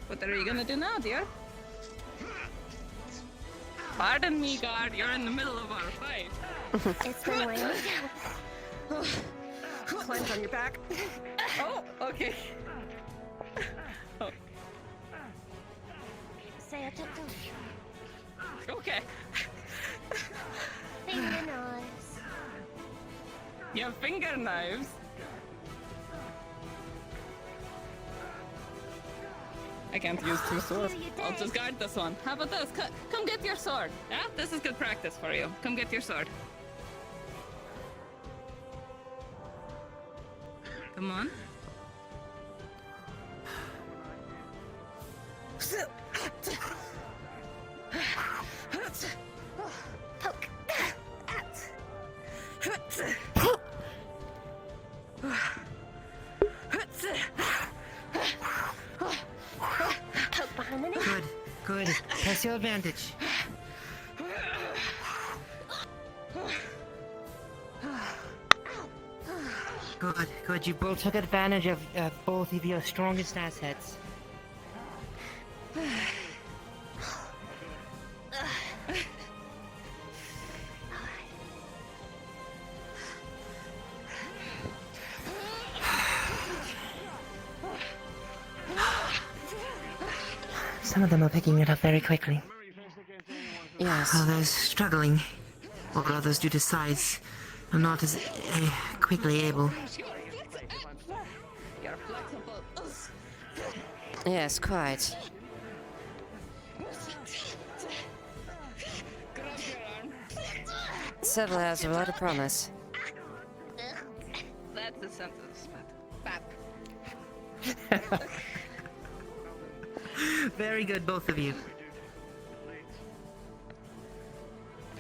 What are you gonna do now, dear? Pardon me, guard. You're in the middle of our fight. It's been way Clench on your back. Oh, okay. Oh. Say a tuck-tuck. Okay. Finger knives. You have finger knives. I can't use two swords. I'll just guard this one. How about this? Come get your sword. Yeah, this is good practice for you. Come get your sword. Come on. Poke. Poke behind the knee. Good, good. Press your advantage. Good, good. You both took advantage of both of your strongest assets. Some of them are picking it up very quickly. Yes. Others struggling, while others, due to size, are not as quickly able. Yes, quite. Several has a lot of promise. That's the sense of the spot. Very good, both of you.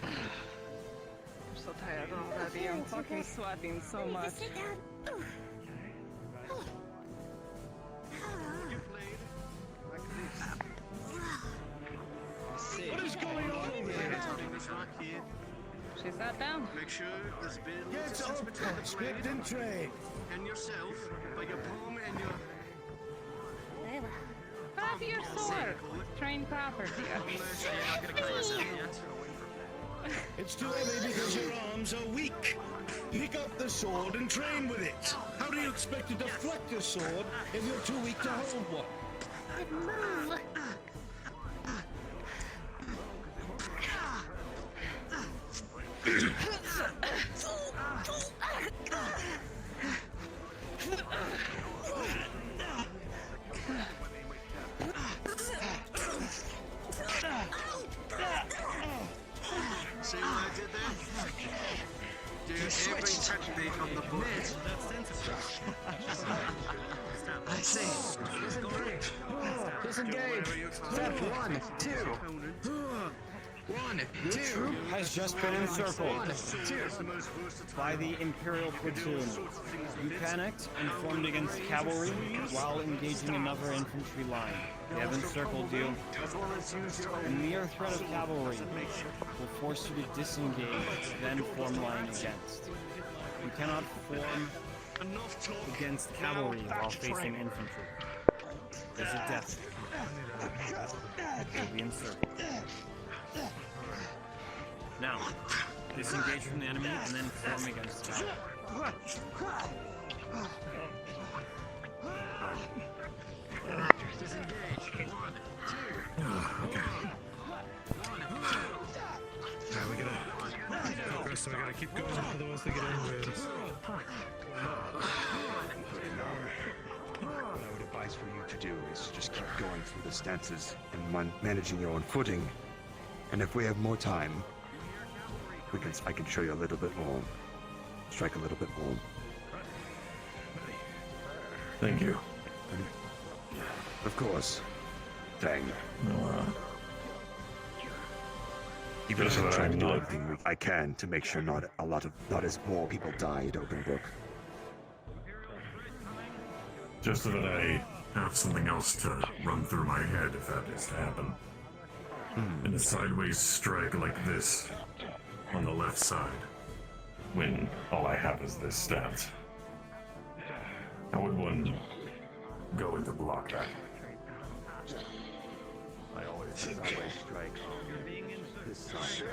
I'm so tired already. I'm fucking sweating so much. What is going on here? She sat down. Make sure there's been script and trade. And yourself, by your palm and your... Have your sword. Train proper, dear. It's too early because your arms are weak. pick up the sword and train with it. How do you expect to deflect a sword if you're too weak to hold one? Move. See what I did there? Do every technique on the book. I see. Disengage. Step 1, 2. 1, 2. Has just been encircled by the Imperial platoon. You panicked and formed against cavalry while engaging another infantry line. They have encircled you. The mere threat of cavalry will force you to disengage, then form line against. You cannot form against cavalry while facing infantry. There's a death. You'll be encircled. Now, disengage from the enemy and then form against cavalry. Now we gotta progress, so we gotta keep going, otherwise they get angry at us. What I would advise for you to do is just keep going through the stances and managing your own footing. And if we have more time, I can show you a little bit more. Strike a little bit more. Thank you. Of course. Dang. Even Just if I'm that trying to I'm do not- everything I can to make sure not as more people die at open book. Just so that I have something else to run through my head if that is to happen. And a sideways strike like this on the left side, when all I have is this stance. How would one go in to block that? I always sideways strike this side.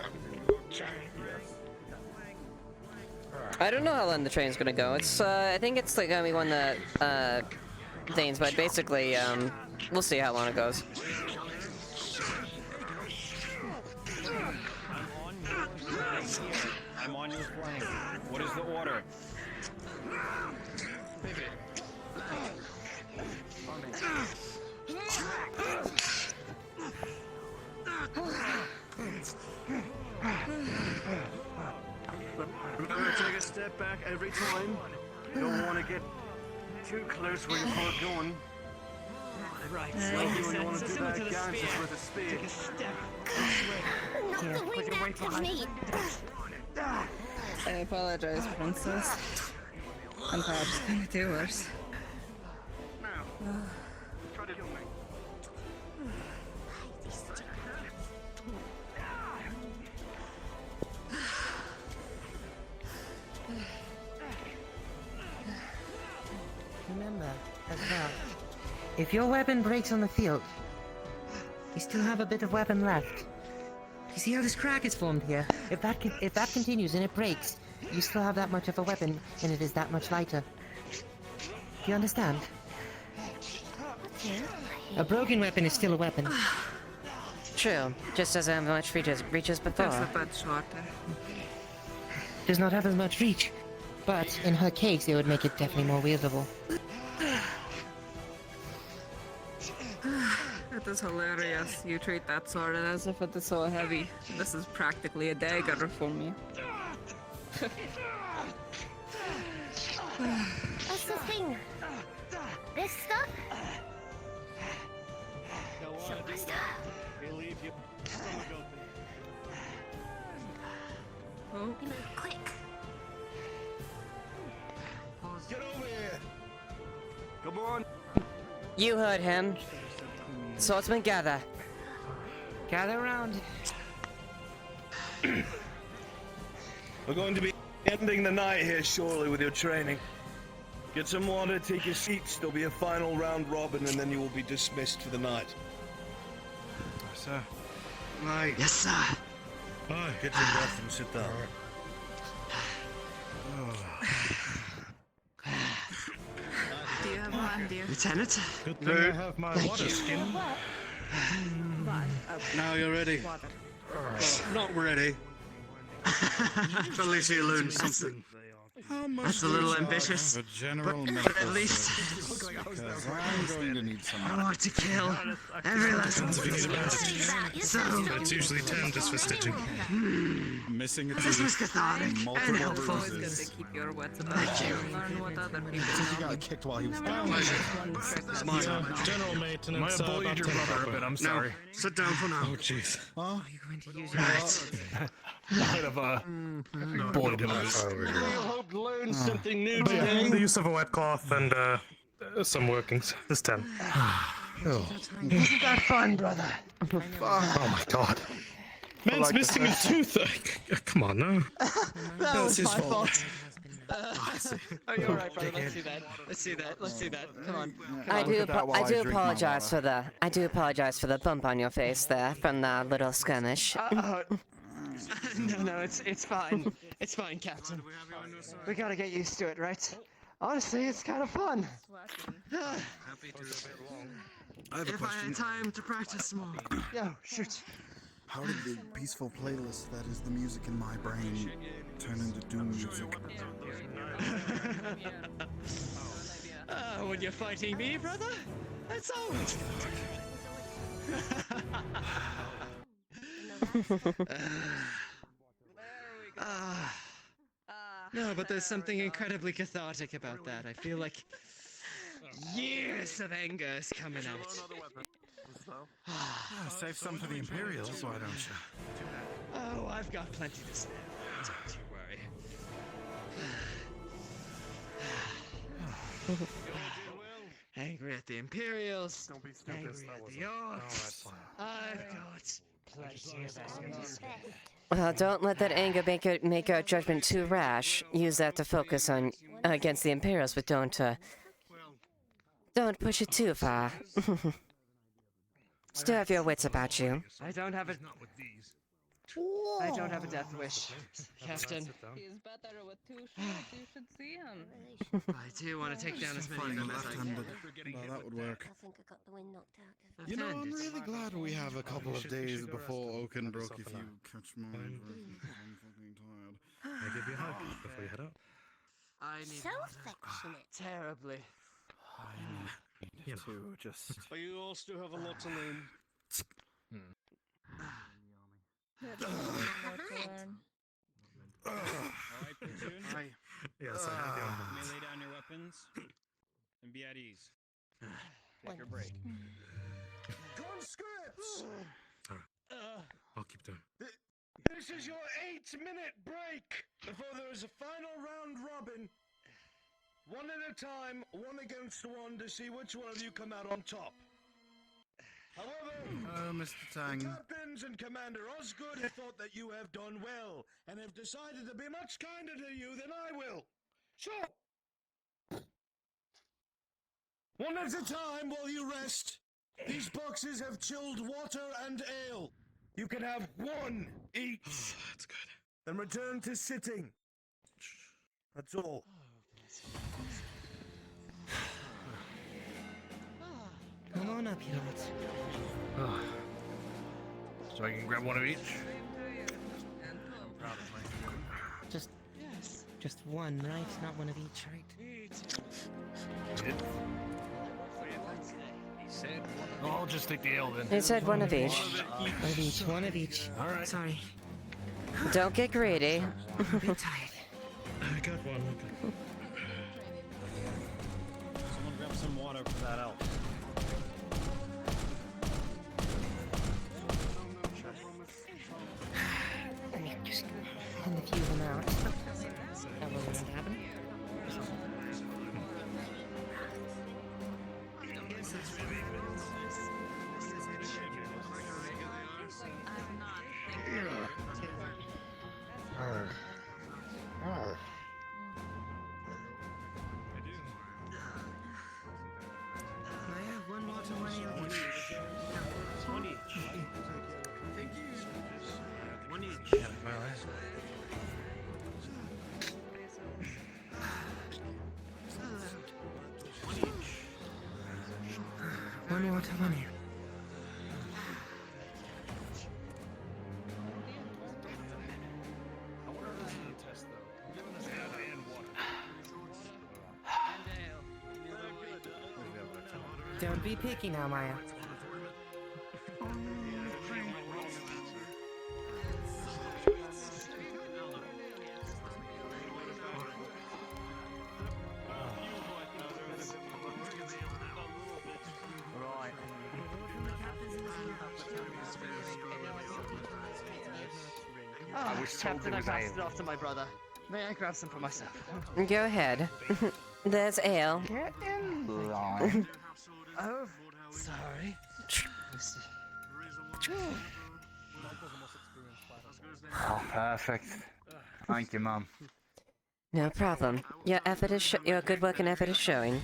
I don't know how long the train's gonna go. It's, I think it's like gonna be one that, things, but basically, we'll see how long it goes. I'm on your flank. What is the order? Remember to take a step back every time. You don't want to get too close when you pull it going. Right. Like you when you want to do that dance with a spear. Take a step. Not the way back to me. I apologize, Princess. I'm perhaps gonna do worse. Try to kill me. Remember, as well, if your weapon breaks on the field, you still have a bit of weapon left. You see how this crack is formed here? If that continues and it breaks, you still have that much of a weapon, and it is that much lighter. Do you understand? A broken weapon is still a weapon. True, just doesn't have much reaches before. Just a bit shorter. Does not have as much reach, but in her case, it would make it definitely more wieldable. It is hilarious. You treat that sword as if it is so heavy. This is practically a dagger for me. That's the thing. This stuff. Showmaster. Oh. You move quick. Get over here. Come on. You heard him. Swordsmen, gather. Gather around. We're going to be ending the night here shortly with your training. Get some water, take your seats. There'll be a final round robin, and then you will be dismissed for the night. Sir. Aye. Yes, sir. Aye. Get some rest and sit down. Do you have one, dear? Lieutenant? Good thing I have my water skin. Now you're ready. Water. Not ready. At least you learned something. How much That's a little ambitious. For general but medical at least services, because I'm going to need some. I want to kill every last one of these bastards. So It's usually 10 just for stitching. Missing a this was tooth, cathartic and multiple helpful. Always good to bruises. keep your wits about you. Learn what other people He know. got kicked while he was down. It's my turn. General maintenance. I bullied your brother a bit, I'm sorry. No, sit down for now. Oh, jeez. Huh? Might have bullied him a bit. I hope to learn something new But yeah, today. the use of a wet cloth and some workings. This 10. Oh. Isn't that fun, brother? Oh my god. Man's missing a tooth. Come on now. That was his my fault. fault. Are you alright, brother? Let's see that. Let's see that. Let's see that. Come on. I do drink my apologize water. for the bump on your face there from the little skirmish. No, it's fine. It's fine, Captain. We gotta get used to it, right? Honestly, it's kind of fun. I have a If I question. had time to practice more. Yo, shoot. How did the peaceful playlist that is the music in my brain turn into doom music? When you're fighting me, brother, that's always No, but there's something incredibly cathartic about that. I feel like years of anger is coming out. Save some for the Imperials, why don't you? Oh, I've got plenty to spare. Don't you worry. Angry at the Imperials, angry at the Orcs. I've got plenty of anger to spare. Well, don't let that anger make your judgment too rash. Use that to focus on against the Imperials, but don't push it too far. Still have your wits about you. I don't have a death wish, Captain. He's better with 2 shots. You should see him. I do want to take down as many of them as I can. Well, that would work. I think I got the wind knocked out of me. You know, I'm really glad we have a couple of days before Oakenbrook, if you catch my drift. I'm fucking tired. I give you a hug before you head out. I need So affectionate. terribly. To just. But you all still have a lot to learn. Alright, platoon. Yes, I have You may lay down your weapons and be at ease. Take your break. Conscripts! I'll keep doing. This is your 8-minute break before there is a final round robin. One at a time, one against one, to see which one of you come out on top. However, Mr. Tang. the captains and Commander Osgood have thought that you have done well, and have decided to be much kinder to you than I will. So, one at a time while you rest. These boxes have chilled water and ale. You can have one each. That's good. Then return to sitting. That's all. Come on up, you lot. So I can grab one of each? Just one, right? Not one of each, right? I'll just take the ale then. He said one of each. One of each, one of each. Alright. Sorry. Don't get greedy. I'm a bit tired. I got one. Someone grab some water for that elf. Let me just hand a few of them out. That wasn't going to happen. I have one water, one ale each. One each. One each. me water money. Don't be picky now, Maya. Ah, I was told Captain, there I was passed it ale. off to my brother. May I grab some for myself? Go ahead. There's ale. Get in line. Oh, sorry. Oh, perfect. Thank you, Mum. No problem. Your effort is your good work and effort is showing.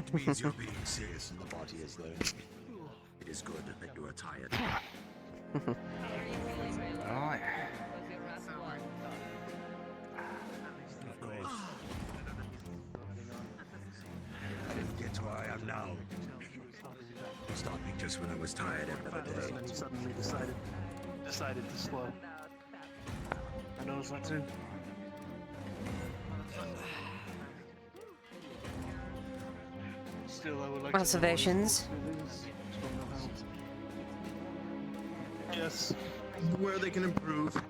It means you're being serious and the body is there. It is good that you are tired. Alright. I didn't get to where I am now. Stopping just when I was tired every other day. And then he suddenly decided to slow. I noticed that too. Still, I would like Observations? Yes, where they can improve.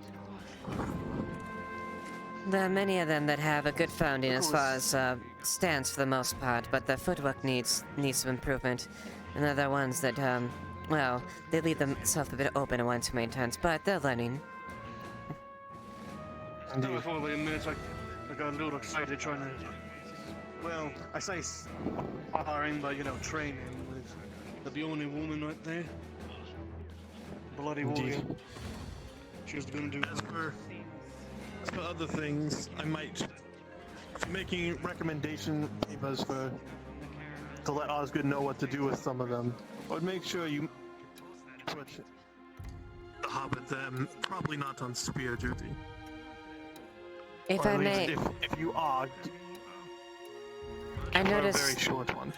There are many of them that have a good founding as far as stance for the most part, but their footwork needs some improvement. And there are ones that, well, they leave themselves a bit open at one too many times, but they're learning. Before they admit, I got a little excited trying to, well, I say sparring, but you know, training with the only woman right there. Bloody warrior. She was going to do as for other things. I might be making recommendation papers to let Osgood know what to do with some of them. But make sure you put the Hobbit them probably not on spear duty. If Or I at may, least if you are, I for a noticed. very short one.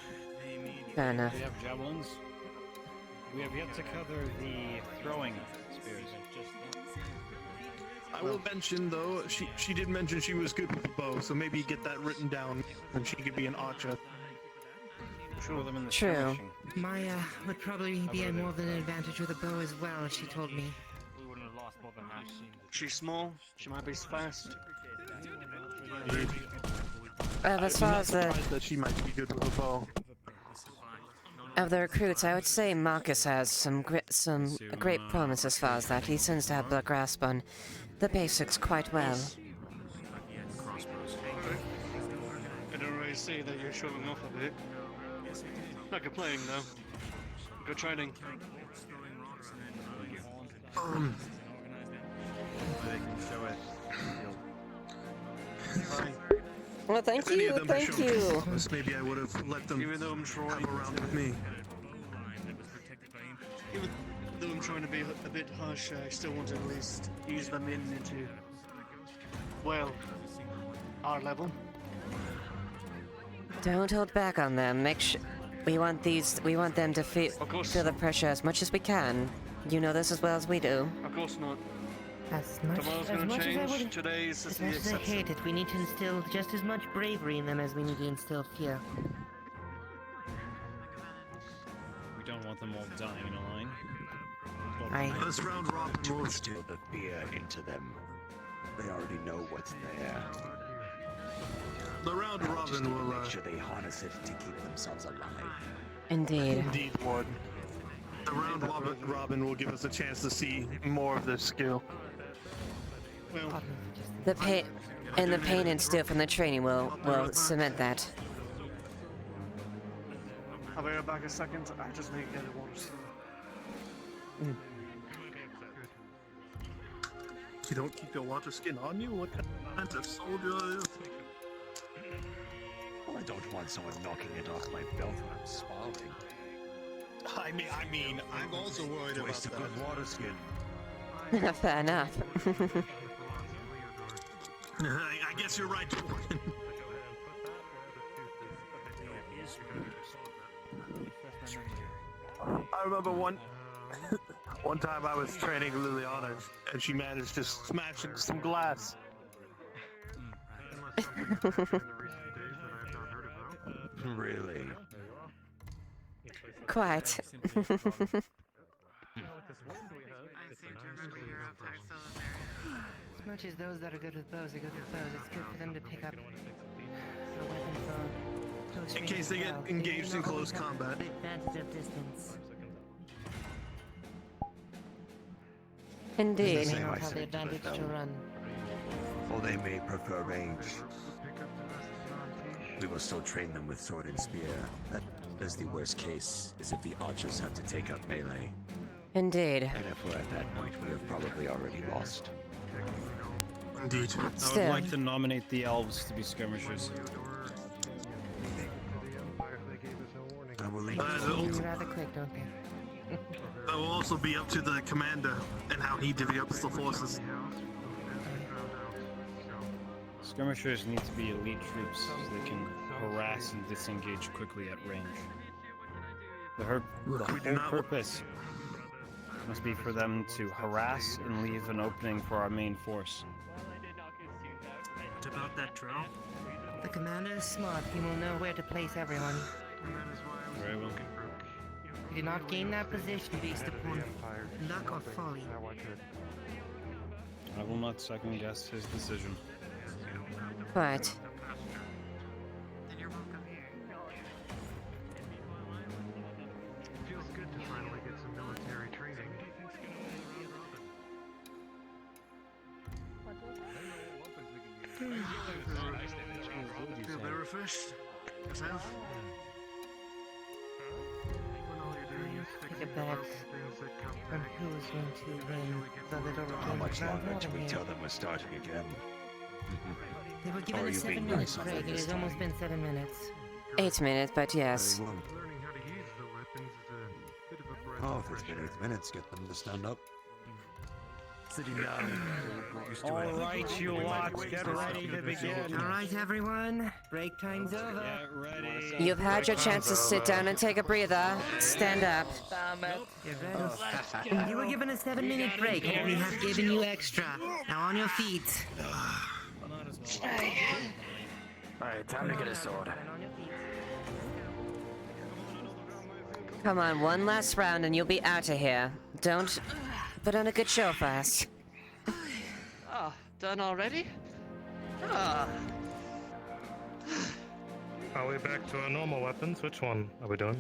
Fair enough. We have javelins. We have yet to cover the throwing spears. I will mention though, she did mention she was good with the bow, so maybe get that written down, and she could be an archer. Throw them in the True. skirmishing. Maya would probably be at more than an advantage with a bow as well, she told me. We wouldn't have lost more than half. She's small. She might be fast. As far as the that she might be good with a bow. of the recruits, I would say Marcus has some great promise as far as that. He seems to have a grasp on the basics quite well. I don't really see that you're showing off a bit. Not complaining though. Good training. Well, thank you, thank you. Maybe I would have let them have a round with me. Even though I'm trying to be a bit harsh, I still want to at least ease them into, well, our level. Don't hold back on them. We want them to feel the pressure as much as we can. You know this as well as we do. Of course not. As much as I would, Today's as much as I hate it, we need to instill just as much bravery in them as we need to instill fear. We don't want them all dying in a line. This round robin will instill the fear into them. They already know what's there. The round robin will make sure they harness it to keep themselves alive. Indeed. Indeed, Ward. The round robin will give us a chance to see more of their skill. Well, The pain and steel from the training will cement that. I'll be right back a second. I just need to get it once. You don't keep your water skin on you? What kind of soldier are you? Well, I don't want someone knocking it off my belt when I'm sparring. I mean, I'm also worried about Waste a that. good water skin. Fair enough. I guess you're right. I remember one time I was training Liliana, and she managed to smash into some glass. Really? Quite. As much as those that are good with bows are good with bows, it's good for them to pick up a weapon from close In range case as they get well. engaged in close combat. The advantage of distance. Indeed. They may not have the advantage to run. Or they may prefer range. We will still train them with sword and spear. That is the worst case, is if the archers have to take up melee. Indeed. And if we're at that point, we have probably already lost. Indeed. I would like to nominate the elves to be skirmishers. I will leave It's rather quick, don't they? That will also be up to the commander and how he divvies the forces. Skirmishers need to be elite troops so they can harass and disengage quickly at range. The whole purpose must be for them to harass and leave an opening for our main force. What about that drill? The commander is smart. He will know where to place everyone. Very well. He did not gain that position based upon luck or folly. I will not second guess his decision. Right. Feels good to finally get some military training. Feel better refreshed? Yourself? Take a bet on who's going to win the little How much game longer round till we robin tell here. them we're starting again? They were Or given are a you 7 being minutes nice on break. them It this has time? almost been 7 minutes. 8 minutes, but yes. Very well. Learning how to use the weapons is a bit of a breath Oh, of if it's fresh been 8 minutes, get them to stand up. Sitting down. Used to All it. right, you lot, get ready to begin. Alright, everyone. Break time's over. Get ready. You've had your chance to sit down and take a breather. Stand up. Damn it. Get ready. You were given a 7-minute break, and we have given you extra. Now on your feet. Alright, time to get a sword. Come on, one last round and you'll be out of here. Don't put on a good show for us. Oh, done already? Ah. Are we back to our normal weapons? Which one are we doing?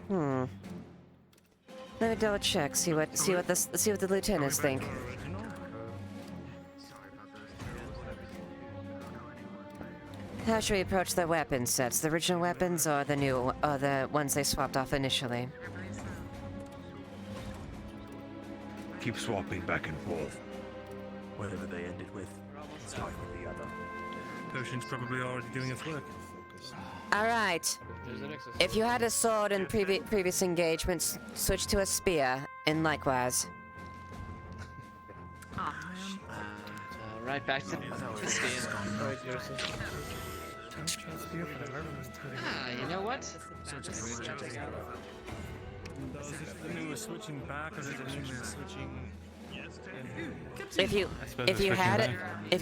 Let me double check. See what the lieutenants think. How should we approach the weapon sets? The original weapons or the new, or the ones they swapped off initially? Keep swapping back and forth. Whatever they ended with, start with the other. Potion's probably already doing its work. All right. If you had a sword in previous engagements, switch to a spear, and likewise. Right back to pristine. Ah, you know what? The new switching back, or is it the new switching? If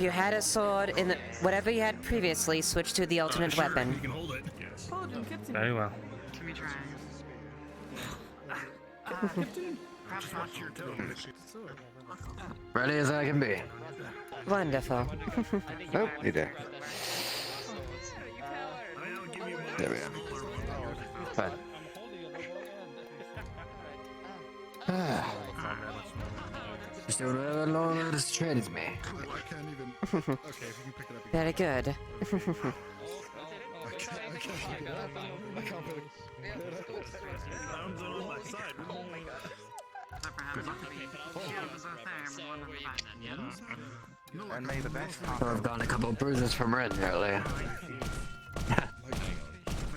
you had a sword in the, whatever you had previously, switch to the alternate weapon. Very well. Can we try? Ready as I can be. Wonderful. Oh, you there. There we go. Fine. Just doing whatever Lord has trained me. Cool, I can't even. Okay, if you can pick it up. Very good. I can't pick it up. I can't put it. Arms are on my side. And may the best. I've gotten a couple of bruises from Red earlier.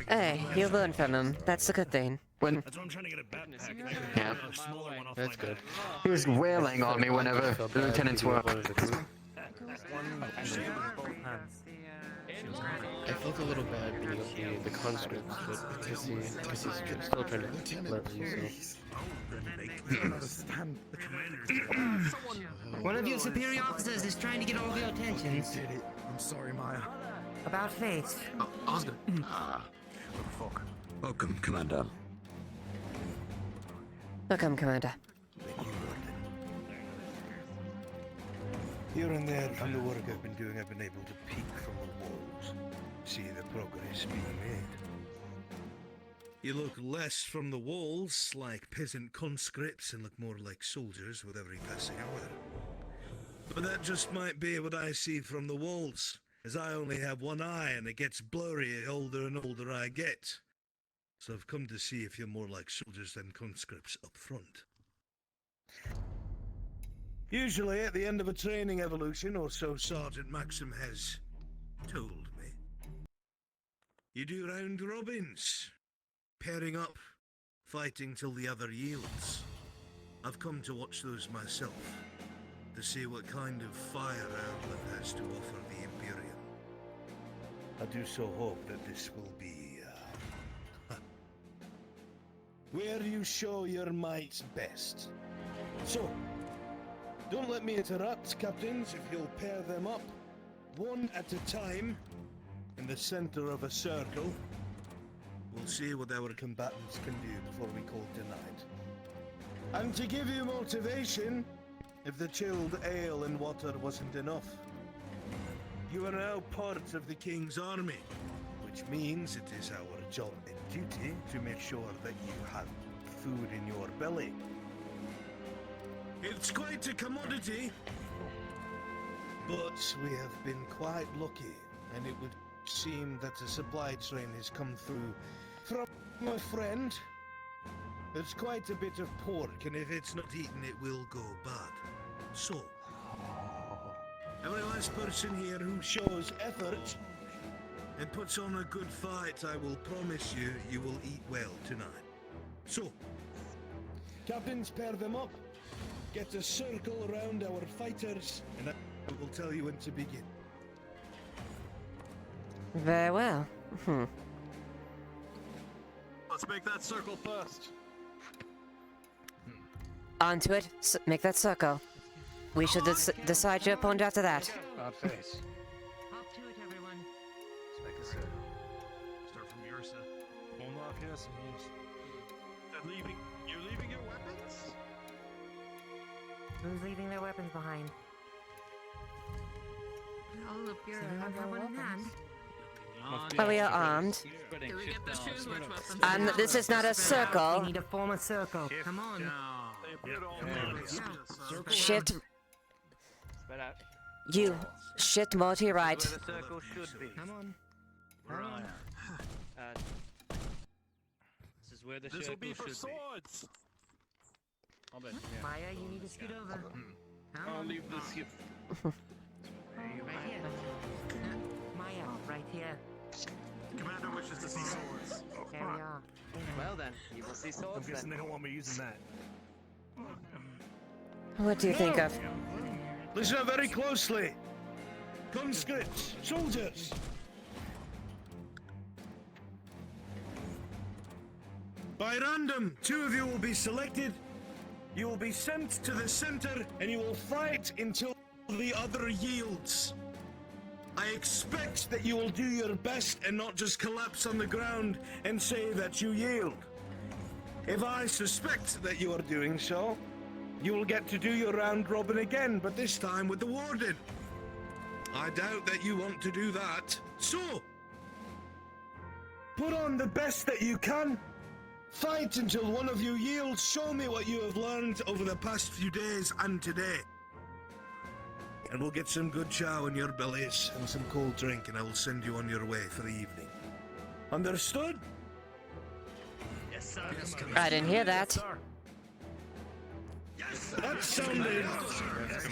Hey, you learn from him. That's a good thing. When That's why I'm trying to get a backpack. Yeah. A smaller one off That's my good. back. he was wailing on me whenever the lieutenants were. I felt a little bad beating up the conscripts, but because he's still trying to learn, so. One of your superior officers is trying to get all of your attention. Did it. I'm sorry, Maya. About face. Oh, Osgood. Fuck. Welcome, Commander. Welcome, Commander. Here and there, from the work I've been doing, I've been able to peek from the walls, see the progress being made. You look less from the walls like peasant conscripts and look more like soldiers with every passing hour. But that just might be what I see from the walls, as I only have one eye and it gets blurry the older and older I get. So I've come to see if you're more like soldiers than conscripts up front. Usually at the end of a training evolution, or so Sergeant Maxim has told me. You do round robins, pairing up, fighting till the other yields. I've come to watch those myself, to see what kind of fire Outland has to offer the Imperium. I do so hope that this will be where you show your might best. So, don't let me interrupt, captains, if you'll pair them up, one at a time, in the center of a circle. We'll see what our combatants can do before we call tonight. And to give you motivation, if the chilled ale and water wasn't enough, you are now part of the King's army, which means it is our job and duty to make sure that you have food in your belly. It's quite a commodity, but we have been quite lucky, and it would seem that a supply train has come through from my friend. There's quite a bit of pork, and if it's not eaten, it will go bad. So, every last person here who shows effort and puts on a good fight, I will promise you, you will eat well tonight. So, captains, pair them up. Get a circle around our fighters, and I will tell you when to begin. Very well. Let's make that circle first. Onto it. Make that circle. We should decide your opponent after that. About face. Hop to it, everyone. Let's make a circle. Start from your side. Hold off, yes. You're leaving your weapons? Who's leaving their weapons behind? All up here. I have one in hand. Are we armed? Do we get to choose which weapons? This is not a circle. We need to form a circle. Come on. Shit. Spread out. You. Shit, Morty, right. Where the circle should be. Come on. Right. This is where the This will be for circle should be. swords. I'll bet. Maya, you need to scoot over. Come I'll on. leave this here. Right here. Maya, right here. Commander wishes to see swords. There we are. Well then, you will see I'm swords guessing they then. don't want me using that. What do you think of? Listen very closely. Conscripts, soldiers. By random, 2 of you will be selected. You will be sent to the center, and you will fight until the other yields. I expect that you will do your best and not just collapse on the ground and say that you yield. If I suspect that you are doing so, you will get to do your round robin again, but this time with the warden. I doubt that you want to do that. So, put on the best that you can. Fight until one of you yields. Show me what you have learned over the past few days and today. And we'll get some good chow in your bellies and some cold drink, and I will send you on your way for the evening. Understood? Yes, sir. I didn't hear that. That sounded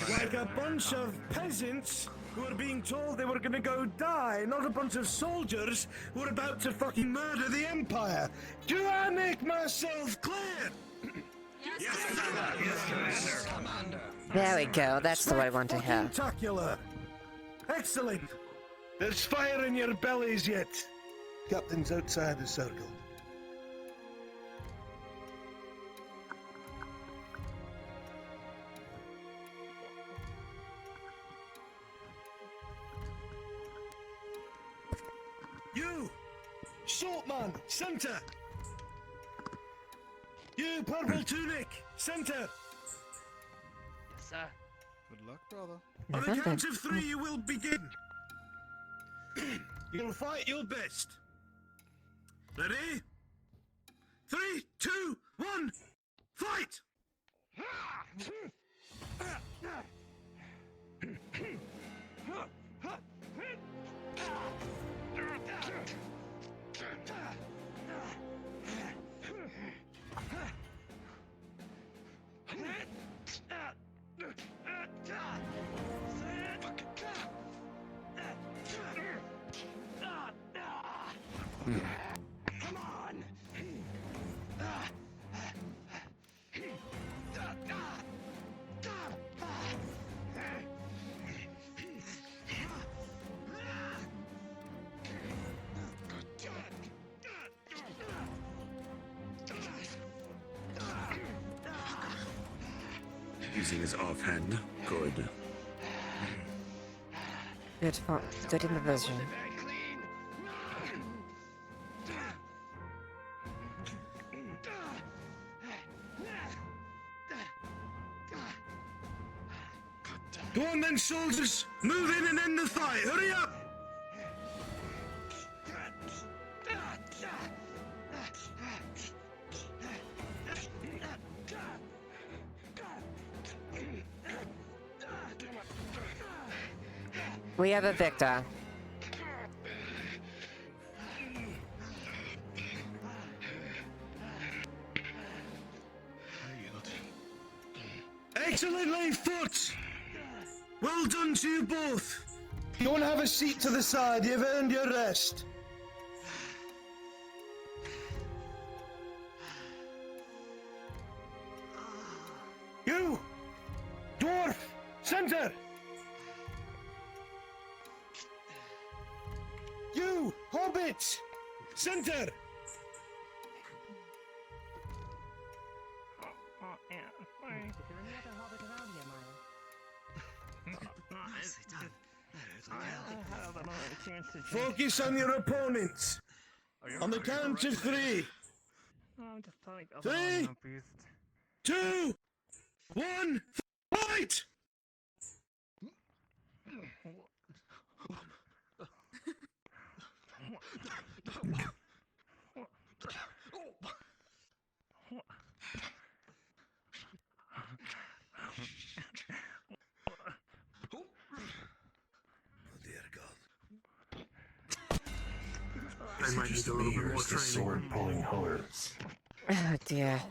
like a bunch of peasants who are being told they were gonna go die, not a bunch of soldiers who are about to fucking murder the Empire. Do I make myself clear? Yes, Commander. There we go, that's the what I want to hear. Spectacular. Excellent. There's fire in your bellies yet. Captain's outside the circle. You, short man, center. You, purple tunic, center. Yes, sir. Good luck, brother. On the count of 3, you will begin. You'll fight your best. Ready? 3, 2, 1, fight! Come on! Using his offhand. Good. Good improvisation. Go on then, soldiers! Move in and end the fight! Hurry up! We have a victor. Excellently fought! Well done to you both! Go and have a seat to the side, you've earned your rest. You! Dwarf! Center! You! Hobbit! Center! Focus on your opponents. On the count of 3. 3, 2, 1, fight! I might need a little bit more training. Sword pulling horrors. Oh dear.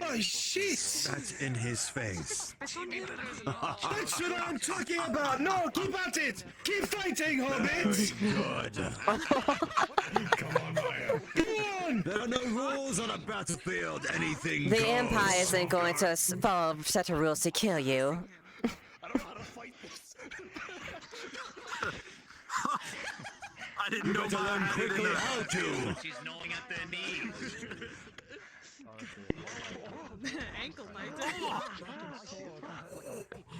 Oh shit! That's in his face. That's what I'm talking about! No, keep at it! Keep fighting, hobbits! Good. Come on, Maya. Go on! There are no rules on a battlefield. Anything The goes. Empire isn't going to follow a set of rules to kill you. I don't know how to fight this. I didn't know to learn quickly how to. She's gnawing at their knees. Ankle bite.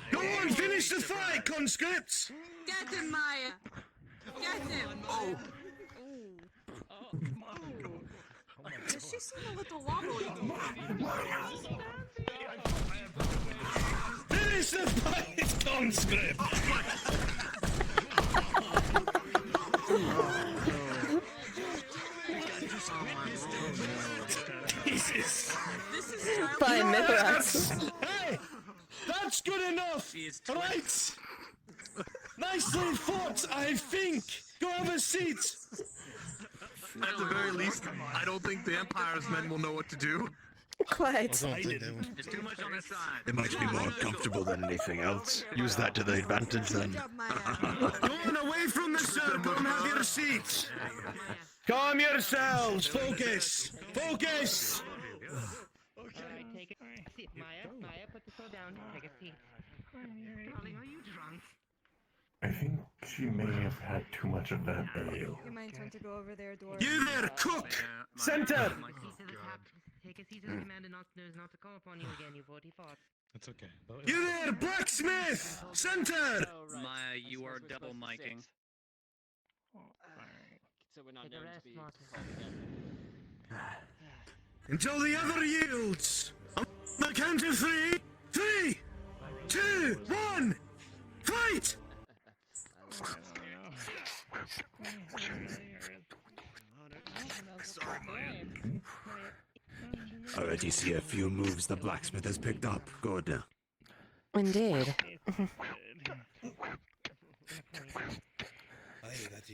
Go on, finish the fight, conscripts! Get him, Maya. Get him. Oh. Does she seem a little wobbly? Finish the fight, conscript! Jesus. This is By Mithras. Hey! That's good enough! Right! Nicely fought, I think! Go have a seat! At the very least, I don't think the Empire's men will know what to do. Quite. There's too much on this side. It might be more comfortable than anything else. Use that to the advantage then. Going away from the circle and have your seats. Calm yourselves. Focus. Focus. Take a seat. Maya, put the sword down. Take a seat. Darling, are you drunk? I think she may have had too much of that ale. You might want to go over there, Dwarf. You there, cook. Center. Take a seat to the command and knows not to call upon you again, you 40 thoughts. That's okay. You there, blacksmith. Center. Maya, you are double miking. So we're not Take a known to rest, be Martin. Until the other yields. On the count of 3. 3, 2, 1. Fight. Already see a few moves the blacksmith has picked up. Good. Indeed.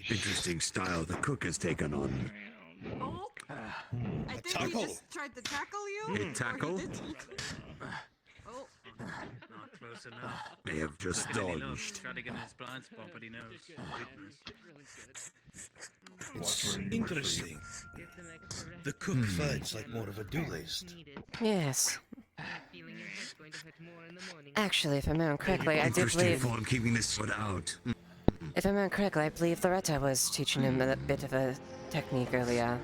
Interesting style the cook has taken on. Oh, I think he just tried to tackle you. A tackle? Or he didn't. Oh. Not close enough. May have just dodged. Try to get in his blind spot, but he knows. It's interesting. The cook fights like more of a duelist. Yes. Actually, if I remember correctly, I do Interesting believe... form keeping this sword out. If I remember correctly, I believe Loretta was teaching him a bit of a technique earlier.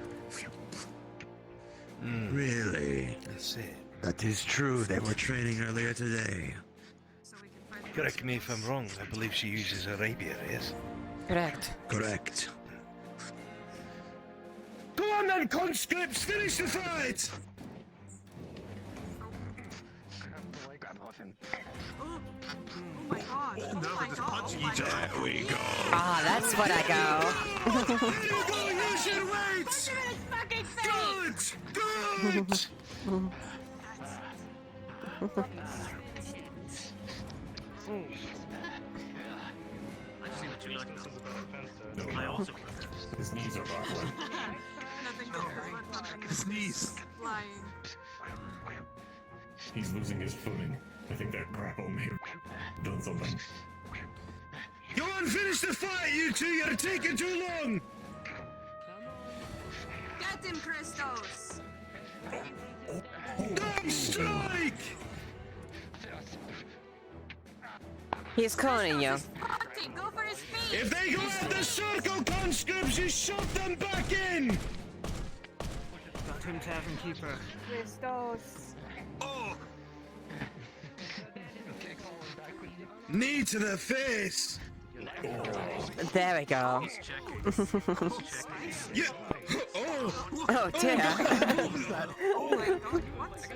Really? That's it. That is true. They were training earlier today. Correct me if I'm wrong. I believe she uses a rapier, yes? Correct. Correct. Go on then, conscripts. Finish the fight. Oh my god. Oh my god. There we go. Ah, that's what I go. There you go. Use your weights. Good. Good. I see what you like. I also. His knees are bobbling. Nothing but His knees. flying. He's losing his footing. I think that grapple may have done something. Go on, finish the fight, you two. You're taking too long. Get him, Christos. Don't strike. He's calling you. Fucking go for his feet. If they go out the circle, conscripts, you shove them back in. Got him, Tavern Keeper. Christos. Oh. Knee to the face. There we go. Yeah. Oh. Oh dear. Oh my god, what?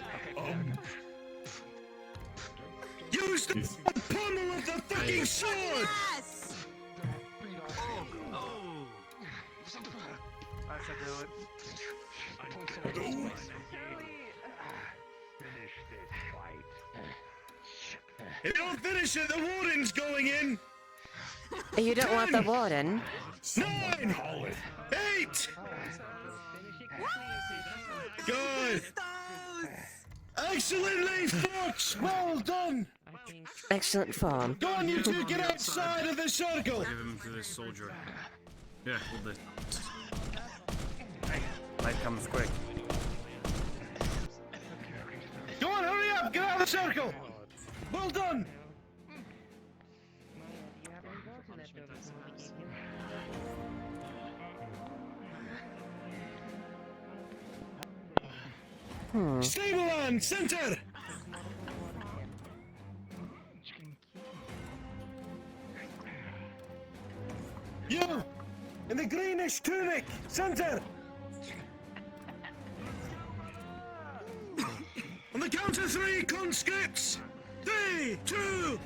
Use the pommel of the fucking sword. Yes! I should do it. If you don't finish it, the warden's going in. You don't want the warden? 9, 8. Good. Excellently fought. Well done. Excellent form. Go on, you two, get outside of the circle. Give him to this soldier. Yeah, hold this. Light comes quick. Go on, hurry up. Get out of the circle. Well done. Stable on, center. You, in the greenish tunic, center. On the count of 3, conscripts. 3, 2,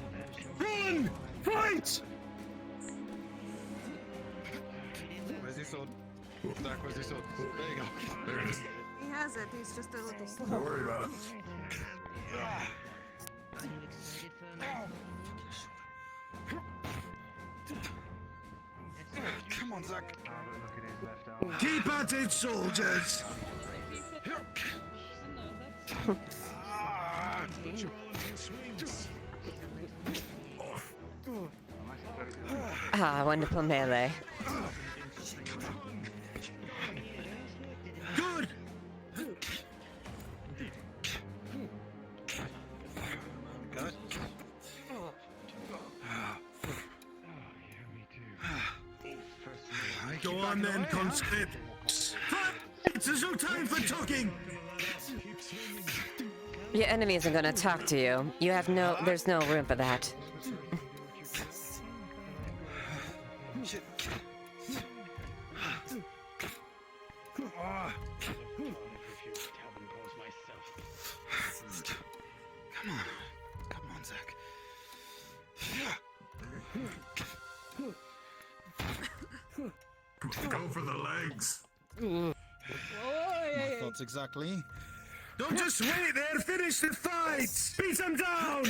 1, fight! Where's your sword? Zach, where's your sword? There you go. There it is. He has it, he's just a little slow. Don't worry about it. Come on, Zach. Keep at it, soldiers. Ah, wonderful melee. Good! Got it? Go on then, conscripts! There's no time for talking! Your enemy isn't gonna talk to you. There's no room for that. Come on, Zach. Go for the legs. My thoughts exactly. Don't just wait there, finish the fight! Beat him down!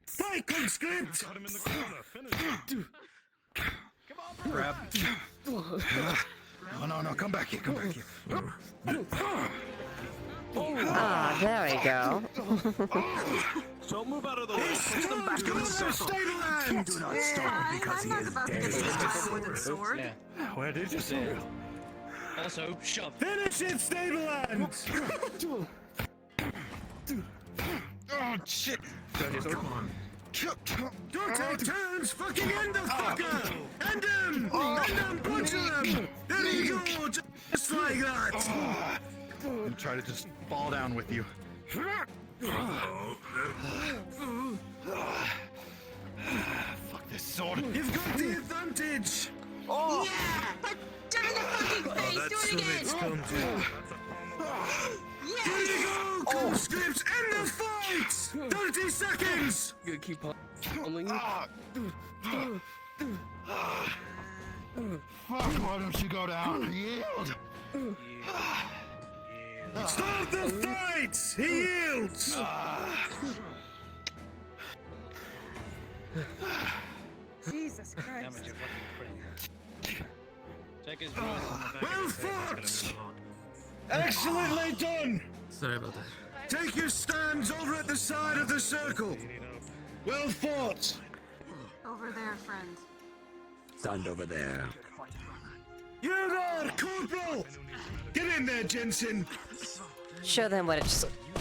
Fight, conscript! Got him in the corner. Finish him. Grab. No, come back here, come back here. Ah, there we go. Don't move out of the way. Push them back in the circle. Do not stop because he is dead. With its sword. Yeah. Where did you see? Also, shove. Finish it, Stableland! Oh, shit. Come on. Don't take turns! Fucking end the fucker! End him! End him! Butcher him! There you go! Just like that! I'm trying to just fall down with you. Fuck this sword. You've got the advantage! Oh! Yeah! Jump in the fucking face! Do it again! Here you go, conscripts! End the fight! 30 seconds! You gotta keep pulling. Fuck, why don't you go down? Yield! Start the fight! He yields! Jesus Christ. Damage your fucking friend. Check his bruise on the back. Well fought! Excellently done! Sorry about that. Take your stands over at the side of the circle! Well fought! Over there, friend. Stand over there. You there, Corporal! Get in there, Jensen! Show them what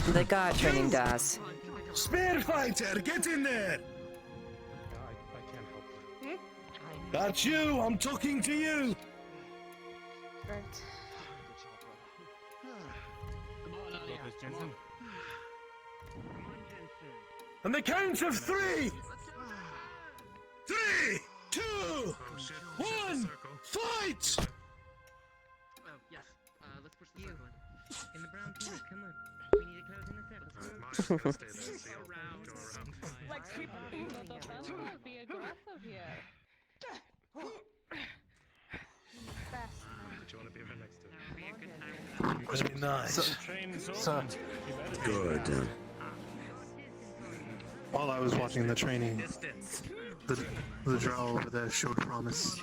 the guard training does. Spear fighter, get in there! That's you, I'm talking to you! Right. On the count of 3! 3, 2, 1, fight! Yes. Let's push the circle in. In the brown corner, come on. We need to close in the circle. Like, people be defensive, be aggressive here. Very nice. Good. While I was watching the training, the drow over there showed promise.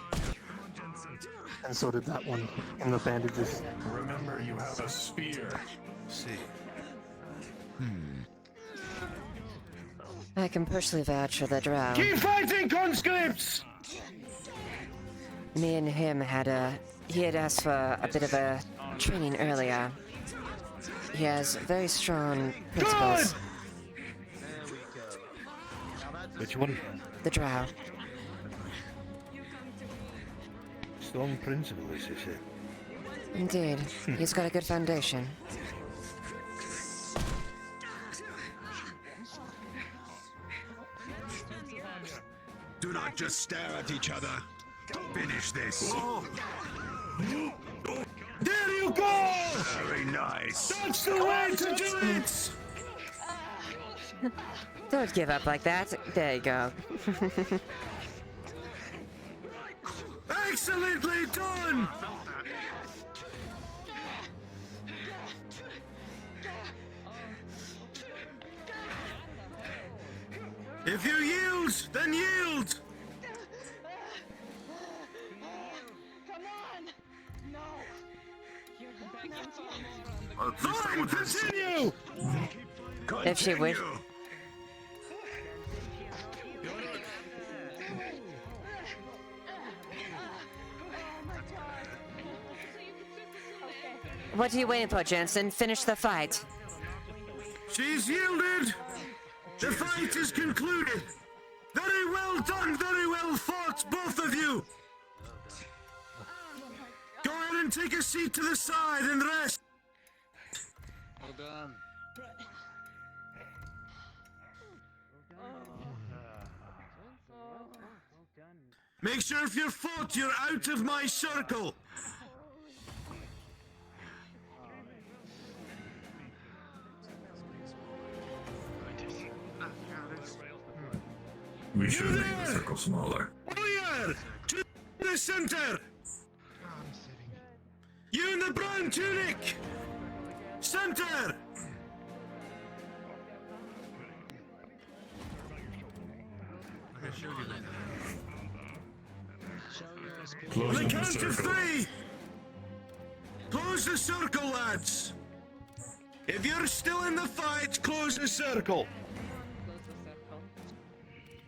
And so did that one in the bandages. Remember, you have a spear. See. I can personally vouch for the drow. Keep fighting, conscripts! Me and him he had asked for a bit of a training earlier. He has very strong principles. Which one? The drow. Strong principles, you say? Indeed. He's got a good foundation. Do not just stare at each other. Finish this. There you go! Very nice. That's the way to do it! Don't give up like that. There you go. Excellently done! If you yield, then yield! Come on! No! You're begging for more on the Fine, continue! If she would. What are you waiting for, Jensen? Finish the fight. She's yielded! The fight is concluded! Very well done, very well fought, both of you! Go ahead and take a seat to the side and rest! Well done. Make sure if you're fought, you're out of my circle! We should make the circle smaller. Warrior! To the center! You in the brown tunic! Center! On the count of 3! Close the circle, lads! If you're still in the fight, close the circle!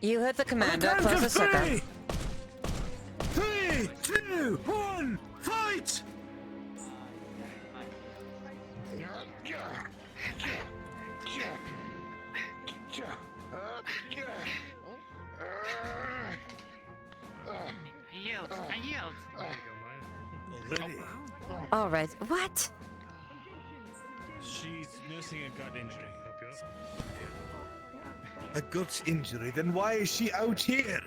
You heard the commander. Close the circle. 3, 2, 1, fight! I yield. All right. What? She's nursing a gut injury. A gut injury? Then why is she out here?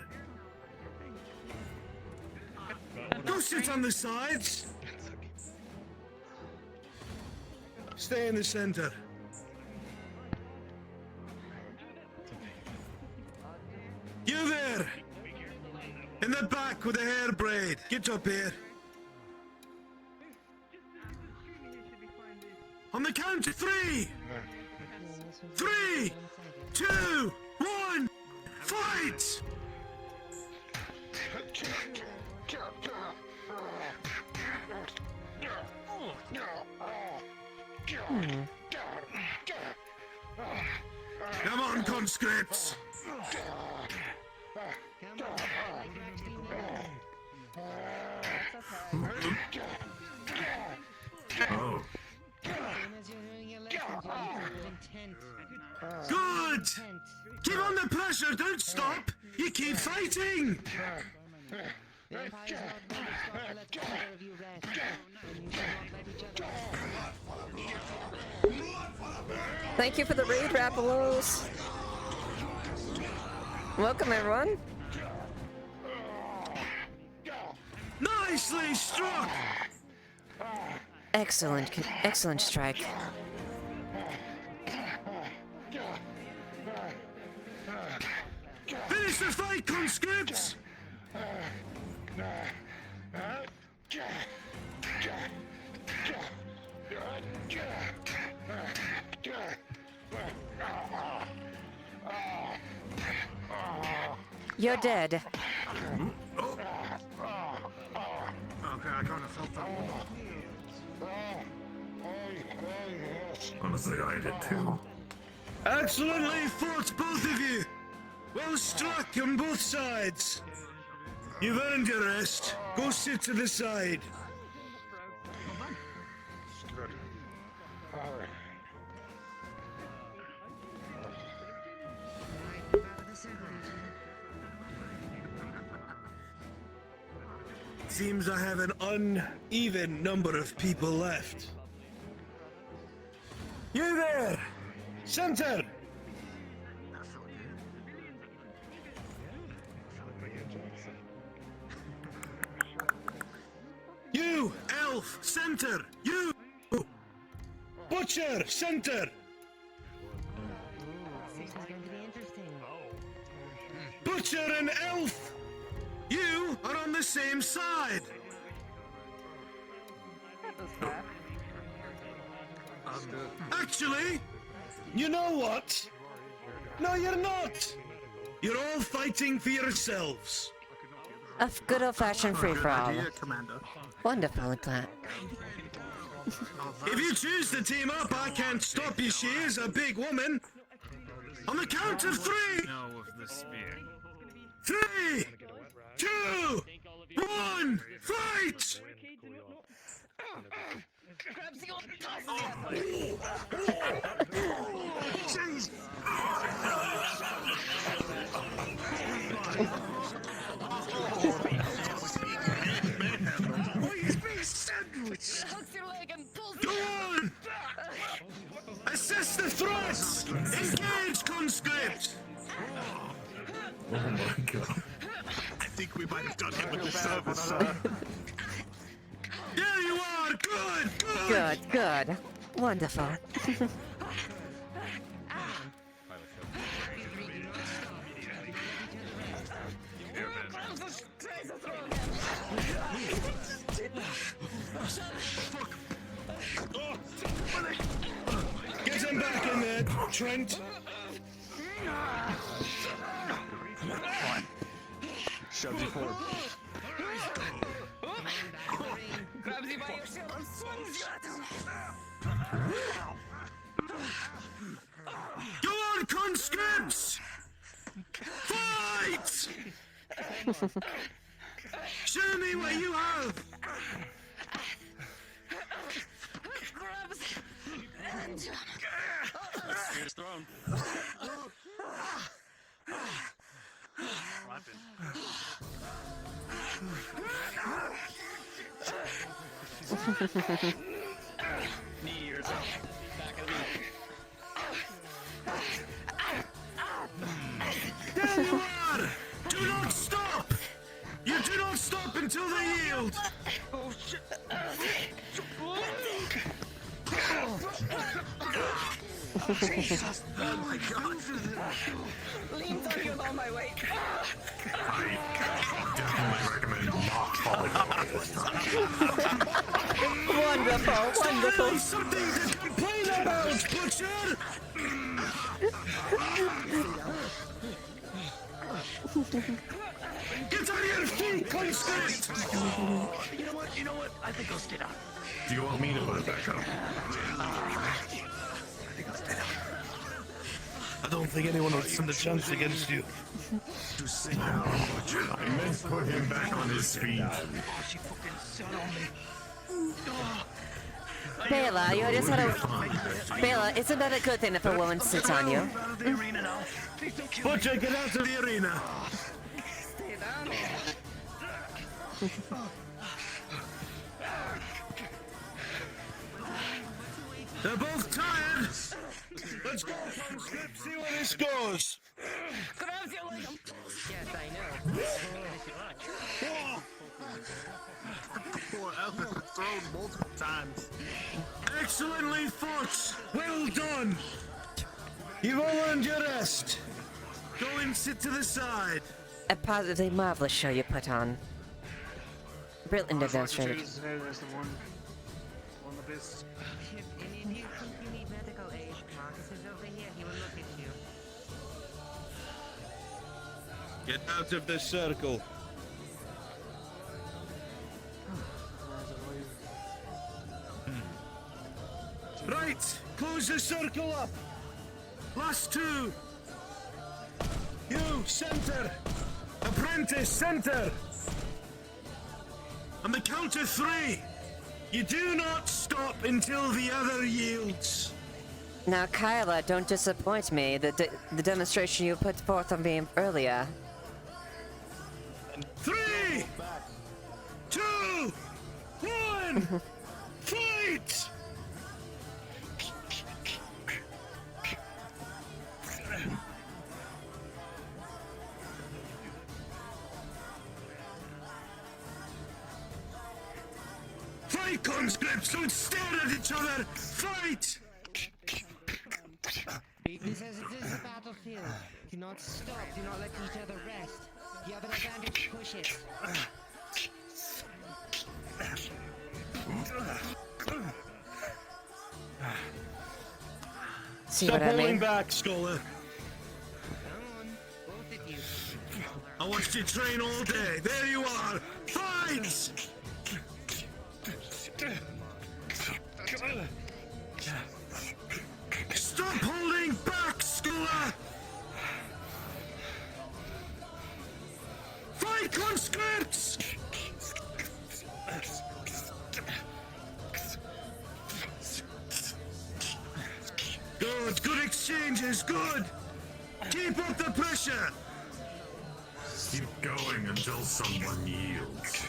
Go sit on the sides! Stay in the center. You there! In the back with the hair braid. Get up here. On the count of 3! 3, 2, 1, fight! Come on, conscripts! Oh. Good! Keep on the pressure, don't stop! You keep fighting! Thank you for the raid, Rappalos. Welcome, everyone. Nicely struck! Excellent strike. Finish the fight, conscripts! You're dead. Okay, I kind of felt that one. Honestly, I did too. Excellently fought, both of you! Well struck on both sides! You've earned your rest. Go sit to the side. Seems I have an uneven number of people left. You there! Center! You, elf, center! You! Butcher, center! Butcher and elf! You are on the same side! Actually, you know what? No, you're not! You're all fighting for yourselves. A good old-fashioned free-for-all. Commander. Wonderful, glad. If you choose to team up, I can't stop you. She is a big woman. On the count of three. No, with the spear. 3, 2, 1, fight! Go on! Assess the threats! Engage, conscript! Oh my god. I think we might have done him with the service, sir. There you are! Good! Good! Good. Wonderful. Get him back in there, Trent! Shoves you forward. Grabs you by your shield and swings you at him. Go on, conscripts! Fight! Show me what you have! Grabs and Spear's thrown. Knee yourself. Back of the knee. There you are! Do not stop! You do not stop until they yield! Oh shit! Jesus! Oh my god! Leans on you with all my weight. I definitely recommend not falling over this time. Wonderful, wonderful. Something to complain about, Butcher! Get on your feet, conscript! You know what? You know what? I think I'll stay down. Do you want me to put it back up? I don't think anyone would stand a chance against you. I meant to put him back on his feet. She fucking sat on me. Bela, you just had a... Bela, isn't that a good thing if a woman sits on you? Butcher, get out of the arena! Stay down. They're both tired! Let's go, conscript, see where this goes! Grabs you like a... Yes, I know. Poor Elvis was thrown multiple times. Excellently fought! Well done! You've all earned your rest. Go and sit to the side. A positively marvelous show you put on. Brilliant demonstrated. That's the one of the best. If any of you think you need medical aid, Marcus is over here. He will look at you. Get out of the circle. Right, close the circle up. Last two. You, center. Apprentice, center. On the count of three, you do not stop until the other yields. Now, Kyla, don't disappoint me. The demonstration you put forth on me earlier. 3, 2, 1, fight! Fight, conscripts! Don't stare at each other! Fight! Because it is a battlefield. Do not stop. Do not let each other rest. You have an advantage. Push it. See Stop what I pulling mean? back, Scholar. I watched you train all day. There you are. Fight! Good, good exchanges, good! Keep up the pressure! Keep going until someone yields.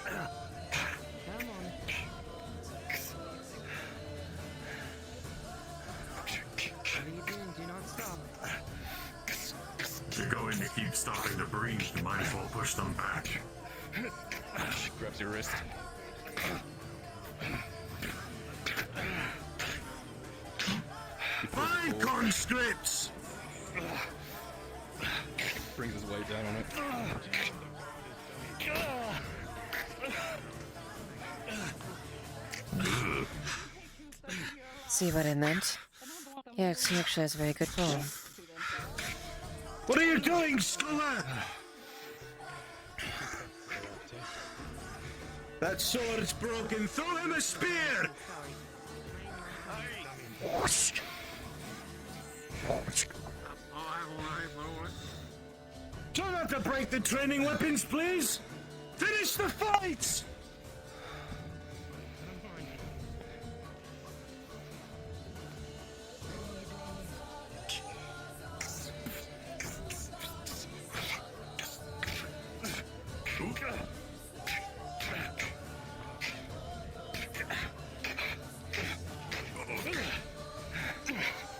What are you doing? Do not stop. If you're going to keep stopping to breathe, you might as well push them back. Grabs your wrist. Fine, conscripts! Brings his weight down on it. See what I meant? Yeah, he actually has a very good pull. What are you doing, scholar? That sword's broken. Throw him a spear! Try not to break the training weapons, please! Finish the fight!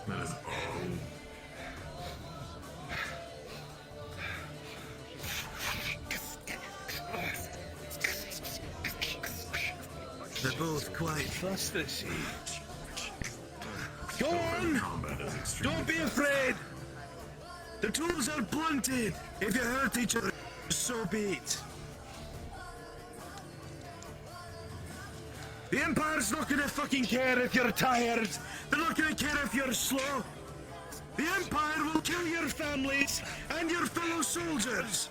That is all. They're both quite fast, I see. Go on! Don't be afraid! The tools are blunted! If you hurt each other, so be it. The Empire's not gonna fucking care if you're tired. They're not gonna care if you're slow. The Empire will kill your families and your fellow soldiers.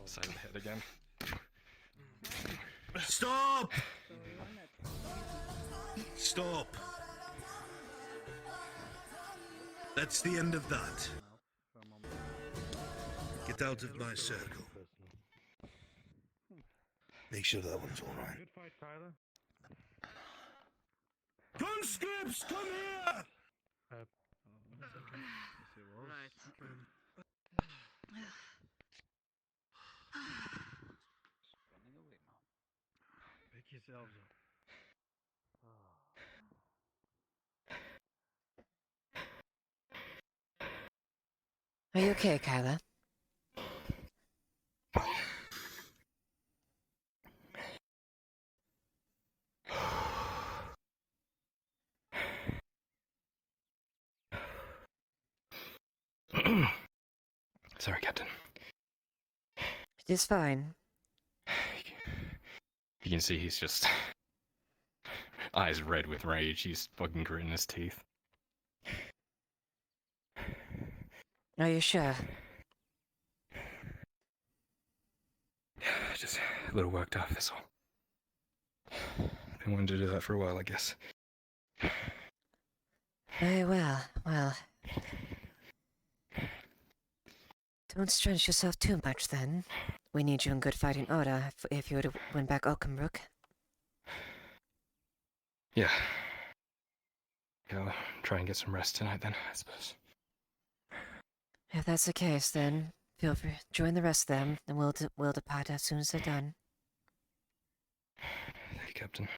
Side of the head again. Stop! Stop. That's the end of that. Get out of my circle. Make sure that one's alright. Good fight, Tyler. Conscripts, come here! Right. Pick yourselves up. Are you okay, Kyla? Sorry, Captain. It is fine. You can see he's just eyes red with rage. He's fucking gritting his teeth. Are you sure? Just a little worked up, that's all. Been wanting to do that for a while, I guess. Very well. Well, don't stretch yourself too much, then. We need you in good fighting order if you were to win back Oakenbrook. Yeah. I'll try and get some rest tonight then, I suppose. If that's the case, then feel free join the rest of them, and we'll depart as soon as they're done. Thank you, Captain.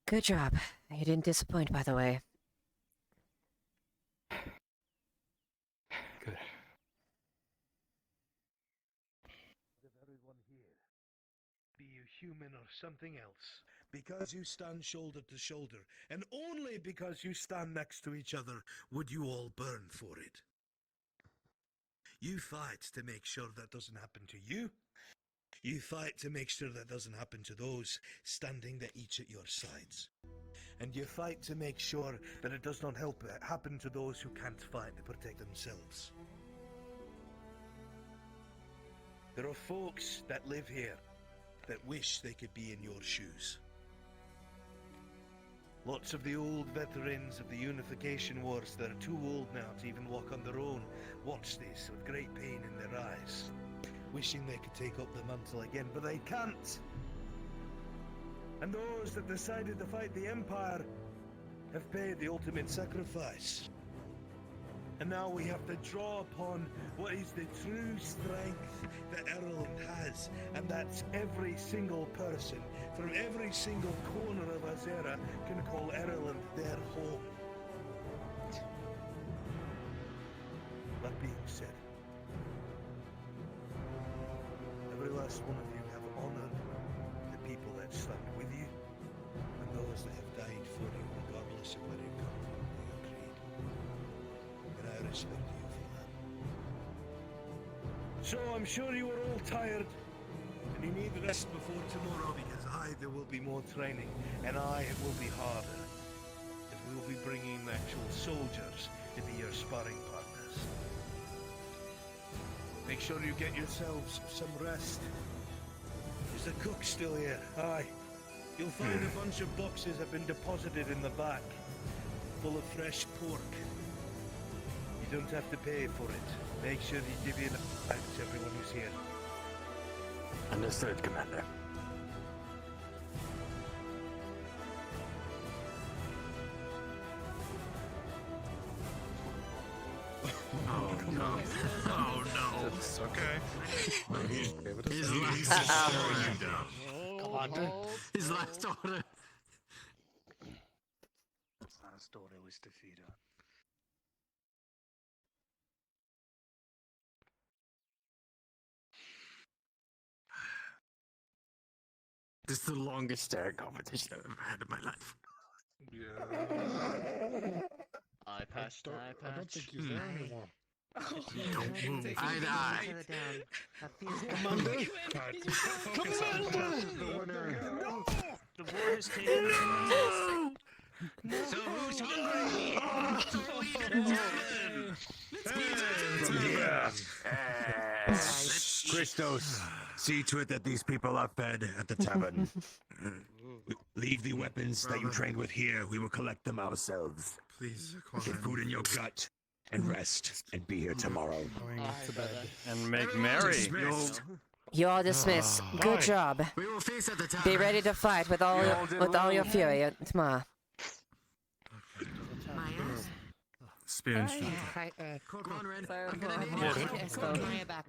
Good job. You didn't disappoint, by the way. Good. Everyone here, be you human or something else, because you stand shoulder to shoulder, and only because you stand next to each other would you all burn for it. You fight to make sure that doesn't happen to you. You fight to make sure that doesn't happen to those standing there each at your sides. And you fight to make sure that it does not happen to those who can't fight to protect themselves. There are folks that live here that wish they could be in your shoes. Lots of the old veterans of the Unification Wars that are too old now to even walk on their own watch this with great pain in their eyes, wishing they could take up the mantle again, but they can't. And those that decided to fight the Empire have paid the ultimate sacrifice. And now we have to draw upon what is the true strength that Ireland has, and that's every single person from every single corner of Azera can call Ireland their home. That being said, every last one of you have honored the people that stand with you, and those that have died for you, regardless of where you come from or your creed. And I respect you for that. So I'm sure you are all tired, and you need rest before tomorrow, because there will be more training, and it will be harder, as we will be bringing actual soldiers to be your sparring partners. Make sure you get yourselves some rest. Is the cook still here? Aye. You'll find a bunch of boxes have been deposited in the back, full of fresh pork. You don't have to pay for it. Make sure you give it out to everyone who's here. Understood, Commander. Oh no. Oh no. It's okay. His last order. His last order. Last order was to feed on. This is the longest staring competition I've ever had in my life. Yeah. Eye patch, eye patch. I don't think he's there anymore. Don't move. I die. Commander! The war has taken No! So who's hungry? Christos, see to it that these people are fed at the tavern. Leave the weapons that you trained with here. We will collect them ourselves. Please, Get food in your gut and rest and be here tomorrow. to bed. And make merry. You're dismissed. Good job. We will face at the tavern. Be ready to fight with all your fury tomorrow. Spear and strength.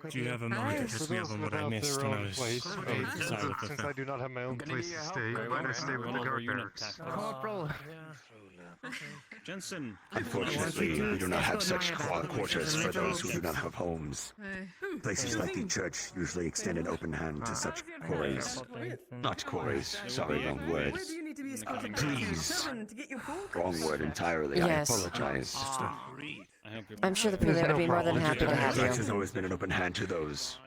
Do you have a moment to catch me up on what I missed when I was exiled with Since I do not have my own place to stay, I stay with the guard barracks. Corporal. Jensen. Unfortunately, we do not have such quarters for those who do not have homes. Places like the church usually extend an open hand to such quarries. Not quarries, sorry, wrong word. Please. Wrong word entirely, Yes. I apologize. I'm sure the prelate would be more than happy to have Church you. has always been an open hand to those.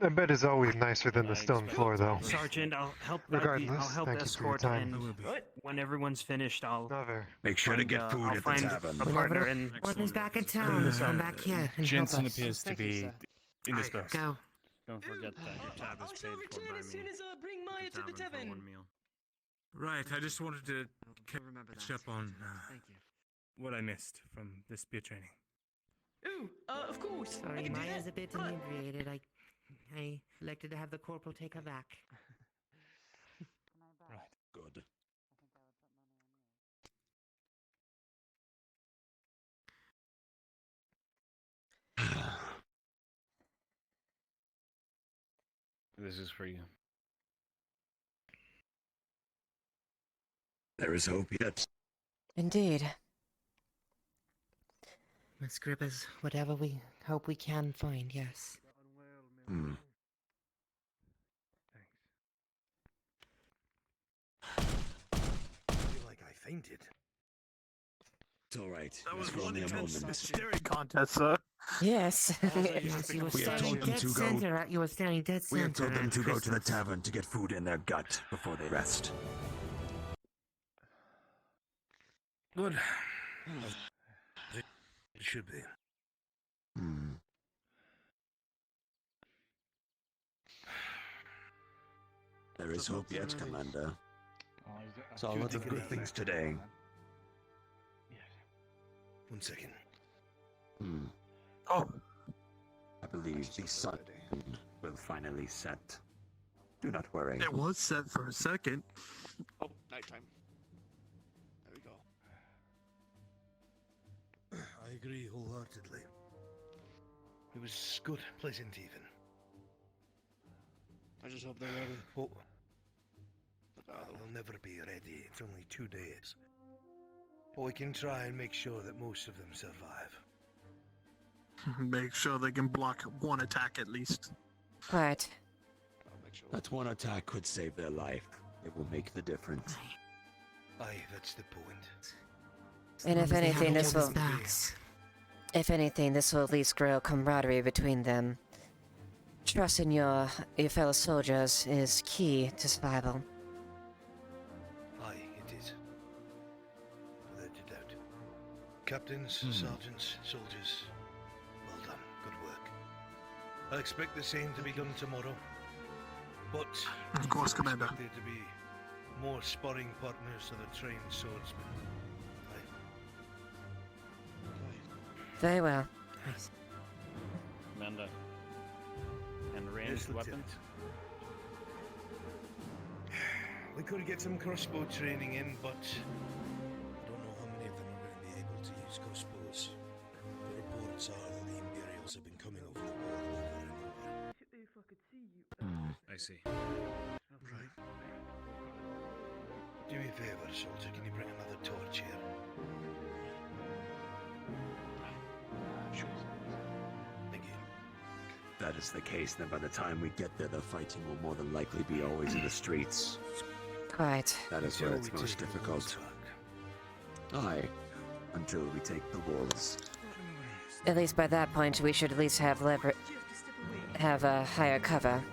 A bed is always nicer than the stone floor, though. Sergeant, I'll help. Regardless, I'll help thank you for your escort, time. and when everyone's finished, I'll. Make sure to get food I'll at the find tavern. a partner and. When he's back in town, come back here and Jensen help us. appears to be indisposed. Go. Don't forget that your tab is paid for by me. bring Maya to the tavern. For one meal. Right, I just wanted to catch up on what I missed from the spear training. Oh, of course. Sorry, Maya's a bit inebriated. I elected to have the corporal take her back. Right, good. This is for you. There is hope yet. Indeed. Miss Grippas, whatever we hope we can find, yes. Hmm. I feel like I fainted. It's all right. That was for one only a intense moment. staring contest, sir. Yes. Yes, you were We have standing told them dead to go. center. You were standing dead We center. have told them at to go to the Christmas. tavern to get food in their gut before they rest. Good. It should be. Hmm. There is hope yet, Commander. Saw lots of good things today. 1 second. Hmm. Oh. I believe the sun will finally set. Do not worry. It was set for a second. Oh, nighttime. There we go. I agree wholeheartedly. It was good, pleasant even. I just hope they're ready. Well, they'll never be ready. It's only 2 days. But we can try and make sure that most of them survive. Make sure they can block one attack at least. Right. That one attack could save their life. It will make the difference. Aye, that's the point. And if anything, this will... If anything, this will at least grow camaraderie between them. Trust in your fellow soldiers is key to survival. Aye, it is. Without a doubt. Captains, sergeants, soldiers, well done. Good work. I expect the same to be done tomorrow. But of course, Commander. I expect there to be more sparring partners of the trained swordsmen. Very well. Commander. And ranged weapons? We could get some crossbow training in, but I don't know how many of them are going to be able to use crossbows. The reports are that the Imperials have been coming over the wall over and over. If I could see you. I see. Right. Do me a favor, soldier. Can you bring another torch here? Sure. Thank you. If that is the case, then by the time we get there, the fighting will more than likely be always in the streets. Quite. That is where it's most difficult. Aye, until we take the walls. At least by that point, we should at least have have a higher cover.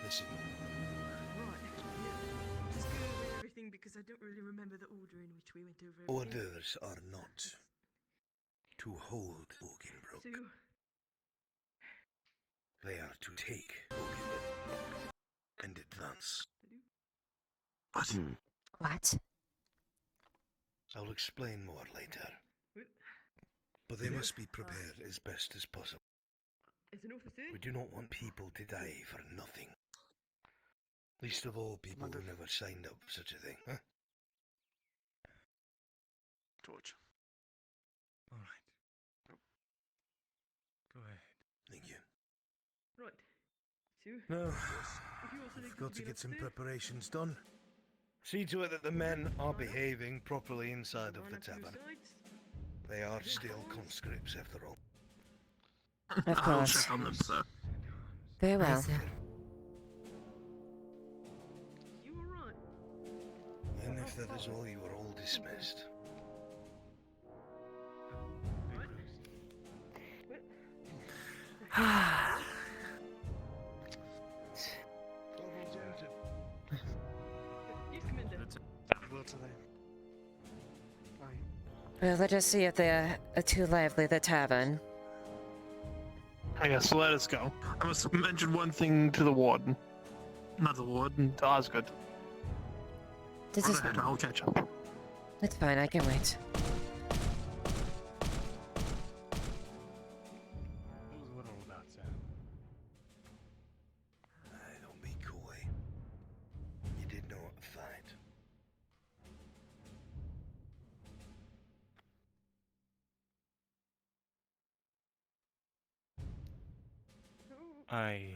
Listen. Just go over everything because I don't really remember the order in which we went over everything. Orders are not to hold Ogenbrook. So, They are to take Ogenbrook and advance. What? What? I'll explain more later. But they must be prepared as best as possible. as an officer, We do not want people to die for nothing. Least of all people who never signed up for such a thing, huh? Torch. All right. Go ahead. Thank you. right. So, No, if you also I've got to get some preparations done. See to it that the men are behaving properly inside of the tavern. They are still conscripts, after all. Of I'll course. check on them, sir. Very well. You alright? And if that is all, you are all dismissed. Well, let us see if they're too lively, the tavern. I guess let us go. I must mention one thing to the warden. Not the warden, to Osgood. This is... I'll catch up. It's fine, I can wait. What all about, Sam? Don't be coy. You did know how to fight. I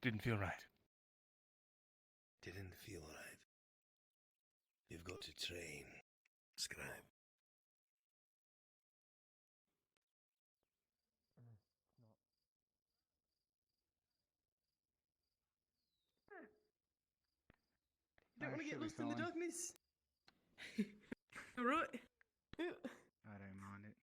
didn't feel right. Didn't feel right. You've got to train, scribe. You don't want to get should be lost in the fine. darkness. Alright. I don't mind it.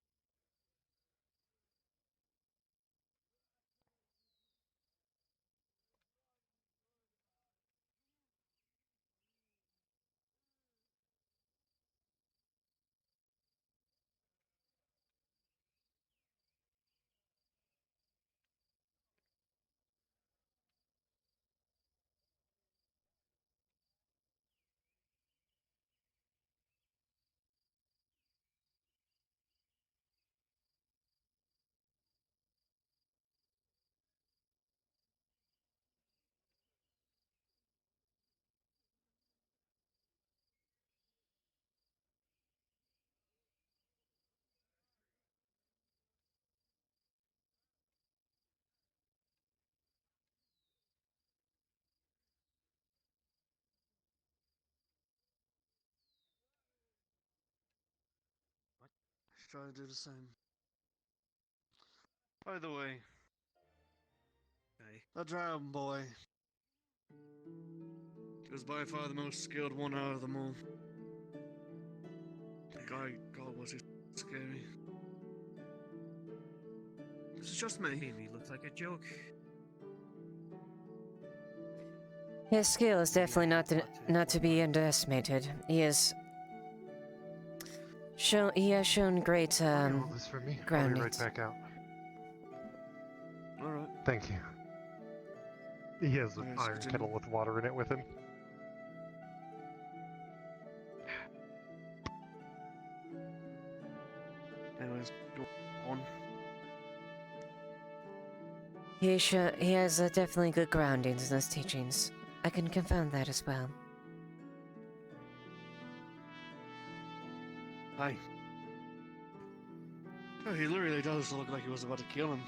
try to do the same. By the way, that dragon boy was by far the most skilled one out of them all. God, was he scary. This is just me. He looks like a joke. His skill is definitely not to be underestimated. He has shown great Hold this for me. I'll grounding. be right back out. Alright. Thank you. He has an Yes, iron Jim. kettle with water in it with him. Anyways, go on. He has definitely good groundings in his teachings. I can confirm that as well. Hi. Oh, he literally does look like he was about to kill him.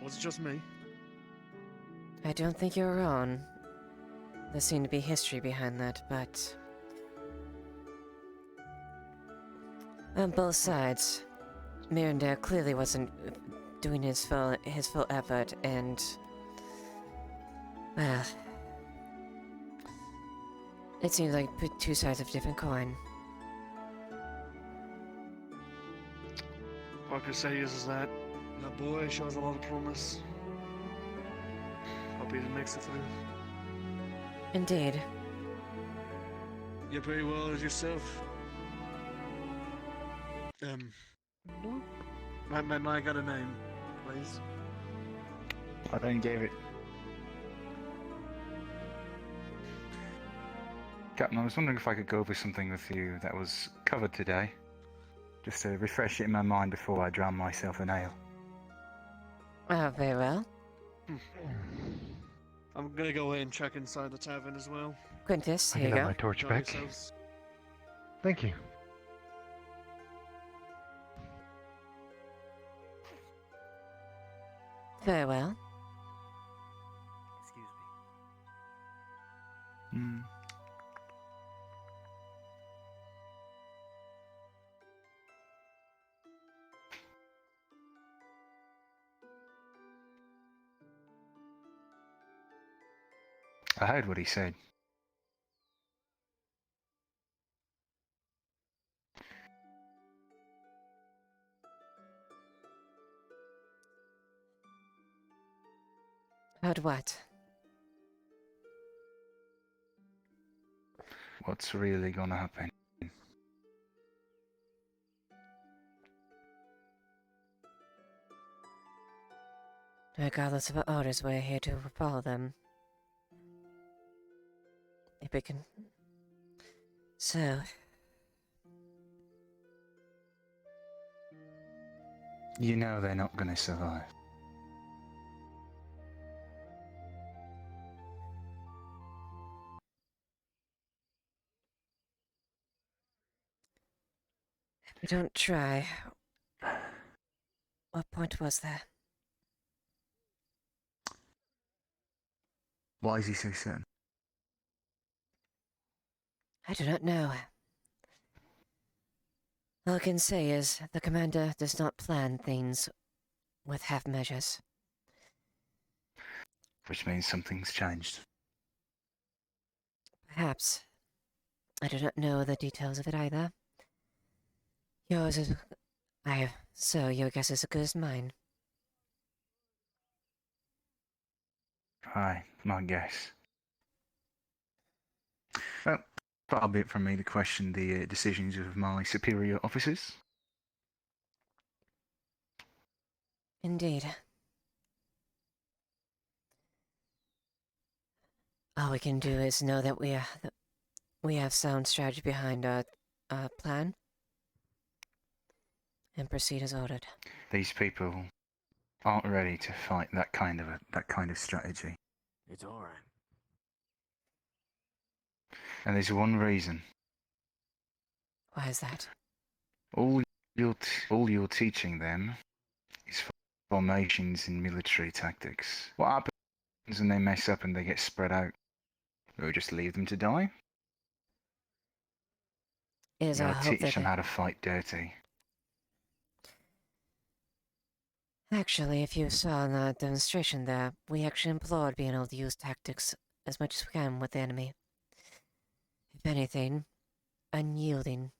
Was it just me? I don't think you're wrong. There seemed to be history behind that, but on both sides, Mirandale clearly wasn't doing his full effort, and well, it seems like two sides of a different coin. All I can say is that that boy shows a lot of promise. I'll be the next to find. Indeed. You're pretty well as yourself. May I get a name, please? I don't give it. Captain, I was wondering if I could go over something with you that was covered today, just to refresh it in my mind before I drown myself in ale. Very well. I'm gonna go in and check inside the tavern as well. Quintus, I here can you have go. my torch Enjoy back. yourselves. Thank you. Very well. Excuse me. Hmm. I heard what he said. Heard what? What's really gonna happen? Regardless of our orders, we're here to follow them. If we can... So... You know they're not gonna survive. If we don't try... What point was there? Why is he so certain? I do not know. All I can say is the commander does not plan things with half measures. Which means something's changed. Perhaps. I do not know the details of it either. Yours is... So your guess is as good as mine. Aye, my guess. Well, far be it from me to question the decisions of my superior officers. Indeed. All we can do is know that we have sound strategy behind our plan, and proceed as ordered. These people aren't ready to fight that kind of strategy. It's alright. And there's one reason. Why is that? All you're teaching them is formations and military tactics. What happens when they mess up and they get spread out? Do we just leave them to die? It is You our gotta hope teach that them how to fight dirty. Actually, if you saw in the demonstration there, we actually implored being able to use tactics as much as we can with the enemy. If anything, unyielding.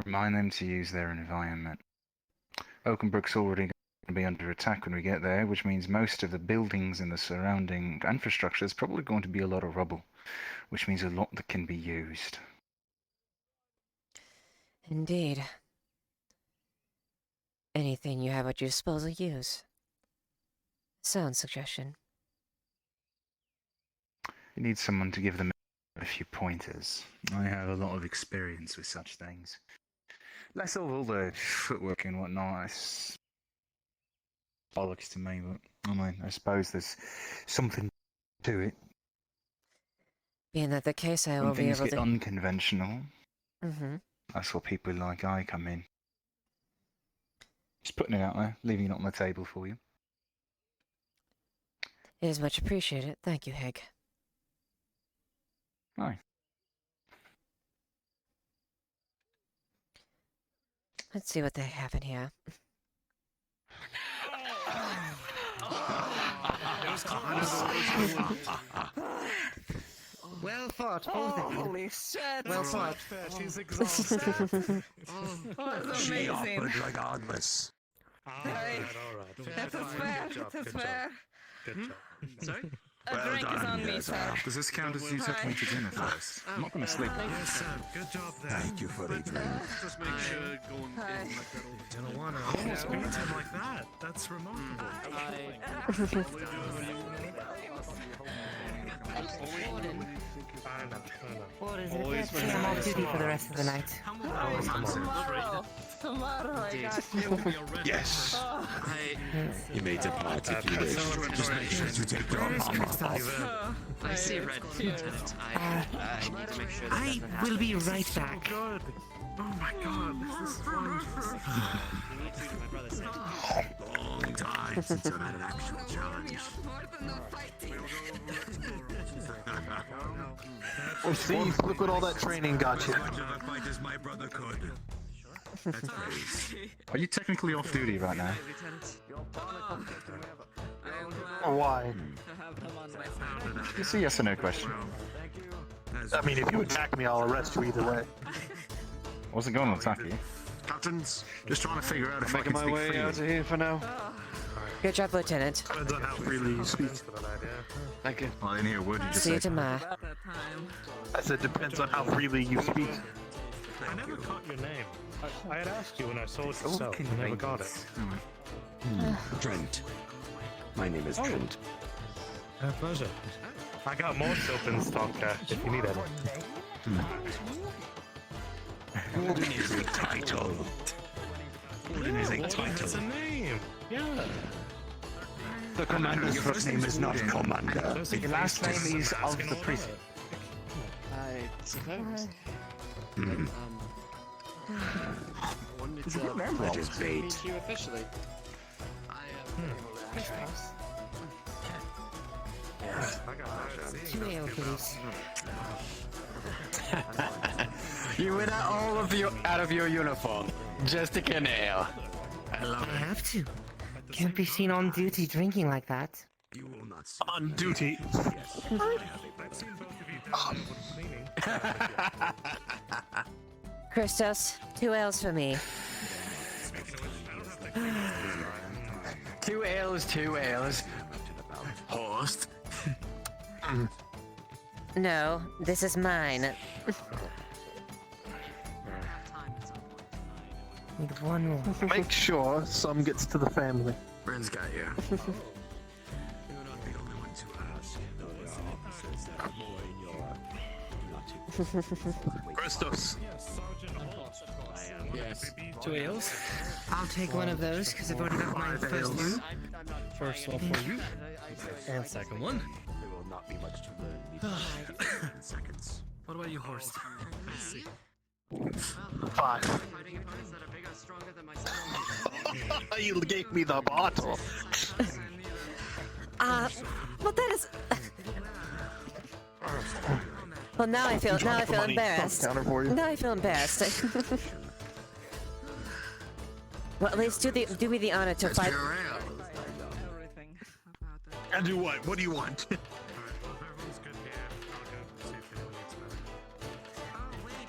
Remind them to use their environment. Oakenbrook's already going to be under attack when we get there, which means most of the buildings and the surrounding infrastructure is probably going to be a lot of rubble, which means a lot that can be used. Indeed. Anything you have at your disposal, use. Sound suggestion. You need someone to give them a few pointers. I have a lot of experience with such things. Less of all the footwork and whatnot. It's bollocks to me, but I suppose there's something to it. Being that the case, I will When be things able get to... unconventional, That's where people like I come in. Just putting it out there, leaving it on the table for you. It is much appreciated. Thank you, Heg. Aye. Let's see what they have in here. Well fought, both of you. Holy shit! Well fought. She's exhausted. That's She amazing. offered regardless. Hey, that is fair. That is fair. Good job. Sorry? A drink is on me, sir. Does this count as you took me to dinner first? I'm not going to sleep. Yes, sir. Good job there. Thank you for the drink. Just make sure going in Hi. like that all the time. Don't want to almost beat him like that. That's remarkable. Or is it a bad thing I'm off duty for the rest of the night? Tomorrow I got you. Yes. Oh. You may depart if you wish. Just make sure to take your armor off. I see red, Lieutenant. I need to make sure that I will be right back. Good. Oh my god, this is wonderful. my brother said. Long time since I've had an actual challenge. Oh, see, look what all that training got you. As much of a fight as my brother could. That's praise. Are you technically off duty right now? Or why? To have them on my side. It's a yes or no question. I mean, if you attack me, I'll arrest you either way. I wasn't going to attack you. Captains, just trying to figure out if I Making can my speak way freely. out of here for now. Good job, Lieutenant. Depends on how freely you speak. Thank you. I didn't hear a word you just See you said. tomorrow. At that time. I said depends on how freely you speak. I never caught your name. I had asked you when I saw it yourself. I never got it. Trent. My name is Trent. A pleasure. I got more soap in stock if you need any. What is a title? What is a That's title? a name. Yeah. The commander's first name is not Commander. The last name is of the prison. I suppose. That is bait. Meet you officially. Two ale, please. You went out of your uniform just to get an ale. I have to. Can't be seen on duty drinking like that. You will not see. On duty. Christos, 2 ales for me. 2 ales, 2 ales. Horst. No, this is mine. Need one more. Make sure some gets to the family. Friends got you. Christos. Yes. 2 ales. I'll take one of those because I've already got my first one. First one for you. And second one. There will not be much to learn. 10 seconds. What about you, Horst? 5. You gave me the bottle. Well, that is... Well, now I feel money. embarrassed. Counter for you. Now I feel embarrassed. Well, at least do me the honor to fight. And do what? What do you want?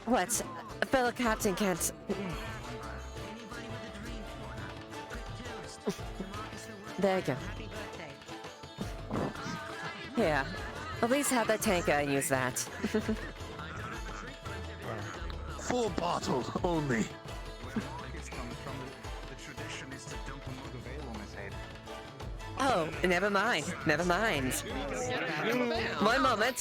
What? A fellow captain can't. There you go. Here. At least have that tanker and use that. Full bottle only. Oh, never mind. Never mind. One moment.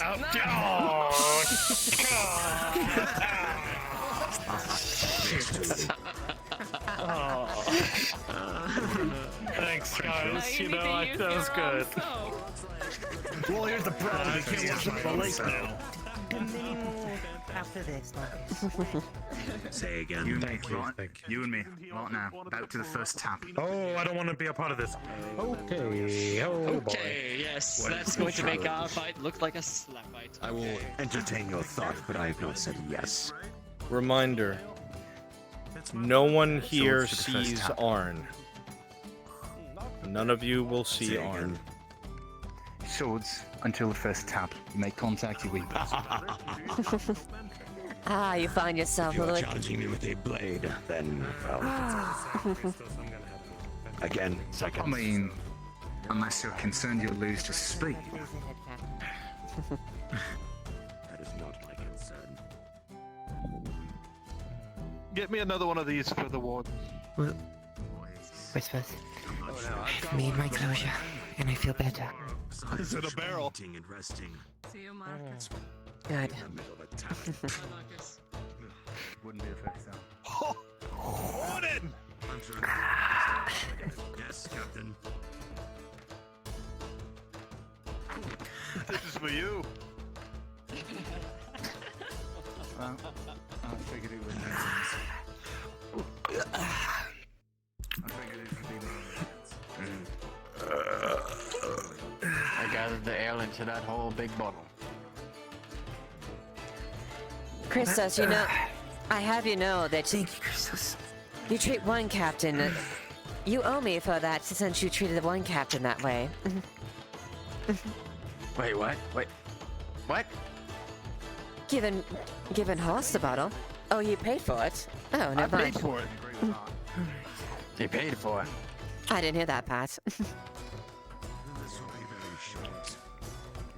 Thanks, guys. You know, that was good. Well, here's the problem. I can't watch the lake now. After this, Marcus. Say again. You and me, right? You and me. Right now. Out to the first tap. Oh, I don't want to be a part of this. Okay, oh boy. Okay, yes, Well, that's going to make our fight look like a slap fight. I will entertain your thought, but I have not said yes. Reminder. No one here Swords to the first sees tap. Arn. None of you will see Say Arn. again. Swords until the first tap. You make contact, you weep. Ah, you find yourself If a you're little. challenging me with a blade, then, well, again, second. I mean, unless you're concerned you'll lose to speed. That is not my concern. Get me another one of these for the ward. Whispers. Made my closure, and I feel better. Is it a barrel? Eating and resting. See you, Marcus. Good. In the middle of a tap. Wouldn't be the first time. Oh, Warden! I'm sure. Yes, Captain. This is for you. Well, I figured it would make sense. I figured it would be I gathered the ale into that whole big bottle. Christos, you know, I have you know that Thank you, Christos. you treat one captain. You owe me for that since you treated the one captain that way. Wait, what? Wait. What? Given Horst the bottle. Oh, you paid for it? Oh, I never mind. paid for it. You paid for it. I didn't hear that part. This will be very short.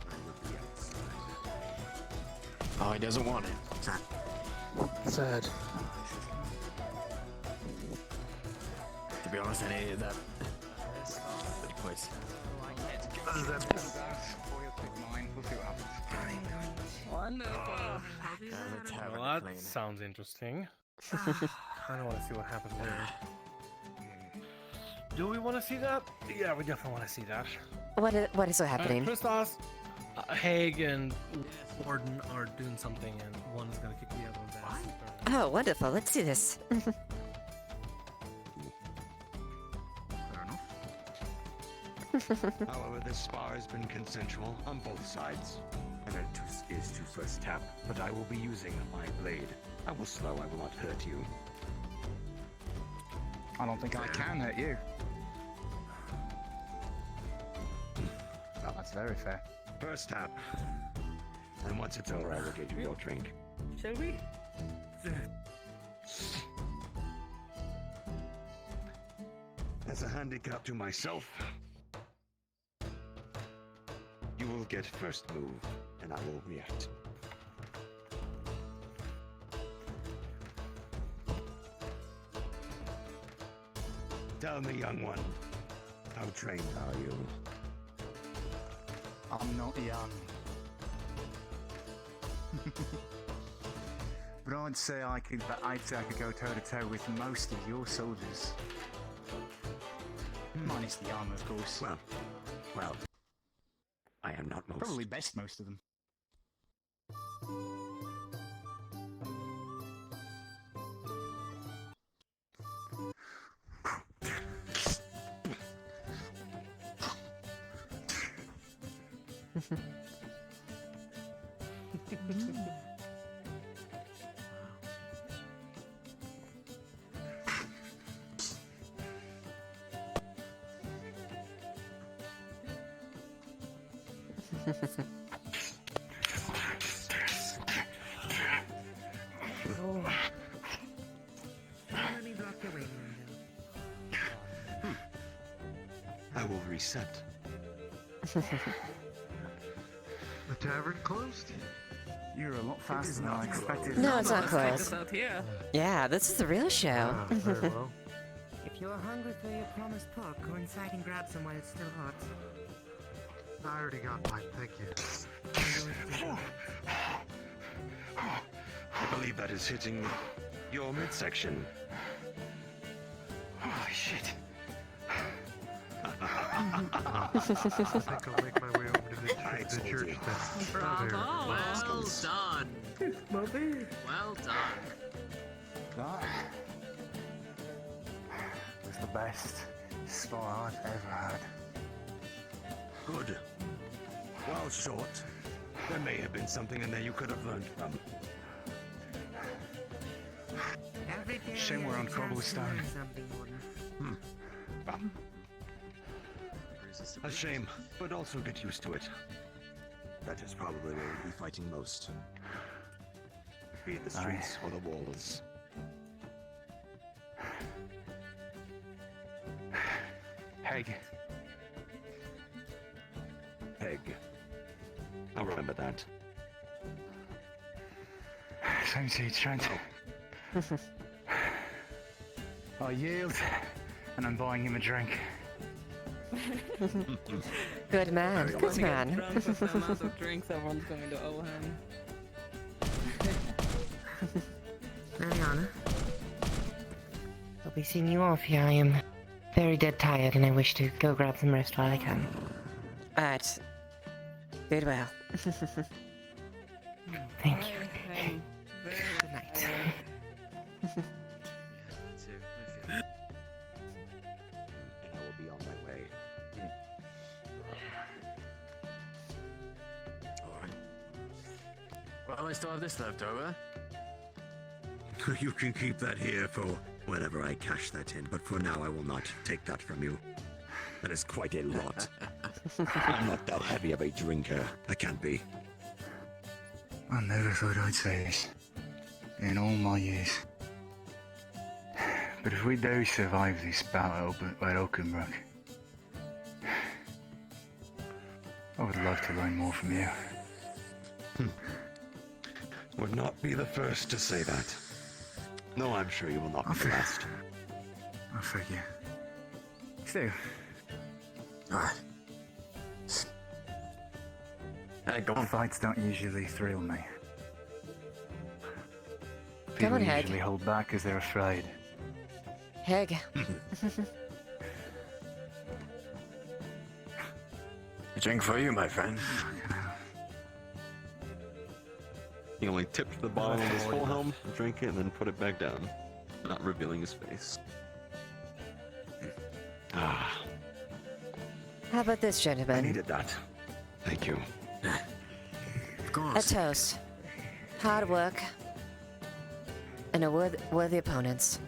I will be outside. Oh, he doesn't want it. Sad. To be honest, I needed that. Good place. Wonderful. Well, that sounds interesting. I don't want to see what happens later. Do we want to see that? Yeah, we definitely want to see that. What is so happening? Christos, Haig, and Warden are doing something, and one is going to kick the other one's ass. Oh, wonderful. Let's see this. However, this spar has been consensual on both sides. And it is to first tap, but I will be using my blade. I will slow, I will not hurt you. I don't think I can hurt you. Well, that's very fair. First tap. And once it's over, I will get you your drink. Shall we? As a handicap to myself, you will get first move, and I will react. Tell me, young one, how trained are you? I'm not young. But I'd say I could go toe to toe with most of your soldiers. Minus the armor, of course. Well, I am not most. Probably best most of them. Oh. Let me block your waiting window. I will reset. The tavern closed? You're a lot faster than I expected. No, it's not Let's take close. this out here. Yeah, this is the real show. Very well. If you're hungry for your promised pork, go inside and grab some while it's still hot. I already got mine, thank you. I believe that is hitting your midsection. Holy shit. I think I'll make my way over to the church then. Bravo! Well done. Well done. That was the best spot I've ever had. Good. Well, short. There may have been something in there you could have learned from. Shame we're on cobblestone. A shame, but also get used to it. That is probably where we'll be fighting most. Be it the streets or the walls. Peg. Peg. I'll remember that. Same to you, Trent. I yield, and I'm buying him a drink. Good man, good man. Drunk with the amount of drinks everyone's going to owe him. Leiliana, I'll be seeing you off here. I am very dead tired and I wish to go grab some rest while I can. Alright. Good well. Thank you. Good night. And I will be on my way. Alright. Well, I still have this left over. You can keep that here for whenever I cash that in, but for now I will not take that from you. That is quite a lot. I'm not that heavy of a drinker. I can't be. I never thought I'd say this in all my years. But if we do survive this battle at Oakenbrook, I would love to learn more from you. Would not be the first to say that. No, I'm sure you will not be the last. I figure. Still. Alright. Hey, go on. Fights don't usually thrill me. People on, Hag. usually hold back because they're afraid. Heg. A drink for you, my friend. He only tipped the bottle of his full helm, drank it, and then put it back down, not revealing his face. Ah, How about this, I gentlemen? needed that. Thank you. Of A course. toast. Hard work. And a worthy opponents.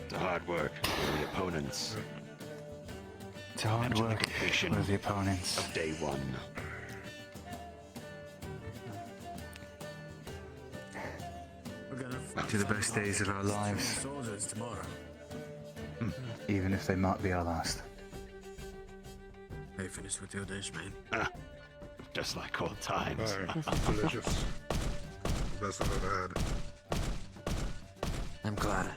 To hard work for the opponents. It's hard And to the work completion with the opponents. of day one. We're gonna To the best days of our lives, soldiers tomorrow. even if they might be our last. Hey, finished with your dish, man. Ah, just like old times. Delicious. Best I've ever had. I'm glad.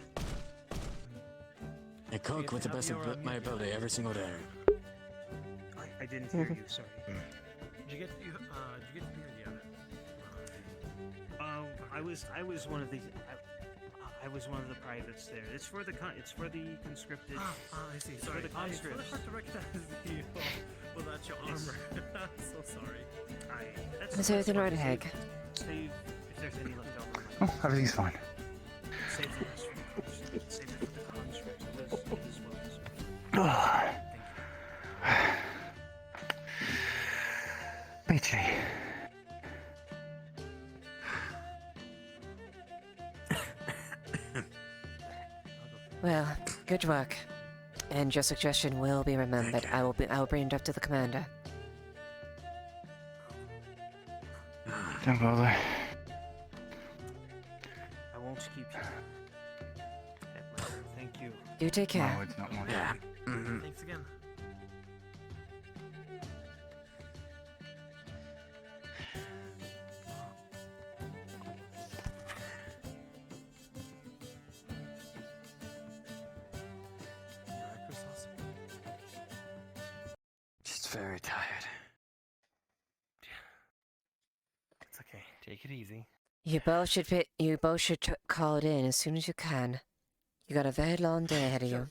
I cook with the best of my ability every single day. I didn't hear you, sorry. Did you get beer? I was one of the I was one of the privates there. It's for the conscripted. I see. It's Sorry. for the It's really conscripts. hard to recognize you without your armor. I'm so sorry. Is everything right, Heg? Save if there's any left over. Oh, everything's fine. Save the rest for the conscripts. Save it for the conscripts as well. BT, Well, good work. And your suggestion will be remembered. I will bring it up to the commander. Don't bother. I won't keep you. Thank you. You take care. No, it's not more. Yeah. Thanks again. Just very tired. It's okay. Take it easy. You both should call it in as soon as you can. You got a very long day ahead of you.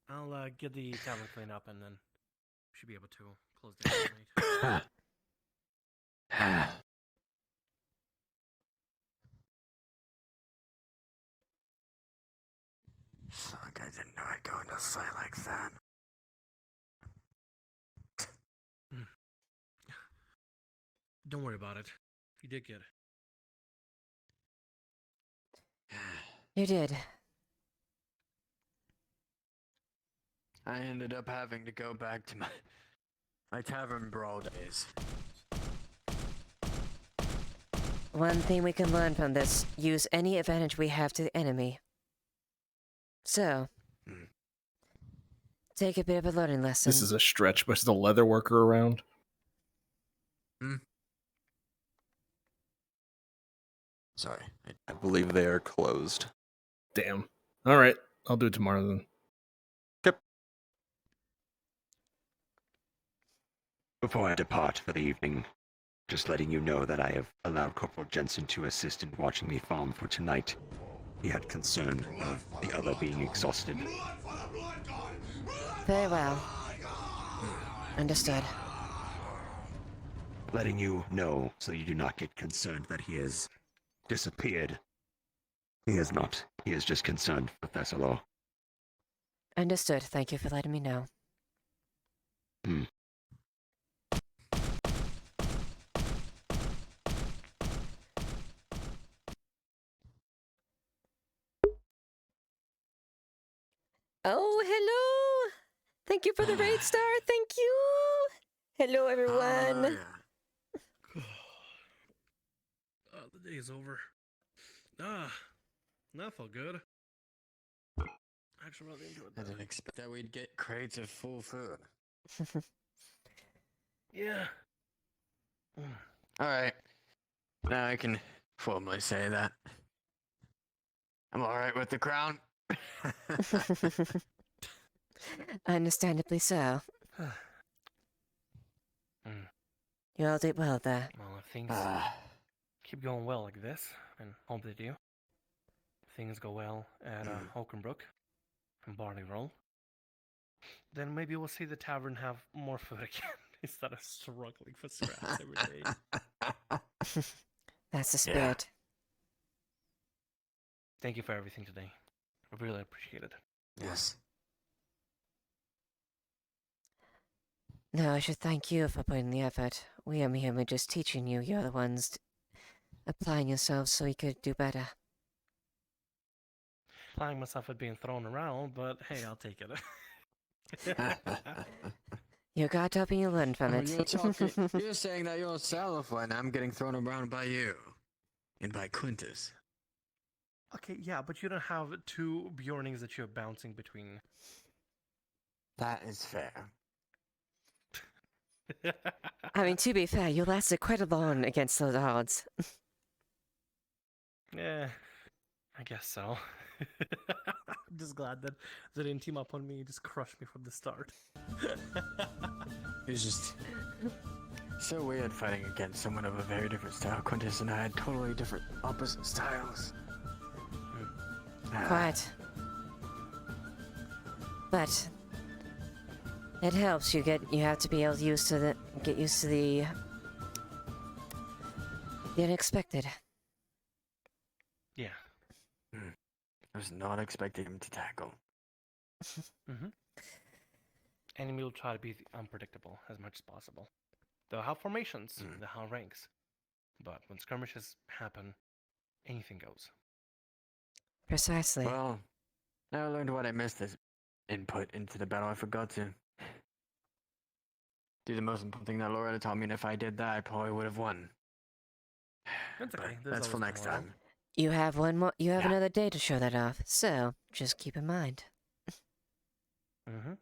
I'll get the tavern cleaned up and then we should be able to close the tonight. Fuck, I didn't know I'd go into a fight like that. Don't worry about it. You did good. You did. I ended up having to go back to my tavern brawl days. One thing we can learn from this, use any advantage we have to the enemy. So, take a bit of a learning lesson. This is a stretch, but is the leather worker around? Sorry. I believe they are closed. Damn. All right, I'll do it tomorrow then. Before I depart for the evening, just letting you know that I have allowed Corporal Jensen to assist in watching me farm for tonight. He had concern of the other being exhausted. Very well. Understood. Letting you know so you do not get concerned that he has disappeared. He is not. He is just concerned for Thessalor. Understood. Thank you for letting me know. Oh, hello! Thank you for the raid star. Thank you. Hello, everyone. Oh, the day is over. That felt good. Actually, really enjoyed I that. didn't expect that we'd get crates of full food. Yeah. Alright. Now I can formally say that I'm alright with the crown. Understandably so. You all did well there. Well, if things keep going well like this, and hope they do, if things go well at Oakenbrook and Barley Roll, then maybe we'll see the tavern have more food again instead of struggling for scraps every day. That's the spirit. Thank you for everything today. I really appreciate it. Yes. No, I should thank you for putting the effort. We are merely just teaching you. You're the ones applying yourselves so you could do better. Applying myself at being thrown around, but hey, I'll take it. You got up and you learned from it. You're saying that you're self when I'm getting thrown around by you. And by Quintus. Okay, yeah, but you don't have two Bjornings that you're bouncing between. That is fair. I mean, to be fair, you lasted quite a long against those odds. Yeah, I guess so. I'm just glad that they didn't team up on me and just crush me from the start. It was just so weird fighting against someone of a very different style. Quintus and I had totally different, opposite styles. Quite. But it helps. You have to be able to get used to the unexpected. Yeah. I was not expecting him to tackle. Enemy will try to be unpredictable as much as possible. They'll have formations, they'll have ranks. But when skirmishes happen, anything goes. Precisely. Well, I learned what I missed as input into the battle. I forgot to do the most important thing that Loretta taught me, and if I did that, I probably would have won. That's okay. But that's for next time. You have one more. You have Yeah. another day to show that off. So just keep in mind. Mm.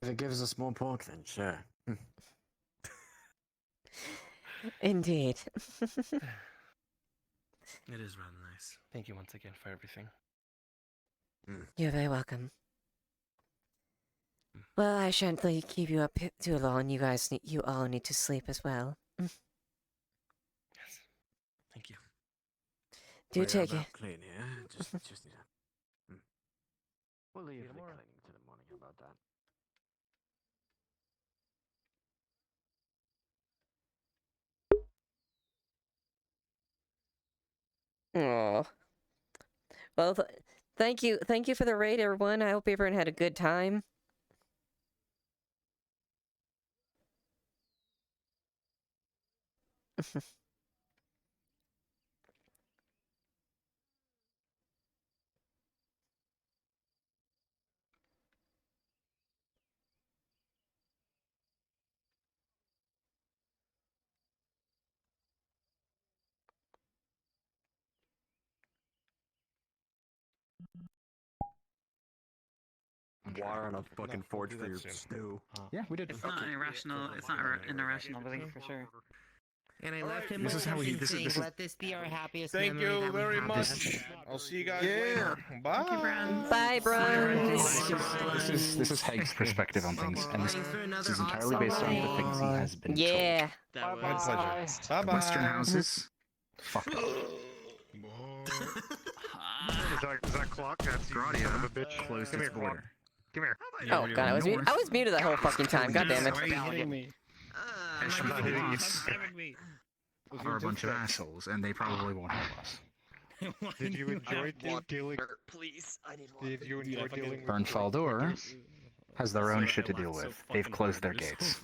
If it gives us more pork, then sure. Indeed. It is rather nice. Thank you once again for everything. You're very welcome. Well, I shan't keep you up too long. You guys, you all need to sleep as well. Yes. Thank you. Do take it. Clean, yeah? Just need to... We'll leave the cleaning to the morning. How about that? Oh. Well, thank you for the raid, everyone. I hope everyone had a good time. Water on a fucking forge for your stew. Yeah, we did. It's not an irrational. It's not an irrational belief for sure. And I left him This with is how he- something this is- saying, this is- let this be our happiest Thank memory you that we very have." much. I'll see you guys later. Bye. Bye, Bruns. This is Haig's perspective on things, and this is entirely based on the things he has been Yeah. told. My pleasure. Bye-bye. Western houses, fuck. Is that clock? That's you, son of a bitch. Closed Come its here, clock. border. Come here. Oh god, I was muted that whole fucking time. God damn it. Why are you hitting me? I'm not hitting you. Are a bunch of assholes, and they probably won't help us. Did you enjoy dealing? Please, I need Did you enjoy dealing with? Bernfaldur has their own shit to deal with. They've closed their gates.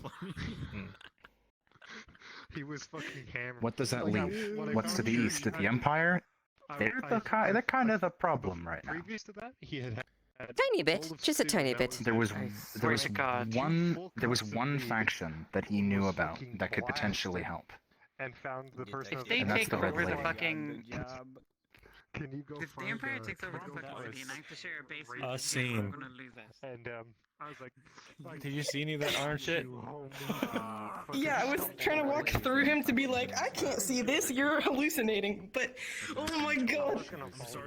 He was fucking hammered. What does that leave? What's to the east? The Empire? They're kind of the problem right now. Previous to that, he had Tiny bit, just a tiny bit. There was one faction that he knew about that could potentially help. and found the person. If they And that's take the Red over the Lady. fucking, Can you go if the find Empire the takes over the fucking fucking city and I have to share a base, with the scene. we're gonna lose this. And I was like, Did you see any of that orange shit? Yeah, I was trying to walk through him to be like, I can't see this, you're hallucinating. But, oh my god.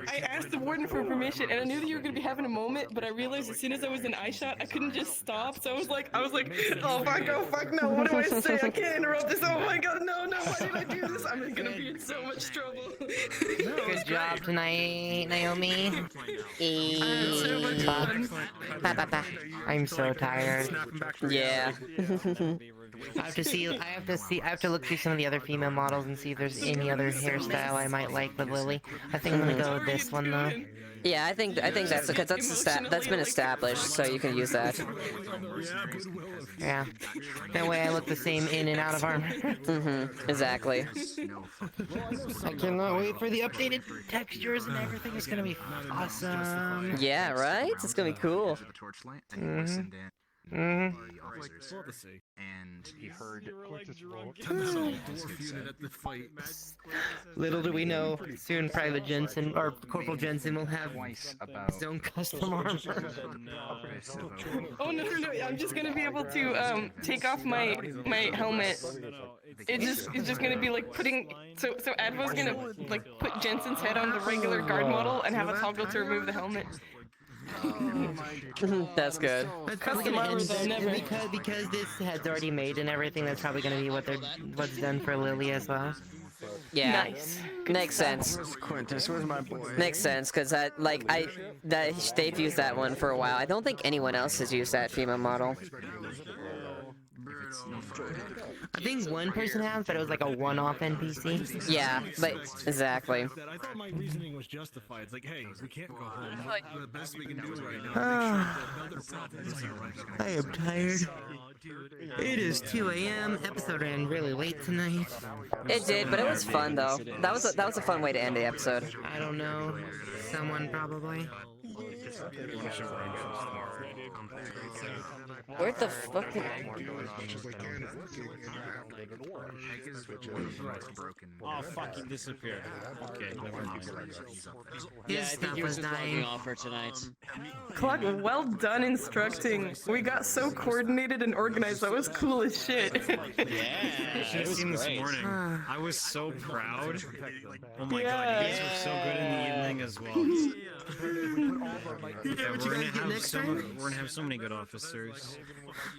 I asked the warden for permission, and I knew that you were going to be having a moment, but I realized as soon as I was in eye shot, I couldn't just stop. So I was like, oh fuck, no, what do I say? I can't interrupt this. Oh my god, no, why did I do this? I'm going to be in so much trouble. Good job tonight, Naomi. I'm so tired. Yeah. I have to look through some of the other female models and see if there's any other hairstyle I might like with Lily. I think I'm gonna go with this one though. Yeah, I think that's because that's been established, so you can use that. Yeah. That way I look the same in and out of armor. Exactly. I cannot wait for the updated textures and everything. It's gonna be awesome. Yeah, right? It's gonna be cool. And he heard Little do we know, soon Private Jensen or Corporal Jensen will have his own custom armor. Oh no, I'm just gonna be able to take off my helmet. It's just gonna be like putting so Advo's gonna like put Jensen's head on the regular guard model and have a toggle to remove the helmet. That's good. That's probably gonna end because this head's already made and everything. That's probably gonna be what's done for Lily as well. Yeah, Nice. makes sense. Quintus, where's my boy? Makes sense because they've used that one for a while. I don't think anyone else has used that female model. I think one person has, but it was like a one-off NPC. Yeah, but exactly. I thought my reasoning was justified. It's like, hey, we can't go home. The best we can do right now. I am tired. It is 2 a.m. Episode ran really late tonight. It did, but it was fun though. That was a fun way to end the episode. I don't know. Someone probably. Where the fuck? Oh, fuck, he disappeared. Okay. His stuff was dying. off for tonight. Clock, well done instructing. We got so coordinated and organized. That was cool as shit. You should have seen this morning. I was so proud. Oh my god, you guys were so good in the evening as well. Yeah, we're gonna have so many good officers.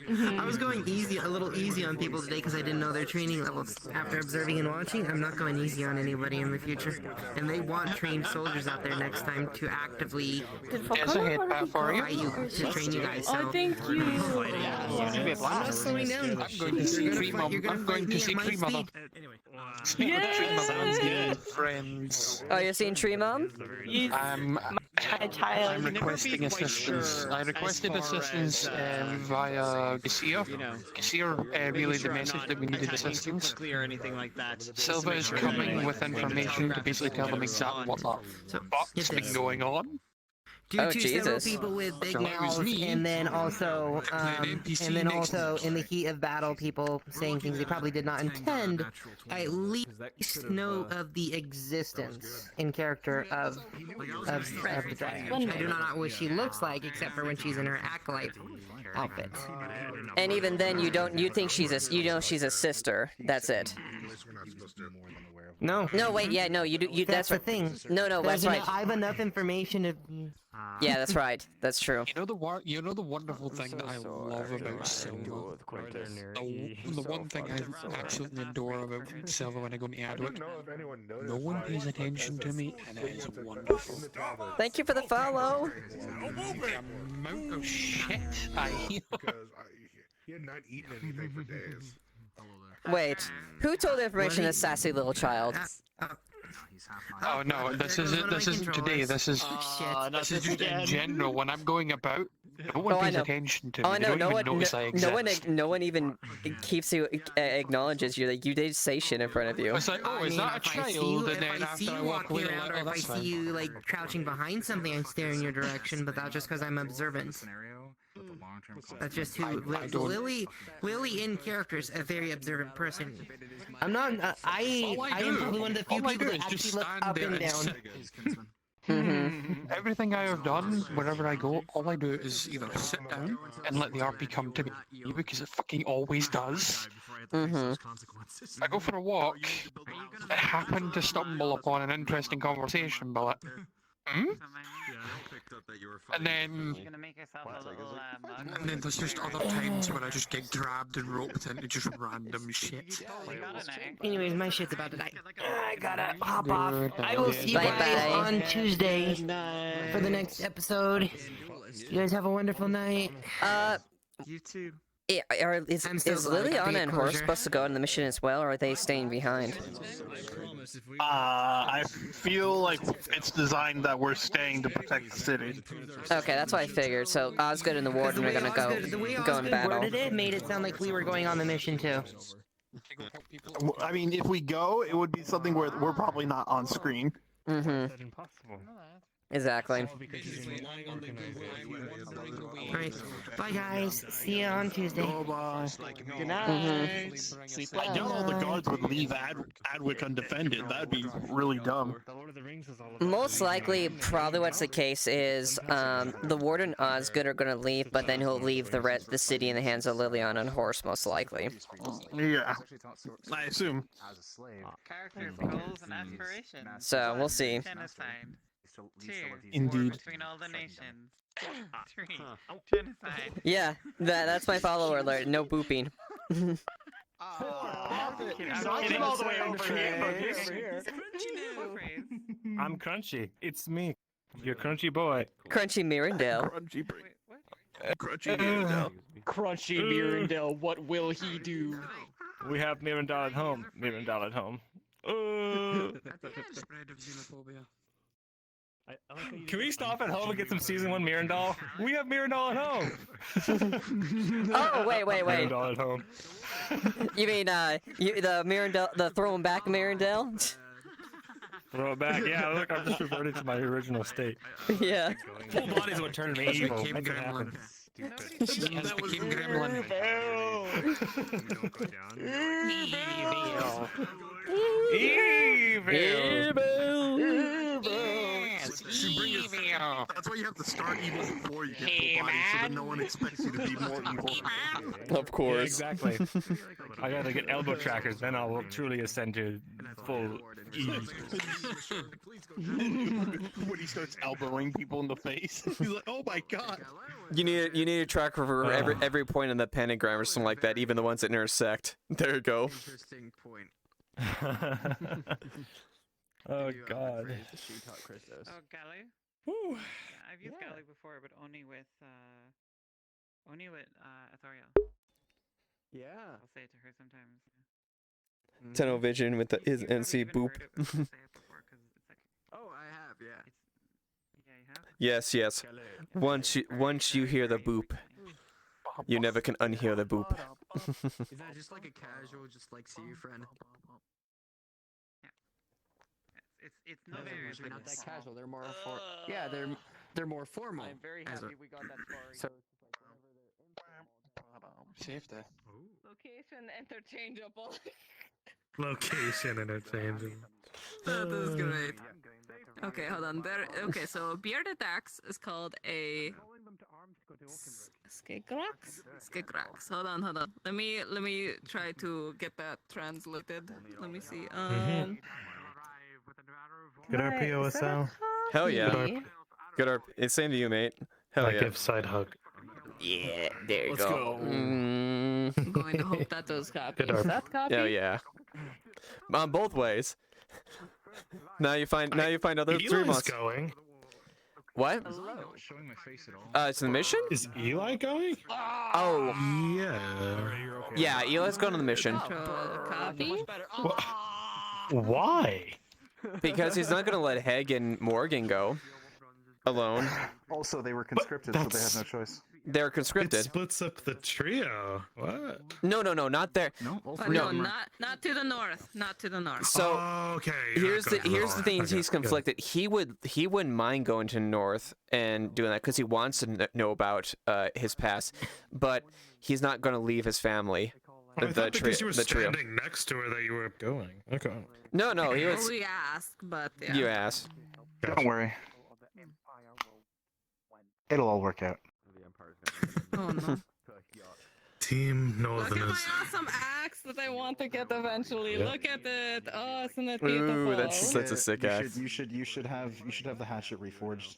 I was going a little easy on people today because I didn't know their training levels. After observing and watching, I'm not going easy on anybody in the future. And they want trained soldiers out there next time to actively try you to train you guys. So. Oh, thank you. I'm not slowing down. I'm going to see Tree Mom. I'm going to see Tree Mom. Speak with Tree Mom. Sounds good, friends. Oh, you're seeing Tree Mom? I'm requesting assistance. I requested assistance via Gasir. Gasir relayed the message that we needed assistance. Or anything like that. Silva is coming with information to basically tell them exactly what the fuck's been going on. Due to several people with big mouths, and then also in the heat of battle, people saying things they probably did not intend, I at least know of the existence in character of the dragon. I do not know what she looks like, except for when she's in her acolyte outfit. And even then, you think she's a sister. That's it. No. No, wait, yeah, no, you do. That's the thing. No, that's right. I have enough information to. Yeah, that's right. That's true. You know the wonderful thing that I love about Silva. The one thing I absolutely adore about Silva when I go to Adwick. No one pays attention to me, and it is wonderful. Thank you for the follow. The amount of shit I hear. He had not eaten anything for days. Wait, who told the information to sassy little child? Oh no, this isn't today. This is just in general. When I'm going about, no one pays attention to me. Oh, They don't even notice I exist. no one even keeps you acknowledges you. Like you did say shit in front of you. It's like, oh, is that a child? And then after I walk away, around, or if I see you like crouching behind something, I stare in your direction. But that's just because I'm observant. That's just who Lily in character is a very observant person. I'm not. I am probably one of the few people that actually look up and down. Everything I have done, wherever I go, all I do is either sit down and let the RP come to me, because it fucking always does. I go for a walk, I happen to stumble upon an interesting conversation, but and then there's just other times where I just get grabbed and roped into just random shit. Anyways, my shit's about to die. I gotta hop off. I will see you guys on Tuesday for the next episode. You guys have a wonderful night. You too. Is Leiliana and Horse supposed to go on the mission as well, or are they staying behind? I feel like it's designed that we're staying to protect the city. Okay, that's what I figured. So Osgood and the Warden are gonna go in battle. Worded it made it sound like we were going on the mission too. I mean, if we go, it would be something where we're probably not on screen. Exactly. Alright. Bye guys. See you on Tuesday. Bye. Good night. I doubt all the guards would leave Adwick undefended. That'd be really dumb. Most likely, probably what's the case is the Warden Osgood are gonna leave, but then he'll leave the city in the hands of Leiliana and Horse, most likely. Yeah. I assume. Characters, goals, and aspirations. So we'll see. Genocide. 2. Indeed. War between all the nations. 3. Genocide. Yeah, that's my follower alert. No booping. I'm Crunchy. It's me, your Crunchy boy. Crunchy Mirandale. Crunchy Mirandale. Crunchy Mirandale, what will he do? We have Mirandale at home. Mirandale at home. Spread of xenophobia. Can we stop at home and get some season 1 Mirandol? We have Mirandol at home. Oh, wait. Mirandol at home. You mean the Mirandel, the throwing back Mirandel? Throw it back. Yeah, look, I'm just reverting to my original state. Yeah. Full body's what turned me evil. Became Make it happen. Gremlin. That was Gremlin. That's why you have to start evil before you get full body, so that no one expects you to be more evil. Of course. Yeah, exactly. I gotta get elbow trackers, then I will truly ascend to full evil. When he starts elbowing people in the face, he's like, "Oh my god!" You need a tracker for every point in the pentagram or something like that, even the ones that intersect. There you go. Interesting point. Oh god. Oh, Galley? Whew. Yeah, I've used Galley before, but only with Ethereal. Yeah. I'll say it to her sometimes. Tunnel vision with his NC boop. Oh, I have, yeah. Yeah, you have? Yes. Once you hear the boop, you never can unhear the boop. Is that just like a casual, just like see you friend? It's not very they're not that casual. They're more yeah, they're more formal. I'm very happy we got that far. So Safety. Location interchangeable. Location interchangeable. That is great. Okay, hold on. Okay, so bearded axe is called a Skigrax? Skigrax. Hold on. Let me try to get that translated. Let me see. Good RPOSL. Hell yeah. Good RP. It's same to you, mate. Hell yeah. Give side hug. Yeah, there you Let's go. I'm going to hope that does copy. Good Is that copy? Hell yeah. Both ways. Now you find other three Eli's months. going. What? Showing my face at all. It's the mission? Is Eli going? Oh. Yeah. Yeah, Eli's going on the mission. Copy? Why? Because he's not gonna let Heg and Morgan go alone. Also, they were conscripted, so they had no choice. They're conscripted. It splits up the trio. What? No, not there. No, No, not to the north. Not to the north. So okay. here's the thing. He's conflicted. He wouldn't mind going to north and doing that because he wants to know about his past, but he's not going to leave his family. I thought because you were standing next to her that you were going. Okay. No, he was. We asked, but yeah. You asked. Don't worry. It'll all work out. Oh no. Team Look at Northerners. my awesome axe that I want to get eventually. Yep. Look at it. Oh, isn't it beautiful? Ooh, that's a sick axe. You should have the hatchet reforged.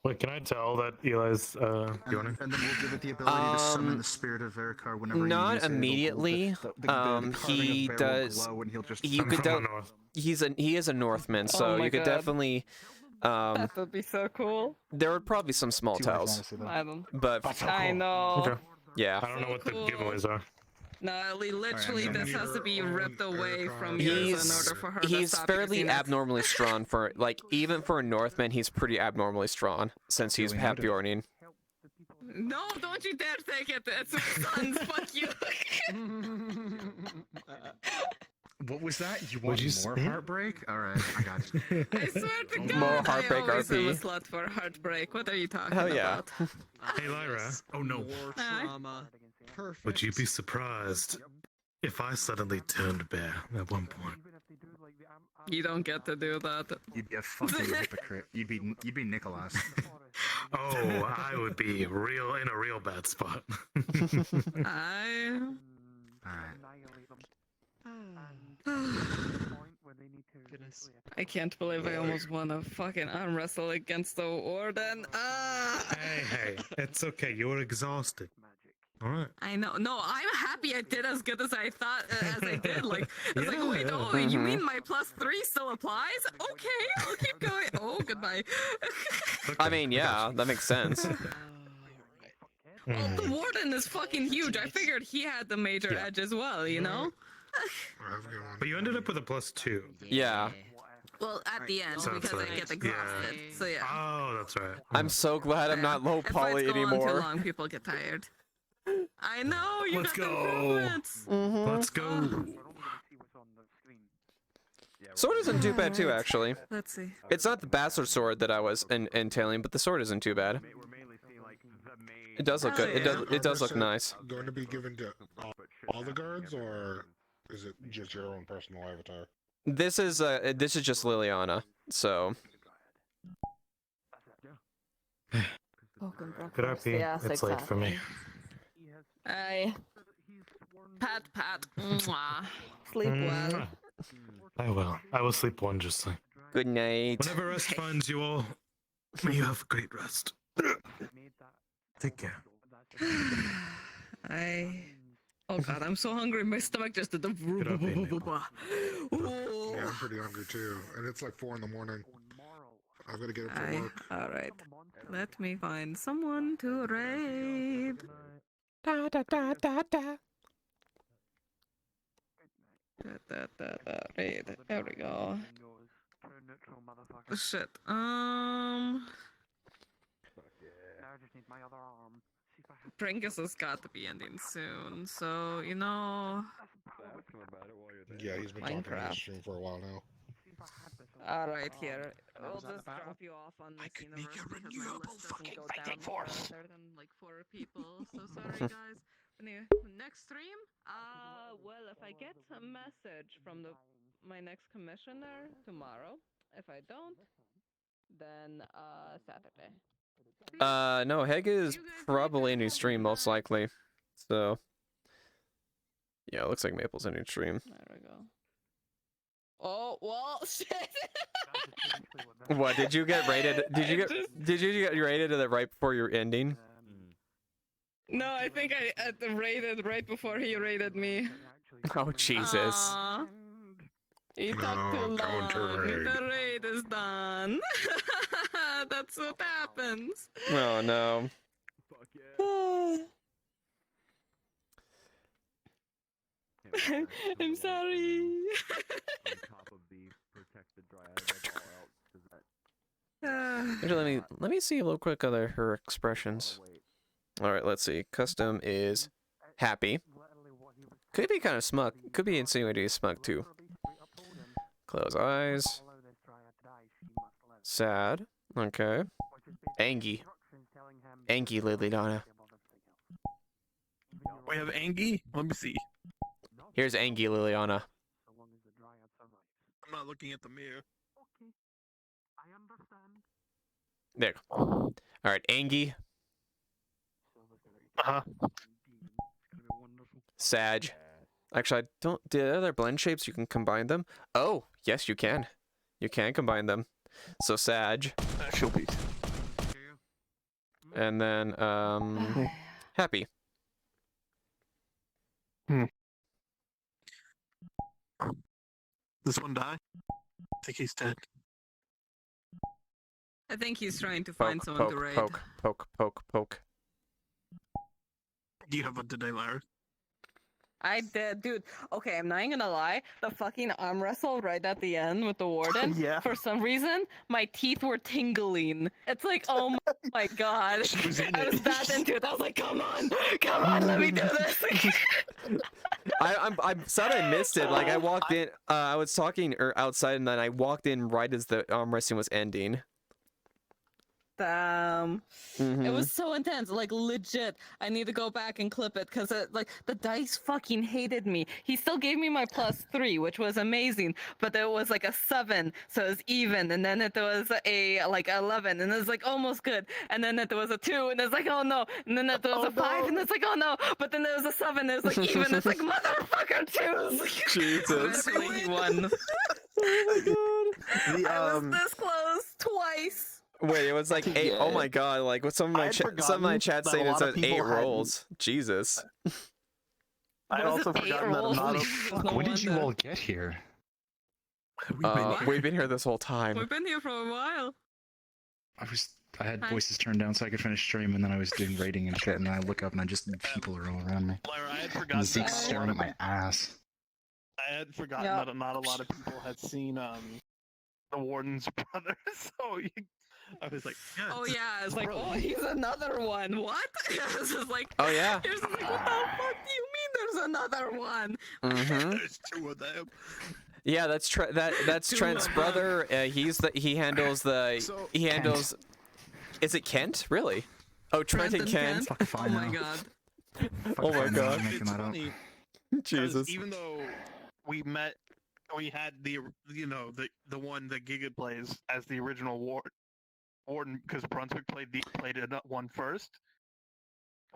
Wait, can I tell that Eli's yawning? And then we'll give it the ability to summon the spirit of Verikar whenever you not use it. immediately. He does. You could tell. He is a Northman, so my you could God. definitely. That would be so cool. There would probably be some small tells, but I know. Okay. yeah. I don't know what the cool. giveaways are. No, literally, this has to be ripped away from yours in order for her to He's stop fairly using it. abnormally strong for even for a Northman. He's pretty abnormally strong since he's half Bjornian. No, don't you dare take it. It's my son's. Fuck you. What was that? You Would want you more spin? heartbreak? All right, I got you. I swear to God, More heartbreak I always am a RP. slut for heartbreak. What are you talking Hell yeah. about? Hey Lyra. Oh no. War Hi. trauma. Perfect. Would you be surprised if I suddenly turned bear at one point? You don't get to do that. You'd be a fucking hypocrite. You'd be Nicholas. Oh, I would be in a real bad spot. I can't believe I almost won a fucking arm wrestle against the warden. Hey, it's okay. You're exhausted. All right. I know. No, I'm happy I did as good as I thought as I did. Like, it's like, wait, oh, you mean my +3 still applies? Okay, I'll keep going. Oh, goodbye. I mean, yeah, that makes sense. Well, the warden is fucking huge. I figured he had the major edge as well, you know? But you ended up with a +2. Yeah. Well, at the end, So it's because I like- get exhausted. yeah. So yeah. Oh, that's right. I'm so glad I'm not low If fights poly go on too anymore. long, people get tired. I know, you Let's got go. improvements. Let's go. Sword isn't too bad too, actually. Let's see. It's not the bastard sword that I was entailing, but the sword isn't too bad. It does look good. It does look nice. Going to be given to all the guards, or is it just your own personal avatar? This is just Leiliana, so. Good RP. Yes, It's late for me. Aye. Pat. Mwah. Sleep well. I will. I will sleep wondrously. Good night. Whenever rest finds you all, may you have a great rest. Take care. Oh god, I'm so hungry. My stomach just did the. Yeah, I'm pretty hungry too, and it's like 4 in the morning. I've got to get up for work. All right. Let me find someone to raid. Da da da da da. Raid. There we go. Shit. Drinkus has got to be ending soon, so you know. Yeah, he's been talking on Minecraft. the stream for a while now. All right, here. We'll just drop you off on this universe because my list doesn't go down further than like 4 people. So sorry, guys. Anyway, next stream. Well, if I get a message from my next commissioner tomorrow, if I don't, then Saturday. No, Heg is probably a new stream, most likely. So. Yeah, it looks like Maple's a new stream. There we go. Oh well, shit. What did you get rated? Did you get rated right before your ending? No, I think I raided right before he raided me. Oh Jesus! He talked too long. The raid is done. That's what happens. Oh no! I'm sorry. Actually, let me see real quick her expressions. All right, let's see. Custom is happy. Could be kind of smug. Could be insinuating smug too. Close eyes. Sad. Okay. Angie. Angie Leiliana. We have Angie? Let me see. Here's Angie Leiliana. I'm not looking at the mirror. There. All right, Angie. Sag. Actually, I don't. The other blend shapes you can combine them. Oh, yes, you can. You can combine them. So Sag. She'll be. And then Happy. This one die? I think he's dead. I think he's trying to find someone to raid. Poke. Do you have one today, Larry? I did, dude. Okay, I'm not even gonna lie. The fucking arm wrestle right at the end with the warden. Yeah. For some reason, my teeth were tingling. It's like, oh my god. I was that into it. I was like, come on, let me do this. I'm sad I missed it. Like I walked in, I was talking outside, and then I walked in right as the arm wrestling was ending. It was so intense, like legit. I need to go back and clip it because like the dice fucking hated me. He still gave me my +3, which was amazing, but there was like a 7, so it was even, and then it was a like 11, and it was like almost good, and then it was a 2, and it's like oh no, and then it was a 5, and it's like oh no, but then there was a 7, and it was like even. It's like motherfucker choose. Jesus. He won. I was this close twice. Wait, it was like 8. Oh my god! Like what some of my chat saying it said 8 rolls. Jesus. I also forgotten that not When did you all get here? We've been here this whole time. We've been here for a while. I had voices turned down so I could finish stream, and then I was doing raiding and shit, and then I look up and people are all around me. Lyra, I had And forgotten Zeke's staring at my ass. I had forgotten that not a lot of people had seen the warden's brother. So I was like, Oh yeah, it's like, oh, he's another one. What? It's just like, Oh, yeah. It's just like, what the fuck do you mean? There's another one. Mm-hmm. There's two of them. Yeah, that's that's Trent's brother. He handles the Kent. Is it Kent? Really? Oh, Trent and Kent. Oh my god. Oh my god. It's funny. Jesus. Even though we had the one that Giga plays as the original warden because Brunswick played it one first.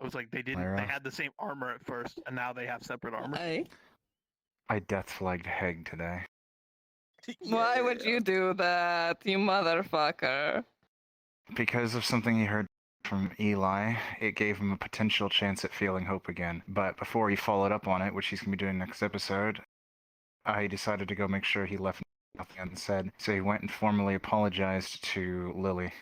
It was like they had the same armor at first, and now they have separate armor. I death flagged Heg today. Why would you do that, you motherfucker? Because of something he heard from Eli, it gave him a potential chance at feeling hope again. But before he followed up on it, which he's going to be doing next episode, I decided to go make sure he left nothing unsaid. So he went and formally apologized to Lily.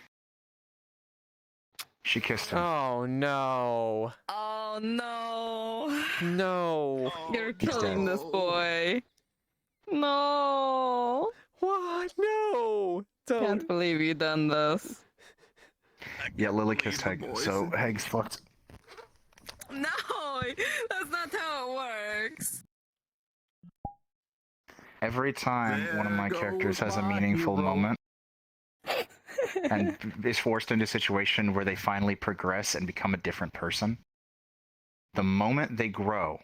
She kissed him. Oh no. Oh no. No. You're killing this boy. No. What? No. Can't believe you done this. Yeah, Lily kissed Heg, so Heg's fucked. No, that's not how it works. Every time one of my characters has a meaningful moment and is forced into a situation where they finally progress and become a different person, the moment they grow,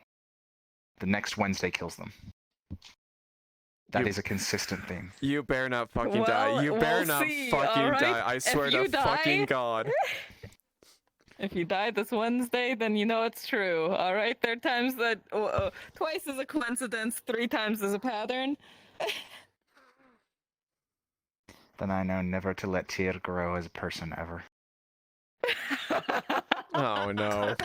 the next Wednesday kills them. That is a consistent theme. You better not fucking die. You better not fucking die. I swear to fucking God. If you die this Wednesday, then you know it's true. All right, there are times that twice is a coincidence, 3 times is a pattern. Then I know never to let Tyr grow as a person ever. Oh no.